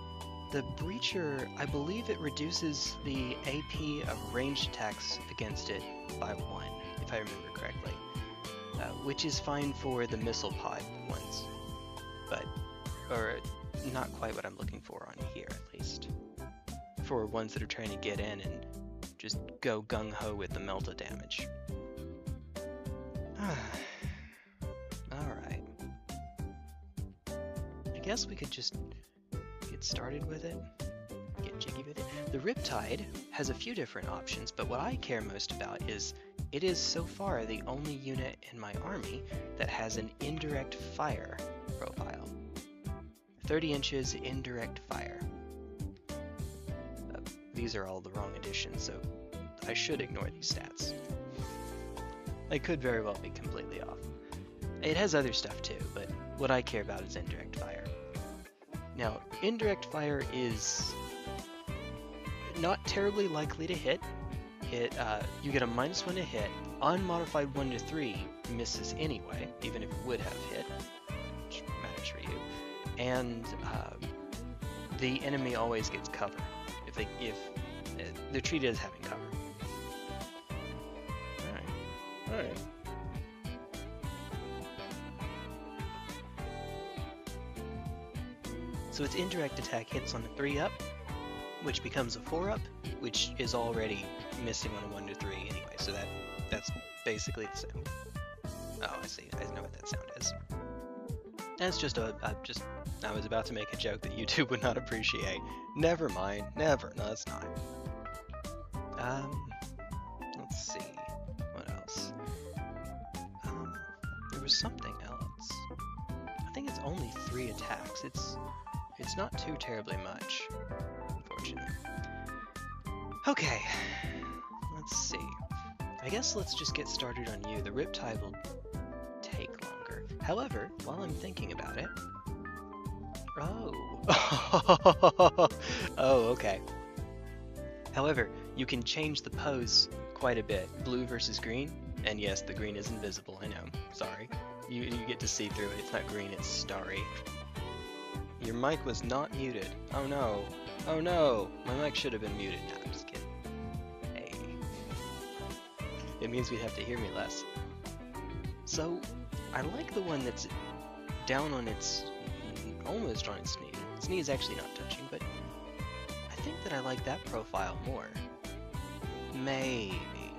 The Breacher, I believe it reduces the AP of ranged attacks against it by 1, if I remember correctly. Which is fine for the missile pod ones. But, or not quite what I'm looking for on here, at least. For ones that are trying to get in and just go gung-ho with the Melta damage. Alright. I guess we could just get started with it. Get jiggy with it. The Riptide has a few different options, but what I care most about is it is so far the only unit in my army that has an indirect fire profile. 30 inches indirect fire. These are all the wrong additions, so I should ignore these stats. I could very well be completely off. It has other stuff too, but what I care about is indirect fire. Now, indirect fire is not terribly likely to hit. You get a -1 to hit. Unmodified 1 to 3 misses anyway, even if it would have hit, which matters for you. And the enemy always gets cover if they're treated as having cover. All right. So its indirect attack hits on a 3-up, which becomes a 4-up, which is already missing on a 1 to 3 anyway. So that's basically the same. Oh, I see. I know what that sound is. That's just I was about to make a joke that YouTube would not appreciate. Never mind. Never. No, it's not. Let's see. What else? There was something else. I think it's only 3 attacks. It's not too terribly much, unfortunately. Okay. Let's see. I guess let's just get started on you. The Riptide will take longer. However, while I'm thinking about it... Oh. Oh, okay. However, you can change the pose quite a bit. Blue versus green. And yes, the green is invisible, I know. Sorry. You get to see through it. It's not green, it's starry. Your mic was not muted. Oh no. Oh no. My mic should have been muted. No, I'm just kidding. Hey. It means we'd have to hear me less. So, I like the one that's down on its... almost on its knee. Its knee is actually not touching, but I think that I like that profile more. Maybe.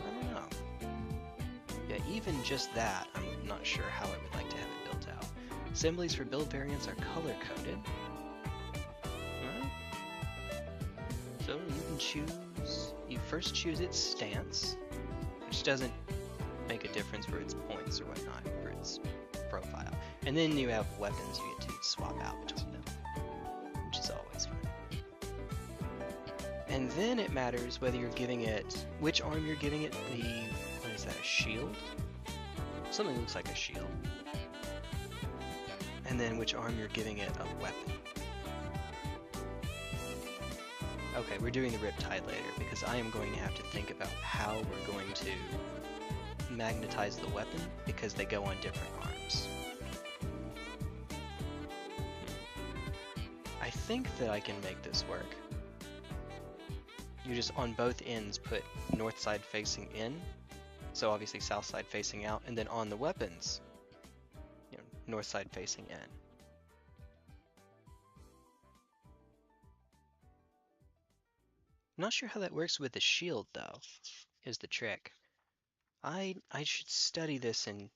I don't know. Yeah, even just that, I'm not sure how I would like to have it built out. Assemblies for build variants are color-coded. Right? So you can choose... You first choose its stance, which doesn't make a difference for its points or whatnot, for its profile. And then you have weapons you get to swap out between them, which is always fun. And then it matters whether you're giving it, which arm you're giving it what is that, a shield? Something looks like a shield. And then which arm you're giving it a weapon. Okay, we're doing the Riptide later, because I am going to have to think about how we're going to magnetize the weapon, because they go on different arms. I think that I can make this work. You just, on both ends, put north side facing in, so obviously south side facing out, and then on the weapons, north side facing in. Not sure how that works with the shield though, is the trick. I should study this and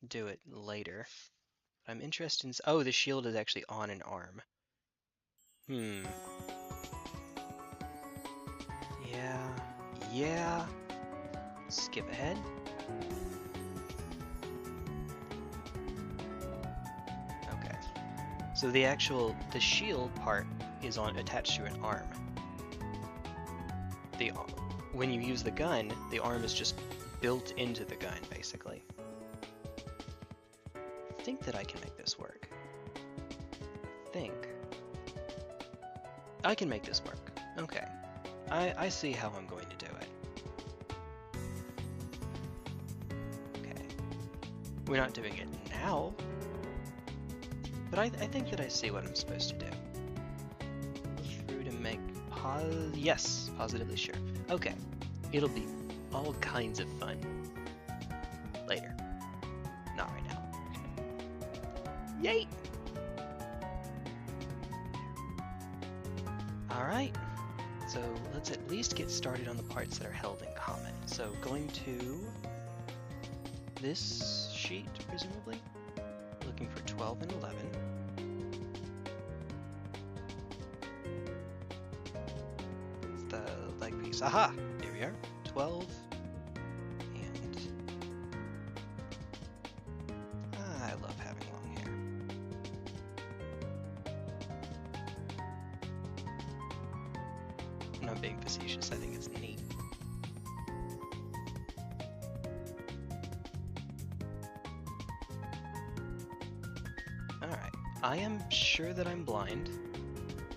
do it later. I'm interested in... Oh, the shield is actually on an arm. Yeah. Skip ahead. Okay. So the shield part is attached to an arm. When you use the gun, the arm is just built into the gun, basically. I think that I can make this work. I can make this work. Okay. I see how I'm going to do it. Okay. We're not doing it now, but I think that I see what I'm supposed to do. True to make yes, positively sure. Okay. It'll be all kinds of fun. Later. Not right now. Yay! Alright. So let's at least get started on the parts that are held in common. So going to this sheet, presumably. Looking for 12 and 11. It's the leg piece. Aha! Here we are. 12 and... I love having long hair. I'm not being facetious, I think it's neat. Alright, I am sure that I'm blind.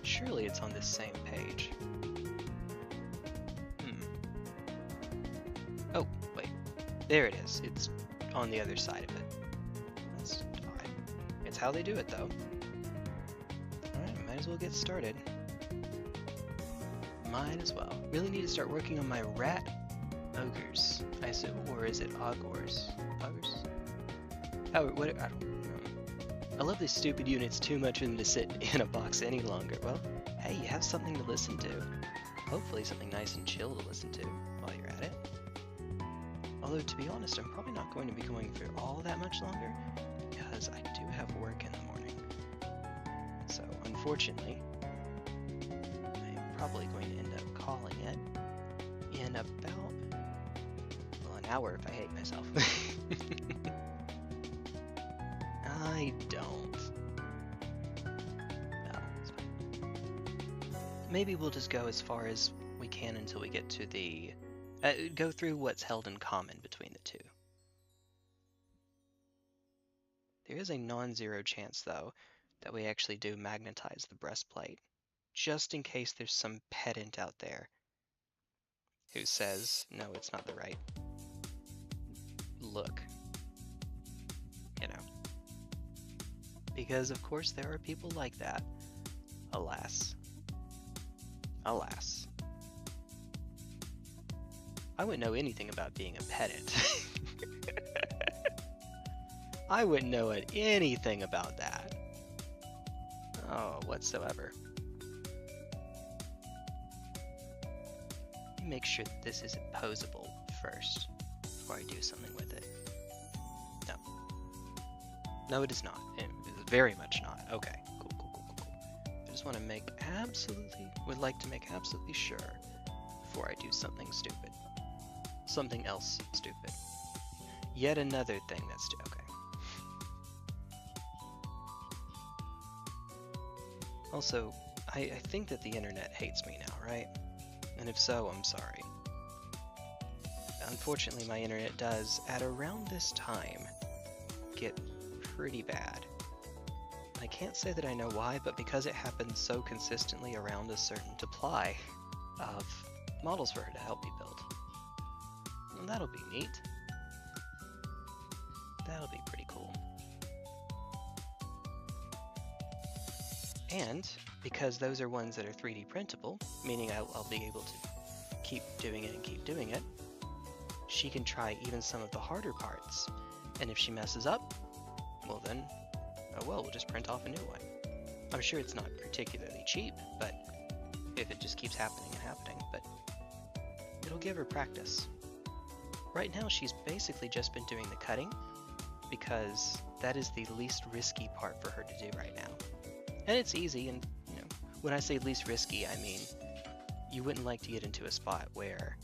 Surely it's on this same page. Oh, wait. There it is. It's on the other side of it. That's odd. It's how they do it, though. Alright, might as well get started. Might as well. Really need to start working on my rat ogres. I assume, or is it augurs? Augurs? Oh, what? I don't know. I love these stupid units too much for them to sit in a box any longer. Well, hey, you have something to listen to. Hopefully something nice and chill to listen to while you're at it. Although, to be honest, I'm probably not going to be going for all that much longer, because I do have work in the morning. So, unfortunately, I'm probably going to end up calling it in about, well, an hour if I hate myself. I don't. No, it's fine. Maybe we'll just go as far as we can until we get to the... go through what's held in common between the two. There is a non-zero chance, though, that we actually do magnetize the breastplate, just in case there's some pedant out there who says, no, it's not the right look. You know. Because, of course, there are people like that. Alas. Alas. I wouldn't know anything about being a pedant. I wouldn't know anything about that. Oh, whatsoever. Make sure that this isn't posable first before I do something with it. No. No, it is not. It is very much not. Okay, cool. I just want to would like to make absolutely sure before I do something stupid. Something else stupid. Yet another thing that's okay. Also, I think that the internet hates me now, right? And if so, I'm sorry. Unfortunately, my internet does, at around this time, get pretty bad. I can't say that I know why, but because it happens so consistently around a certain supply of models for her to help me build. Well, that'll be neat. That'll be pretty cool. And because those are ones that are 3D printable, meaning I'll be able to keep doing it, she can try even some of the harder parts. And if she messes up, well then, oh well, we'll just print off a new one. I'm sure it's not particularly cheap, but if it just keeps happening and happening, but it'll give her practice. Right now she's basically just been doing the cutting, because that is the least risky part for her to do right now. And it's easy, and you know, when I say least risky, I mean you wouldn't like to get into a spot where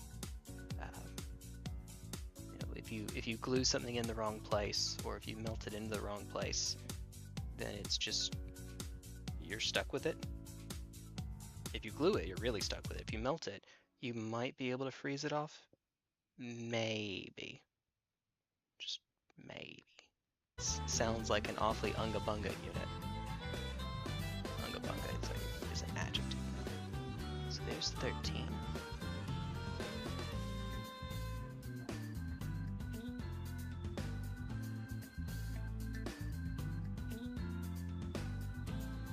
you know, if you glue something in the wrong place, or if you melt it into the wrong place, then it's just, you're stuck with it. If you glue it, you're really stuck with it. If you melt it, you might be able to freeze it off. Maybe. Just maybe. Sounds like an awfully unga bunga unit. Unga bunga is an adjective. So there's 13.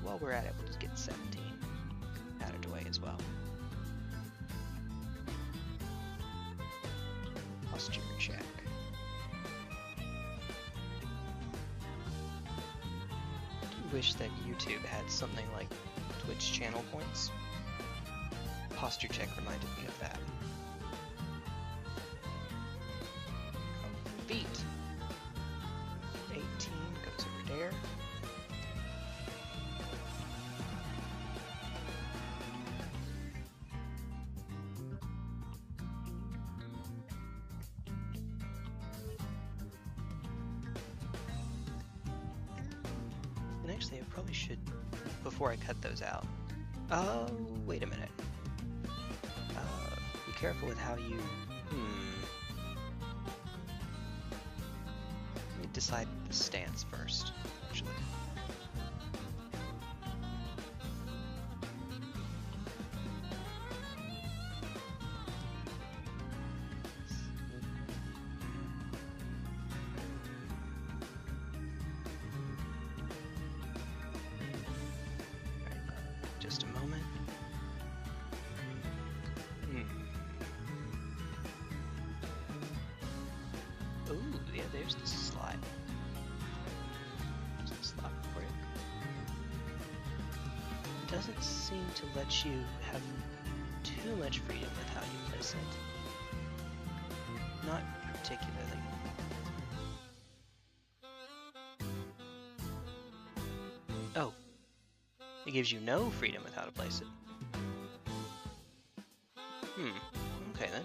While we're at it, we'll just get 17 added away as well. Posture check. I wish that YouTube had something like Twitch channel points. Posture check reminded me of that. Feet. 18 goes over there. And actually, I probably should, before I cut those out. Oh, wait a minute. Be careful with how you. Let me decide the stance first, actually. Just a moment. Ooh, yeah, there's the slot. There's the slot for it. It doesn't seem to let you have too much freedom with how you place it. Not particularly. Oh. It gives you no freedom with how to place it. Okay then.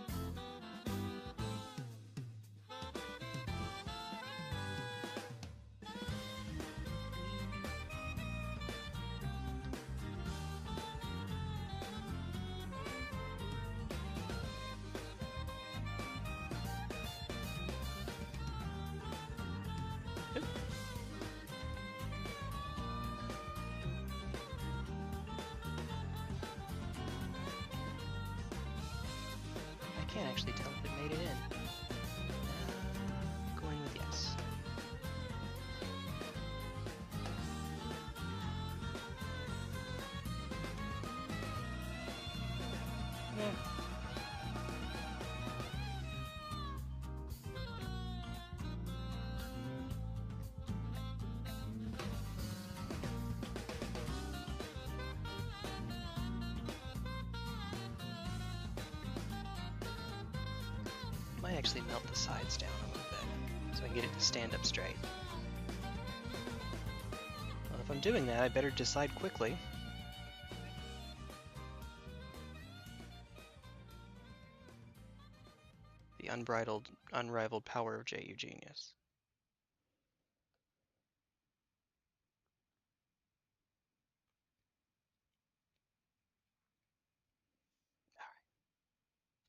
I can't actually tell if it made it in. Going with yes. Yeah. Might actually melt the sides down a little bit, so I can get it to stand up straight. Well, if I'm doing that, I better decide quickly. The unrivaled power of JU Genius.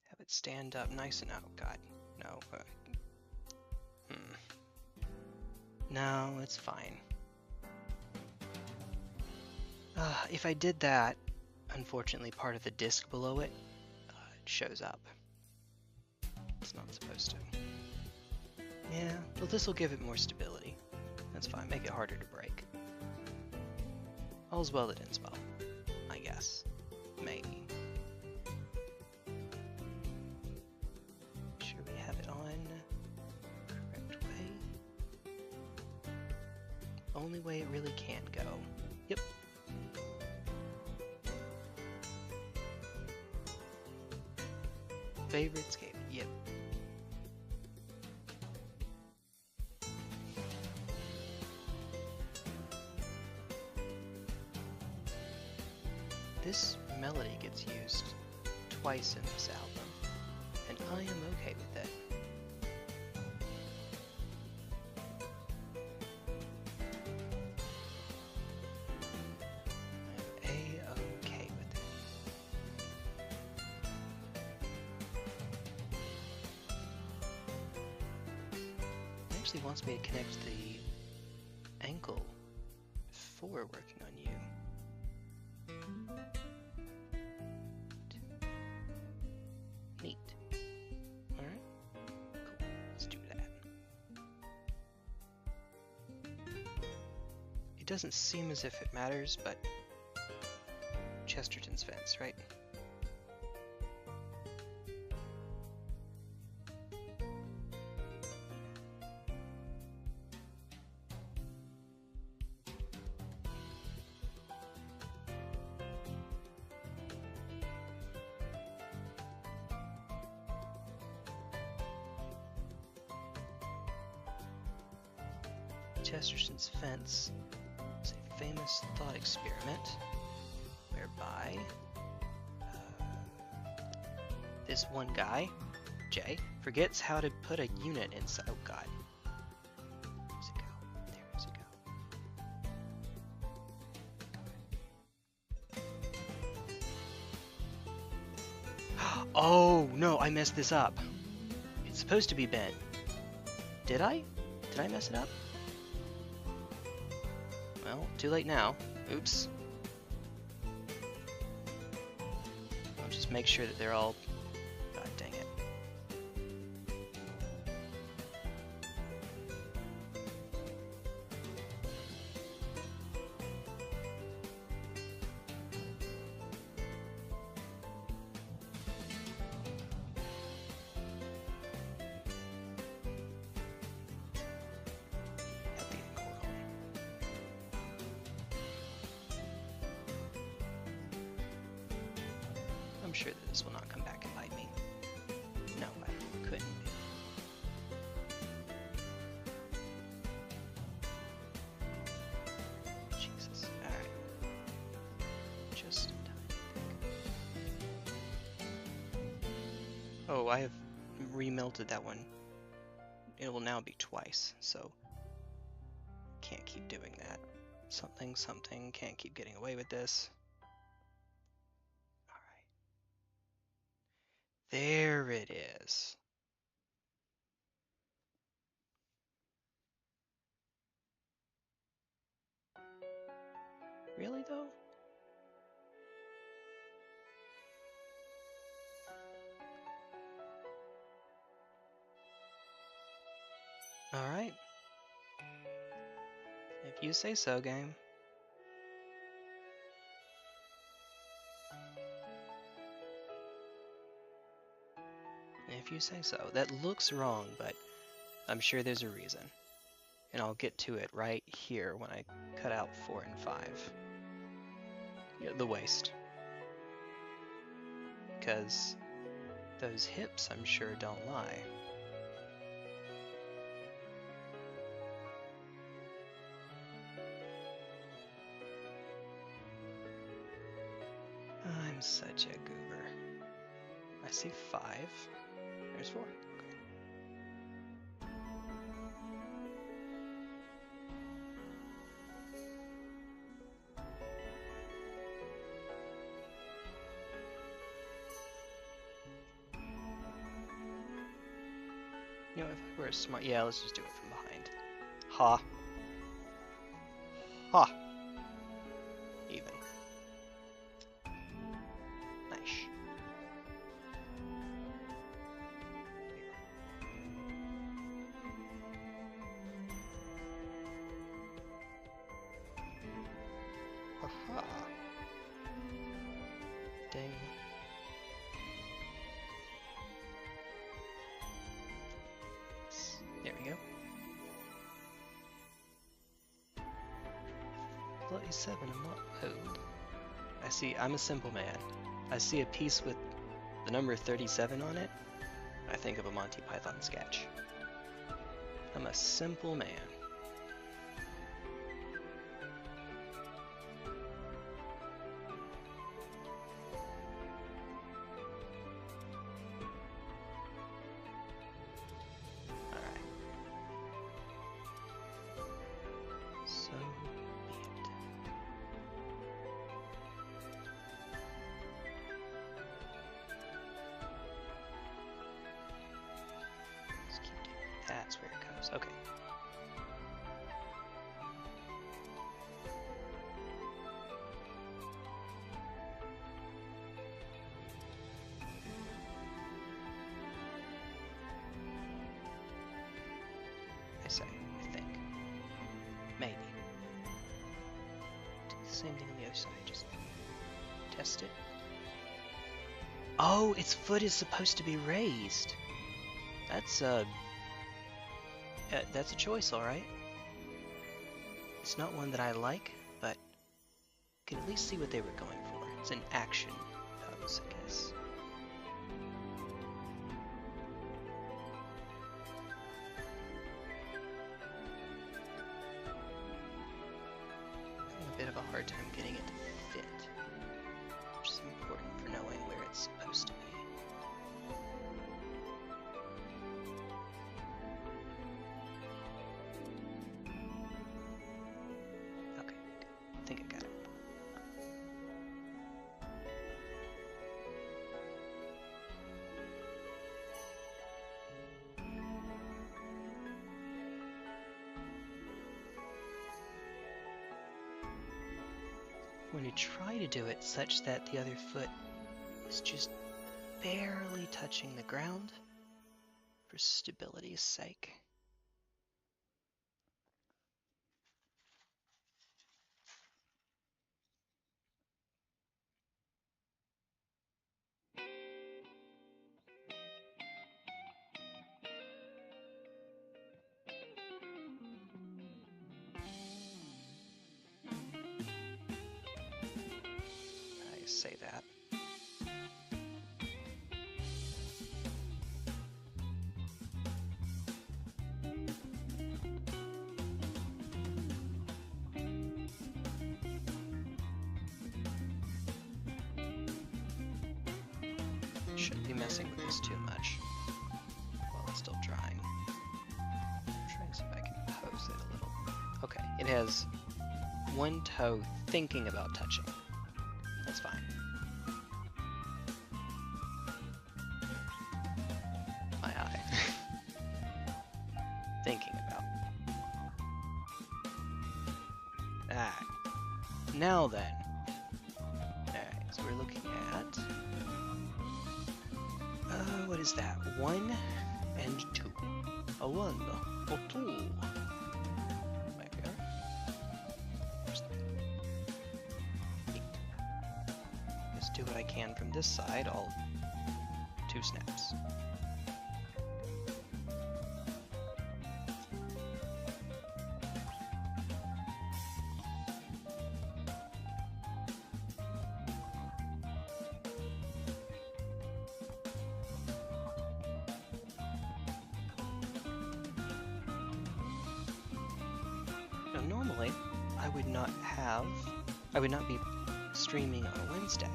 Have it stand up nice and, oh god, no. No, it's fine. If I did that, unfortunately part of the disc below it shows up. It's not supposed to. Yeah, well this will give it more stability. That's fine, make it harder to break. All's well that ends well, I guess. Maybe. only way it really can go. Yep. Favorite skate, yep. This melody gets used twice in this album, and I am okay with it. I'm A-okay with it. It actually wants me to connect the ankle before working on you. Neat. Alright. Cool. Let's do that. It doesn't seem as if it matters, but Chesterton's fence, right? Chesterton's fence is a famous thought experiment whereby this one guy, Jay, forgets how to put a unit inside. Oh god. Where's it go? There's it go. Oh no, I messed this up. It's supposed to be bent. Did I? Did I mess it up? Well, too late now. Oops. I'll just make sure that they're all... God dang it. I'm sure that this will not come back and bite me. No, I couldn't. Jesus. Alright. Just in time. Oh, I have remelted that one. It will now be twice, so can't keep doing that. Something, can't keep getting away with this. There it is. Really though? Alright. If you say so, game. If you say so. That looks wrong, but I'm sure there's a reason. And I'll get to it right here when I cut out 4 and 5. Yeah, the waist. Because those hips, I'm sure, don't lie. I'm such a goober. I see 5. There's 4. Okay. You know, if I were a smart... Yeah, let's just do it from behind. Ha. Ha. Even. Nice. Aha. Ding. There we go. 47, I'm not old. I'm a simple man. I see a piece with the number 37 on it, I think of a Monty Python sketch. I'm a simple man. That's where it goes. Okay. I think. Maybe. Do the same thing on the other side. Just test it. Oh, its foot is supposed to be raised. That's a choice, alright. It's not one that I like, but I can at least see what they were going for. It's an action pose, I guess. I'm having a bit of a hard time getting it to fit, which is important for knowing where it's supposed to be. I'm going to try to do it such that the other foot is just barely touching the ground for stability's sake. Say that. Shouldn't be messing with this too much while it's still drying. I'm trying to see if I can pose it a little. Okay, it has one toe thinking about touching. That's fine. My eye. Thinking about. Alright. Now then. Alright, so we're looking at... what is that? 1 and 2. A 1, a 2. Do what I can from this side, I'll 2 snaps. Now normally, I would not be streaming on a Wednesday.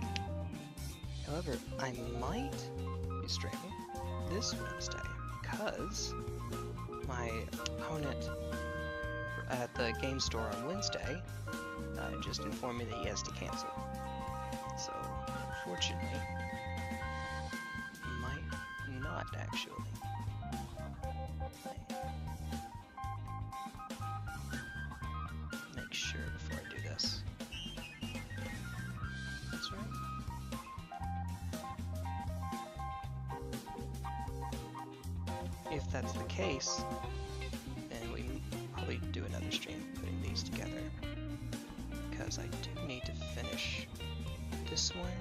However, I might be streaming this Wednesday because my opponent at the game store on Wednesday just informed me that he has to cancel. So, unfortunately, might not actually. Make sure before I do this. That's right. If that's the case, then we probably do another stream putting these together. Because I do need to finish this one,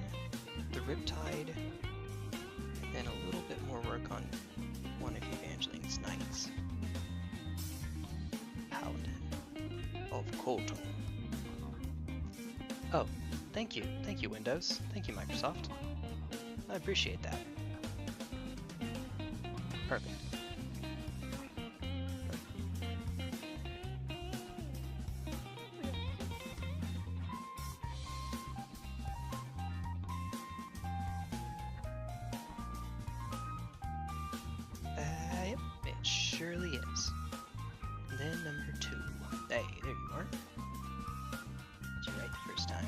the Riptide, and then a little bit more work on one of Evangeline's Knights. Paladin of Colton. Oh, thank you. Thank you, Windows. Thank you, Microsoft. I appreciate that. Perfect. Yep, it surely is. And then number 2. Hey, there you are. Did you right the first time?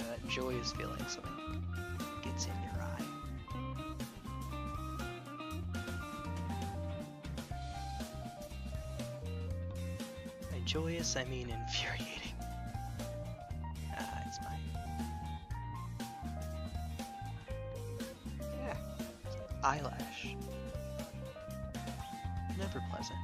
That joyous feeling something gets in your eye. By joyous, I mean infuriating. It's my... Yeah, eyelash. Never pleasant.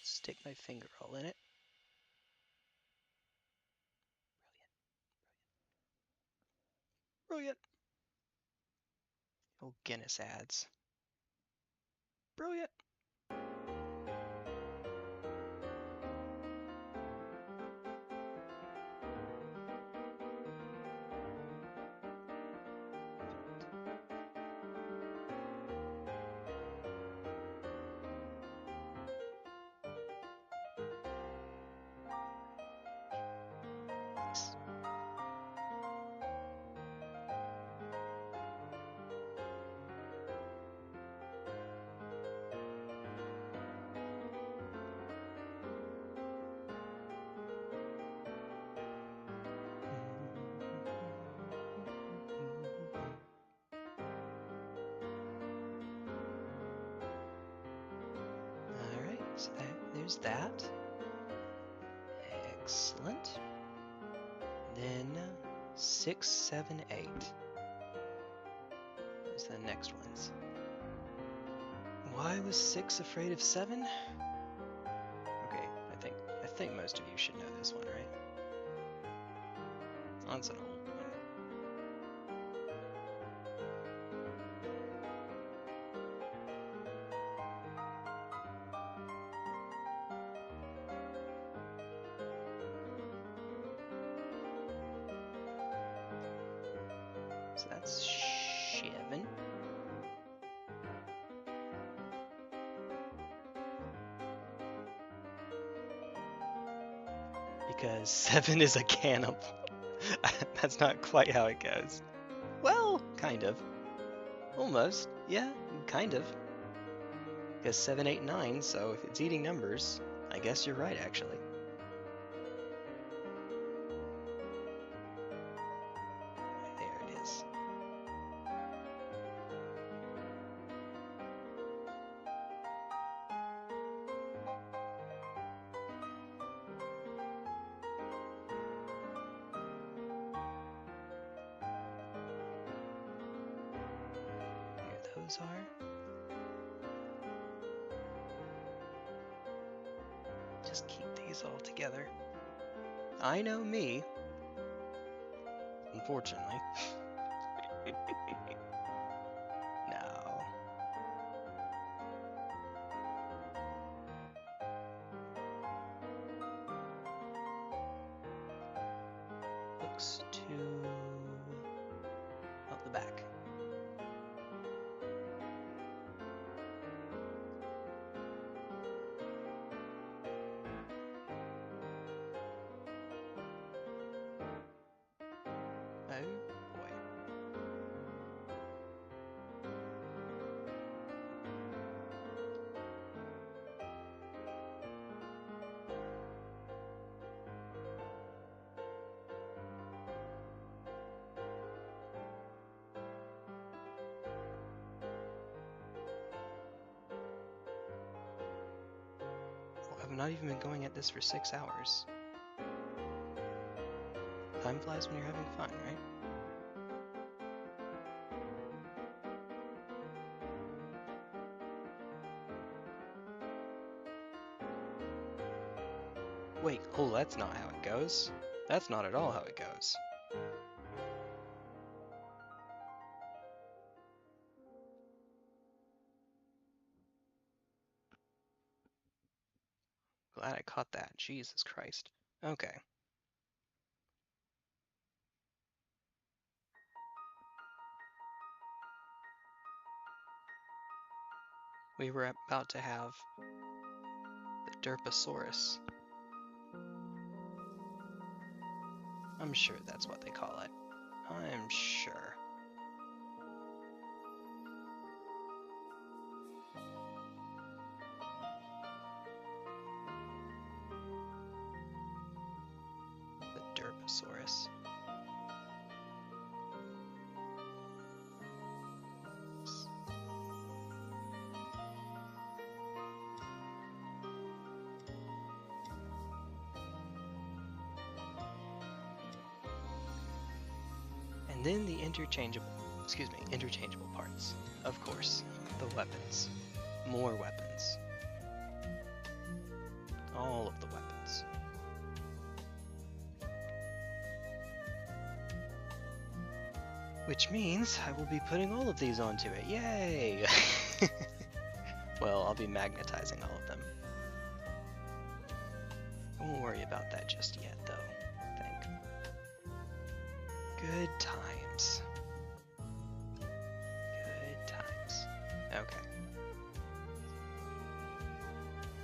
Stick my finger hole in it. Brilliant. Oh, Guinness ads. Brilliant. Alright, so there's that. Excellent. Then 6, 7, 8. What's the next ones? Why was 6 afraid of 7? Okay, I think most of you should know this one, right? That's an old one. So that's 7. Because 7 is a cannibal. That's not quite how it goes. Well, kind of. Almost. Yeah, kind of. Because 7, 8, 9, so if it's eating numbers, I guess you're right, actually. There it is. Here those are. Just keep these all together. I know me. Unfortunately. No. Looks to out the back. Oh boy. not even been going at this for 6 hours. Time flies when you're having fun, right? Wait, oh, that's not how it goes. That's not at all how it goes. Glad I caught that. Jesus Christ. Okay. We were about to have the Derposaurus. I'm sure that's what they call it. I'm sure. The Derposaurus. And then the interchangeable parts. Of course, the weapons. More weapons. All of the weapons. Which means I will be putting all of these onto it. Yay! Well, I'll be magnetizing all of them. I won't worry about that just yet, though, I think. Good times. Good times. Okay.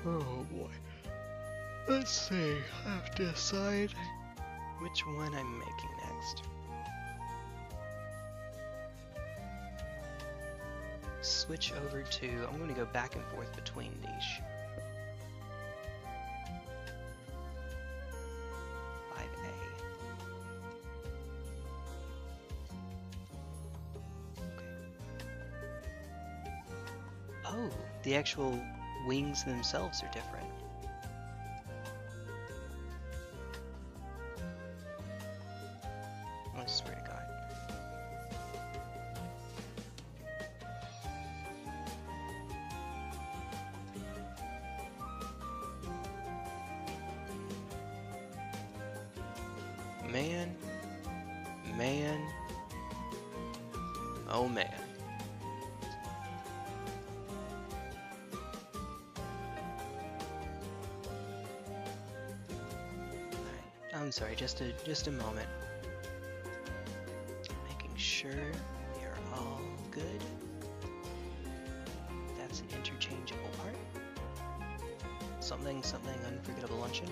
Oh boy. Let's see. I have to decide which one I'm making next. Switch over to, I'm going to go back and forth between these. 5A. Okay. Oh, the actual wings themselves are different. I swear to God. Man, oh man. I'm sorry, just a moment. Making sure we are all good. That's an interchangeable part. Something unforgettable luncheon.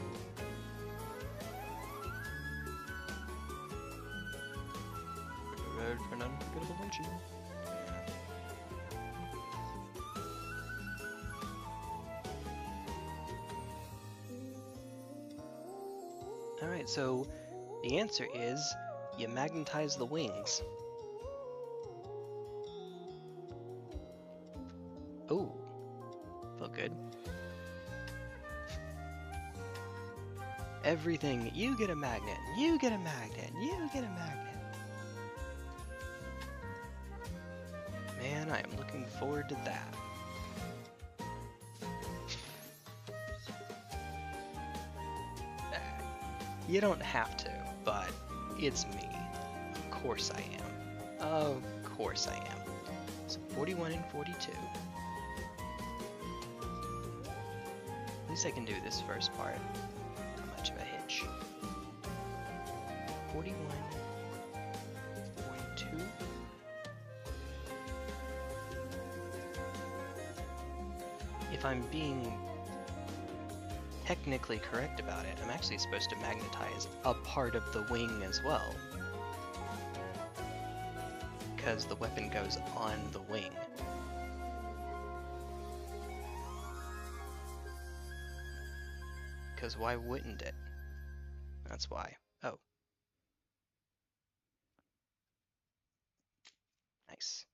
For an unforgettable luncheon. Alright, so the answer is you magnetize the wings. Oh, felt good. Everything, you get a magnet, you get a magnet, you get a magnet. Man, I am looking forward to that. You don't have to, but it's me. Of course I am. Of course I am. So 41 and 42. At least I can do this first part. Not much of a hitch. 41, 42. If I'm being technically correct about it, I'm actually supposed to magnetize a part of the wing as well. Because the weapon goes on the wing. Because why wouldn't it? That's why. Oh. Nice.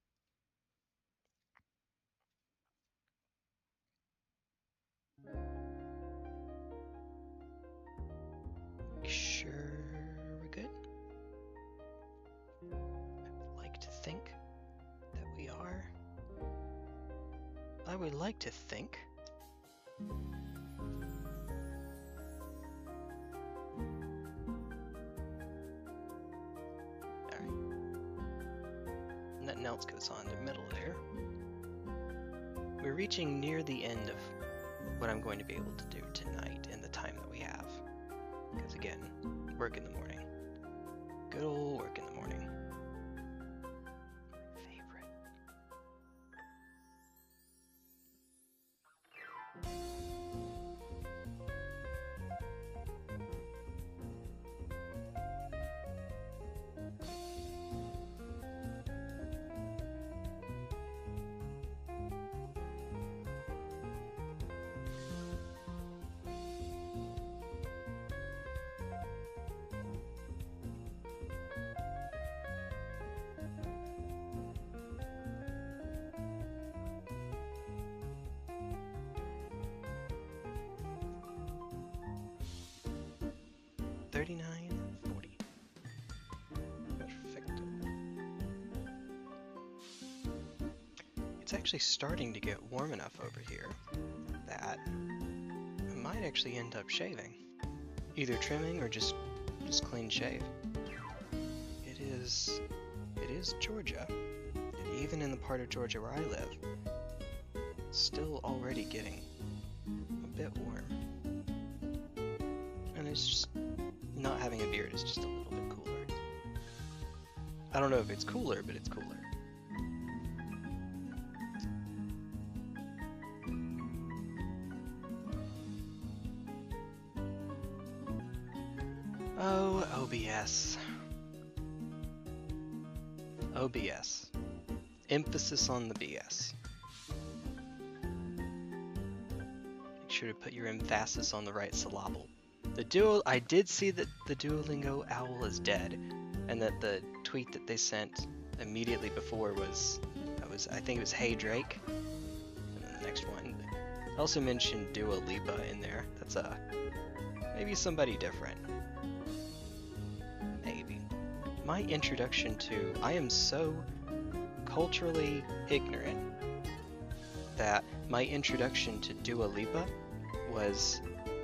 would like to think. Alright. Nothing else goes on in the middle there. We're reaching near the end of what I'm going to be able to do tonight in the time that we have. Because again, work in the morning. Good old work in the morning. Favorite. $39.40. Perfecto. It's actually starting to get warm enough over here that I might actually end up shaving. Either trimming or just clean shave. It is Georgia. And even in the part of Georgia where I live, it's still already getting a bit warm. And it's just not having a beard is just a little bit cooler. I don't know if it's cooler, but it's cooler. Oh, OBS. OBS. Emphasis on the BS. Make sure to put your emphasis on the right syllable. I did see that the Duolingo owl is dead, and that the tweet that they sent immediately before was I think it was Hey Drake, and then the next one. I also mentioned Dua Lipa in there. That's maybe somebody different. Maybe. My introduction to I am so culturally ignorant that my introduction to Dua Lipa was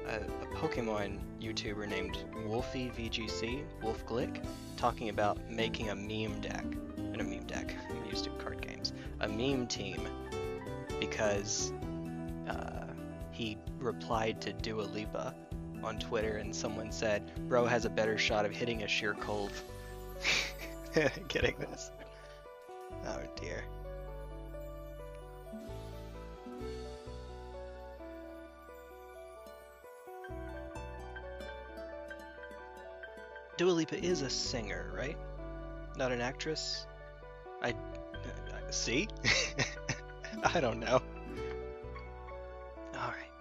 a Pokemon YouTuber named WolfieVGC, WolfGlick, talking about making a meme deck. And a meme deck, I'm used to card games. A meme team, because he replied to Dua Lipa on Twitter and someone said, bro has a better shot of hitting a sheer cold. Getting this. Oh dear. Dua Lipa is a singer, right? Not an actress? See? I don't know. Alright.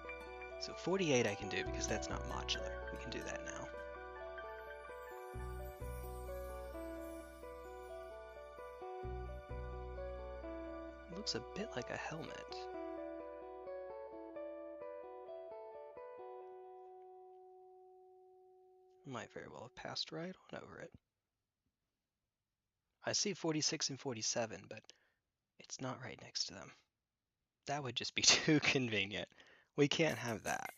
So 48 I can do because that's not modular. We can do that now. It looks a bit like a helmet. Might very well have passed right on over it. I see 46 and 47, but it's not right next to them. That would just be too convenient. We can't have that.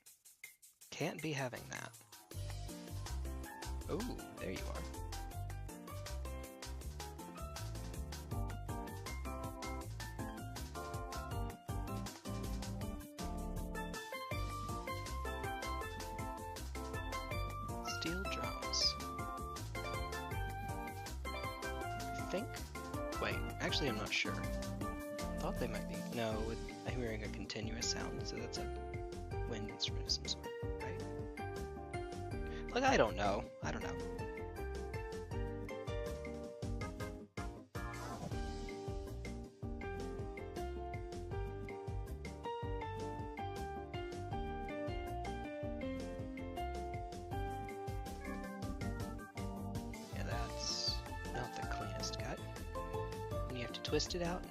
Can't be having that. Oh, there you are. Steel drums. I think. Wait, actually, I'm not sure. Thought they might be. No, I'm hearing a continuous sound, so that's a wind instrument of some sort, right? Like, I don't know. I don't know. Yeah, that's not the cleanest cut. And you have to twist it out now.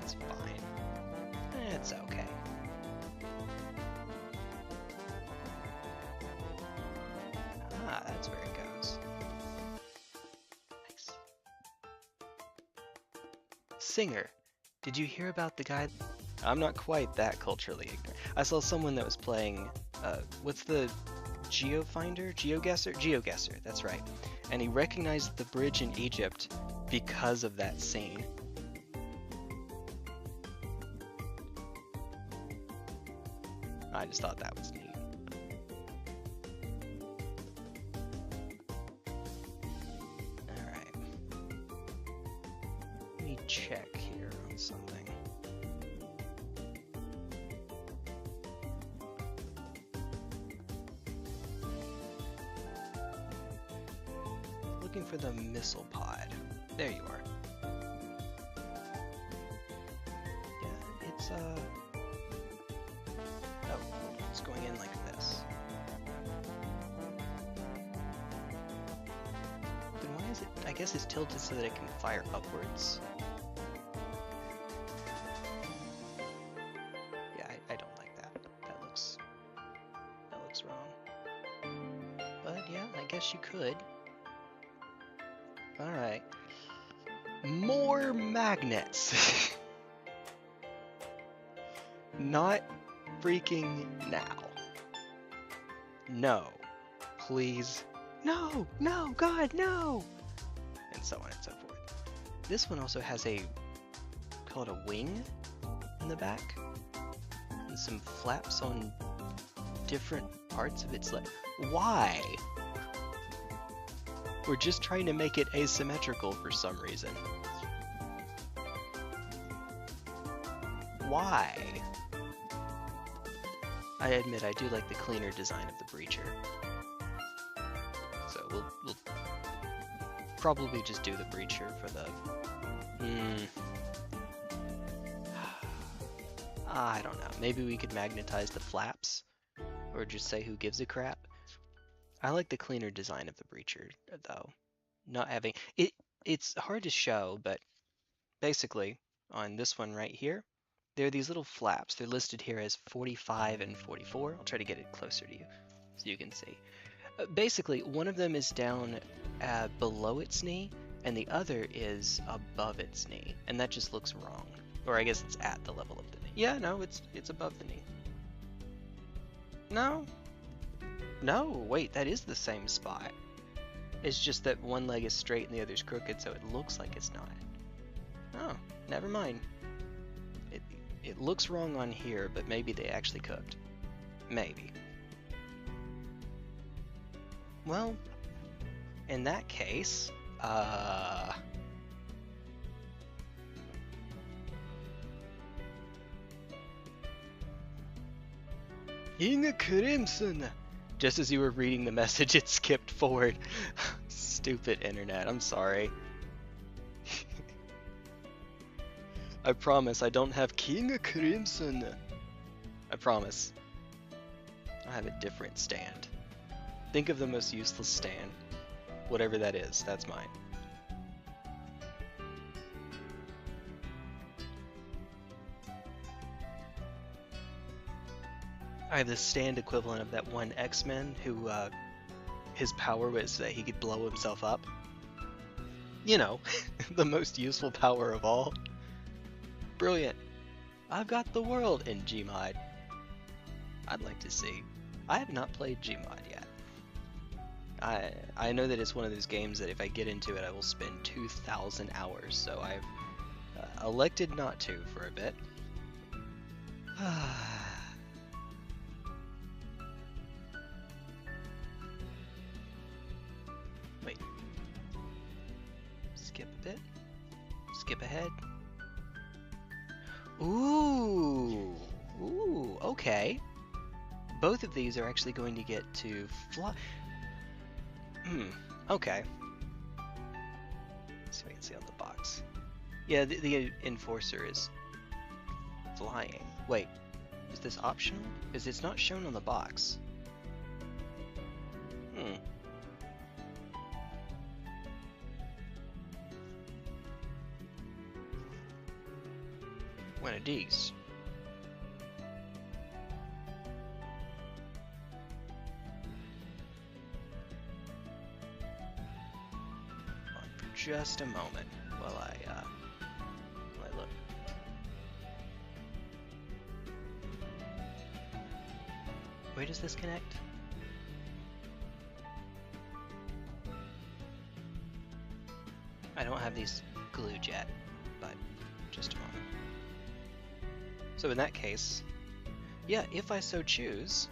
It's fine. It's okay. Singer, did you hear about the guy? I'm not quite that culturally ignorant. I saw someone that was playing, what's the Geofinder? GeoGuessr? GeoGuessr, that's right. And he recognized the bridge in Egypt because of that scene. I just thought that was neat. Alright. Let me check here on something. Looking for the missile pod. There you are. Yeah, it's oh, it's going in like this. Then why is it? I guess it's tilted so that it can fire upwards. Yeah, I don't like that. That looks wrong. But yeah, I guess you could. Alright. More magnets! Not freaking now. No. Please. No! No! God, no! And so on and so forth. This one also has a, called a wing in the back. And some flaps on different parts of its leg. Why? We're just trying to make it asymmetrical for some reason. Why? I admit I do like the cleaner design of the breacher. So we'll probably just do the breacher for the... I don't know. Maybe we could magnetize the flaps? Or just say who gives a crap? I like the cleaner design of the breacher, though. Not having... It's hard to show, but basically, on this one right here, there are these little flaps. They're listed here as 45 and 44. I'll try to get it closer to you so you can see. Basically, one of them is down below its knee, and the other is above its knee, and that just looks wrong. Or I guess it's at the level of the knee. Yeah, no, it's above the knee. No? No, wait, that is the same spot. It's just that one leg is straight and the other's crooked, so it looks like it's not. Oh, never mind. It looks wrong on here, but maybe they actually cooked. Maybe. Well, in that case, King Crimson! Just as you were reading the message, it skipped forward. Stupid internet, I'm sorry. I promise I don't have King Crimson. I promise. I have a different stand. Think of the most useless stand. Whatever that is, that's mine. I have the stand equivalent of that one X-Men who, his power was that he could blow himself up. You know, the most useful power of all. Brilliant. I've got the world in Gmod. I'd like to see. I have not played Gmod yet. I know that it's one of those games that if I get into it, I will spend 2,000 hours, so I've elected not to for a bit. Wait. Skip a bit. Skip ahead. Ooh, okay. Both of these are actually going to get to fly. Okay. So we can see on the box. Yeah, the Enforcer is flying. Wait, is this optional? Because it's not shown on the box. One of these. Hold on for just a moment while Where does this connect? I don't have these glued yet, but just a moment. So in that case, yeah, if I so choose,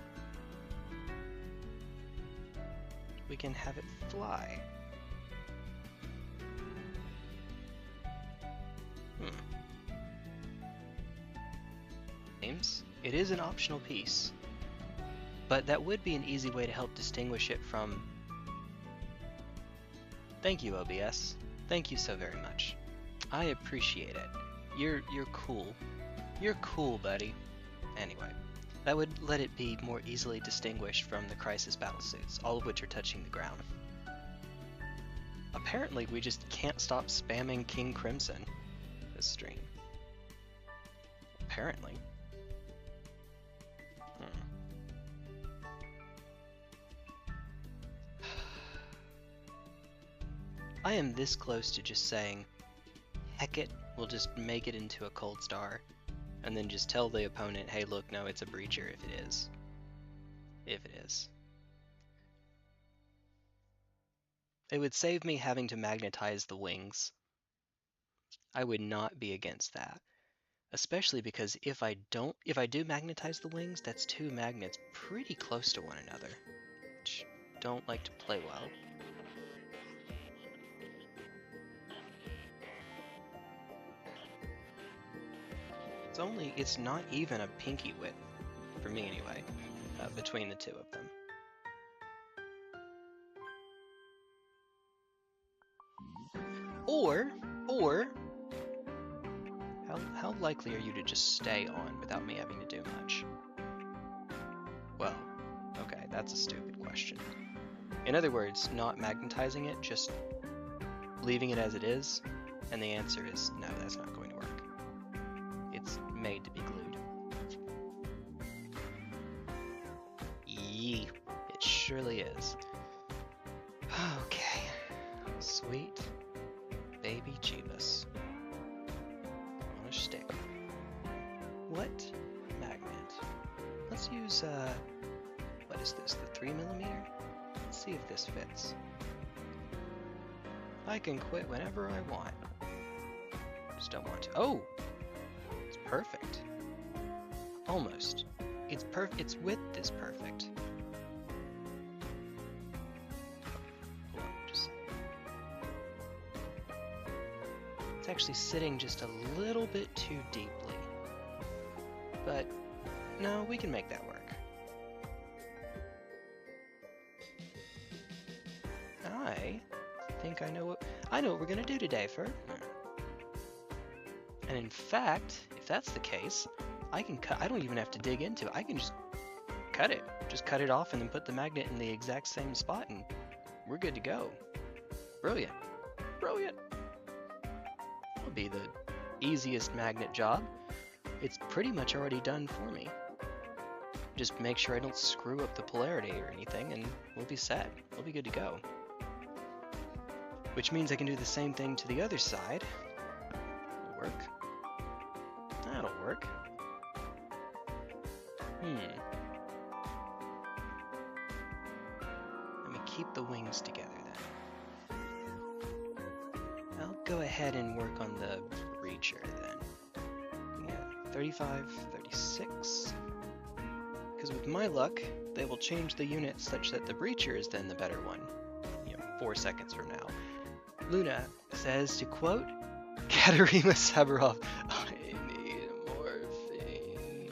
we can have it fly. It is an optional piece, but that would be an easy way to help distinguish it from... Thank you, OBS. Thank you so very much. I appreciate it. You're cool. You're cool, buddy. Anyway, that would let it be more easily distinguished from the Crisis Battlesuits, all of which are touching the ground. Apparently, we just can't stop spamming King Crimson this stream. Apparently. I am this close to just saying, heck it, we'll just make it into a Coldstar, and then just tell the opponent, hey look, no, it's a breacher if it is. If it is. It would save me having to magnetize the wings. I would not be against that. Especially because if I do magnetize the wings, that's two magnets pretty close to one another, which don't like to play well. It's not even a pinky width, for me anyway, between the two of them. Or, how likely are you to just stay on without me having to do much? Well, okay, that's a stupid question. In other words, not magnetizing it, just leaving it as it is, and the answer is no, that's not going to work. It's made to be glued. Yee, it surely is. Okay, sweet baby Jeebus. On a stick. What magnet? Let's use, what is this, the 3mm? Let's see if this fits. I can quit whenever I want. Just don't want to. Oh! It's perfect. Almost. Its width is perfect. Hold on, just a second. It's actually sitting just a little bit too deeply. But no, we can make that work. I think I know what we're gonna do today, Fer. And in fact, if that's the case, I can cut. I don't even have to dig into it. I can just cut it. Just cut it off and then put the magnet in the exact same spot, and we're good to go. Brilliant, brilliant. That'll be the easiest magnet job. It's pretty much already done for me. Just make sure I don't screw up the polarity or anything, and we'll be set. We'll be good to go. Which means I can do the same thing to the other side. That'll work. That'll work. Let me keep the wings together then. I'll go ahead and work on the breacher then. Yeah, 35, 36. Because with my luck, they will change the unit such that the breacher is then the better one. 4 seconds from now. Luna says, to quote, Katerina Saburov, I need morphine.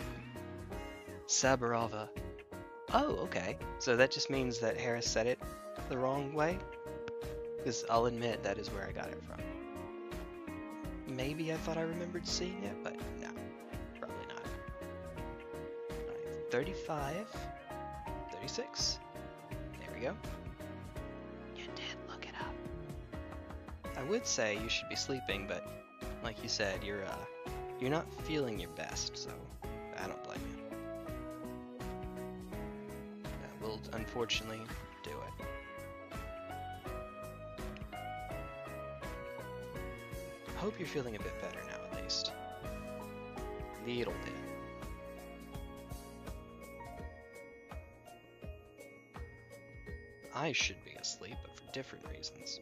Saburova. Oh, okay. So that just means that Harris said it the wrong way? Because I'll admit that is where I got it from. Maybe I thought I remembered seeing it, but no. Probably not. Alright, 35, 36. There we go. I would say you should be sleeping, but like you said, you're not feeling your best, so I don't blame you. We'll unfortunately do it. I hope you're feeling a bit better now, at least. Little bit. I should be asleep, but for different reasons.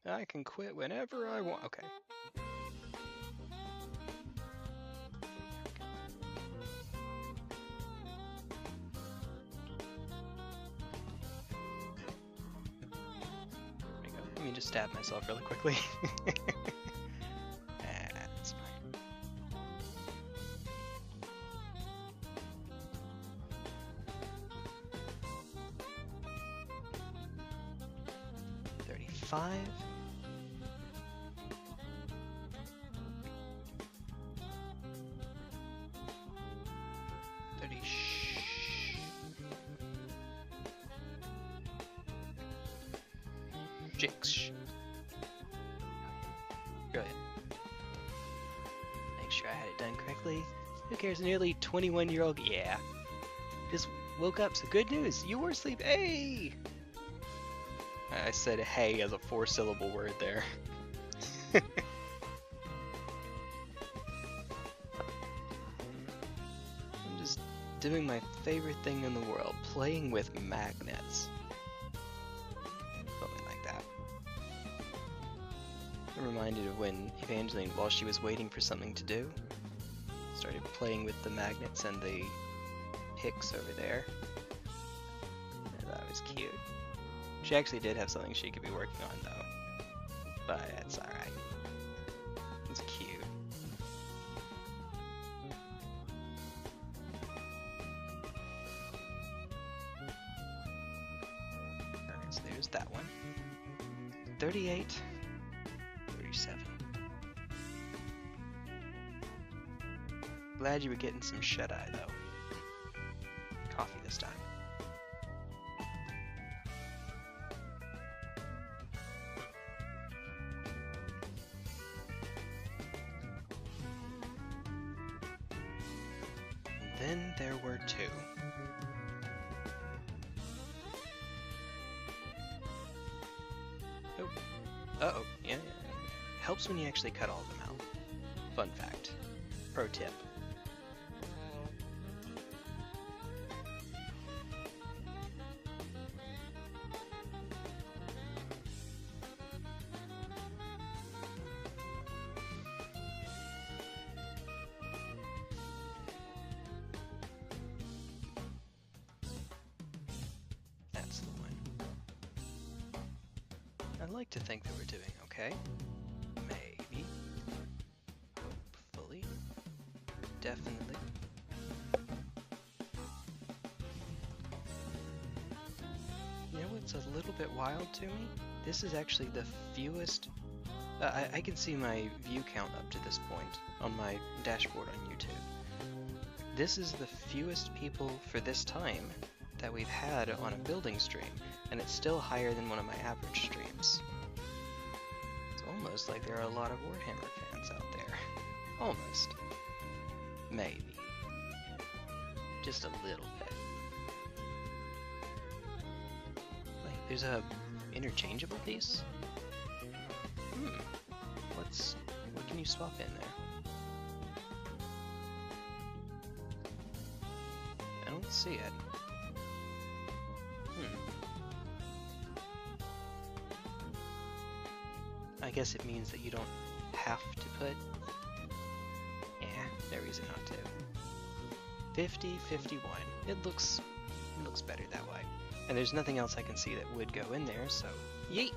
I can quit whenever I want. Okay. There we go. Let me just stab myself really quickly. That's fine. $35. 30. Jix. Brilliant. Make sure I had it done correctly. Who cares? Nearly 21-year-old. Yeah. Just woke up. So good news. You were asleep. Hey! I said hey as a 4-syllable word there. I'm just doing my favorite thing in the world, playing with magnets. Something like that. I'm reminded of when Evangeline, while she was waiting for something to do, started playing with the magnets and the picks over there. I thought it was cute. She actually did have something she could be working on though, but it's alright. It's cute. Alright, so there's that one. 38, 37. Glad you were getting some shut-eye though. Coffee this time. Then there were 2. Oh. Uh-oh. Yeah. Helps when you actually cut all of them out. Fun fact. Pro tip. I'd like to think that we're doing okay. Maybe. Hopefully. Definitely. You know what's a little bit wild to me? This is actually the fewest... I can see my view count up to this point on my dashboard on YouTube. This is the fewest people for this time that we've had on a building stream, and it's still higher than one of my average streams. It's almost like there are a lot of Warhammer fans out there. Almost. Maybe. Just a little bit. Like, there's a interchangeable piece? What can you swap in there? I don't see it. I guess it means that you don't have to put... Yeah, no reason not to. 50, 51. It looks better that way. And there's nothing else I can see that would go in there, so yeet!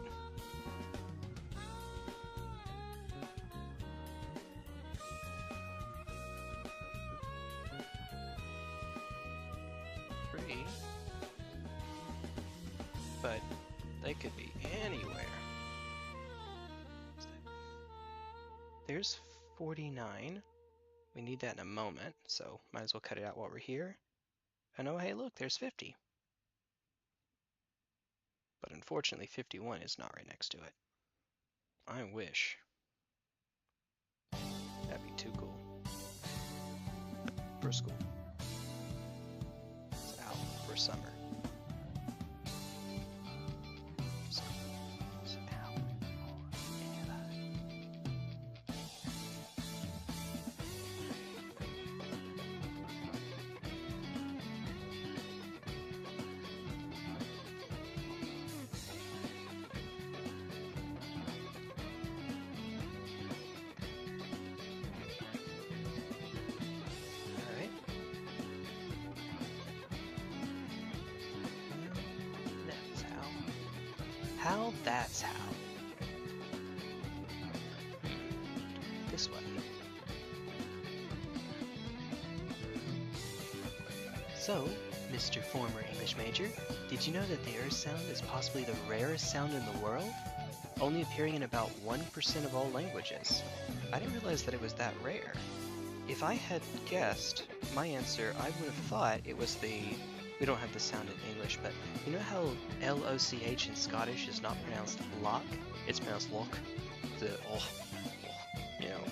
But they could be anywhere. There's 49. We need that in a moment, so might as well cut it out while we're here. And oh hey look, there's 50. But unfortunately 51 is not right next to it. I wish. That'd be too cool. For school. It's out for summer. How? That's how. This way. So, Mr. Former English Major, did you know that the Earth sound is possibly the rarest sound in the world? Only appearing in about 1% of all languages. I didn't realize that it was that rare. If I had guessed my answer, I would have thought it was the... We don't have the sound in English, but you know how L-O-C-H in Scottish is not pronounced lock? It's pronounced lock. The you know,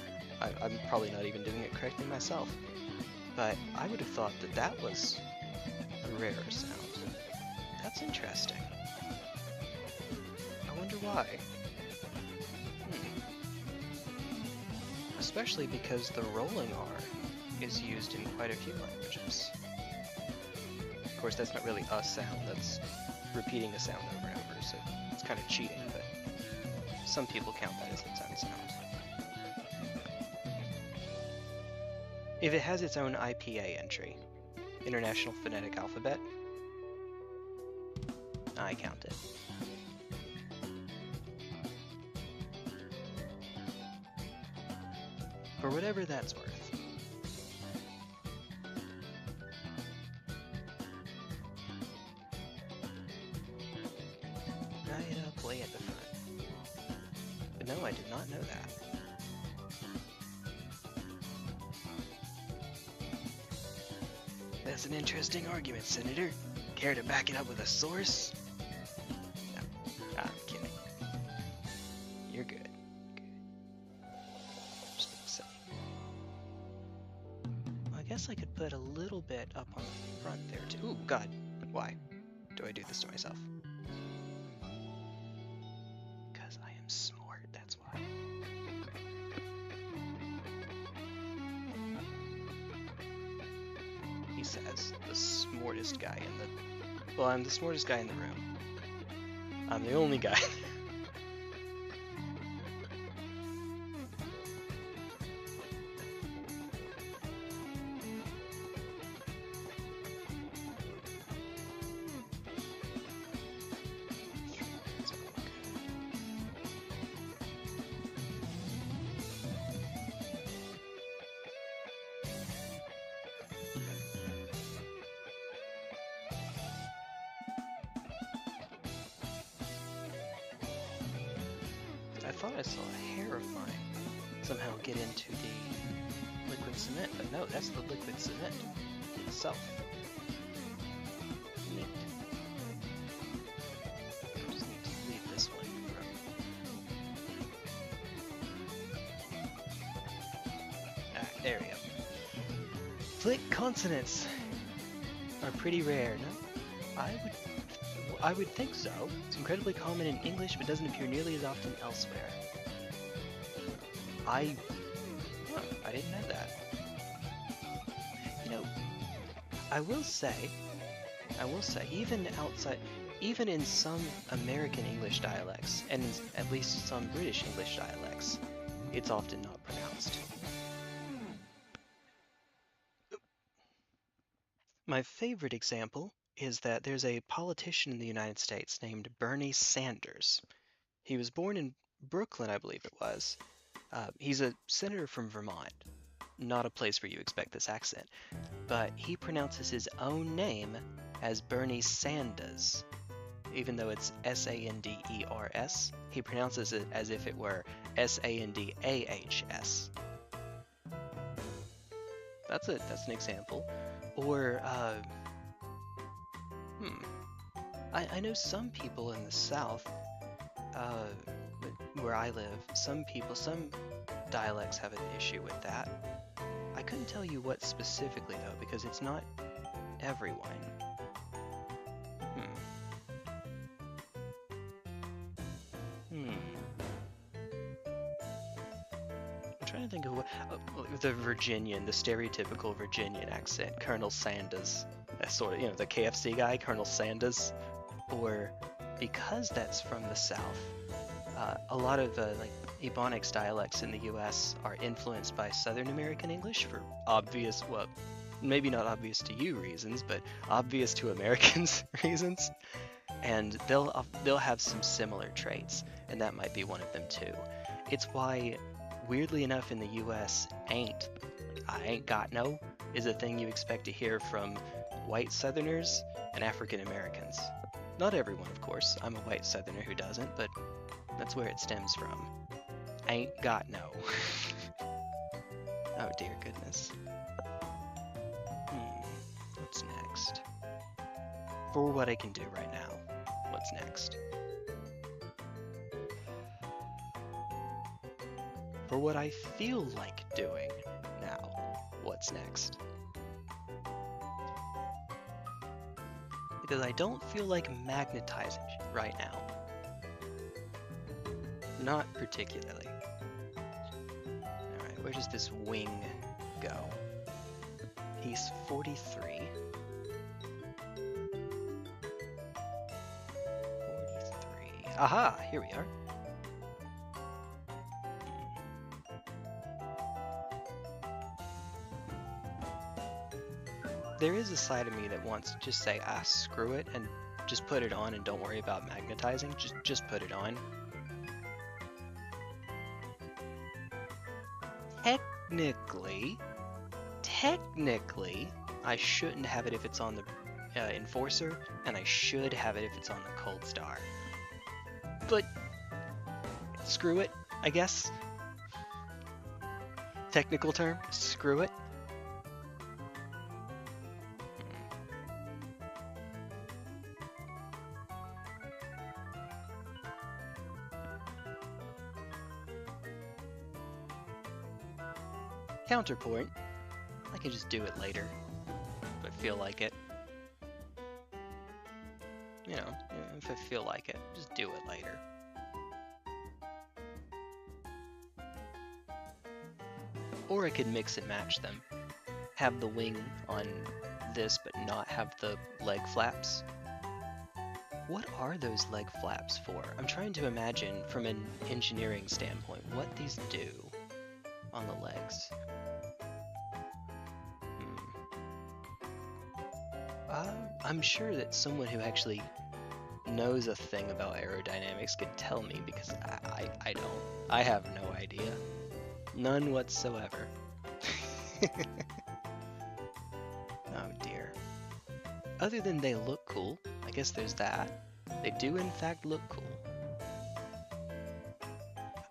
I'm probably not even doing it correctly myself. But I would have thought that that was a rarer sound. That's interesting. I wonder why. Especially because the rolling R is used in quite a few languages. Of course, that's not really a sound, that's repeating a sound over and over, so it's kind of cheating, but some people count that as its own sound. If it has its own IPA entry, International Phonetic Alphabet, I count it. For whatever that's worth. Right up way at the front. But no, I did not know that. That's an interesting argument, Senator. Care to back it up with a source? No, I'm kidding. You're good. Just gonna say. Well, I guess I could put a little bit up on the front there too. Ooh, God. Why do I do this to myself? Because I am smart, that's why. He says, the smartest guy in the... Well, I'm the smartest guy in the room. I'm the only guy. I thought I saw a hair of mine somehow get into the liquid cement, but no, that's the liquid cement itself. Neat. I just need to leave this one from... there we go. Flick consonants are pretty rare, no? I would think so. It's incredibly common in English, but doesn't appear nearly as often elsewhere. I didn't know that. You know, I will say, even in some American English dialects, and at least some British English dialects, it's often not pronounced. My favorite example is that there's a politician in the United States named Bernie Sanders. He was born in Brooklyn, I believe it was. He's a senator from Vermont, not a place where you expect this accent, but he pronounces his own name as Bernie Sanders. Even though it's S-A-N-D-E-R-S, he pronounces it as if it were S-A-N-D-A-H-S. That's an example. Or, I know some people in the South, where I live, some dialects have an issue with that. I couldn't tell you what specifically though, because it's not everyone. I'm trying to think of what, the Virginian, the stereotypical Virginian accent, Colonel Sanders. That's sort of, you know, the KFC guy, Colonel Sanders. Or, because that's from the South, a lot of like Ebonics dialects in the US are influenced by Southern American English for obvious, well, maybe not obvious to you reasons, but obvious to Americans reasons. and they'll have some similar traits, and that might be one of them too. It's why, weirdly enough, in the US, I ain't got no is a thing you expect to hear from white Southerners and African Americans. Not everyone, of course. I'm a white Southerner who doesn't, but that's where it stems from. Ain't got no. Oh dear goodness. What's next? For what I can do right now, what's next? For what I feel like doing now, what's next? Because I don't feel like magnetizing right now. Not particularly. Alright, where does this wing go? He's 43. 43. Aha! Here we are. There is a side of me that wants to just say, screw it, and just put it on and don't worry about magnetizing. Just put it on. Technically, I shouldn't have it if it's on the Enforcer, and I should have it if it's on the Coldstar. But screw it, I guess. Technical term, screw it. Counterpoint, I can just do it later, if I feel like it. You know, if I feel like it, just do it later. Or I could mix and match them. Have the wing on this, but not have the leg flaps. What are those leg flaps for? I'm trying to imagine, from an engineering standpoint, what these do on the legs. I'm sure that someone who actually knows a thing about aerodynamics could tell me, because I don't. I have no idea. None whatsoever. Oh dear. Other than they look cool, I guess there's that. They do in fact look cool.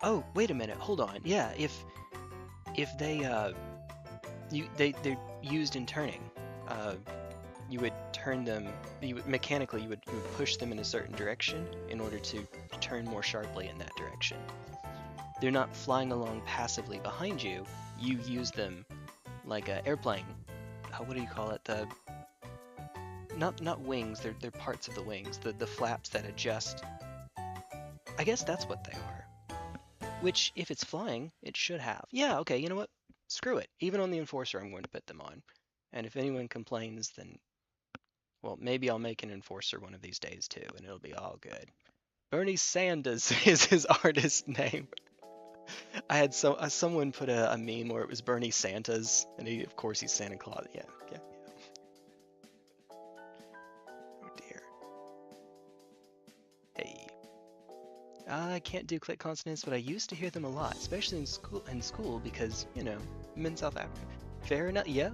Oh, wait a minute, hold on. Yeah, if they're used in turning. You would turn them, mechanically you would push them in a certain direction in order to turn more sharply in that direction. They're not flying along passively behind you, you use them like an airplane. What do you call it? Not wings, they're parts of the wings, the flaps that adjust. I guess that's what they are. Which, if it's flying, it should have. Yeah, okay, you know what? Screw it. Even on the Enforcer I'm going to put them on. And if anyone complains, then, well, maybe I'll make an Enforcer one of these days too, and it'll be all good. Bernie Sanders is his artist name. I had someone put a meme where it was Bernie Santas, and of course he's Santa Claus. Yeah. Oh dear. Hey. I can't do click consonants, but I used to hear them a lot, especially in school because, you know, I'm in South Africa. Fair enough. Yeah,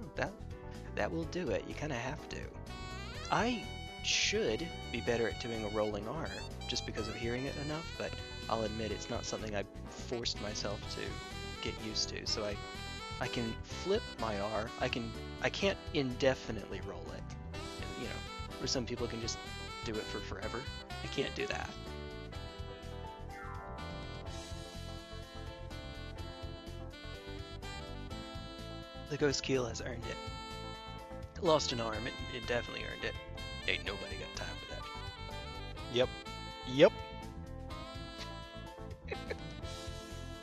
that will do it. You kind of have to. I should be better at doing a rolling R just because of hearing it enough, but I'll admit it's not something I forced myself to get used to. So I can flip my R. I can't indefinitely roll it. You know, where some people can just do it for forever. I can't do that. The Ghostkeel has earned it. Lost an arm, it definitely earned it. Ain't nobody got time for that. Yep.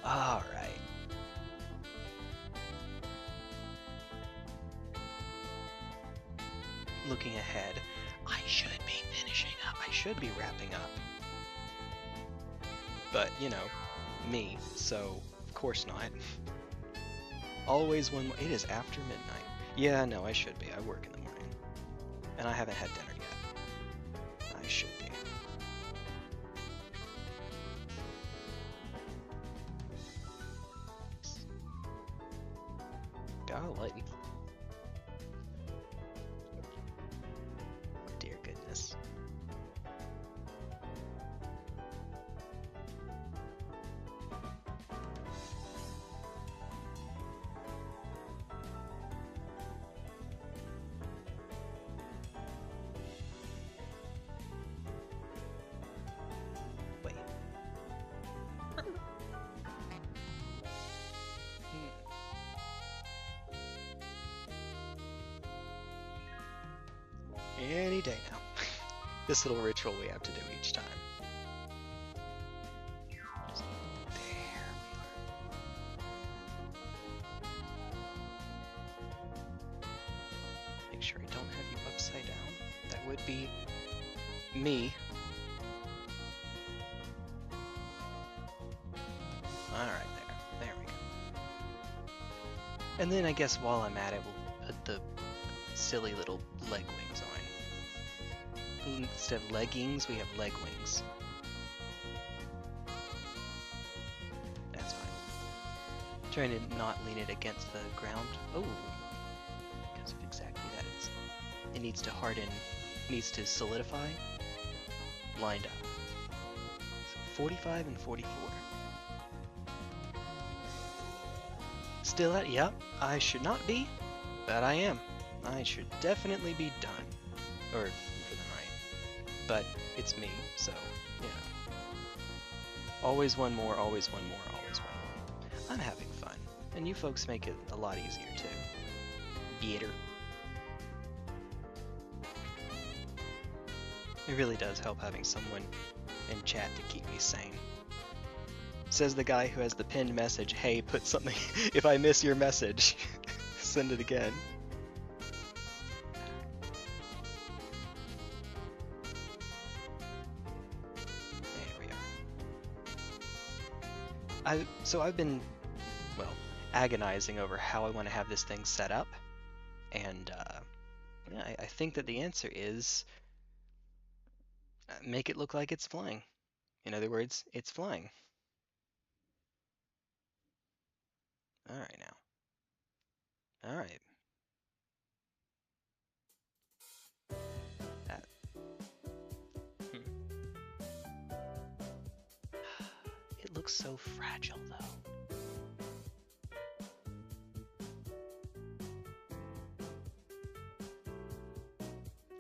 Alright. Looking ahead, I should be finishing up. I should be wrapping up. But, you know, me, so of course not. Always one more. It is after midnight. Yeah, no, I should be. I work in the morning. And I haven't had dinner yet. I should be. Golly. Dear goodness. Wait. Any day now. This little ritual we have to do each time. Just, there we are. Make sure I don't have you upside down. That would be me. Alright, there we go. And then I guess while I'm at it, we'll put the silly little leg wings on. Instead of leggings, we have leg wings. That's fine. Trying to not lean it against the ground. Oh, because of exactly that. It needs to harden, needs to solidify. Lined up. So 45 and 44. Still at, yep, I should not be, but I am. I should definitely be done. Or for the night. But it's me, so, you know. Always one more, always one more, always one more. I'm having fun. And you folks make it a lot easier, too. Better. It really does help having someone in chat to keep me sane. Says the guy who has the pinned message, hey, put something, if I miss your message, send it again. There we are. So I've been, well, agonizing over how I want to have this thing set up, and yeah, I think that the answer is make it look like it's flying. In other words, it's flying. Alright now. Alright. That. It looks so fragile though.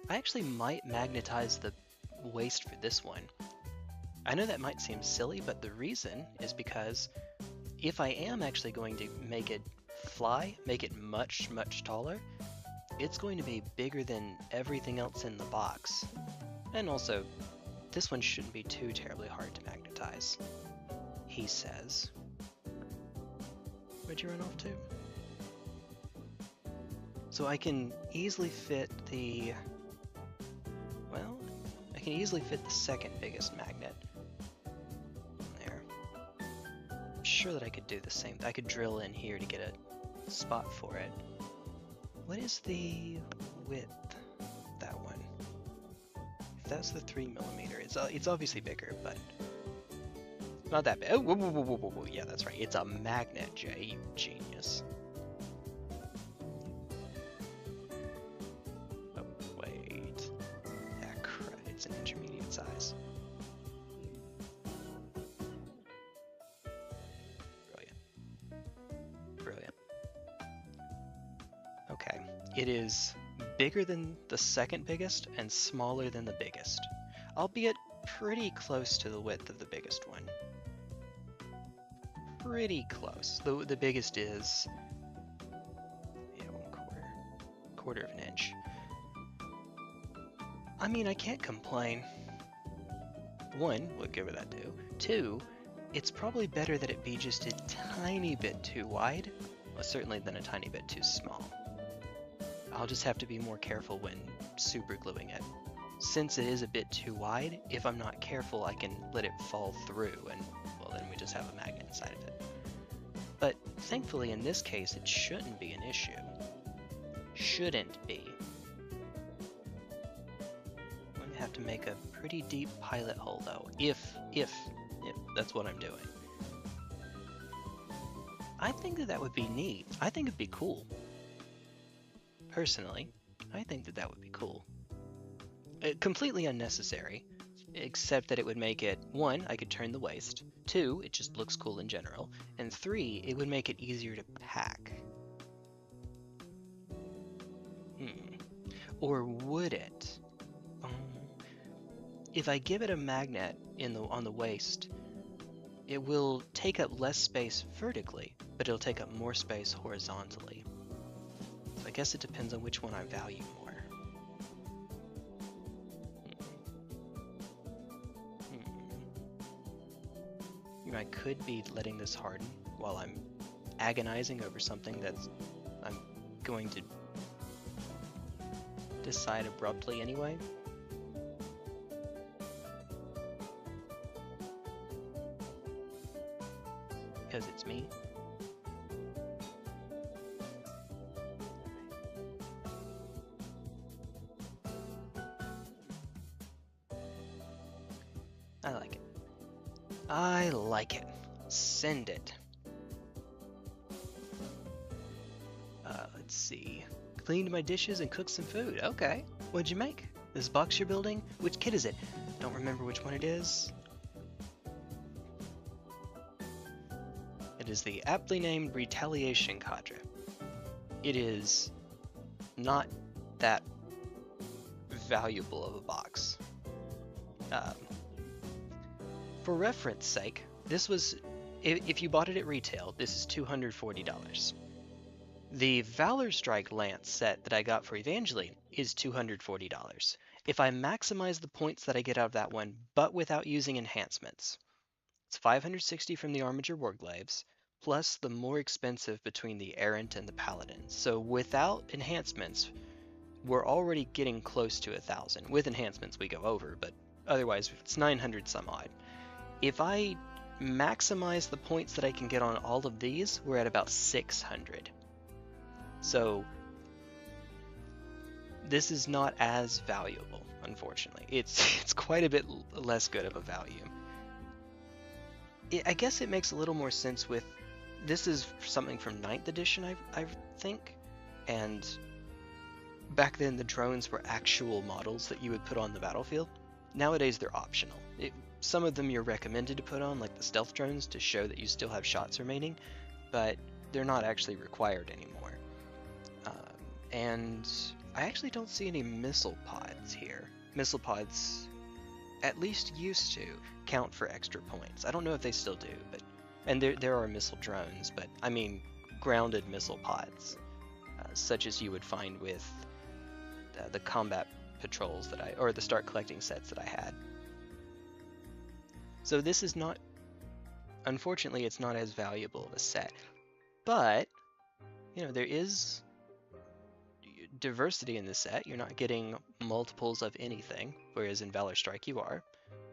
I actually might magnetize the waist for this one. I know that might seem silly, but the reason is because if I am actually going to make it fly, make it much, much taller, it's going to be bigger than everything else in the box. And also, this one shouldn't be too terribly hard to magnetize, he says. Where'd you run off to? So I can easily fit the... well, I can easily fit the second biggest magnet. Sure that I could do the same. I could drill in here to get a spot for it. What is the width? That one. If that's the 3mm, it's obviously bigger, but not that big. Oh, whoa, whoa, whoa, whoa, whoa. Yeah, that's right. It's a magnet, Jay. You genius. Oh wait. Ah, crap. It's an intermediate size. Okay, it is bigger than the second biggest and smaller than the biggest, albeit pretty close to the width of the biggest one. Pretty close. The biggest is, yeah, 1/4 of an inch. I mean, I can't complain. One, what good would that do? Two, it's probably better that it be just a tiny bit too wide, well, certainly than a tiny bit too small. I'll just have to be more careful when super gluing it. Since it is a bit too wide, if I'm not careful, I can let it fall through, and well, then we just have a magnet inside of it. But thankfully in this case, it shouldn't be an issue. Shouldn't be. have to make a pretty deep pilot hole though, if that's what I'm doing. I think that that would be neat. I think it'd be cool. Personally, I think that that would be cool. Completely unnecessary, except that it would make it, 1, I could turn the waist, 2, it just looks cool in general, and 3, it would make it easier to pack. Or would it? If I give it a magnet on the waist, it will take up less space vertically, but it'll take up more space horizontally. So I guess it depends on which one I value more. I could be letting this harden while I'm agonizing over something that I'm going to decide abruptly anyway. Because it's me. I like it. I like it. Send it. Let's see. Cleaned my dishes and cooked some food. Okay. What'd you make? This box you're building? Which kit is it? Don't remember which one it is. It is the aptly named Retaliation Cadre. It is not that valuable of a box. For reference sake, this was, if you bought it at retail, this is $240. The Valor Strike Lance set that I got for Evangeline is $240. If I maximize the points that I get out of that one, but without using enhancements, it's 560 from the Armiger Warglaives, plus the more expensive between the Errant and the Paladin. So without enhancements, we're already getting close to 1,000. With enhancements, we go over, but otherwise, it's 900 some odd. If I maximize the points that I can get on all of these, we're at about 600. So this is not as valuable, unfortunately. It's quite a bit less good of a value. I guess it makes a little more sense with, this is something from 9th edition, I think, and back then the drones were actual models that you would put on the battlefield. Nowadays they're optional. Some of them you're recommended to put on, like the stealth drones, to show that you still have shots remaining, but they're not actually required anymore. And I actually don't see any missile pods here. Missile pods, at least used to, count for extra points. I don't know if they still do, but and there are missile drones, but I mean grounded missile pods, such as you would find with the combat patrols that or the start collecting sets that I had. So this is not, unfortunately, it's not as valuable of a set, but you know, there is diversity in the set. You're not getting multiples of anything, whereas in Valor Strike you are.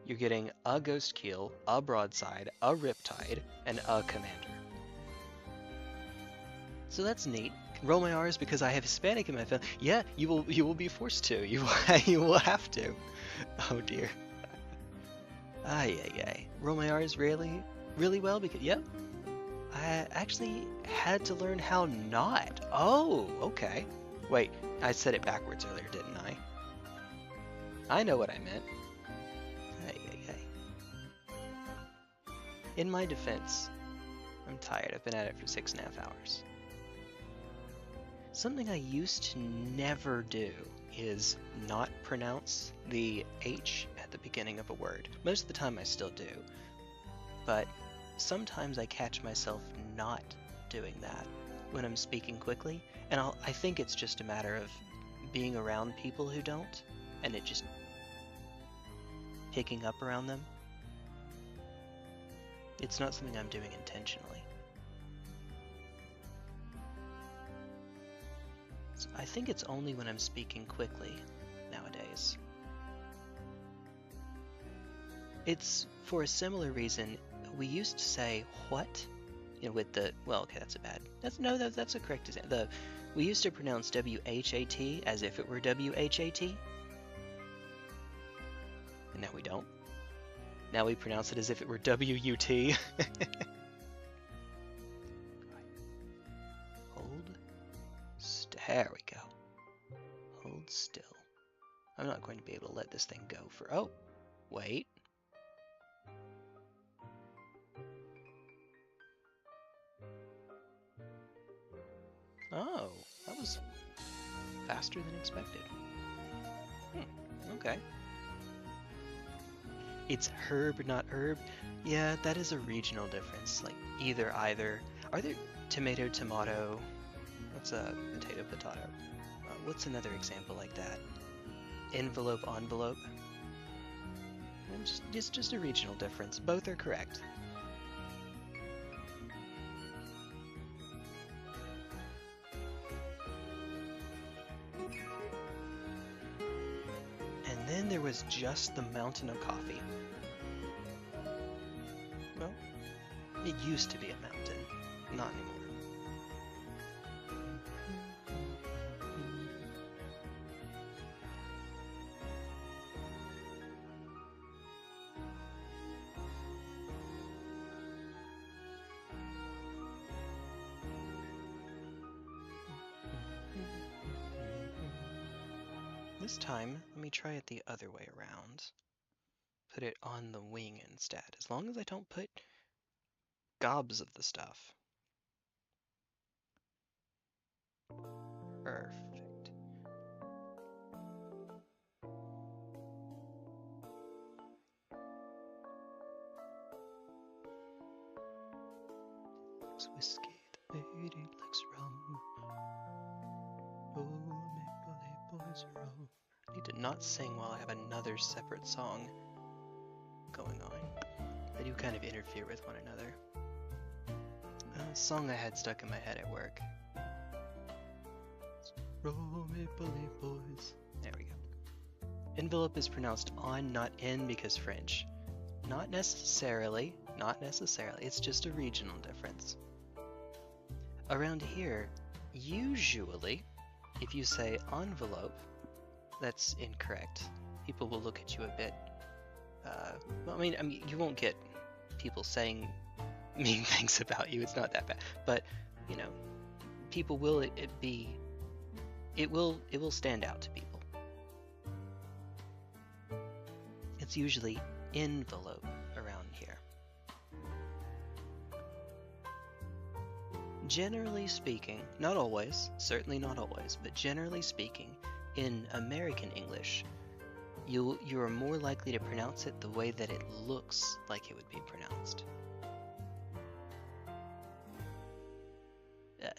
You're getting a Ghostkeel, a Broadside, a Riptide, and a Commander. So that's neat. Roll my R's because I have Hispanic in my family. Yeah, you will be forced to. You will have to. Oh dear. Ay. Roll my R's really well because, yep. I actually had to learn how not. Oh, okay. Wait, I said it backwards earlier, didn't I? I know what I meant. Ay. In my defense, I'm tired. I've been at it for 6.5 hours. Something I used to never do is not pronounce the H at the beginning of a word. Most of the time I still do, but sometimes I catch myself not doing that when I'm speaking quickly, and I think it's just a matter of being around people who don't, and it just picking up around them. It's not something I'm doing intentionally. So I think it's only when I'm speaking quickly nowadays. It's for a similar reason. We used to say what, you know, with the, well, okay, that's a correct example. We used to pronounce WHAT as if it were WHAT. And now we don't. Now we pronounce it as if it were W-U-T. There we go. Hold still. I'm not going to be able to let this thing go for... Oh, wait. Oh, that was faster than expected. Okay. It's herb, not herb. Yeah, that is a regional difference. Like, either. Are there tomato, tomato? What's a potato, potato? What's another example like that? Envelope, envelope? It's just a regional difference. Both are correct. And then there was just the mountain of coffee. Well, it used to be a mountain. Not anymore. This time, let me try it the other way around. Put it on the wing instead, as long as I don't put gobs of the stuff. Perfect. Likes whiskey, the baby likes rum. Oh, maple boys rum. I need to not sing while I have another separate song going on. They do kind of interfere with one another. A song I had stuck in my head at work. Roll maple boys. There we go. Envelope is pronounced on, not in, because French. Not necessarily. It's just a regional difference. Around here, usually, if you say envelope, that's incorrect. People will look at you a bit. Well, I mean, you won't get people saying mean things about you. It's not that bad, but you know, people will. It will stand out to people. It's usually envelope around here. Generally speaking, not always, certainly not always, but generally speaking, in American English, you are more likely to pronounce it the way that it looks like it would be pronounced.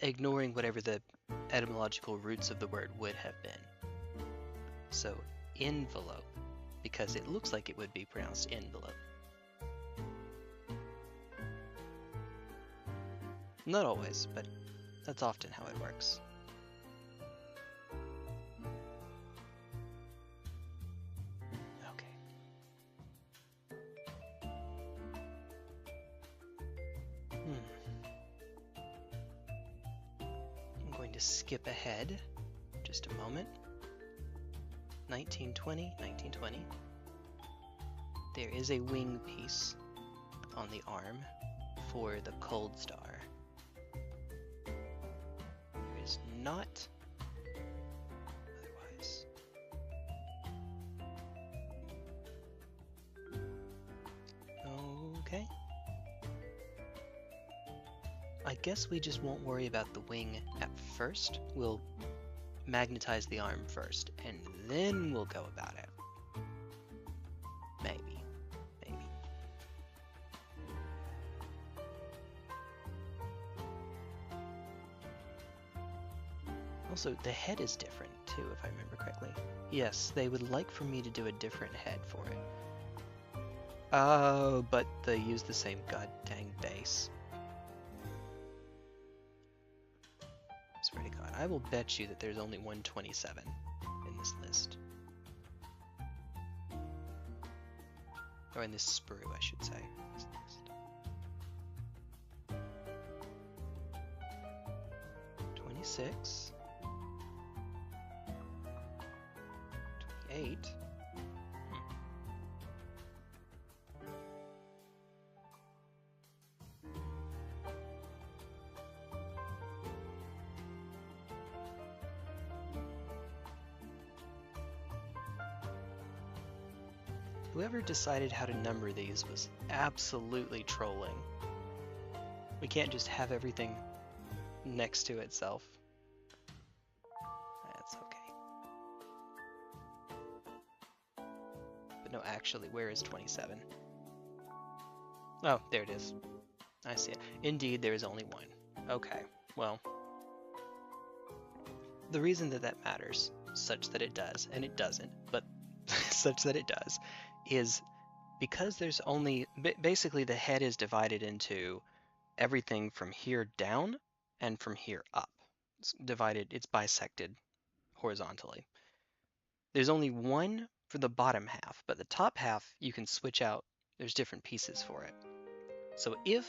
Ignoring whatever the etymological roots of the word would have been. So, envelope, because it looks like it would be pronounced envelope. Not always, but that's often how it works. Skip ahead just a moment. 1920. There is a wing piece on the arm for the Coldstar. There is not otherwise. Okay. I guess we just won't worry about the wing at first. We'll magnetize the arm first, and then we'll go about it. Maybe. Also, the head is different, too, if I remember correctly. Yes, they would like for me to do a different head for it. Oh, but they use the same god-dang base. Swear to God, I will bet you that there's only 127 in this list. Or in this sprue, I should say. 26. 28. Whoever decided how to number these was absolutely trolling. We can't just have everything next to itself. That's okay. But no, actually, where is 27? Oh, there it is. I see it. Indeed, there is only one. Okay, well, the reason that that matters, such that it does, and it doesn't, but such that it does, is because there's only, basically the head is divided into everything from here down and from here up. It's divided, it's bisected horizontally. There's only one for the bottom half, but the top half you can switch out. There's different pieces for it. So if,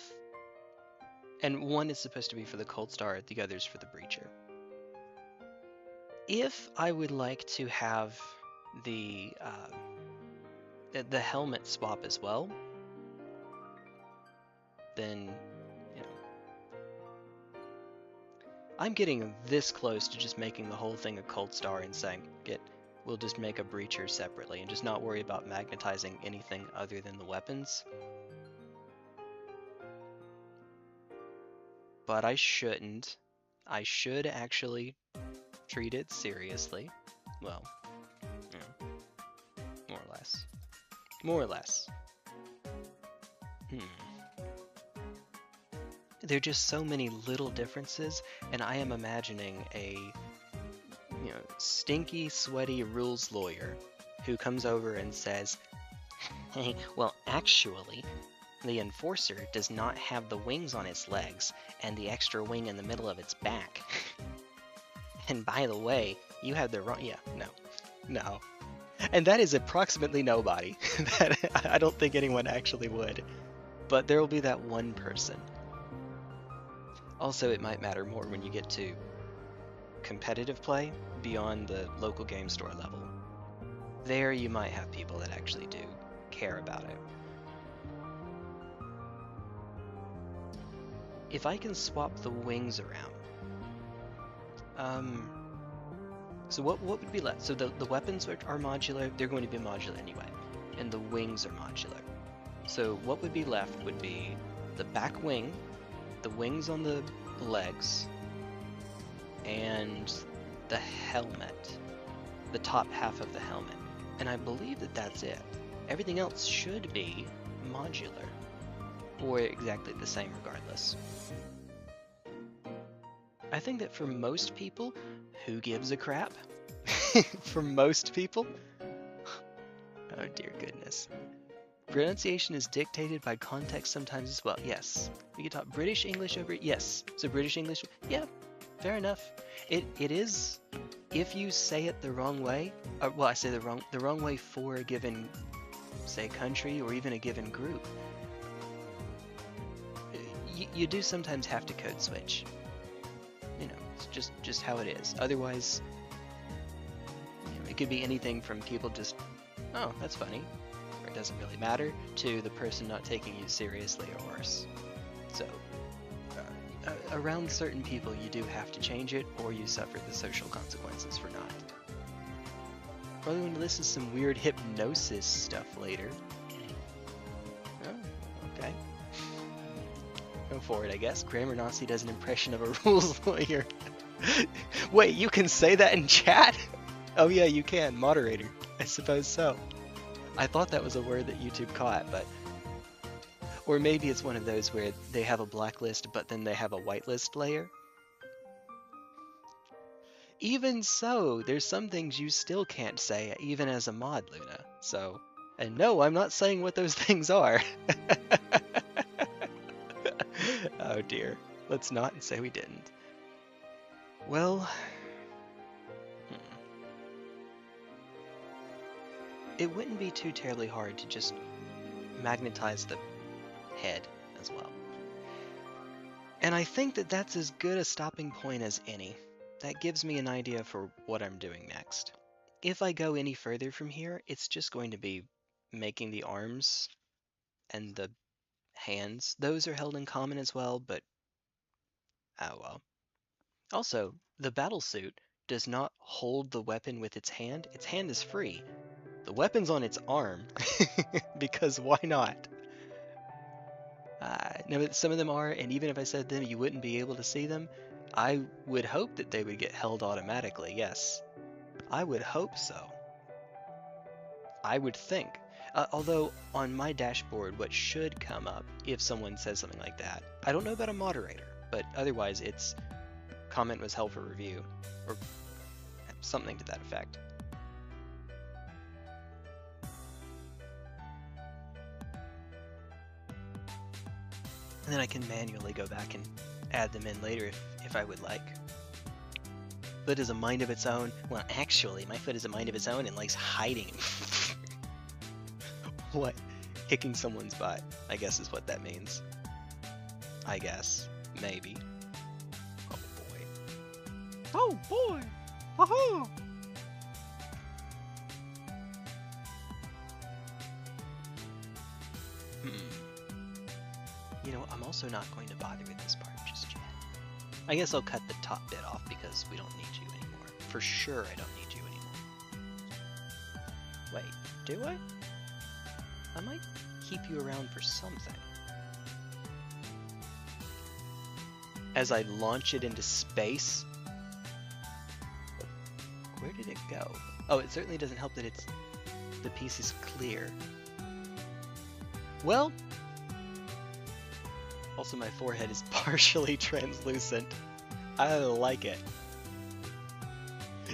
and one is supposed to be for the Coldstar, the other's for the Breacher. If I would like to have the helmet swap as well, then, you know, I'm getting this close to just making the whole thing a Coldstar and saying, we'll just make a Breacher separately and just not worry about magnetizing anything other than the weapons. But I shouldn't. I should actually treat it seriously. Well, yeah, more or less. More or less. There are just so many little differences, and I am imagining a, you know, stinky, sweaty rules lawyer who comes over and says, hey, well, actually, the Enforcer does not have the wings on its legs and the extra wing in the middle of its back. And by the way, you have the wrong... Yeah, no. And that is approximately nobody. I don't think anyone actually would. But there will be that one person. Also, it might matter more when you get to competitive play beyond the local game store level. There you might have people that actually do care about it. If I can swap the wings around, so what would be left? So the weapons are modular, they're going to be modular anyway, and the wings are modular. So what would be left would be the back wing, the wings on the legs, and the helmet, the top half of the helmet. And I believe that that's it. Everything else should be modular, or exactly the same regardless. I think that for most people, who gives a crap? For most people? Oh dear goodness. Pronunciation is dictated by context sometimes as well. Yes. We can talk British English over it. Yes. So British English, yeah, fair enough. It is, if you say it the wrong way, well, I say the wrong way for a given, say, country or even a given group, you do sometimes have to code switch. You know, it's just how it is. Otherwise, you know, it could be anything from people just, oh, that's funny, or it doesn't really matter, to the person not taking you seriously or worse. So, around certain people, you do have to change it, or you suffer the social consequences for not. Probably want to listen to some weird hypnosis stuff later. Oh, okay. Go for it, I guess. Grammar Nazi does an impression of a rules lawyer. Wait, you can say that in chat? Oh yeah, you can. Moderator. I suppose so. I thought that was a word that YouTube caught, but... Or maybe it's one of those where they have a blacklist, but then they have a whitelist layer. Even so, there's some things you still can't say, even as a mod, Luna. So, and no, I'm not saying what those things are. Oh dear. Let's not say we didn't. Well... It wouldn't be too terribly hard to just magnetize the head as well. And I think that that's as good a stopping point as any. That gives me an idea for what I'm doing next. If I go any further from here, it's just going to be making the arms and the hands. Those are held in common as well, but oh well. Also, the battlesuit does not hold the weapon with its hand. Its hand is free. The weapon's on its arm, because why not? No, but some of them are, and even if I said them, you wouldn't be able to see them. I would hope that they would get held automatically, yes. I would hope so. I would think. Although, on my dashboard, what should come up if someone says something like that, I don't know about a moderator, but otherwise it's comment was held for review, or something to that effect. And then I can manually go back and add them in later if I would like. Foot is a mind of its own. Well, actually, my foot is a mind of its own and likes hiding. What? Kicking someone's butt, I guess is what that means. I guess. Maybe. Oh boy. Oh boy! Aha! You know, I'm also not going to bother with this part just yet. I guess I'll cut the top bit off because we don't need you anymore. For sure I don't need you anymore. Wait, do I? I might keep you around for something. As I launch it into space? Where did it go? Oh, it certainly doesn't help that the piece is clear. Well, also my forehead is partially translucent. I like it.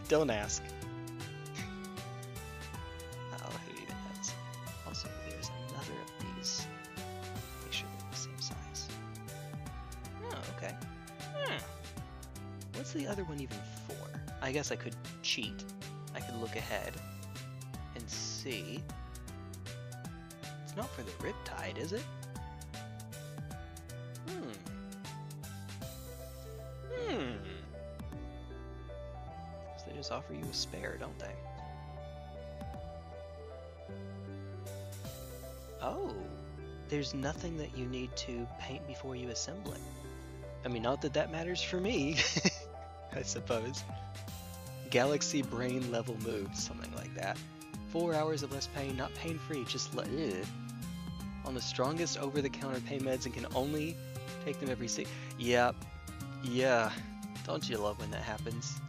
Don't ask. Oh, who even knows? Also, there's another of these. Make sure they're the same size. Oh, okay. What's the other one even for? I guess I could cheat. I could look ahead and see. It's not for the Riptide, is it? So they just offer you a spare, don't they? Oh, there's nothing that you need to paint before you assemble it. I mean, not that that matters for me, I suppose. Galaxy brain level moves, something like that. 4 hours of less pain, not pain-free, just on the strongest over-the-counter pain meds and can only take them every 6. Yep. Yeah. Don't you love when that happens?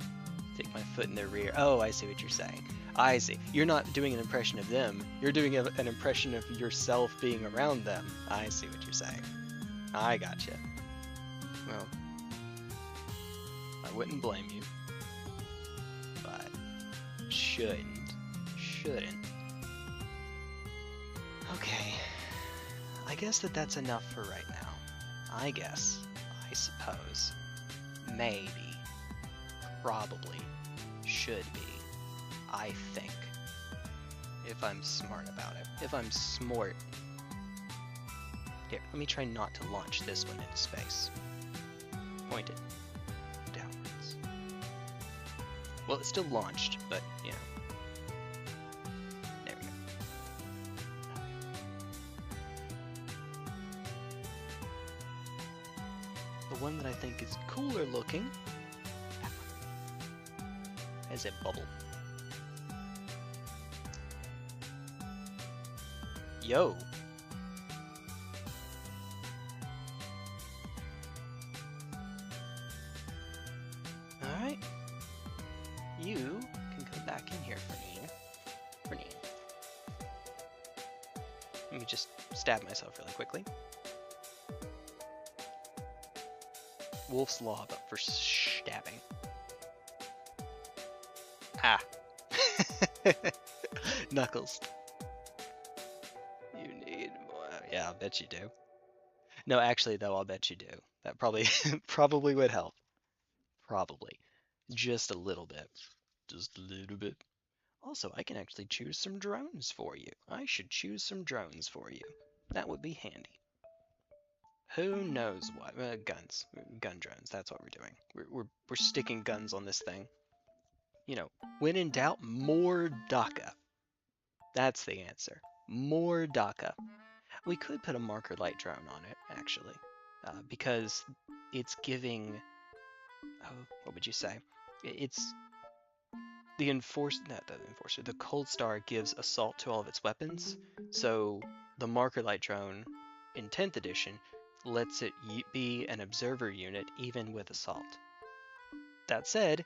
Take my foot in their rear. Oh, I see what you're saying. I see. You're not doing an impression of them. You're doing an impression of yourself being around them. I see what you're saying. I gotcha. Well, I wouldn't blame you. But shouldn't. Okay. I guess that's enough for right now. I guess. I suppose. Maybe. Probably. Should be. I think. If I'm smart about it. If I'm smart. Here, let me try not to launch this one into space. Point it downwards. Well, it's still launched, but, you know. There we go. The one that I think is cooler looking has a bubble. Yo! Alright. You can come back in here, Fernine. Let me just stab myself really quickly. Wolf's Law, but for stabbing. Ah. Knuckles. You need more. Yeah, I'll bet you do. No, actually, though, I'll bet you do. That probably probably would help. Probably. Just a little bit. Just a little bit. Also, I can actually choose some drones for you. I should choose some drones for you. That would be handy. Who knows what? Guns. Gun drones. That's what we're doing. We're sticking guns on this thing. You know, when in doubt, more DACA. That's the answer. More DACA. We could put a marker light drone on it, actually. Because it's giving... Oh, what would you say? It's the Coldstar gives assault to all of its weapons, so the Marker Light drone in 10th edition lets it be an observer unit even with assault. That said,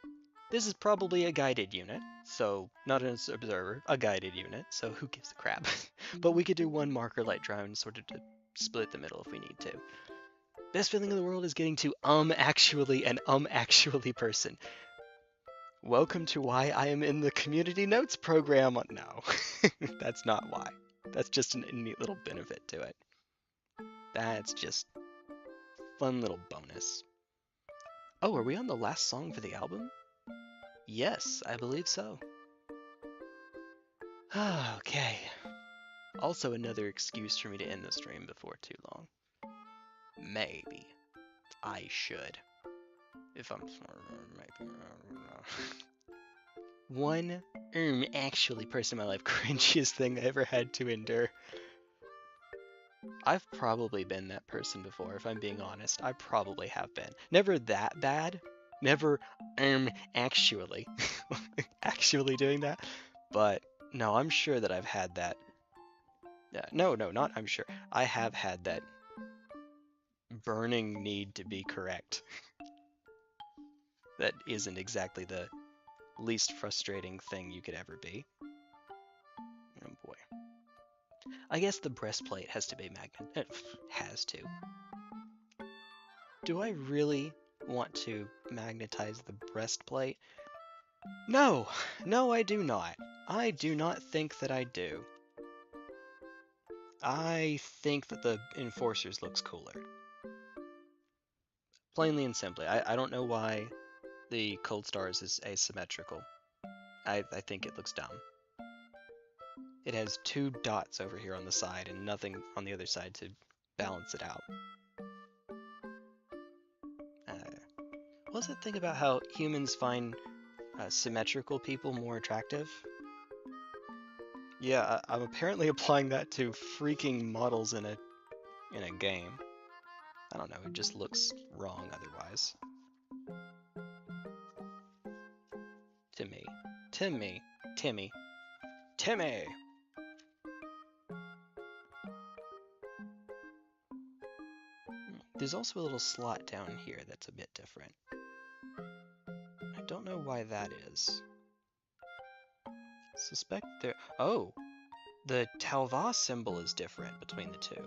this is probably a guided unit, so not an observer, a guided unit, so who gives a crap? But we could do one Marker Light drone sort of to split the middle if we need to. Best feeling in the world is getting to actually and actually person. Welcome to why I am in the community notes program. No, that's not why. That's just a neat little benefit to it. That's just fun little bonus. Oh, are we on the last song for the album? Yes, I believe so. Okay. Also another excuse for me to end the stream before too long. Maybe I should. If I'm maybe. One actually person in my life cringiest thing I ever had to endure. I've probably been that person before, if I'm being honest. I probably have been. Never that bad. Never actually actually doing that. But no, I'm sure that I've had that. No, not I'm sure. I have had that burning need to be correct. That isn't exactly the least frustrating thing you could ever be. Oh boy. I guess the breastplate has to be has to. Do I really want to magnetize the breastplate? No, I do not. I do not think that I do. I think that the Enforcers looks cooler. Plainly and simply. I don't know why the Coldstar's is asymmetrical. I think it looks dumb. It has 2 dots over here on the side and nothing on the other side to balance it out. What was that thing about how humans find symmetrical people more attractive? Yeah, I'm apparently applying that to freaking models in a game. I don't know, it just looks wrong otherwise. Timmy. There's also a little slot down here that's a bit different. I don't know why that is. Suspect there... Oh! The Talva symbol is different between the two.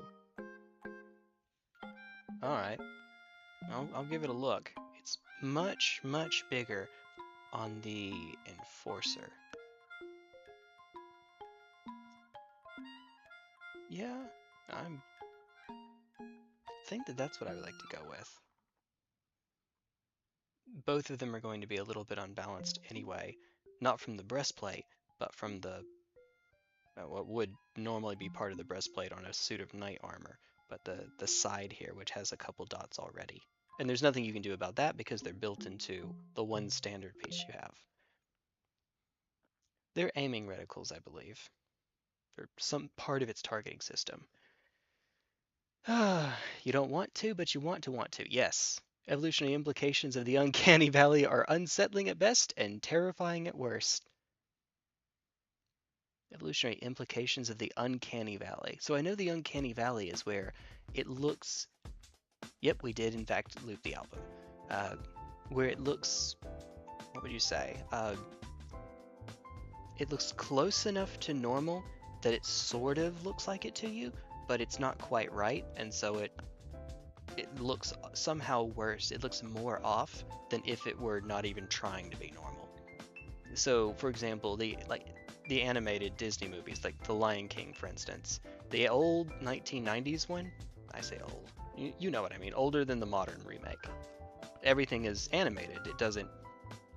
Alright. I'll give it a look. It's much bigger on the Enforcer. Yeah, I think that's what I would like to go with. Both of them are going to be a little bit unbalanced anyway, not from the breastplate, but from the what would normally be part of the breastplate on a suit of knight armor, but the side here, which has a couple dots already. And there's nothing you can do about that because they're built into the one standard piece you have. They're aiming reticles, I believe. Or some part of its targeting system. You don't want to, but you want to. Yes. Evolutionary implications of the uncanny valley are unsettling at best and terrifying at worst. Evolutionary implications of the uncanny valley. So I know the uncanny valley is where it looks... Yep, we did in fact loop the album. Where it looks... What would you say? It looks close enough to normal that it sort of looks like it to you, but it's not quite right, and so it looks somehow worse. It looks more off than if it were not even trying to be normal. So, for example, the animated Disney movies, like The Lion King, for instance, the old 1990s one, I say old, you know what I mean, older than the modern remake. Everything is animated. It doesn't,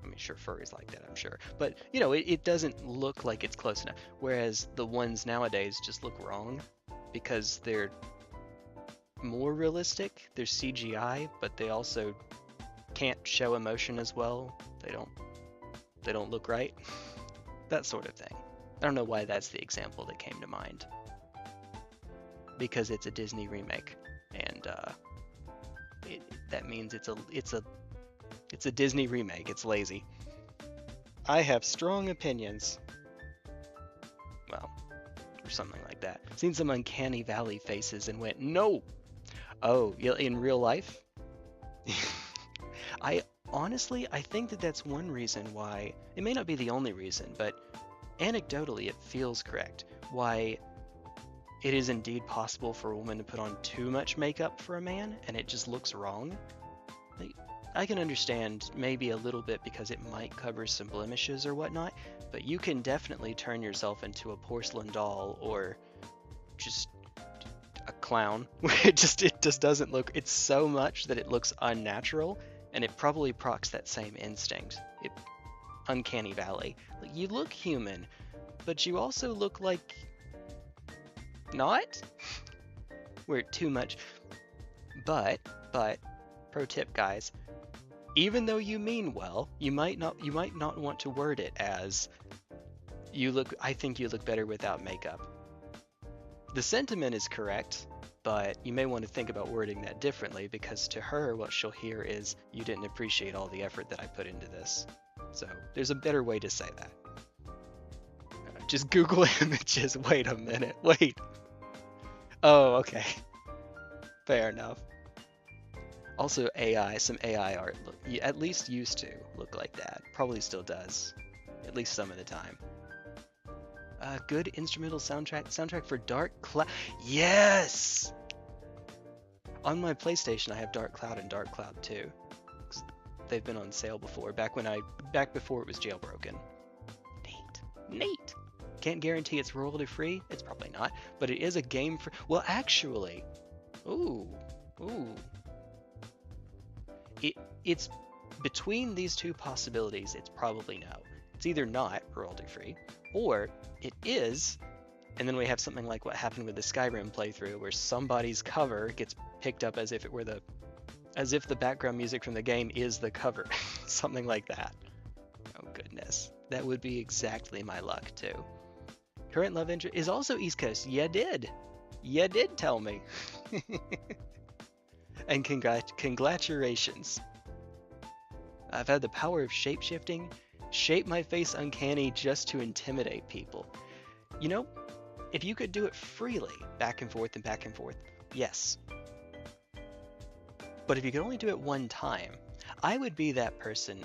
I mean, sure, furries like that, I'm sure, but, you know, it doesn't look like it's close enough, whereas the ones nowadays just look wrong because they're more realistic. They're CGI, but they also can't show emotion as well. They don't look right. That sort of thing. I don't know why that's the example that came to mind. Because it's a Disney remake, and that means it's a Disney remake. It's lazy. I have strong opinions. Well, or something like that. Seen some uncanny valley faces and went, no! Oh, in real life? Honestly, I think that that's one reason why, it may not be the only reason, but anecdotally it feels correct, why it is indeed possible for a woman to put on too much makeup for a man, and it just looks wrong. Like, I can understand maybe a little bit because it might cover some blemishes or whatnot, but you can definitely turn yourself into a porcelain doll or just a clown. It just doesn't look, it's so much that it looks unnatural, and it probably procs that same instinct. Uncanny valley. Like, you look human, but you also look like not? We're too much. But pro tip, guys, even though you mean well, you might not want to word it as I think you look better without makeup. The sentiment is correct, but you may want to think about wording that differently, because to her what she'll hear is, you didn't appreciate all the effort that I put into this. So there's a better way to say that. Just Google images. Wait a minute. Wait. Oh, okay. Fair enough. Also some AI art at least used to look like that. Probably still does. At least some of the time. Good instrumental soundtrack for Dark Cloud. Yes! On my PlayStation I have Dark Cloud and Dark Cloud 2. They've been on sale before, back before it was jailbroken. Neat. Can't guarantee it's royalty free. It's probably not, but it is a game for. Well, actually, ooh. It's between these two possibilities. It's probably no. It's either not royalty free, or it is, and then we have something like what happened with the Skyrim playthrough, where somebody's cover gets picked up as if the background music from the game is the cover. Something like that. Oh goodness. That would be exactly my luck too. Current love interest is also East Coast. You did tell me. And congratulations. I've had the power of shape-shifting, shape my face uncanny just to intimidate people. You know, if you could do it freely, back and forth, yes. But if you could only do it one time, I would be that person.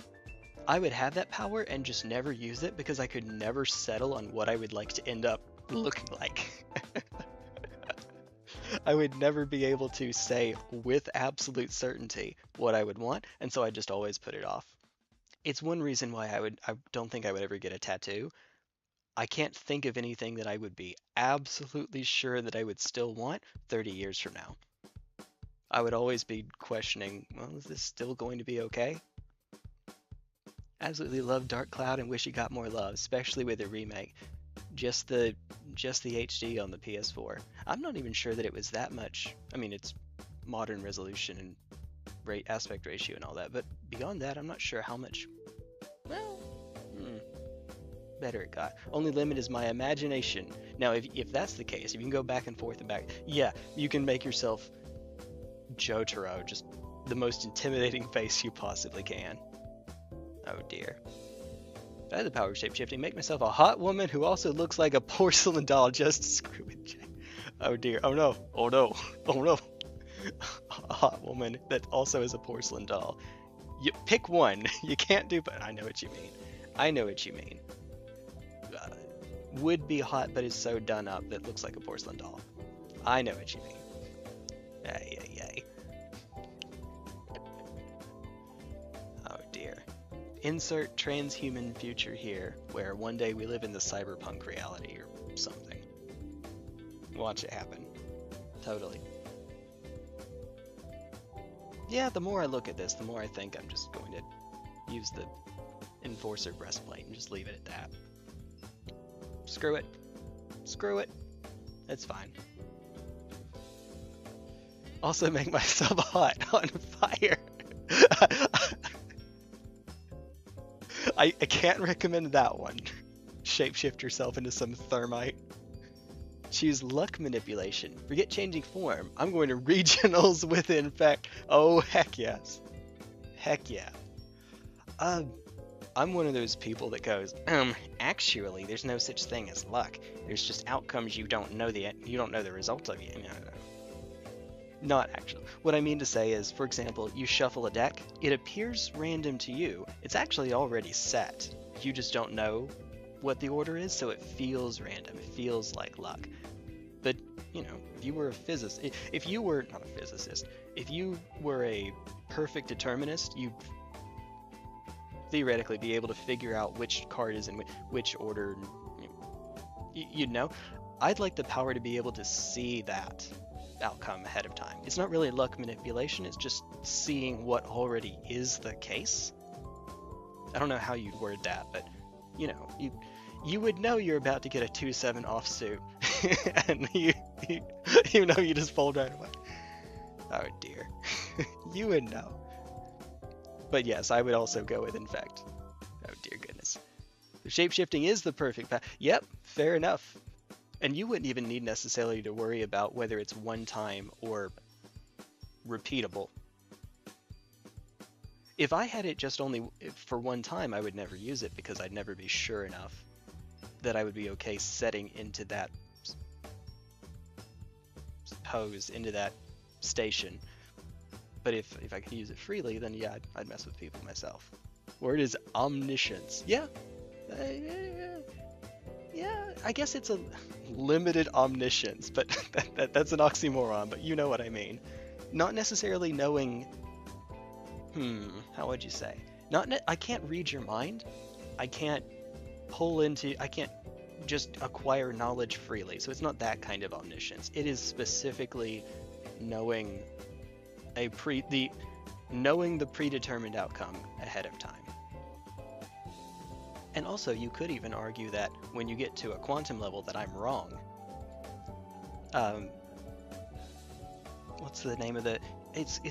I would have that power and just never use it, because I could never settle on what I would like to end up looking like. I would never be able to say with absolute certainty what I would want, and so I just always put it off. It's one reason why I don't think I would ever get a tattoo. I can't think of anything that I would be absolutely sure that I would still want 30 years from now. I would always be questioning, well, is this still going to be okay? Absolutely love Dark Cloud and wish it got more love, especially with the remake. Just the HD on the PS4. I'm not even sure that it was that much. I mean, it's modern resolution and aspect ratio and all that, but beyond that, I'm not sure how much. Well, better it got. Only limit is my imagination. Now, if that's the case, if you can go back and forth and back, yeah, you can make yourself Jotaro, just the most intimidating face you possibly can. Oh dear. If I had the power of shapeshifting, make myself a hot woman who also looks like a porcelain doll just to screw with Jay. Oh dear. Oh no. Oh no. Oh no. A hot woman that also is a porcelain doll. You pick one. You can't do, but I know what you mean. Would be hot, but is so done up that looks like a porcelain doll. I know what you mean. Yay. Oh dear. Insert transhuman future here, where one day we live in the cyberpunk reality or something. Watch it happen. Totally. Yeah, the more I look at this, the more I think I'm just going to use the Enforcer breastplate and just leave it at that. Screw it. It's fine. Also make myself hot on fire. I can't recommend that one. Shapeshift yourself into some thermite. Choose luck manipulation. Forget changing form. I'm going to regionals with infect. Oh, heck yes. Heck yeah. I'm one of those people that goes, actually, there's no such thing as luck. There's just outcomes you don't know the result of yet. No. Not actually. What I mean to say is, for example, you shuffle a deck, it appears random to you. It's actually already set. You just don't know what the order is, so it feels random. It feels like luck. But, you know, if you were a physicist, if you were not a physicist, if you were a perfect determinist, you'd theoretically be able to figure out which card is in which order. You'd know. I'd like the power to be able to see that outcome ahead of time. It's not really luck manipulation, it's just seeing what already is the case. I don't know how you'd word that, but you know, you would know you're about to get a 2/7 offsuit, and you know you just fold right away. Oh dear. You would know. But yes, I would also go with infect. Oh dear goodness. Shapeshifting is the perfect path. Yep, fair enough. And you wouldn't even need necessarily to worry about whether it's one time or repeatable. If I had it just only for one time, I would never use it because I'd never be sure enough that I would be okay setting into that pose, into that station. But if I could use it freely, then yeah, I'd mess with people myself. Or it is omniscience. Yeah. Yeah, I guess it's a limited omniscience, but that's an oxymoron, but you know what I mean. Not necessarily knowing, how would you say? I can't read your mind. I can't I can't just acquire knowledge freely, so it's not that kind of omniscience. It is specifically knowing knowing the predetermined outcome ahead of time. And also, you could even argue that when you get to a quantum level that I'm wrong. What's the name of the... It's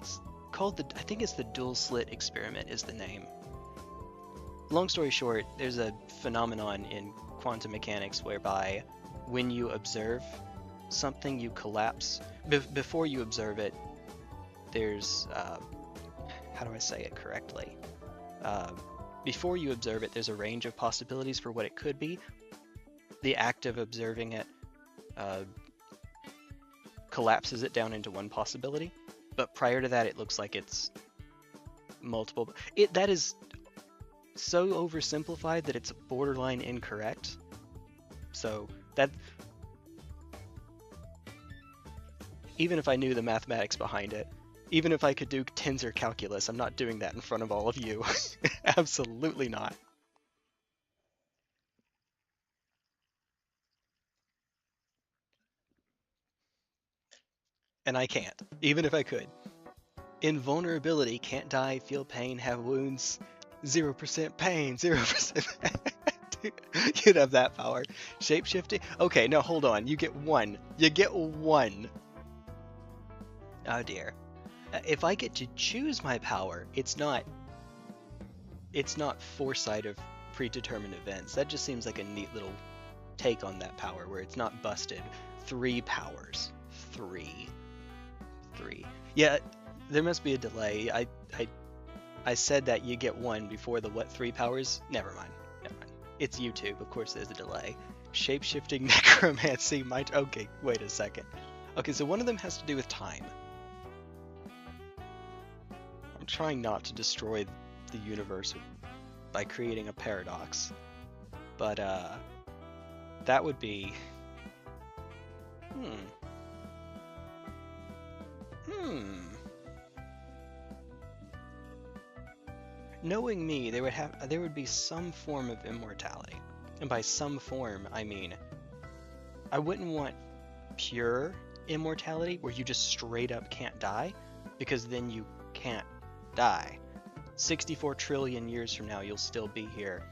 called I think it's the dual slit experiment is the name. Long story short, there's a phenomenon in quantum mechanics whereby when you observe something, you collapse. Before you observe it, there's... how do I say it correctly? Before you observe it, there's a range of possibilities for what it could be. The act of observing it collapses it down into one possibility, but prior to that, it looks like it's multiple. That is so oversimplified that it's borderline incorrect. So that, even if I knew the mathematics behind it, even if I could do tensor calculus, I'm not doing that in front of all of you. Absolutely not. And I can't, even if I could. Invulnerability, can't die, feel pain, have wounds, 0% pain, 0% pain. You'd have that power. Shapeshifting? Okay, no, hold on. You get one. You get one. Oh dear. If I get to choose my power, it's not foresight of predetermined events. That just seems like a neat little take on that power where it's not busted. 3 powers. 3. Yeah, there must be a delay. I said that you get one before the 3 powers? Never mind. It's YouTube, of course there's a delay. Shapeshifting, necromancy, okay, wait a second. Okay, so one of them has to do with time. I'm trying not to destroy the universe by creating a paradox, but that would be knowing me, there would be some form of immortality, and by some form I mean I wouldn't want pure immortality where you just straight up can't die, because then you can't die. 64 trillion years from now, you'll still be here,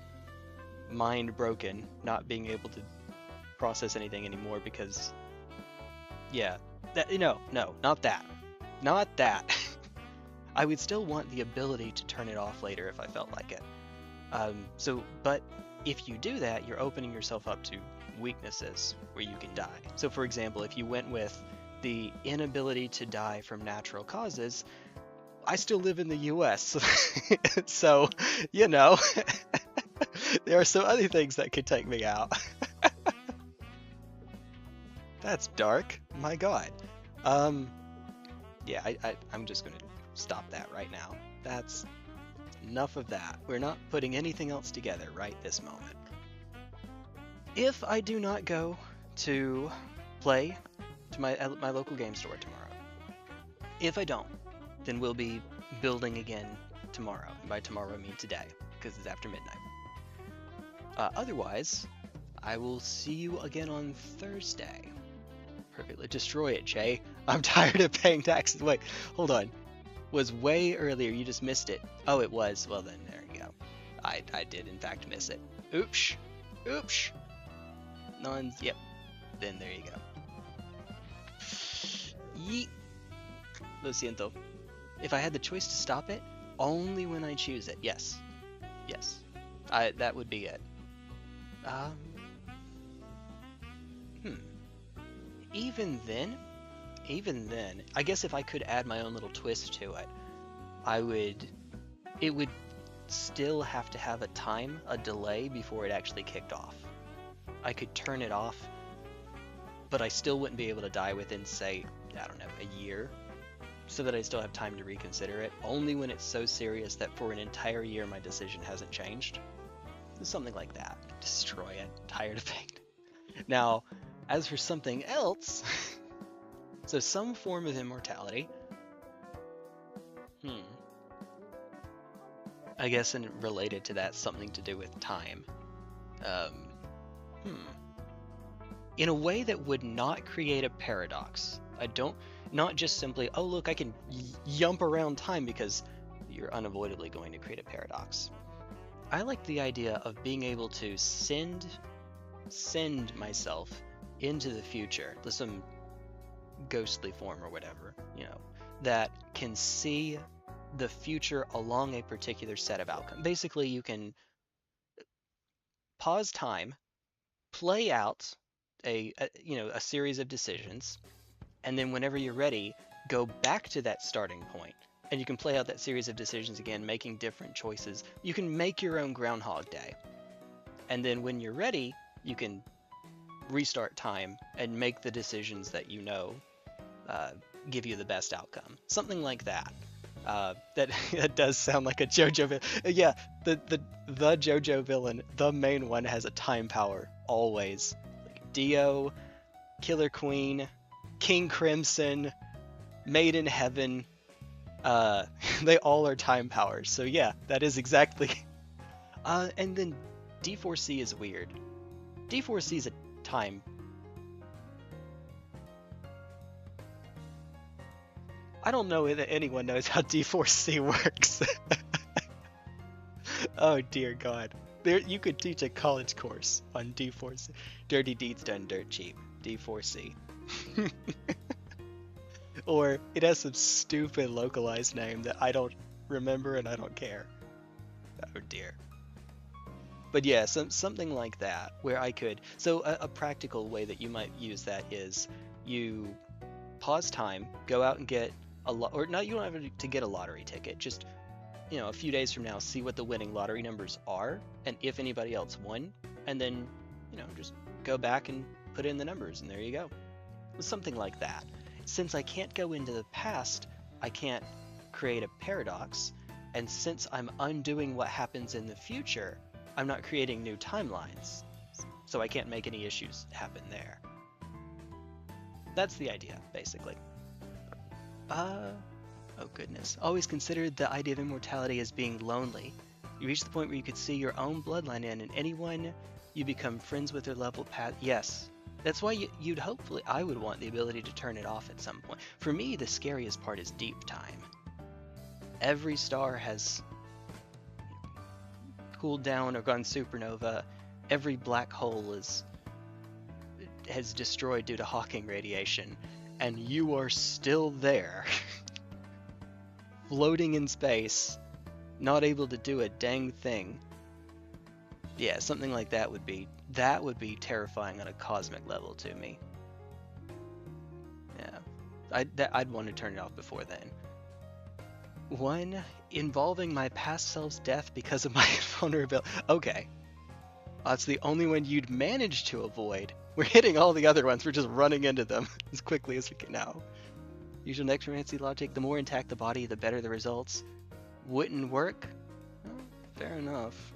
mind broken, not being able to process anything anymore because, yeah, no, not that. I would still want the ability to turn it off later if I felt like it. But if you do that, you're opening yourself up to weaknesses where you can die. So for example, if you went with the inability to die from natural causes, I still live in the US, so, you know, There are some other things that could take me out. That's dark. My god. Yeah, I'm just gonna stop that right now. That's enough of that. We're not putting anything else together right this moment. If I do not go to play to my local game store tomorrow, if I don't, then we'll be building again tomorrow. And by tomorrow I mean today, because it's after midnight. Otherwise, I will see you again on Thursday. Perfectly. Destroy it, Jay. I'm tired of paying taxes. Wait, hold on. Was way earlier. You just missed it. Oh, it was. Well, then, there you go. I did, in fact, miss it. Oops. Oops. Yep. Then there you go. Yeet. Lo siento. If I had the choice to stop it, only when I choose it. Yes. Yes. That would be it. Even then, I guess if I could add my own little twist to it, it would still have to have a delay before it actually kicked off. I could turn it off, but I still wouldn't be able to die within, say, I don't know, a year, so that I still have time to reconsider it, only when it's so serious that for an entire year my decision hasn't changed. Something like that. Destroy it. Tired of it. Now, as for something else, so some form of immortality. I guess related to that, something to do with time. In a way that would not create a paradox. Not just simply, oh look, I can yump around time, because you're unavoidably going to create a paradox. I like the idea of being able to send myself into the future, to some ghostly form or whatever, that can see the future along a particular set of outcomes. Basically, you can pause time, play out a series of decisions, and then whenever you're ready, go back to that starting point. And you can play out that series of decisions again, making different choices. You can make your own Groundhog Day. And then when you're ready, you can restart time and make the decisions that give you the best outcome. Something like that. That does sound like a JoJo villain. Yeah, the JoJo villain, the main one, has a time power, always. Like Dio, Killer Queen, King Crimson, Made in Heaven, they all are time powers. So yeah, that is exactly. And then D4C is weird. D4C is a time. I don't know that anyone knows how D4C works. Oh dear God. You could teach a college course on D4C. Dirty deeds done dirt cheap. D4C. Or it has some stupid localized name that I don't remember and I don't care. Oh dear. But yeah, something like that, where I could... So a practical way that you might use that is you pause time, go out and get or no, you don't have to get a lottery ticket. Just, a few days from now, see what the winning lottery numbers are, and if anybody else won, and then, just go back and put in the numbers, and there you go. Something like that. Since I can't go into the past, I can't create a paradox, and since I'm undoing what happens in the future, I'm not creating new timelines, so I can't make any issues happen there. That's the idea, basically. Oh goodness. Always considered the idea of immortality as being lonely. You reach the point where you could see your own bloodline in, and anyone you become friends with or level path. Yes. That's why I would want the ability to turn it off at some point. For me, the scariest part is deep time. Every star has cooled down or gone supernova. Every black hole has destroyed due to Hawking radiation. And you are still there, floating in space, not able to do a dang thing. Yeah, something like that would be terrifying on a cosmic level to me. Yeah, I'd want to turn it off before then. One involving my past self's death because of my vulnerability. Okay, That's the only one you'd manage to avoid. We're hitting all the other ones. We're just running into them as quickly as we can now. Use your necromancy logic. The more intact the body, the better the results. Wouldn't work? Well, fair enough.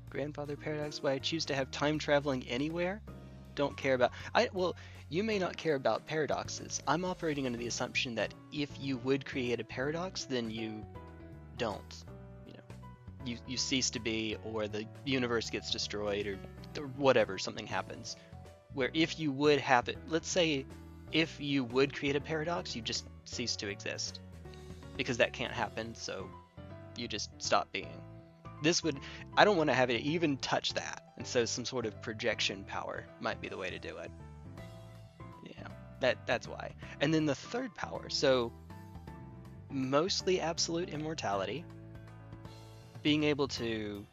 Grandfather paradox. Why I choose to have time traveling anywhere? Don't care about... Well, you may not care about paradoxes. I'm operating under the assumption that if you would create a paradox, then you don't. You cease to be, or the universe gets destroyed, or whatever, something happens. Where if you would have it, let's say if you would create a paradox, you just cease to exist. Because that can't happen, so you just stop being. This would, I don't want to have it even touch that, and so some sort of projection power might be the way to do it. Yeah, that's why. And then the third power, so mostly absolute immortality, being able to,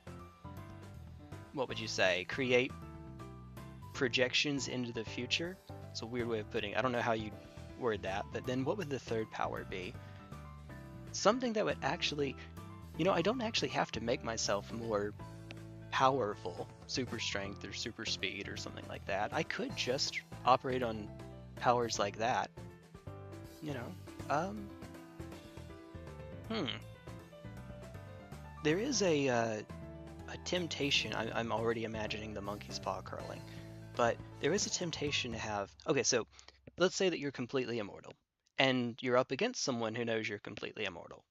what would you say, create projections into the future. It's a weird way of putting it. I don't know how you word that, but then what would the third power be? Something that would actually, I don't actually have to make myself more powerful, super strength or super speed or something like that. I could just operate on powers like that. There is a temptation. I'm already imagining the monkey's paw curling, but there is a temptation to have. Okay, so let's say that you're completely immortal, and you're up against someone who knows you're completely immortal.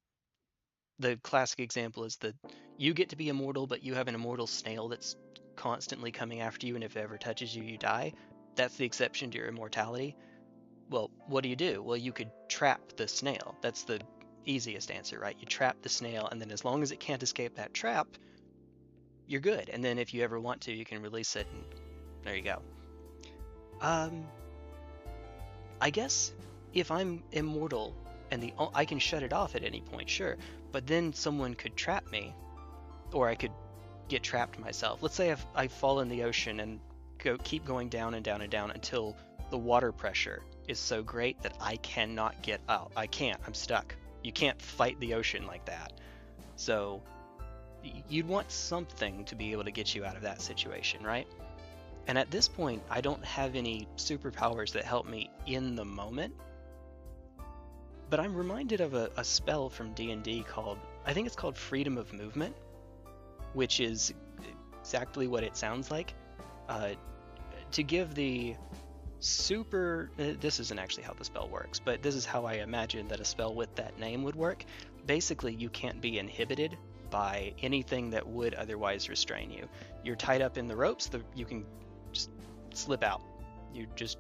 The classic example is that you get to be immortal, but you have an immortal snail that's constantly coming after you, and if it ever touches you, you die. That's the exception to your immortality. Well, what do? Well, you could trap the snail. That's the easiest answer, right? You trap the snail, and then as long as it can't escape that trap, you're good. And then if you ever want to, you can release it, and there you go. I guess if I'm immortal and I can shut it off at any point, sure, but then someone could trap me, or I could get trapped myself. Let's say I fall in the ocean and keep going down and down and down until the water pressure is so great that I cannot get out. I can't. I'm stuck. You can't fight the ocean like that. So you'd want something to be able to get you out of that situation, right? And at this point, I don't have any superpowers that help me in the moment. But I'm reminded of a spell from D&D called, I think it's called Freedom of Movement, which is exactly what it sounds like. To give the this isn't actually how the spell works, but this is how I imagine that a spell with that name would work. Basically, you can't be inhibited by anything that would otherwise restrain you. You're tied up in the ropes, you can just slip out. You're just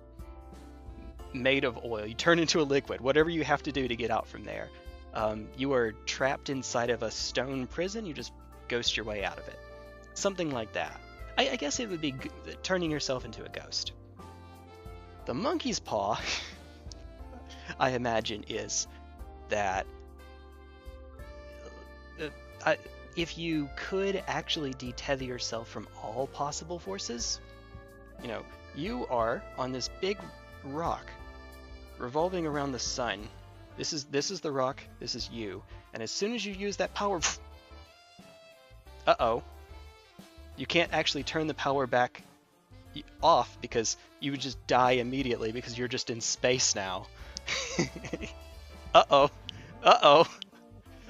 made of oil. You turn into a liquid, whatever you have to do to get out from there. You are trapped inside of a stone prison, you just ghost your way out of it. Something like that. I guess it would be turning yourself into a ghost. The monkey's paw, I imagine, is that if you could actually detether yourself from all possible forces, you are on this big rock revolving around the sun. This is the rock, this is you, and as soon as you use that power, you can't actually turn the power back off because you would just die immediately because you're just in space now.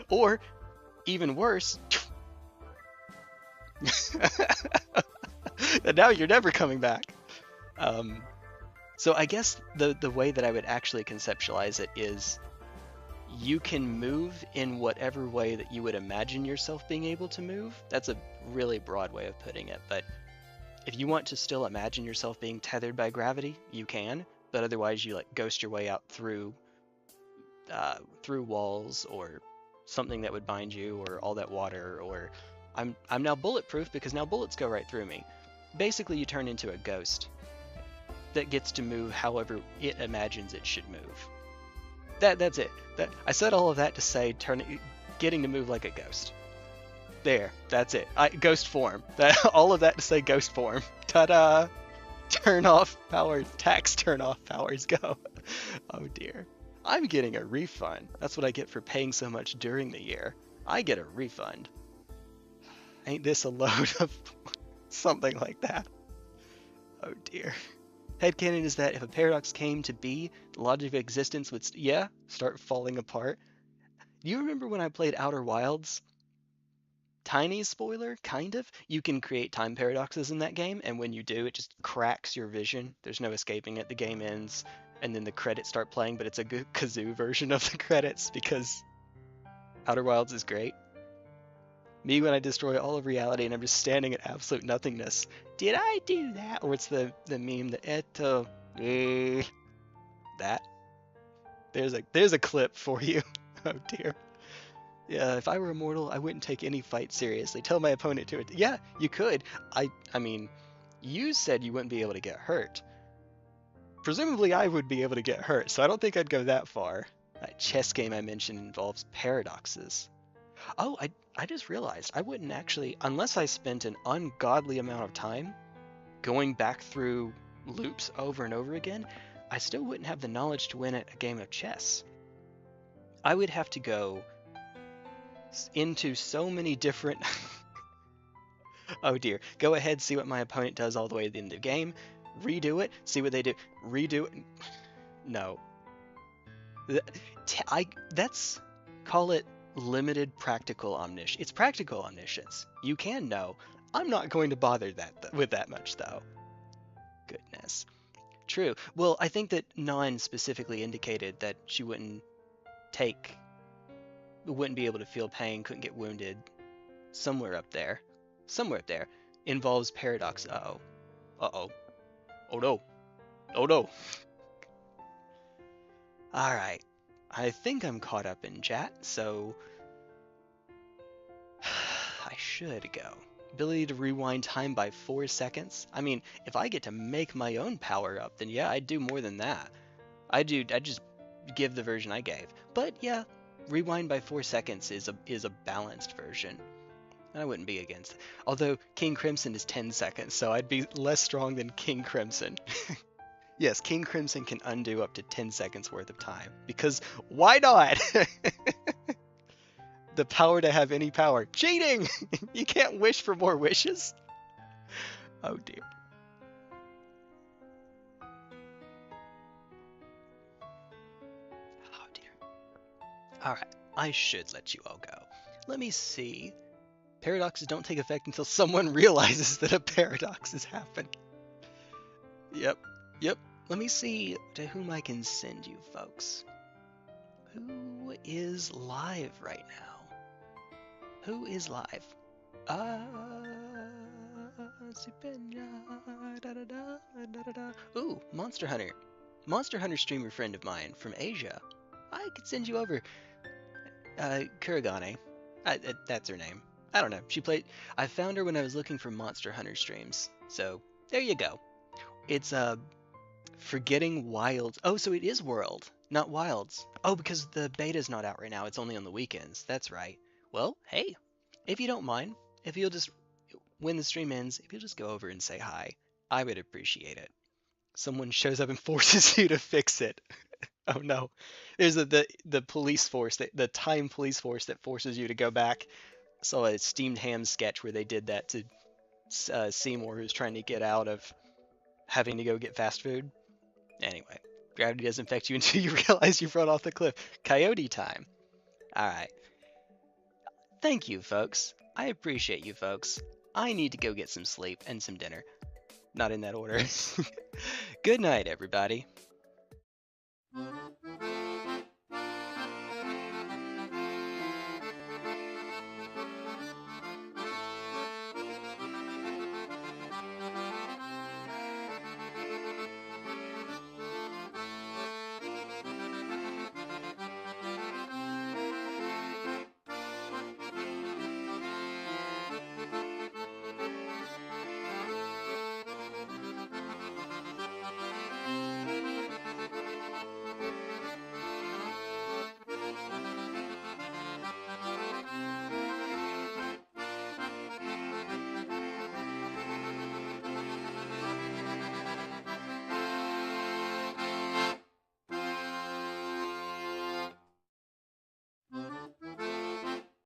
Or even worse, and now you're never coming back. So I guess the way that I would actually conceptualize it is you can move in whatever way that you would imagine yourself being able to move. That's a really broad way of putting it, but if you want to still imagine yourself being tethered by gravity, you can, but otherwise you ghost your way out through walls or something that would bind you, or all that water, or I'm now bulletproof because now bullets go right through me. Basically, you turn into a ghost that gets to move however it imagines it should move. That's it. I said all of that to say getting to move like a ghost. There, that's it. Ghost form. All of that to say ghost form. Ta-da! Turn off powers. Tax turn off powers. Go. Oh dear. I'm getting a refund. That's what I get for paying so much during the year. I get a refund. Ain't this a load of Something like that. Oh dear. Headcanon is that if a paradox came to be, the logic of existence would, start falling apart. Do you remember when I played Outer Wilds? Tiny spoiler, kind of. You can create time paradoxes in that game, and when you do, it just cracks your vision. There's no escaping it. The game ends, and then the credits start playing, but it's a good kazoo version of the credits because Outer Wilds is great. Me when I destroy all of reality and I'm just standing at absolute nothingness. Did I do that? Or it's the meme that that. There's a clip for you. Oh dear. Yeah, if I were immortal, I wouldn't take any fight seriously. Tell my opponent to it. Yeah, you could. I mean, you said you wouldn't be able to get hurt. Presumably I would be able to get hurt, so I don't think I'd go that far. That chess game I mentioned involves paradoxes. Oh, I just realized I wouldn't actually, unless I spent an ungodly amount of time going back through loops over and over again, I still wouldn't have the knowledge to win at a game of chess. I would have to go into so many different... Oh dear. Go ahead, see what my opponent does all the way to the end of the game, redo it, see what they do, redo it. No. That's... Call it limited practical omniscience. It's practical omniscience. You can know. I'm not going to bother with that much, though. Goodness. True. Well, I think that Nan specifically indicated that she wouldn't be able to feel pain, couldn't get wounded. Somewhere up there. Involves paradox. Uh-oh. Uh-oh. Oh no. Oh no. Alright. I think I'm caught up in chat, so I should go. Ability to rewind time by 4 seconds. I mean, if I get to make my own power up, then yeah, I'd do more than that. I'd just give the version I gave. But yeah, rewind by 4 seconds is a balanced version. And I wouldn't be against it. Although King Crimson is 10 seconds, so I'd be less strong than King Crimson. Yes, King Crimson can undo up to 10 seconds worth of time. Because why not? The power to have any power. Cheating! You can't wish for more wishes? Oh dear. Oh dear. Alright, I should let you all go. Let me see. Paradoxes don't take effect until someone realizes that a paradox has happened. Yep. Let me see to whom I can send you, folks. Who is live right now? Who is live? Ooh, Monster Hunter. Monster Hunter streamer friend of mine from Asia. I could send you over. Kuragane. That's her name. I don't know. I found her when I was looking for Monster Hunter streams. So, there you go. It's, Forgetting Wilds. Oh, so it is World, not Wilds. Oh, because the beta's not out right now. It's only on the weekends. That's right. Well, hey, if you don't mind, if you'll just, when the stream ends, if you'll just go over and say hi, I would appreciate it. Someone shows up and forces you to fix it. Oh no. There's the police force, the time police force that forces you to go back. I saw a Steamed Ham sketch where they did that to Seymour, who's trying to get out of having to go get fast food. Anyway, gravity doesn't affect you until you realize you've run off the cliff. Coyote time. Alright. Thank you, folks. I appreciate you, folks. I need to go get some sleep and some dinner. Not in that order. Good night, everybody.